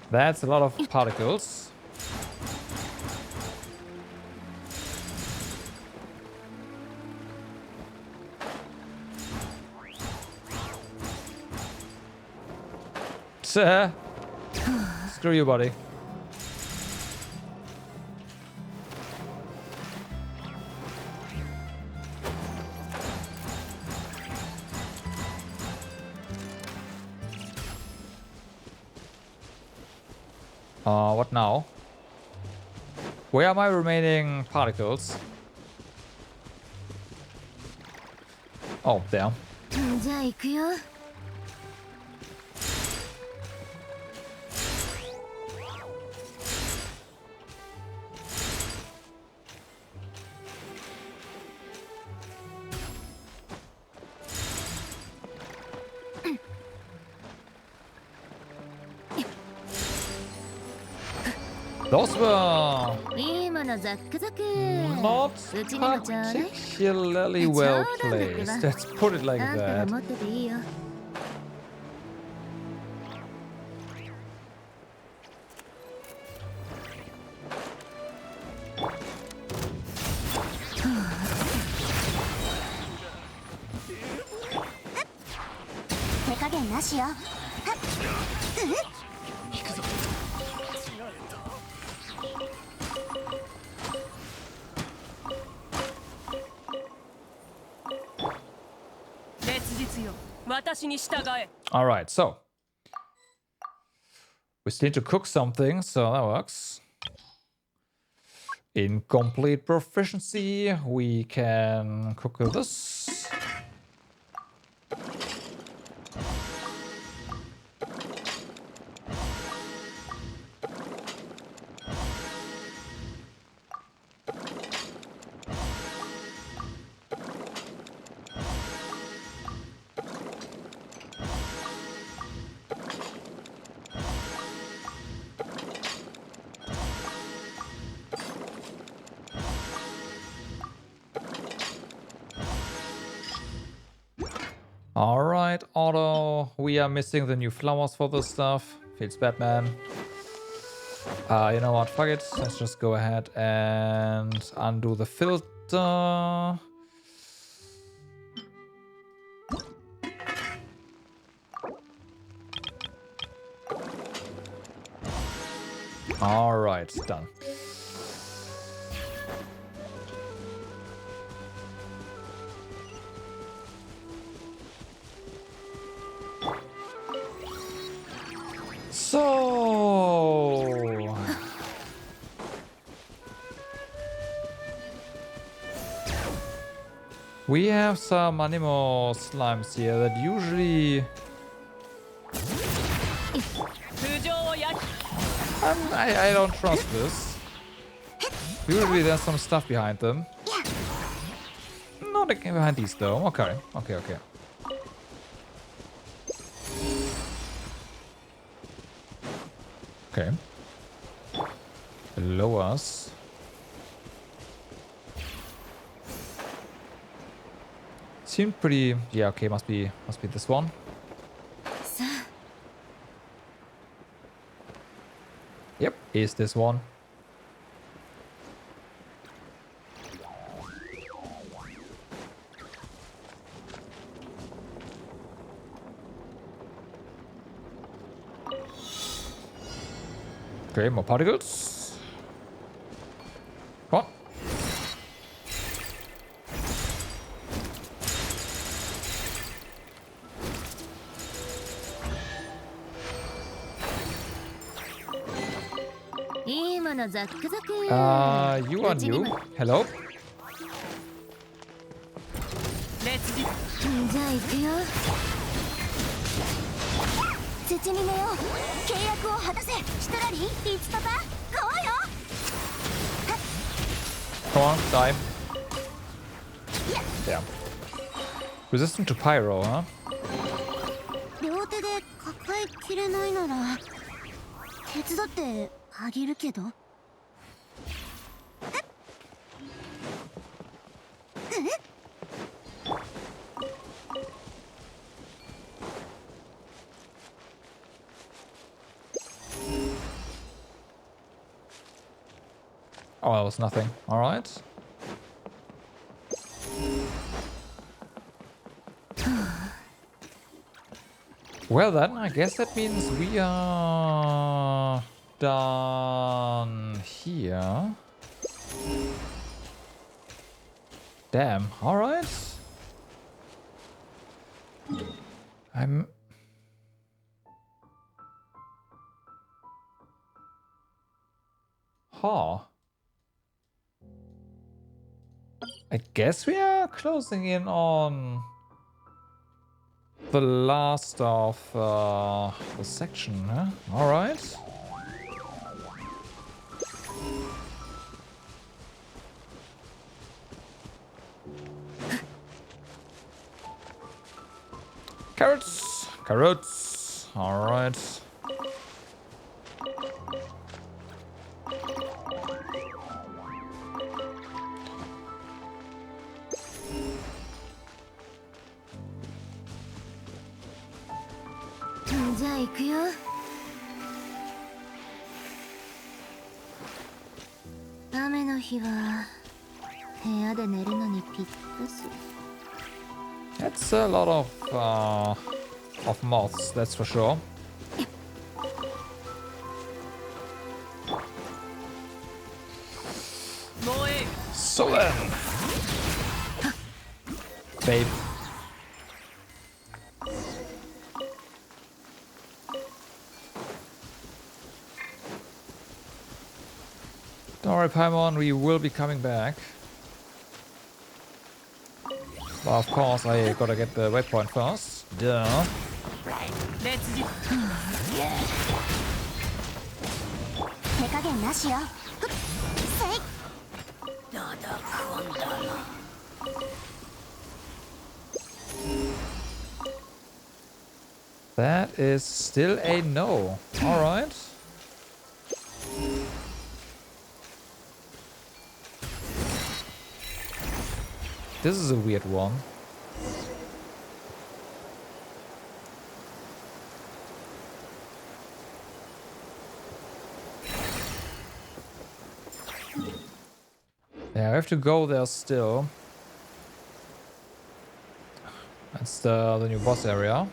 That's a lot of particles. Screw you, buddy. What now? Where are my remaining particles? Oh, there. じゃあ行くよ。Those were いいものザックザク。 not うちにもちょうだい。 particularly well placed. Let's put it like あんたが that. 持ってていいよ。手加減なしよ。Alright, so we still need to cook something, so that works. In complete proficiency, we can cook this. Alright, Otto, we are missing the new flowers for this stuff. Feels bad, man. You know what, fuck it. Let's just go ahead and undo the filter. Alright, done. So We have some animal slimes here that usually... I don't trust this. Usually there's some stuff behind them. Not behind these though. Okay. Okay. Below us. Seemed pretty... Yeah, okay, must be this one. Yep, is this one. Okay, more particles. Come on. You are new. Hello? じゃあ行くよ。土に寝よう。契約を果たせ。シトラリー、イチパパ、ゴーよ。Come on, die. Damn. Resistant to pyro, huh? 両手で抱えきれないなら手伝ってあげるけど。Oh, that was nothing. All right. Well then, I guess that means we are done here. Damn. All right. Huh. I guess we are closing in on the last of the section, huh? All right. Carrots, carrots. All right. That's a lot of moths, that's for sure. So then, babe. Don't worry, Paimon, we will be coming back. But of course, I gotta get the waypoint first. Duh. That is still a no. All right. This is a weird one. Yeah, I have to go there still. That's the new boss area.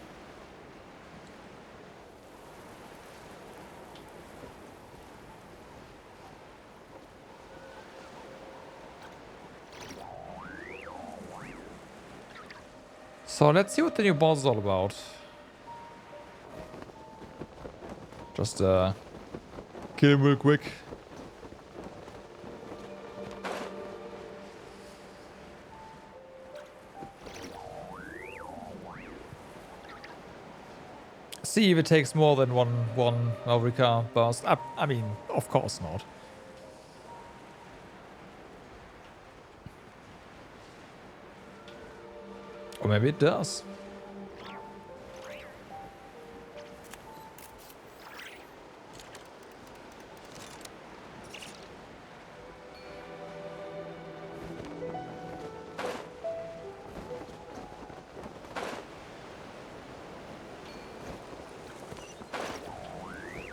So let's see what the new boss is all about. Just kill him real quick. see if it takes more than one Mavrika burst. I mean, of course not. Or maybe it does.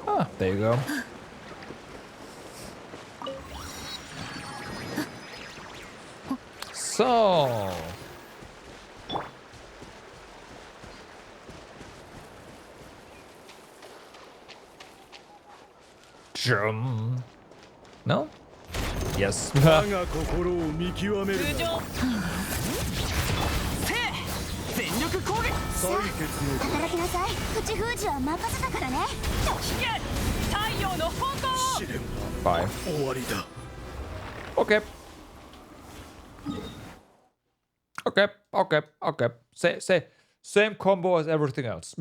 Ah, there you go. So... No? Yes. 我が心を見極めるな全力攻撃採血の働きなさい。口封じは任せたからね。引け太陽の方向試練 Bye. は終わりだ Okay. Okay. Same combo as everything else.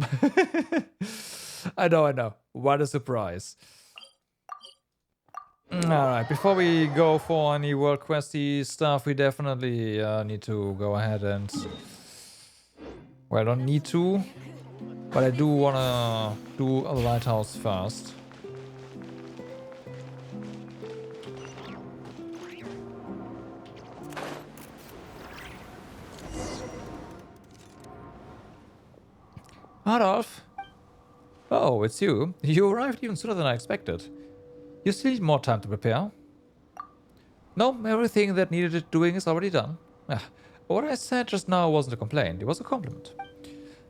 I know. What a surprise. Alright, before we go for any world questy stuff, we definitely need to go ahead and... Well, I don't need to, but I do wanna do a lighthouse first. Adolf? Oh, it's you. You arrived even sooner than I expected. You still need more time to prepare? No, everything that needed doing is already done. What I said just now wasn't a complaint, it was a compliment.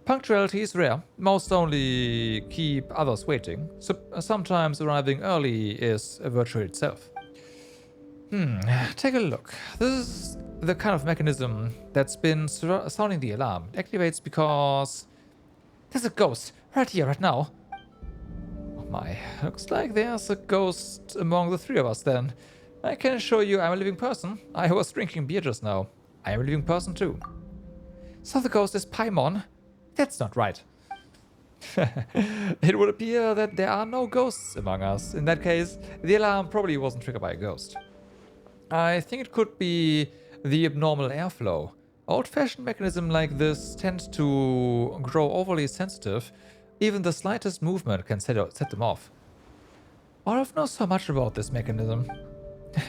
Punctuality is rare. Most only keep others waiting. So, sometimes arriving early is a virtue itself. Take a look. This is the kind of mechanism that's been sounding the alarm. It activates because... There's a ghost right here, right now. Oh my, looks like there's a ghost among the three of us then. I can assure you I'm a living person. I was drinking beer just now. I am a living person too. So the ghost is Paimon? That's not right. It would appear that there are no ghosts among us. In that case, the alarm probably wasn't triggered by a ghost. I think it could be the abnormal airflow. Old-fashioned mechanisms like this tend to grow overly sensitive. Even the slightest movement can set them off. Olaf knows so much about this mechanism.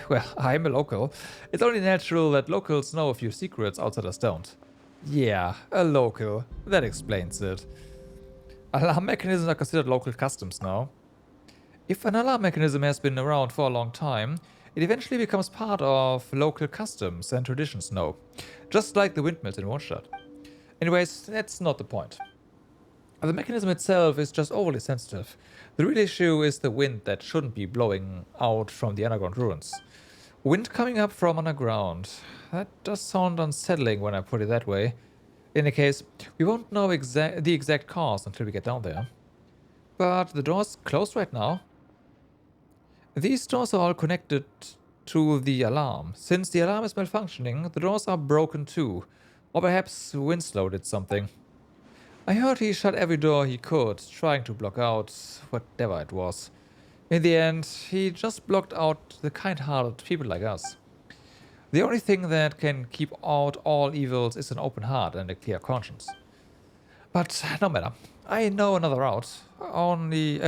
Well, I'm a local. It's only natural that locals know a few secrets outsiders don't. Yeah, a local. That explains it. Alarm mechanisms are considered local customs now. If an alarm mechanism has been around for a long time, it eventually becomes part of local customs and traditions now. Just like the windmills in Mondstadt. Anyways, that's not the point. The mechanism itself is just overly sensitive. The real issue is the wind that shouldn't be blowing out from the underground ruins. Wind coming up from underground. That does sound unsettling when I put it that way. In any case, we won't know the exact cause until we get down there. But the door's closed right now. These doors are all connected to the alarm. Since the alarm is malfunctioning, the doors are broken too. Or perhaps Winslow did something. I heard he shut every door he could, trying to block out whatever it was. In the end, he just blocked out the kind-hearted people like us. The only thing that can keep out all evils is an open heart and a clear conscience. But no matter. I know another route. Only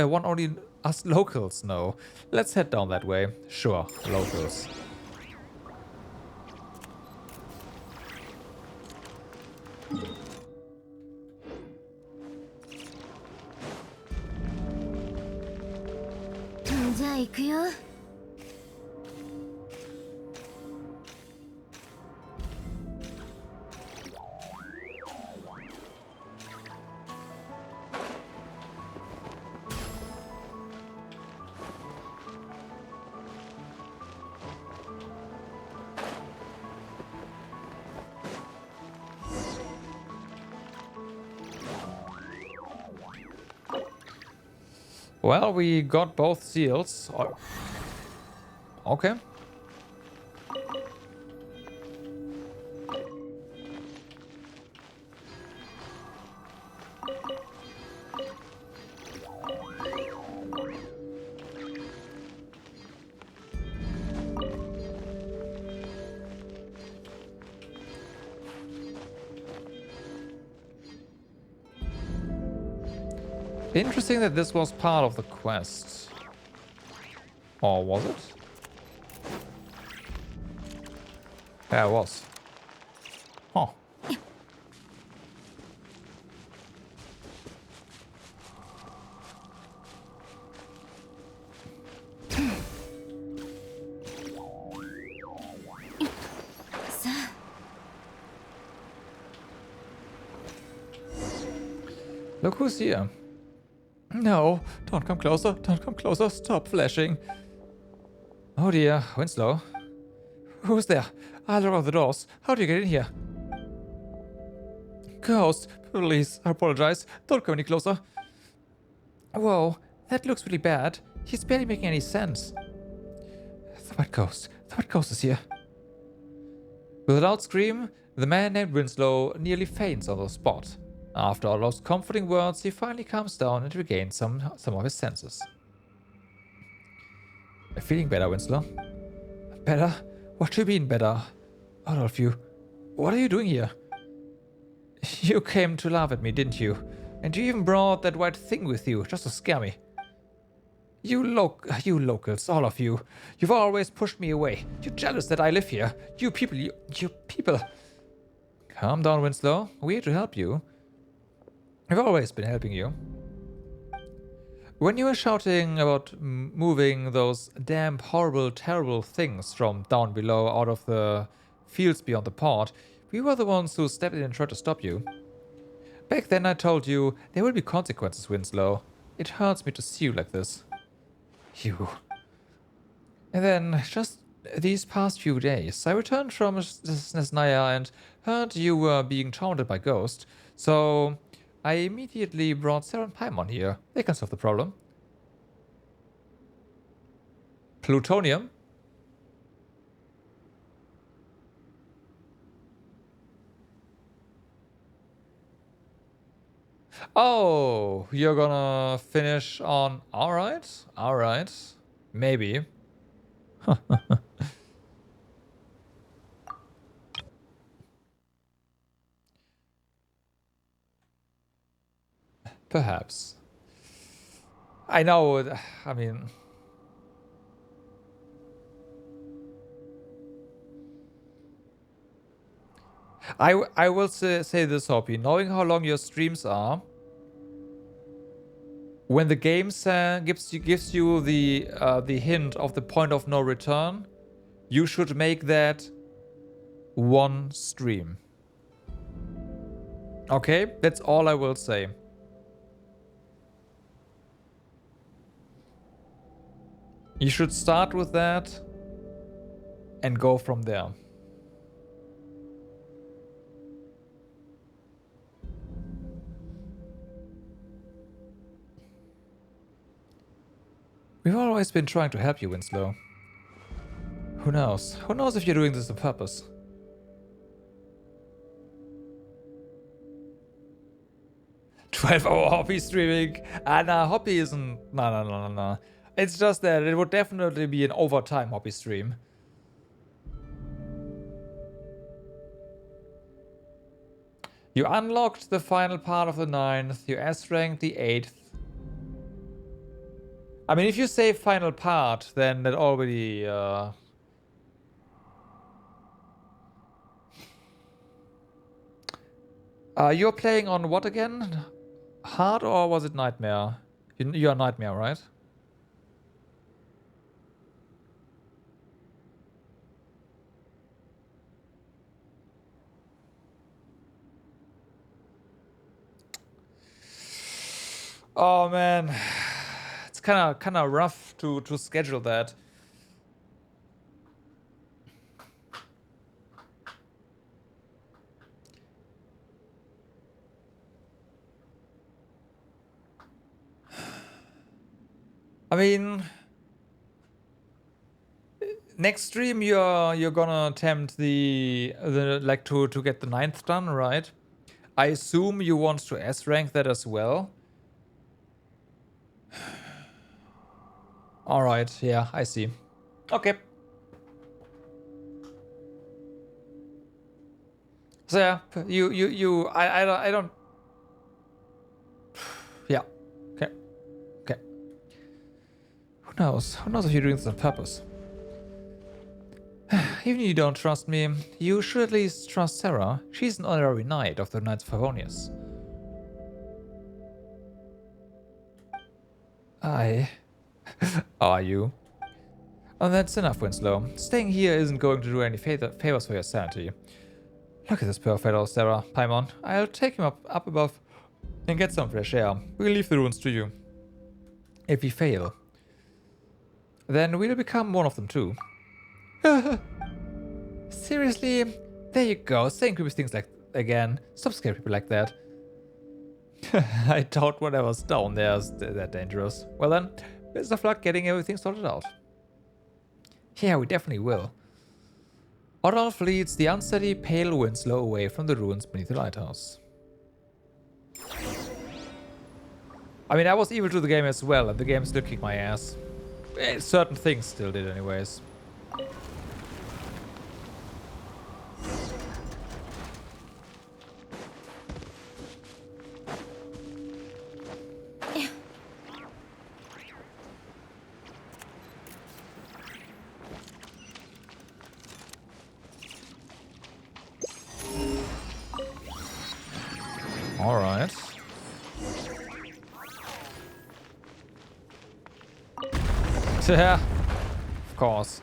us locals know. Let's head down that way. Sure, locals. Well, we got both seals. Oh. Okay. Interesting that this was part of the quest. Or was it? Yeah, it was. Huh. Look who's here. No, don't come closer, don't come closer, stop flashing. Oh dear, Winslow. Who's there? I'll lock the doors. How do you get in here? Ghost, please, I apologize. Don't come any closer. Whoa, that looks really bad. He's barely making any sense. The White Ghost is here. With a loud scream, the man named Winslow nearly faints on the spot. After all those comforting words, he finally calms down and regains some of his senses. I'm feeling better, Winslow. Better? What do you mean better? All of you. What are you doing here? You came to laugh at me, didn't you? And you even brought that white thing with you, just to scare me. You locals, all of you. You've always pushed me away. You're jealous that I live here. You people. Calm down, Winslow. We're here to help you. I've always been helping you. When you were shouting about moving those damn horrible, terrible things from down below out of the fields beyond the port, we were the ones who stepped in and tried to stop you. Back then I told you there will be consequences, Winslow. It hurts me to see you like this. You. And then, just these past few days, I returned from Linnea and heard you were being taunted by ghosts, so I immediately brought Sarah and Paimon here. They can solve the problem. Plutonium? Oh, you're gonna finish on... Alright. Maybe. Perhaps. I know, I mean... I will say this, Hoppy. Knowing how long your streams are, when the game gives you the hint of the point of no return, you should make that one stream. Okay? That's all I will say. You should start with that and go from there. We've always been trying to help you, Winslow. Who knows? Who knows if you're doing this on purpose? "12-hour Hoppy streaming." Nah, Hoppy isn't... No. It's just that it would definitely be an overtime Hoppy stream. You unlocked the final part of the 9th. You S-ranked the 8th. I mean, if you say final part, then that already... You're playing on what again? Hard or was it Nightmare? You're Nightmare, right? Oh man, it's kind of rough to schedule that. I mean, next stream you're gonna attempt the like to get the 9th done, right? I assume you want to S rank that as well. All right, yeah, I see. Okay. So yeah, I don't. Yeah. Okay. Who knows? Who knows if you're doing this on purpose? Even if you don't trust me, you should at least trust Sarah. She's an honorary knight of the Knights of Favonius. Are you? Oh, that's enough, Winslow. Staying here isn't going to do any favors for your sanity. Look at this poor fellow, Sarah. Paimon, I'll take him up above and get some fresh air. We'll leave the ruins to you. If we fail, then we'll become one of them too. Seriously? There you go, saying creepy things like again. Stop scaring people like that. I doubt whatever's down there is that dangerous. Well then, best of luck getting everything sorted out. Yeah, we definitely will. Odolph leads the unsteady, pale Winslow away from the ruins beneath the lighthouse. I mean, I was evil to the game as well, and the game still kicked my ass. Certain things still did anyways. All right. Yeah, of course.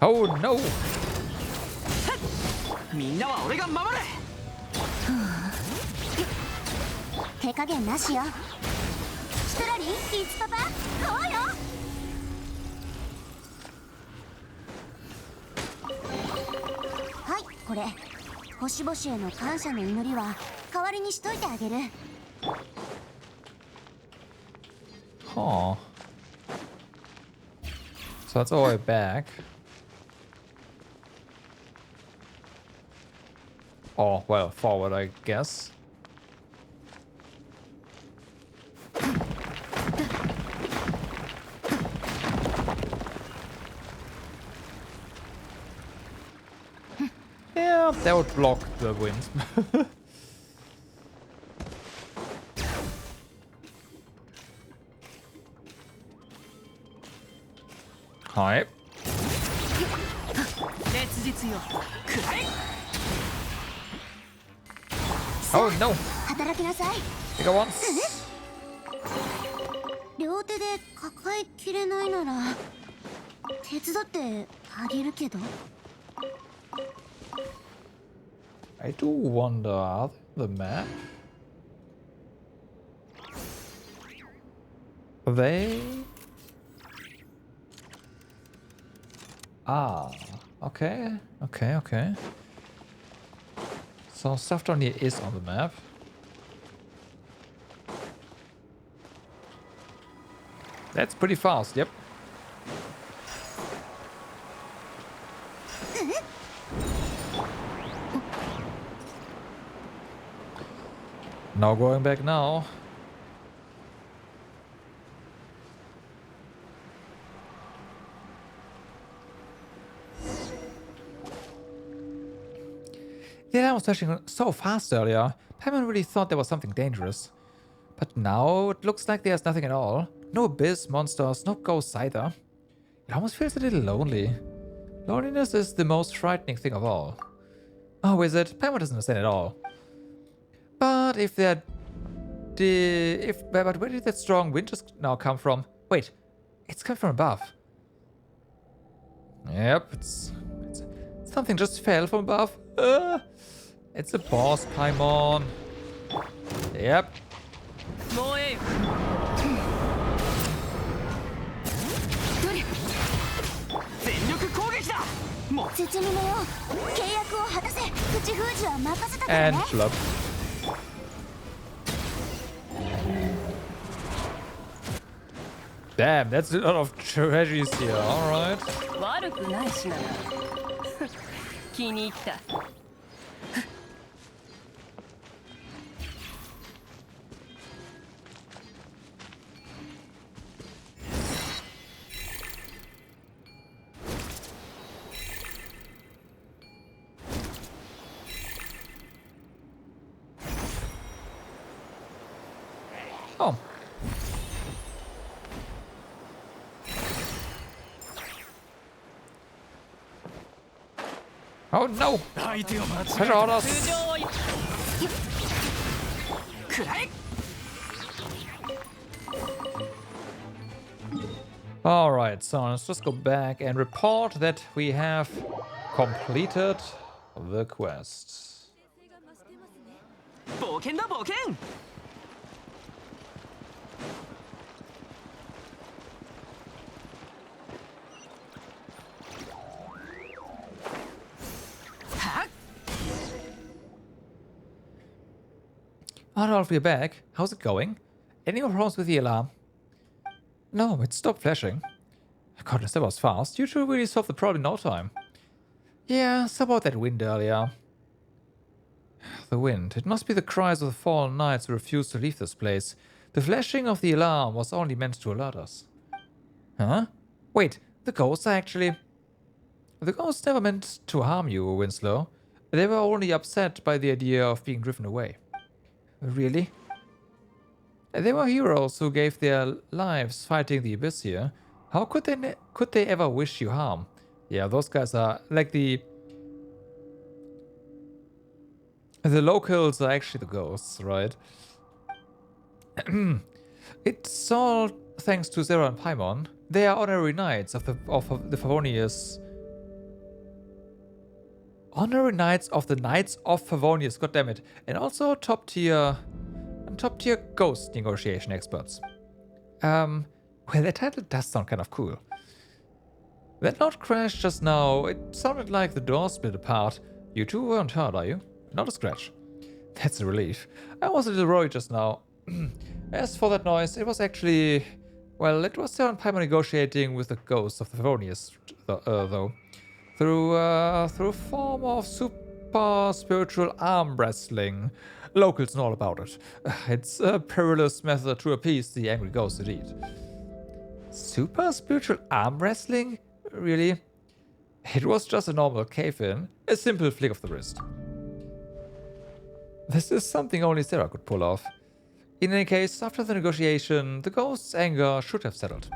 Oh no! みんなは俺が守れ。手加減なしよ。シトラリン、リツパパ、そうよ。はい、これ。星々への感謝の祈りは代わりにしといてあげる。Huh. So that's all the way back. Oh, well, forward, I guess. Yeah, that would block the wind. Hi. Oh no! 働きなさい。 You go once. 両手で抱えきれないなら手伝ってあげるけど。I do wonder the map. They. Ah, okay, okay, okay. So stuff down here is on the map. That's pretty fast, yep. No going back now. Yeah, I was touching so fast earlier. Paimon really thought there was something dangerous. But now it looks like there's nothing at all. No abyss, monsters, no ghosts either. It almost feels a little lonely. Loneliness is the most frightening thing of all. Oh, is it? Paimon doesn't understand at all. But if that... But where did that strong wind just now come from? Wait, it's coming from above. Yep, it's something just fell from above. It's a boss, Paimon. Yep. And flop. Damn, that's a lot of treasures here, alright. Oh. Oh no! Pressure orders! Alright, so let's just go back and report that we have completed the quest. 冒険だ冒険 Alright, we're back. How's it going? Any more problems with the alarm? No, it stopped flashing. Goodness, that was fast. You two really solved the problem in no time. Yeah, so about that wind earlier. The wind. It must be the cries of the fallen knights who refused to leave this place. The flashing of the alarm was only meant to alert us. Huh? Wait, the ghosts are actually... The ghosts never meant to harm you, Winslow. They were only upset by the idea of being driven away. Really? They were heroes who gave their lives fighting the Abyss here. How could they ever wish you harm? Yeah, those guys are like the locals are actually the ghosts, right? It's all thanks to Zera and Paimon. They are honorary knights of the Favonius. Honorary knights of the Knights of Favonius, goddammit. And also top tier ghost negotiation experts. Well, that title does sound kind of cool. That loud crash just now, it sounded like the door split apart. You two weren't hurt, are you? Not a scratch. That's a relief. I was a little worried just now. As for that noise, it was actually... Well, it was Sarah and Paimon negotiating with the ghosts of the Favonius, though. Through a form of super spiritual arm wrestling. Locals know all about it. It's a perilous method to appease the angry ghosts indeed. Super spiritual arm wrestling? Really? It was just a normal cave-in. A simple flick of the wrist. This is something only Sarah could pull off. In any case, after the negotiation, the ghost's anger should have settled.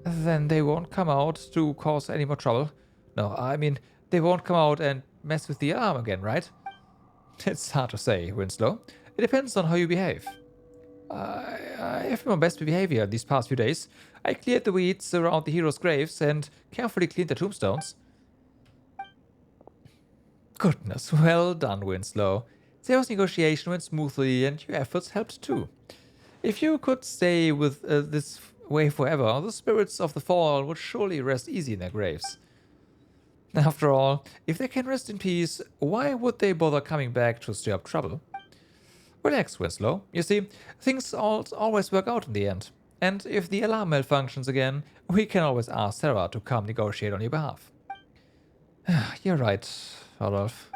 Then they won't come out to cause any more trouble. No, I mean, they won't come out and mess with the alarm again, right? It's hard to say, Winslow. It depends on how you behave. I have been my best behavior these past few days. I cleared the weeds around the heroes' graves and carefully cleaned the tombstones. Goodness, well done, Winslow. Zero's negotiation went smoothly and your efforts helped too. If you could stay with this way forever, the spirits of the fallen would surely rest easy in their graves. After all, if they can rest in peace, why would they bother coming back to stir up trouble? Relax, Winslow. You see, things always work out in the end. And if the alarm malfunctions again, we can always ask Sarah to come negotiate on your behalf. You're right, Adolf.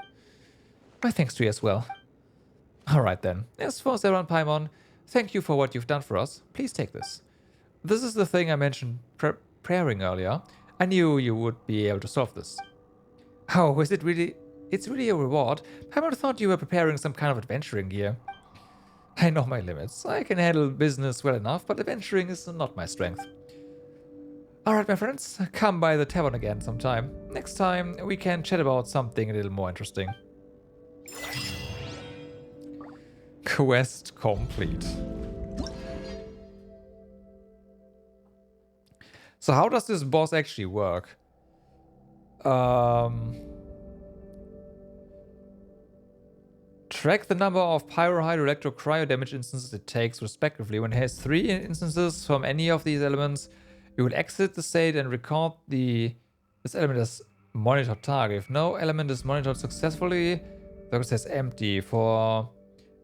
My thanks to you as well. Alright then. As for Sarah and Paimon, thank you for what you've done for us. Please take this. This is the thing I mentioned praying earlier. I knew you would be able to solve this. Oh, is it really? It's really a reward. Paimon thought you were preparing some kind of adventuring gear. I know my limits. I can handle business well enough, but adventuring is not my strength. Alright, my friends, come by the tavern again sometime. Next time, we can chat about something a little more interesting. Quest complete. So how does this boss actually work? Track the number of pyro, hydro, electro, cryo damage instances it takes respectively. When it has 3 instances from any of these elements, you will exit the state and record this element as monitored target. If no element is monitored successfully, the says empty. For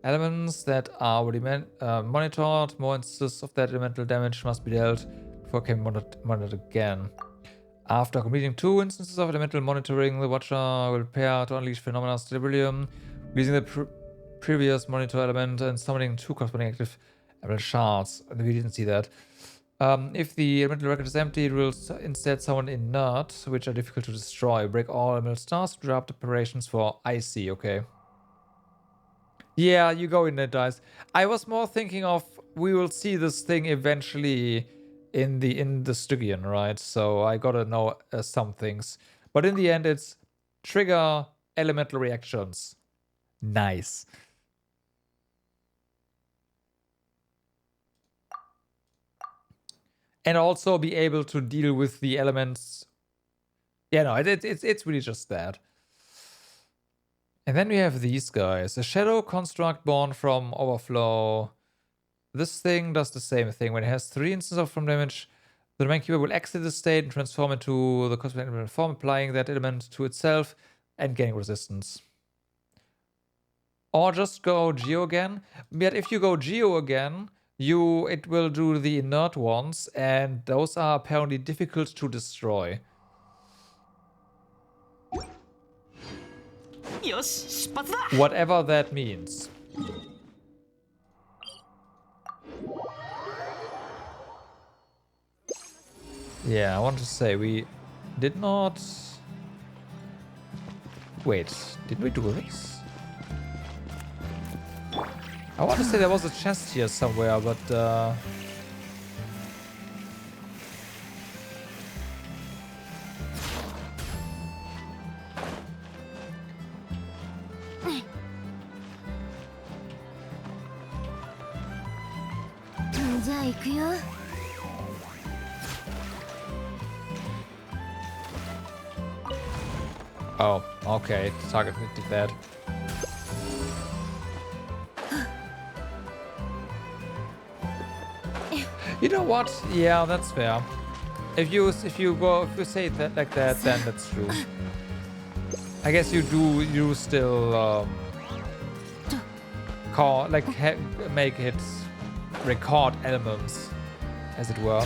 elements that are already monitored, more instances of that elemental damage must be dealt before it can be monitored again. After completing 2 instances of elemental monitoring, the Watcher will prepare to unleash Phenomena Stabilium, releasing the previous monitor element and summoning 2 corresponding active elemental shards. We didn't see that. If the elemental record is empty, it will instead summon inert, which are difficult to destroy. Break all elemental stars, drop preparations for icy, okay. Yeah, you go in there, dice. I was more thinking of we will see this thing eventually in the Stygian, right? So I gotta know some things. But in the end, it's trigger elemental reactions. Nice. And also be able to deal with the elements. Yeah, no, it's really just that. And then we have these guys. A shadow construct born from overflow. This thing does the same thing. When it has 3 instances of from damage, the domain keeper will exit the state and transform into the cosmic element form, applying that element to itself and gaining resistance. Or just go Geo again. But if you go Geo again, it will do the inert ones, and those are apparently difficult to destroy. Whatever that means. Yeah, I want to say we did not... Wait, did we do this? I want to say there was a chest here somewhere, but oh, okay, target did that. You know what? Yeah, that's fair. If you say that like that, then that's true. I guess you still make it record elements, as it were.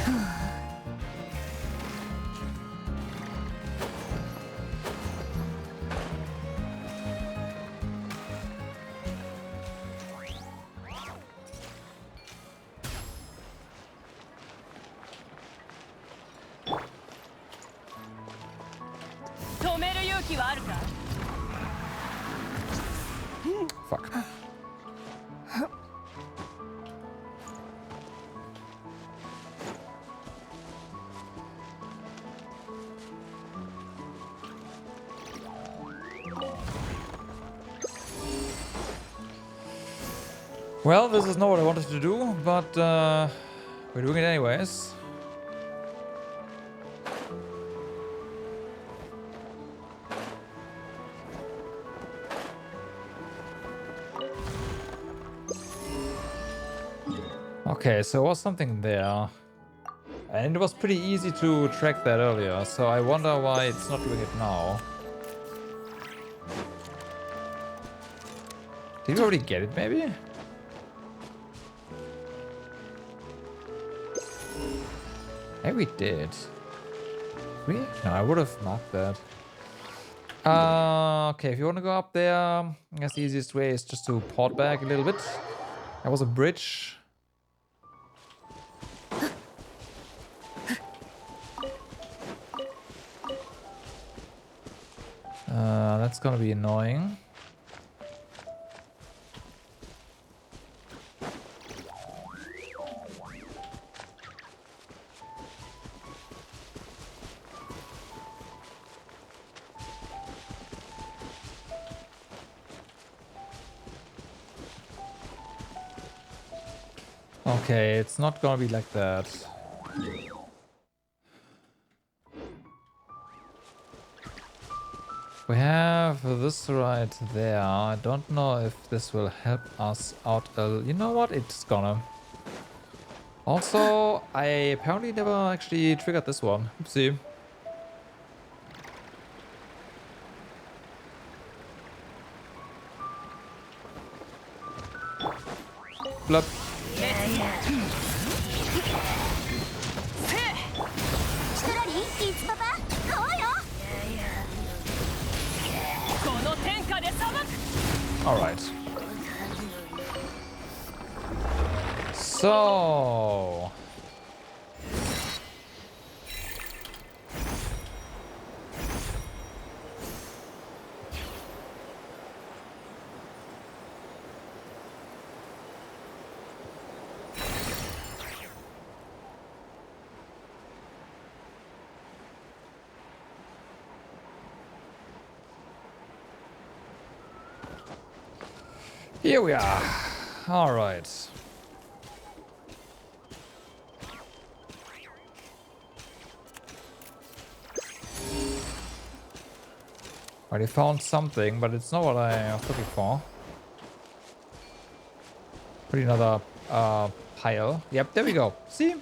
Fuck. Well, this is not what I wanted to do, but we're doing it anyways. Okay, so there was something there. And it was pretty easy to track that earlier, so I wonder why it's not doing it now. Did we already get it, maybe? Maybe we did. Really? No, I would have marked that. Okay, if you want to go up there, I guess the easiest way is just to port back a little bit. There was a bridge. That's gonna be annoying. Okay, it's not gonna be like that. We have this right there. I don't know if this will help us out. You know what? It's gonna. Also, I apparently never actually triggered this one. Oopsie. Blup. All right. So. Here we are. All right. Already found something, but it's not what I was looking for. Put another pile. Yep, there we go. See?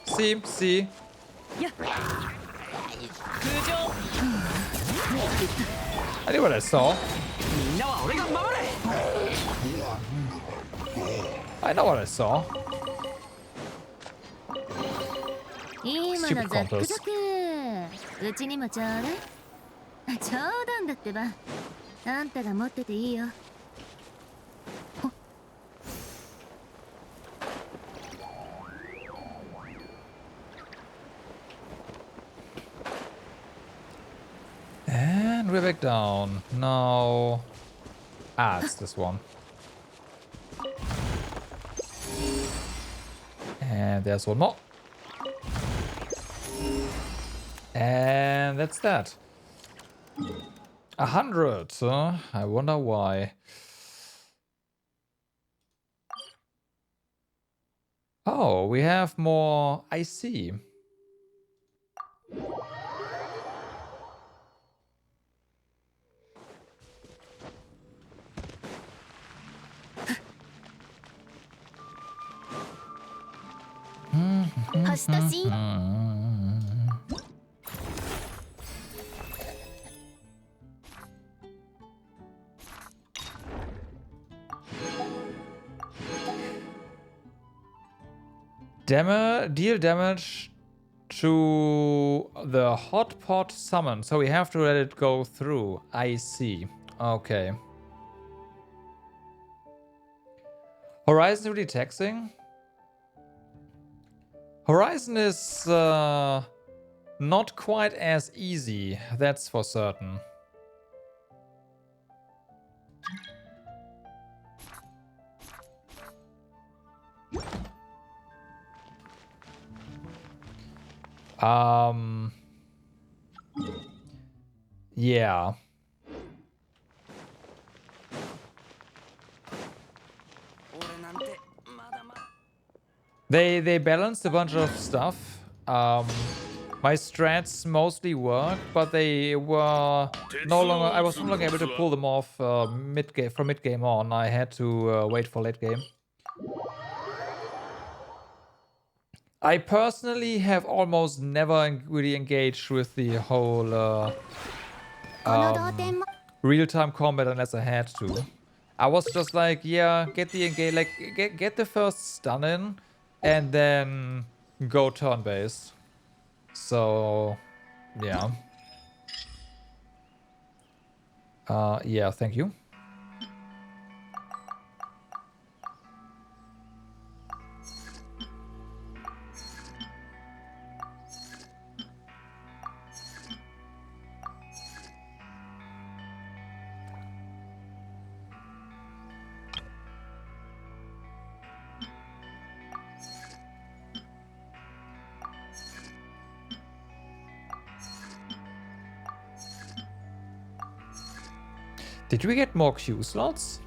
I knew what I saw. I know what I saw. いいもの Stupid ザック counters. ザク。うちにもちょうだい。冗談だってば。あんたが持ってていいよ。And we're back down. Now... Ah, it's this one. And there's one more. And that's that. 100. I wonder why. Oh, we have more. I see. Deal damage to the hot pot summon, so we have to let it go through. I see. Okay. Horizon really taxing? Horizon is not quite as easy, that's for certain. Yeah. They balanced a bunch of stuff. My strats mostly worked, but they were no longer. I was no longer able to pull them off mid game from mid game on. I had to wait for late game. I personally have almost never really engaged with the whole real-time combat unless I had to. I was just like, yeah, get the engage, like get the first stun in, and then go turn-based. So, yeah. Yeah, thank you. Did we get more Q slots?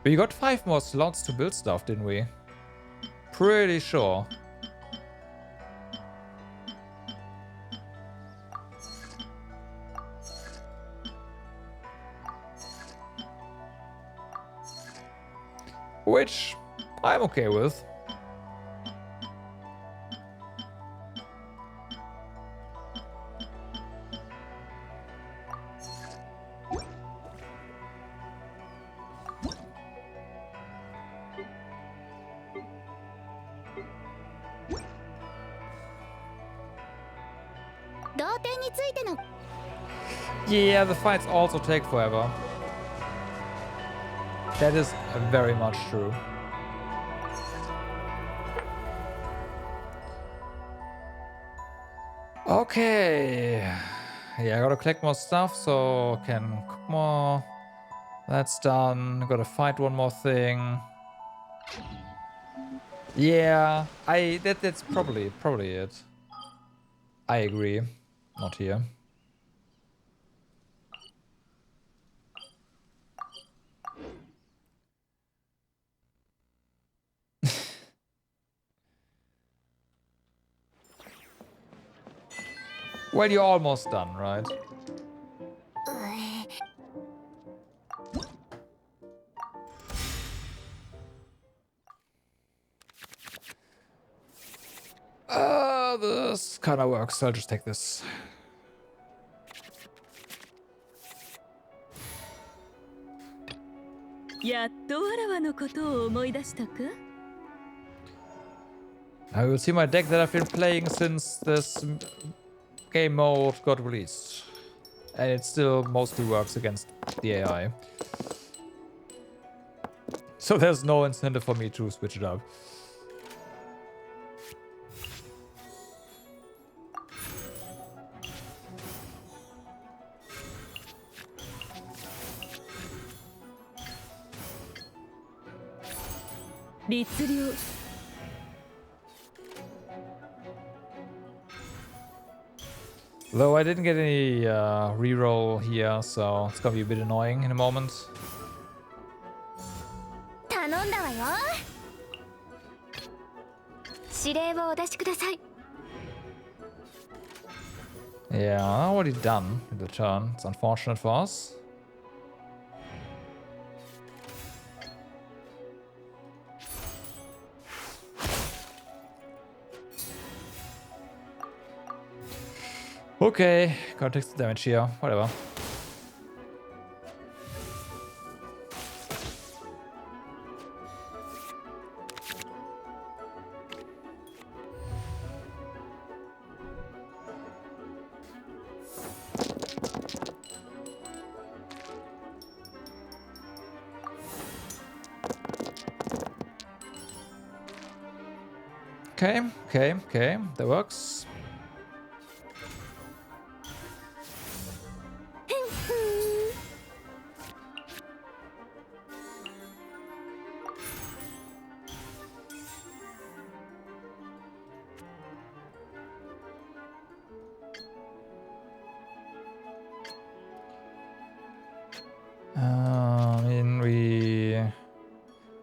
We got 5 more slots to build stuff, didn't we? Pretty sure. Which I'm okay with. Yeah, the fights also take forever. That is very much true. Okay. Yeah, I gotta collect more stuff so can cook more. That's done. Gotta fight one more thing. Yeah, that's probably it. I agree. Not here. Well, you're almost done, right? This kind of works. I'll just take this. I will see my deck that I've been playing since this game mode got released. And it still mostly works against the AI. So there's no incentive for me to switch it up. Though I didn't get any reroll here, so it's gonna be a bit annoying in a moment. 頼んだわよ。指令をお出しください。 Yeah, already done with the turn. It's unfortunate for us. Okay, gotta take the damage here. Whatever. Okay, that works.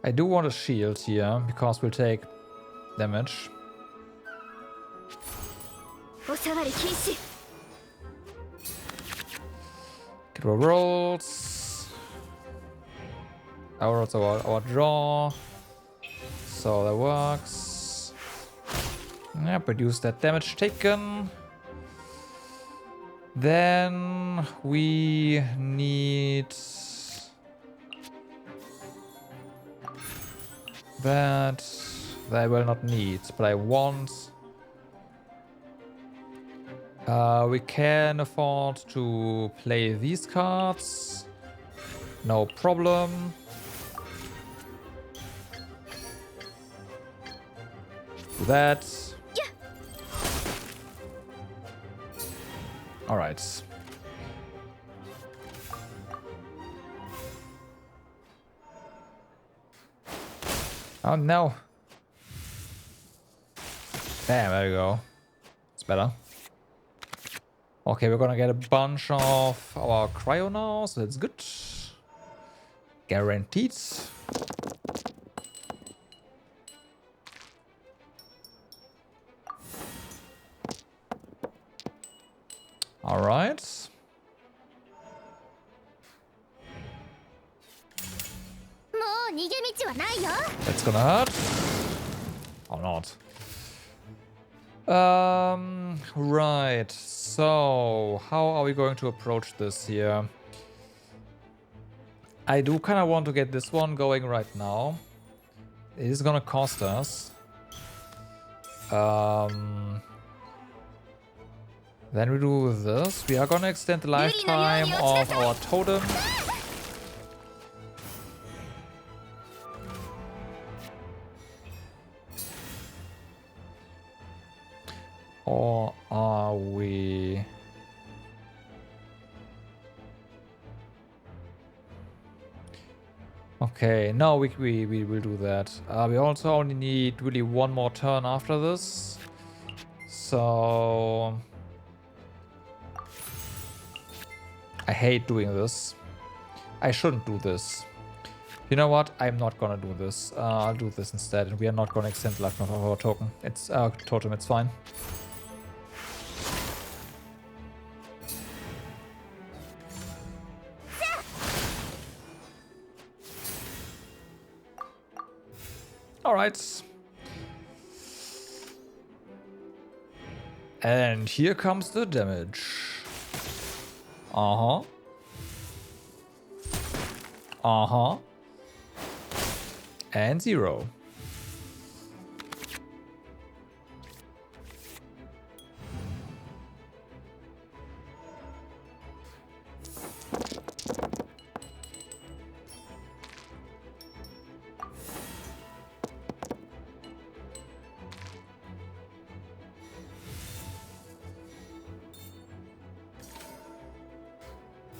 I do want a shield here because we'll take damage. Get our rolls. Our rolls are our draw. So that works. Yeah, reduce that damage taken. Then we need that I will not need, but I want. We can afford to play these cards. No problem. Do that. Yeah. All right. Oh no. Damn, there you go. It's better. Okay, we're gonna get a bunch of our cryo now, so that's good. Guaranteed. All right. That's gonna hurt. Or not. Right. So, how are we going to approach this here? I do kind of want to get this one going right now. It is gonna cost us. Then we do this. We are gonna extend the lifetime of our totem. Or are we... Okay, no, we will do that. We also only need really one more turn after this. So... I hate doing this. I shouldn't do this. You know what? I'm not gonna do this. I'll do this instead, and we are not gonna extend the lifetime of our token. It's totem. It's fine. Alright. And here comes the damage. Uh-huh. Uh-huh. And 0.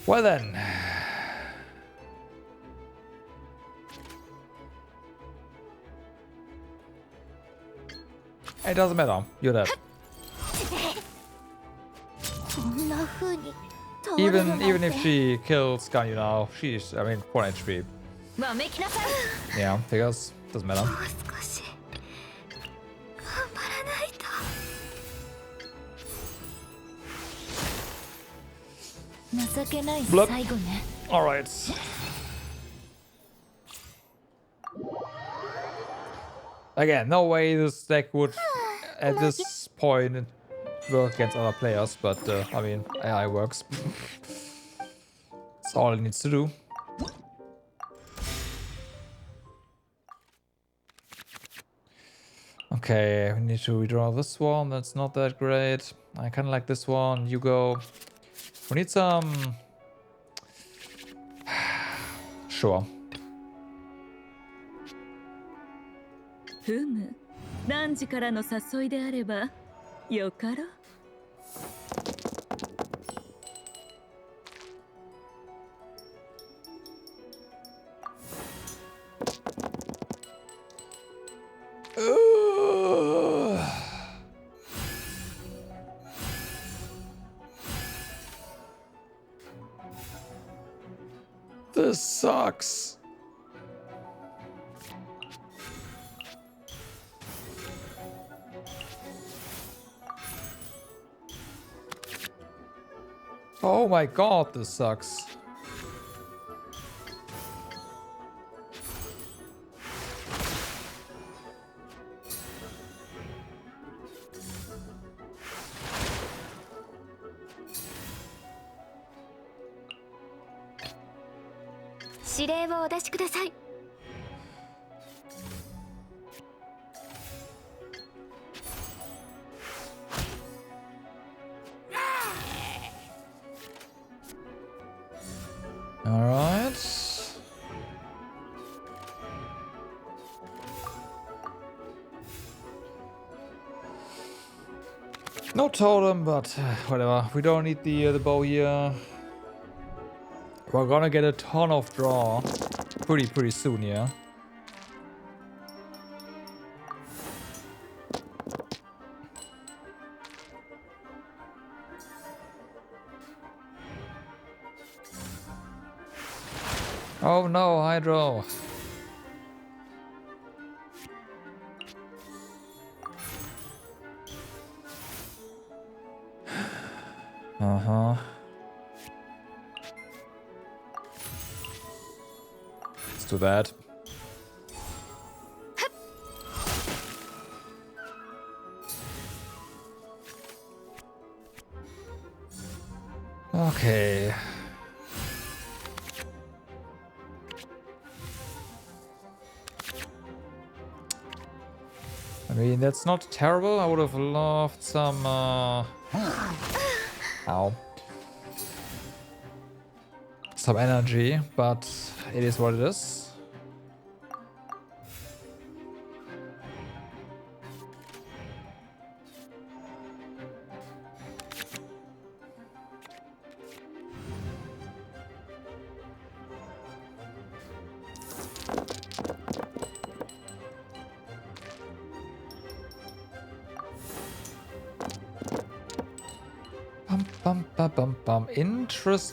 Well then. It doesn't matter. You're dead. こんな風に倒れる Even なんて even if she kills Ganyu now, she's, I mean, 4 HP. わめきなさい Yeah, figures. Doesn't matter. もう少し頑張らないと情けない Blup. 最後ね Alright. Again, no way this deck would, at this point, work against other players, but I mean, AI works. That's all it needs to do. Okay, we need to redraw this one. That's not that great. I kind of like this one. You go. We need some. Sure. ふむ何時からの誘いであればよかろ This sucks. Oh my god, this sucks. Alright. No totem, but whatever. We don't need the bow here. We're gonna get a ton of draw pretty soon, yeah. Oh no, Hydro. Uh-huh. Let's do that. Okay. I mean, that's not terrible. I would have loved some, ow. Some energy, but it is what it is.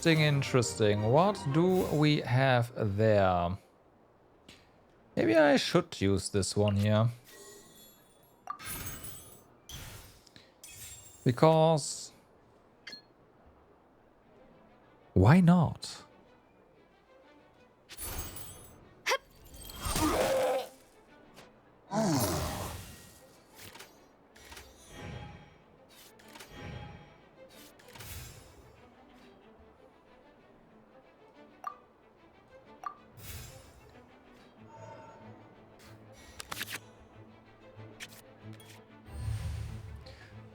Interesting. What do we have there? Maybe I should use this one here. Because... why not?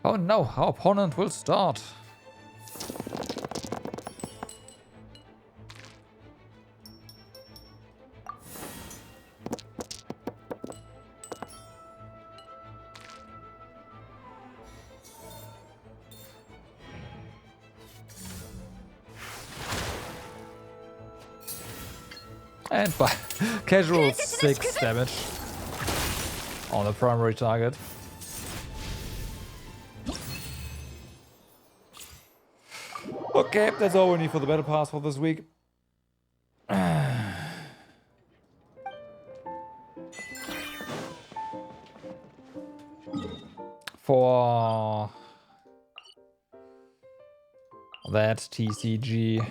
Oh no, our opponent will start. And by casual 6 damage on the primary target. Okay, that's all we need for the battle pass for this week. For that TCG.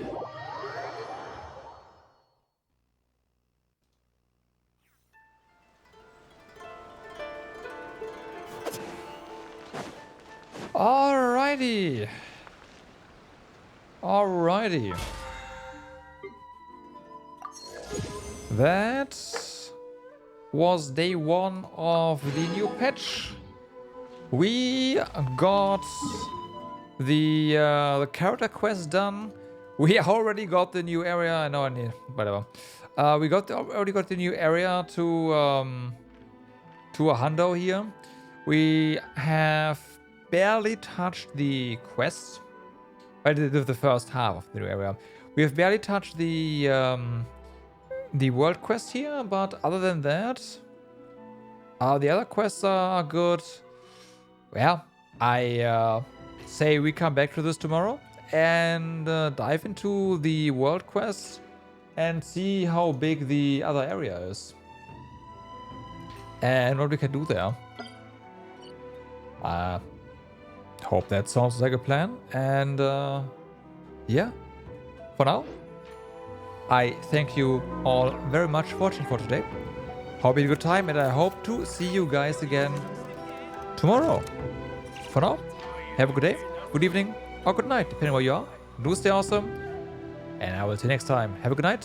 Alrighty. Alrighty. That was day 1 of the new patch. We got the character quest done. We already got the new area. I know I need whatever. We already got the new area to a hundo here. We have barely touched the quest. The first half of the new area. We have barely touched the world quest here, but other than that, the other quests are good. Well, I say we come back to this tomorrow and dive into the world quest and see how big the other area is and what we can do there. Hope that sounds like a plan. And yeah, for now, I thank you all very much for watching for today. Hope you had a good time, and I hope to see you guys again tomorrow. For now, have a good day, good evening, or good night, depending where you are. Do stay awesome, and I will see you next time. Have a good night.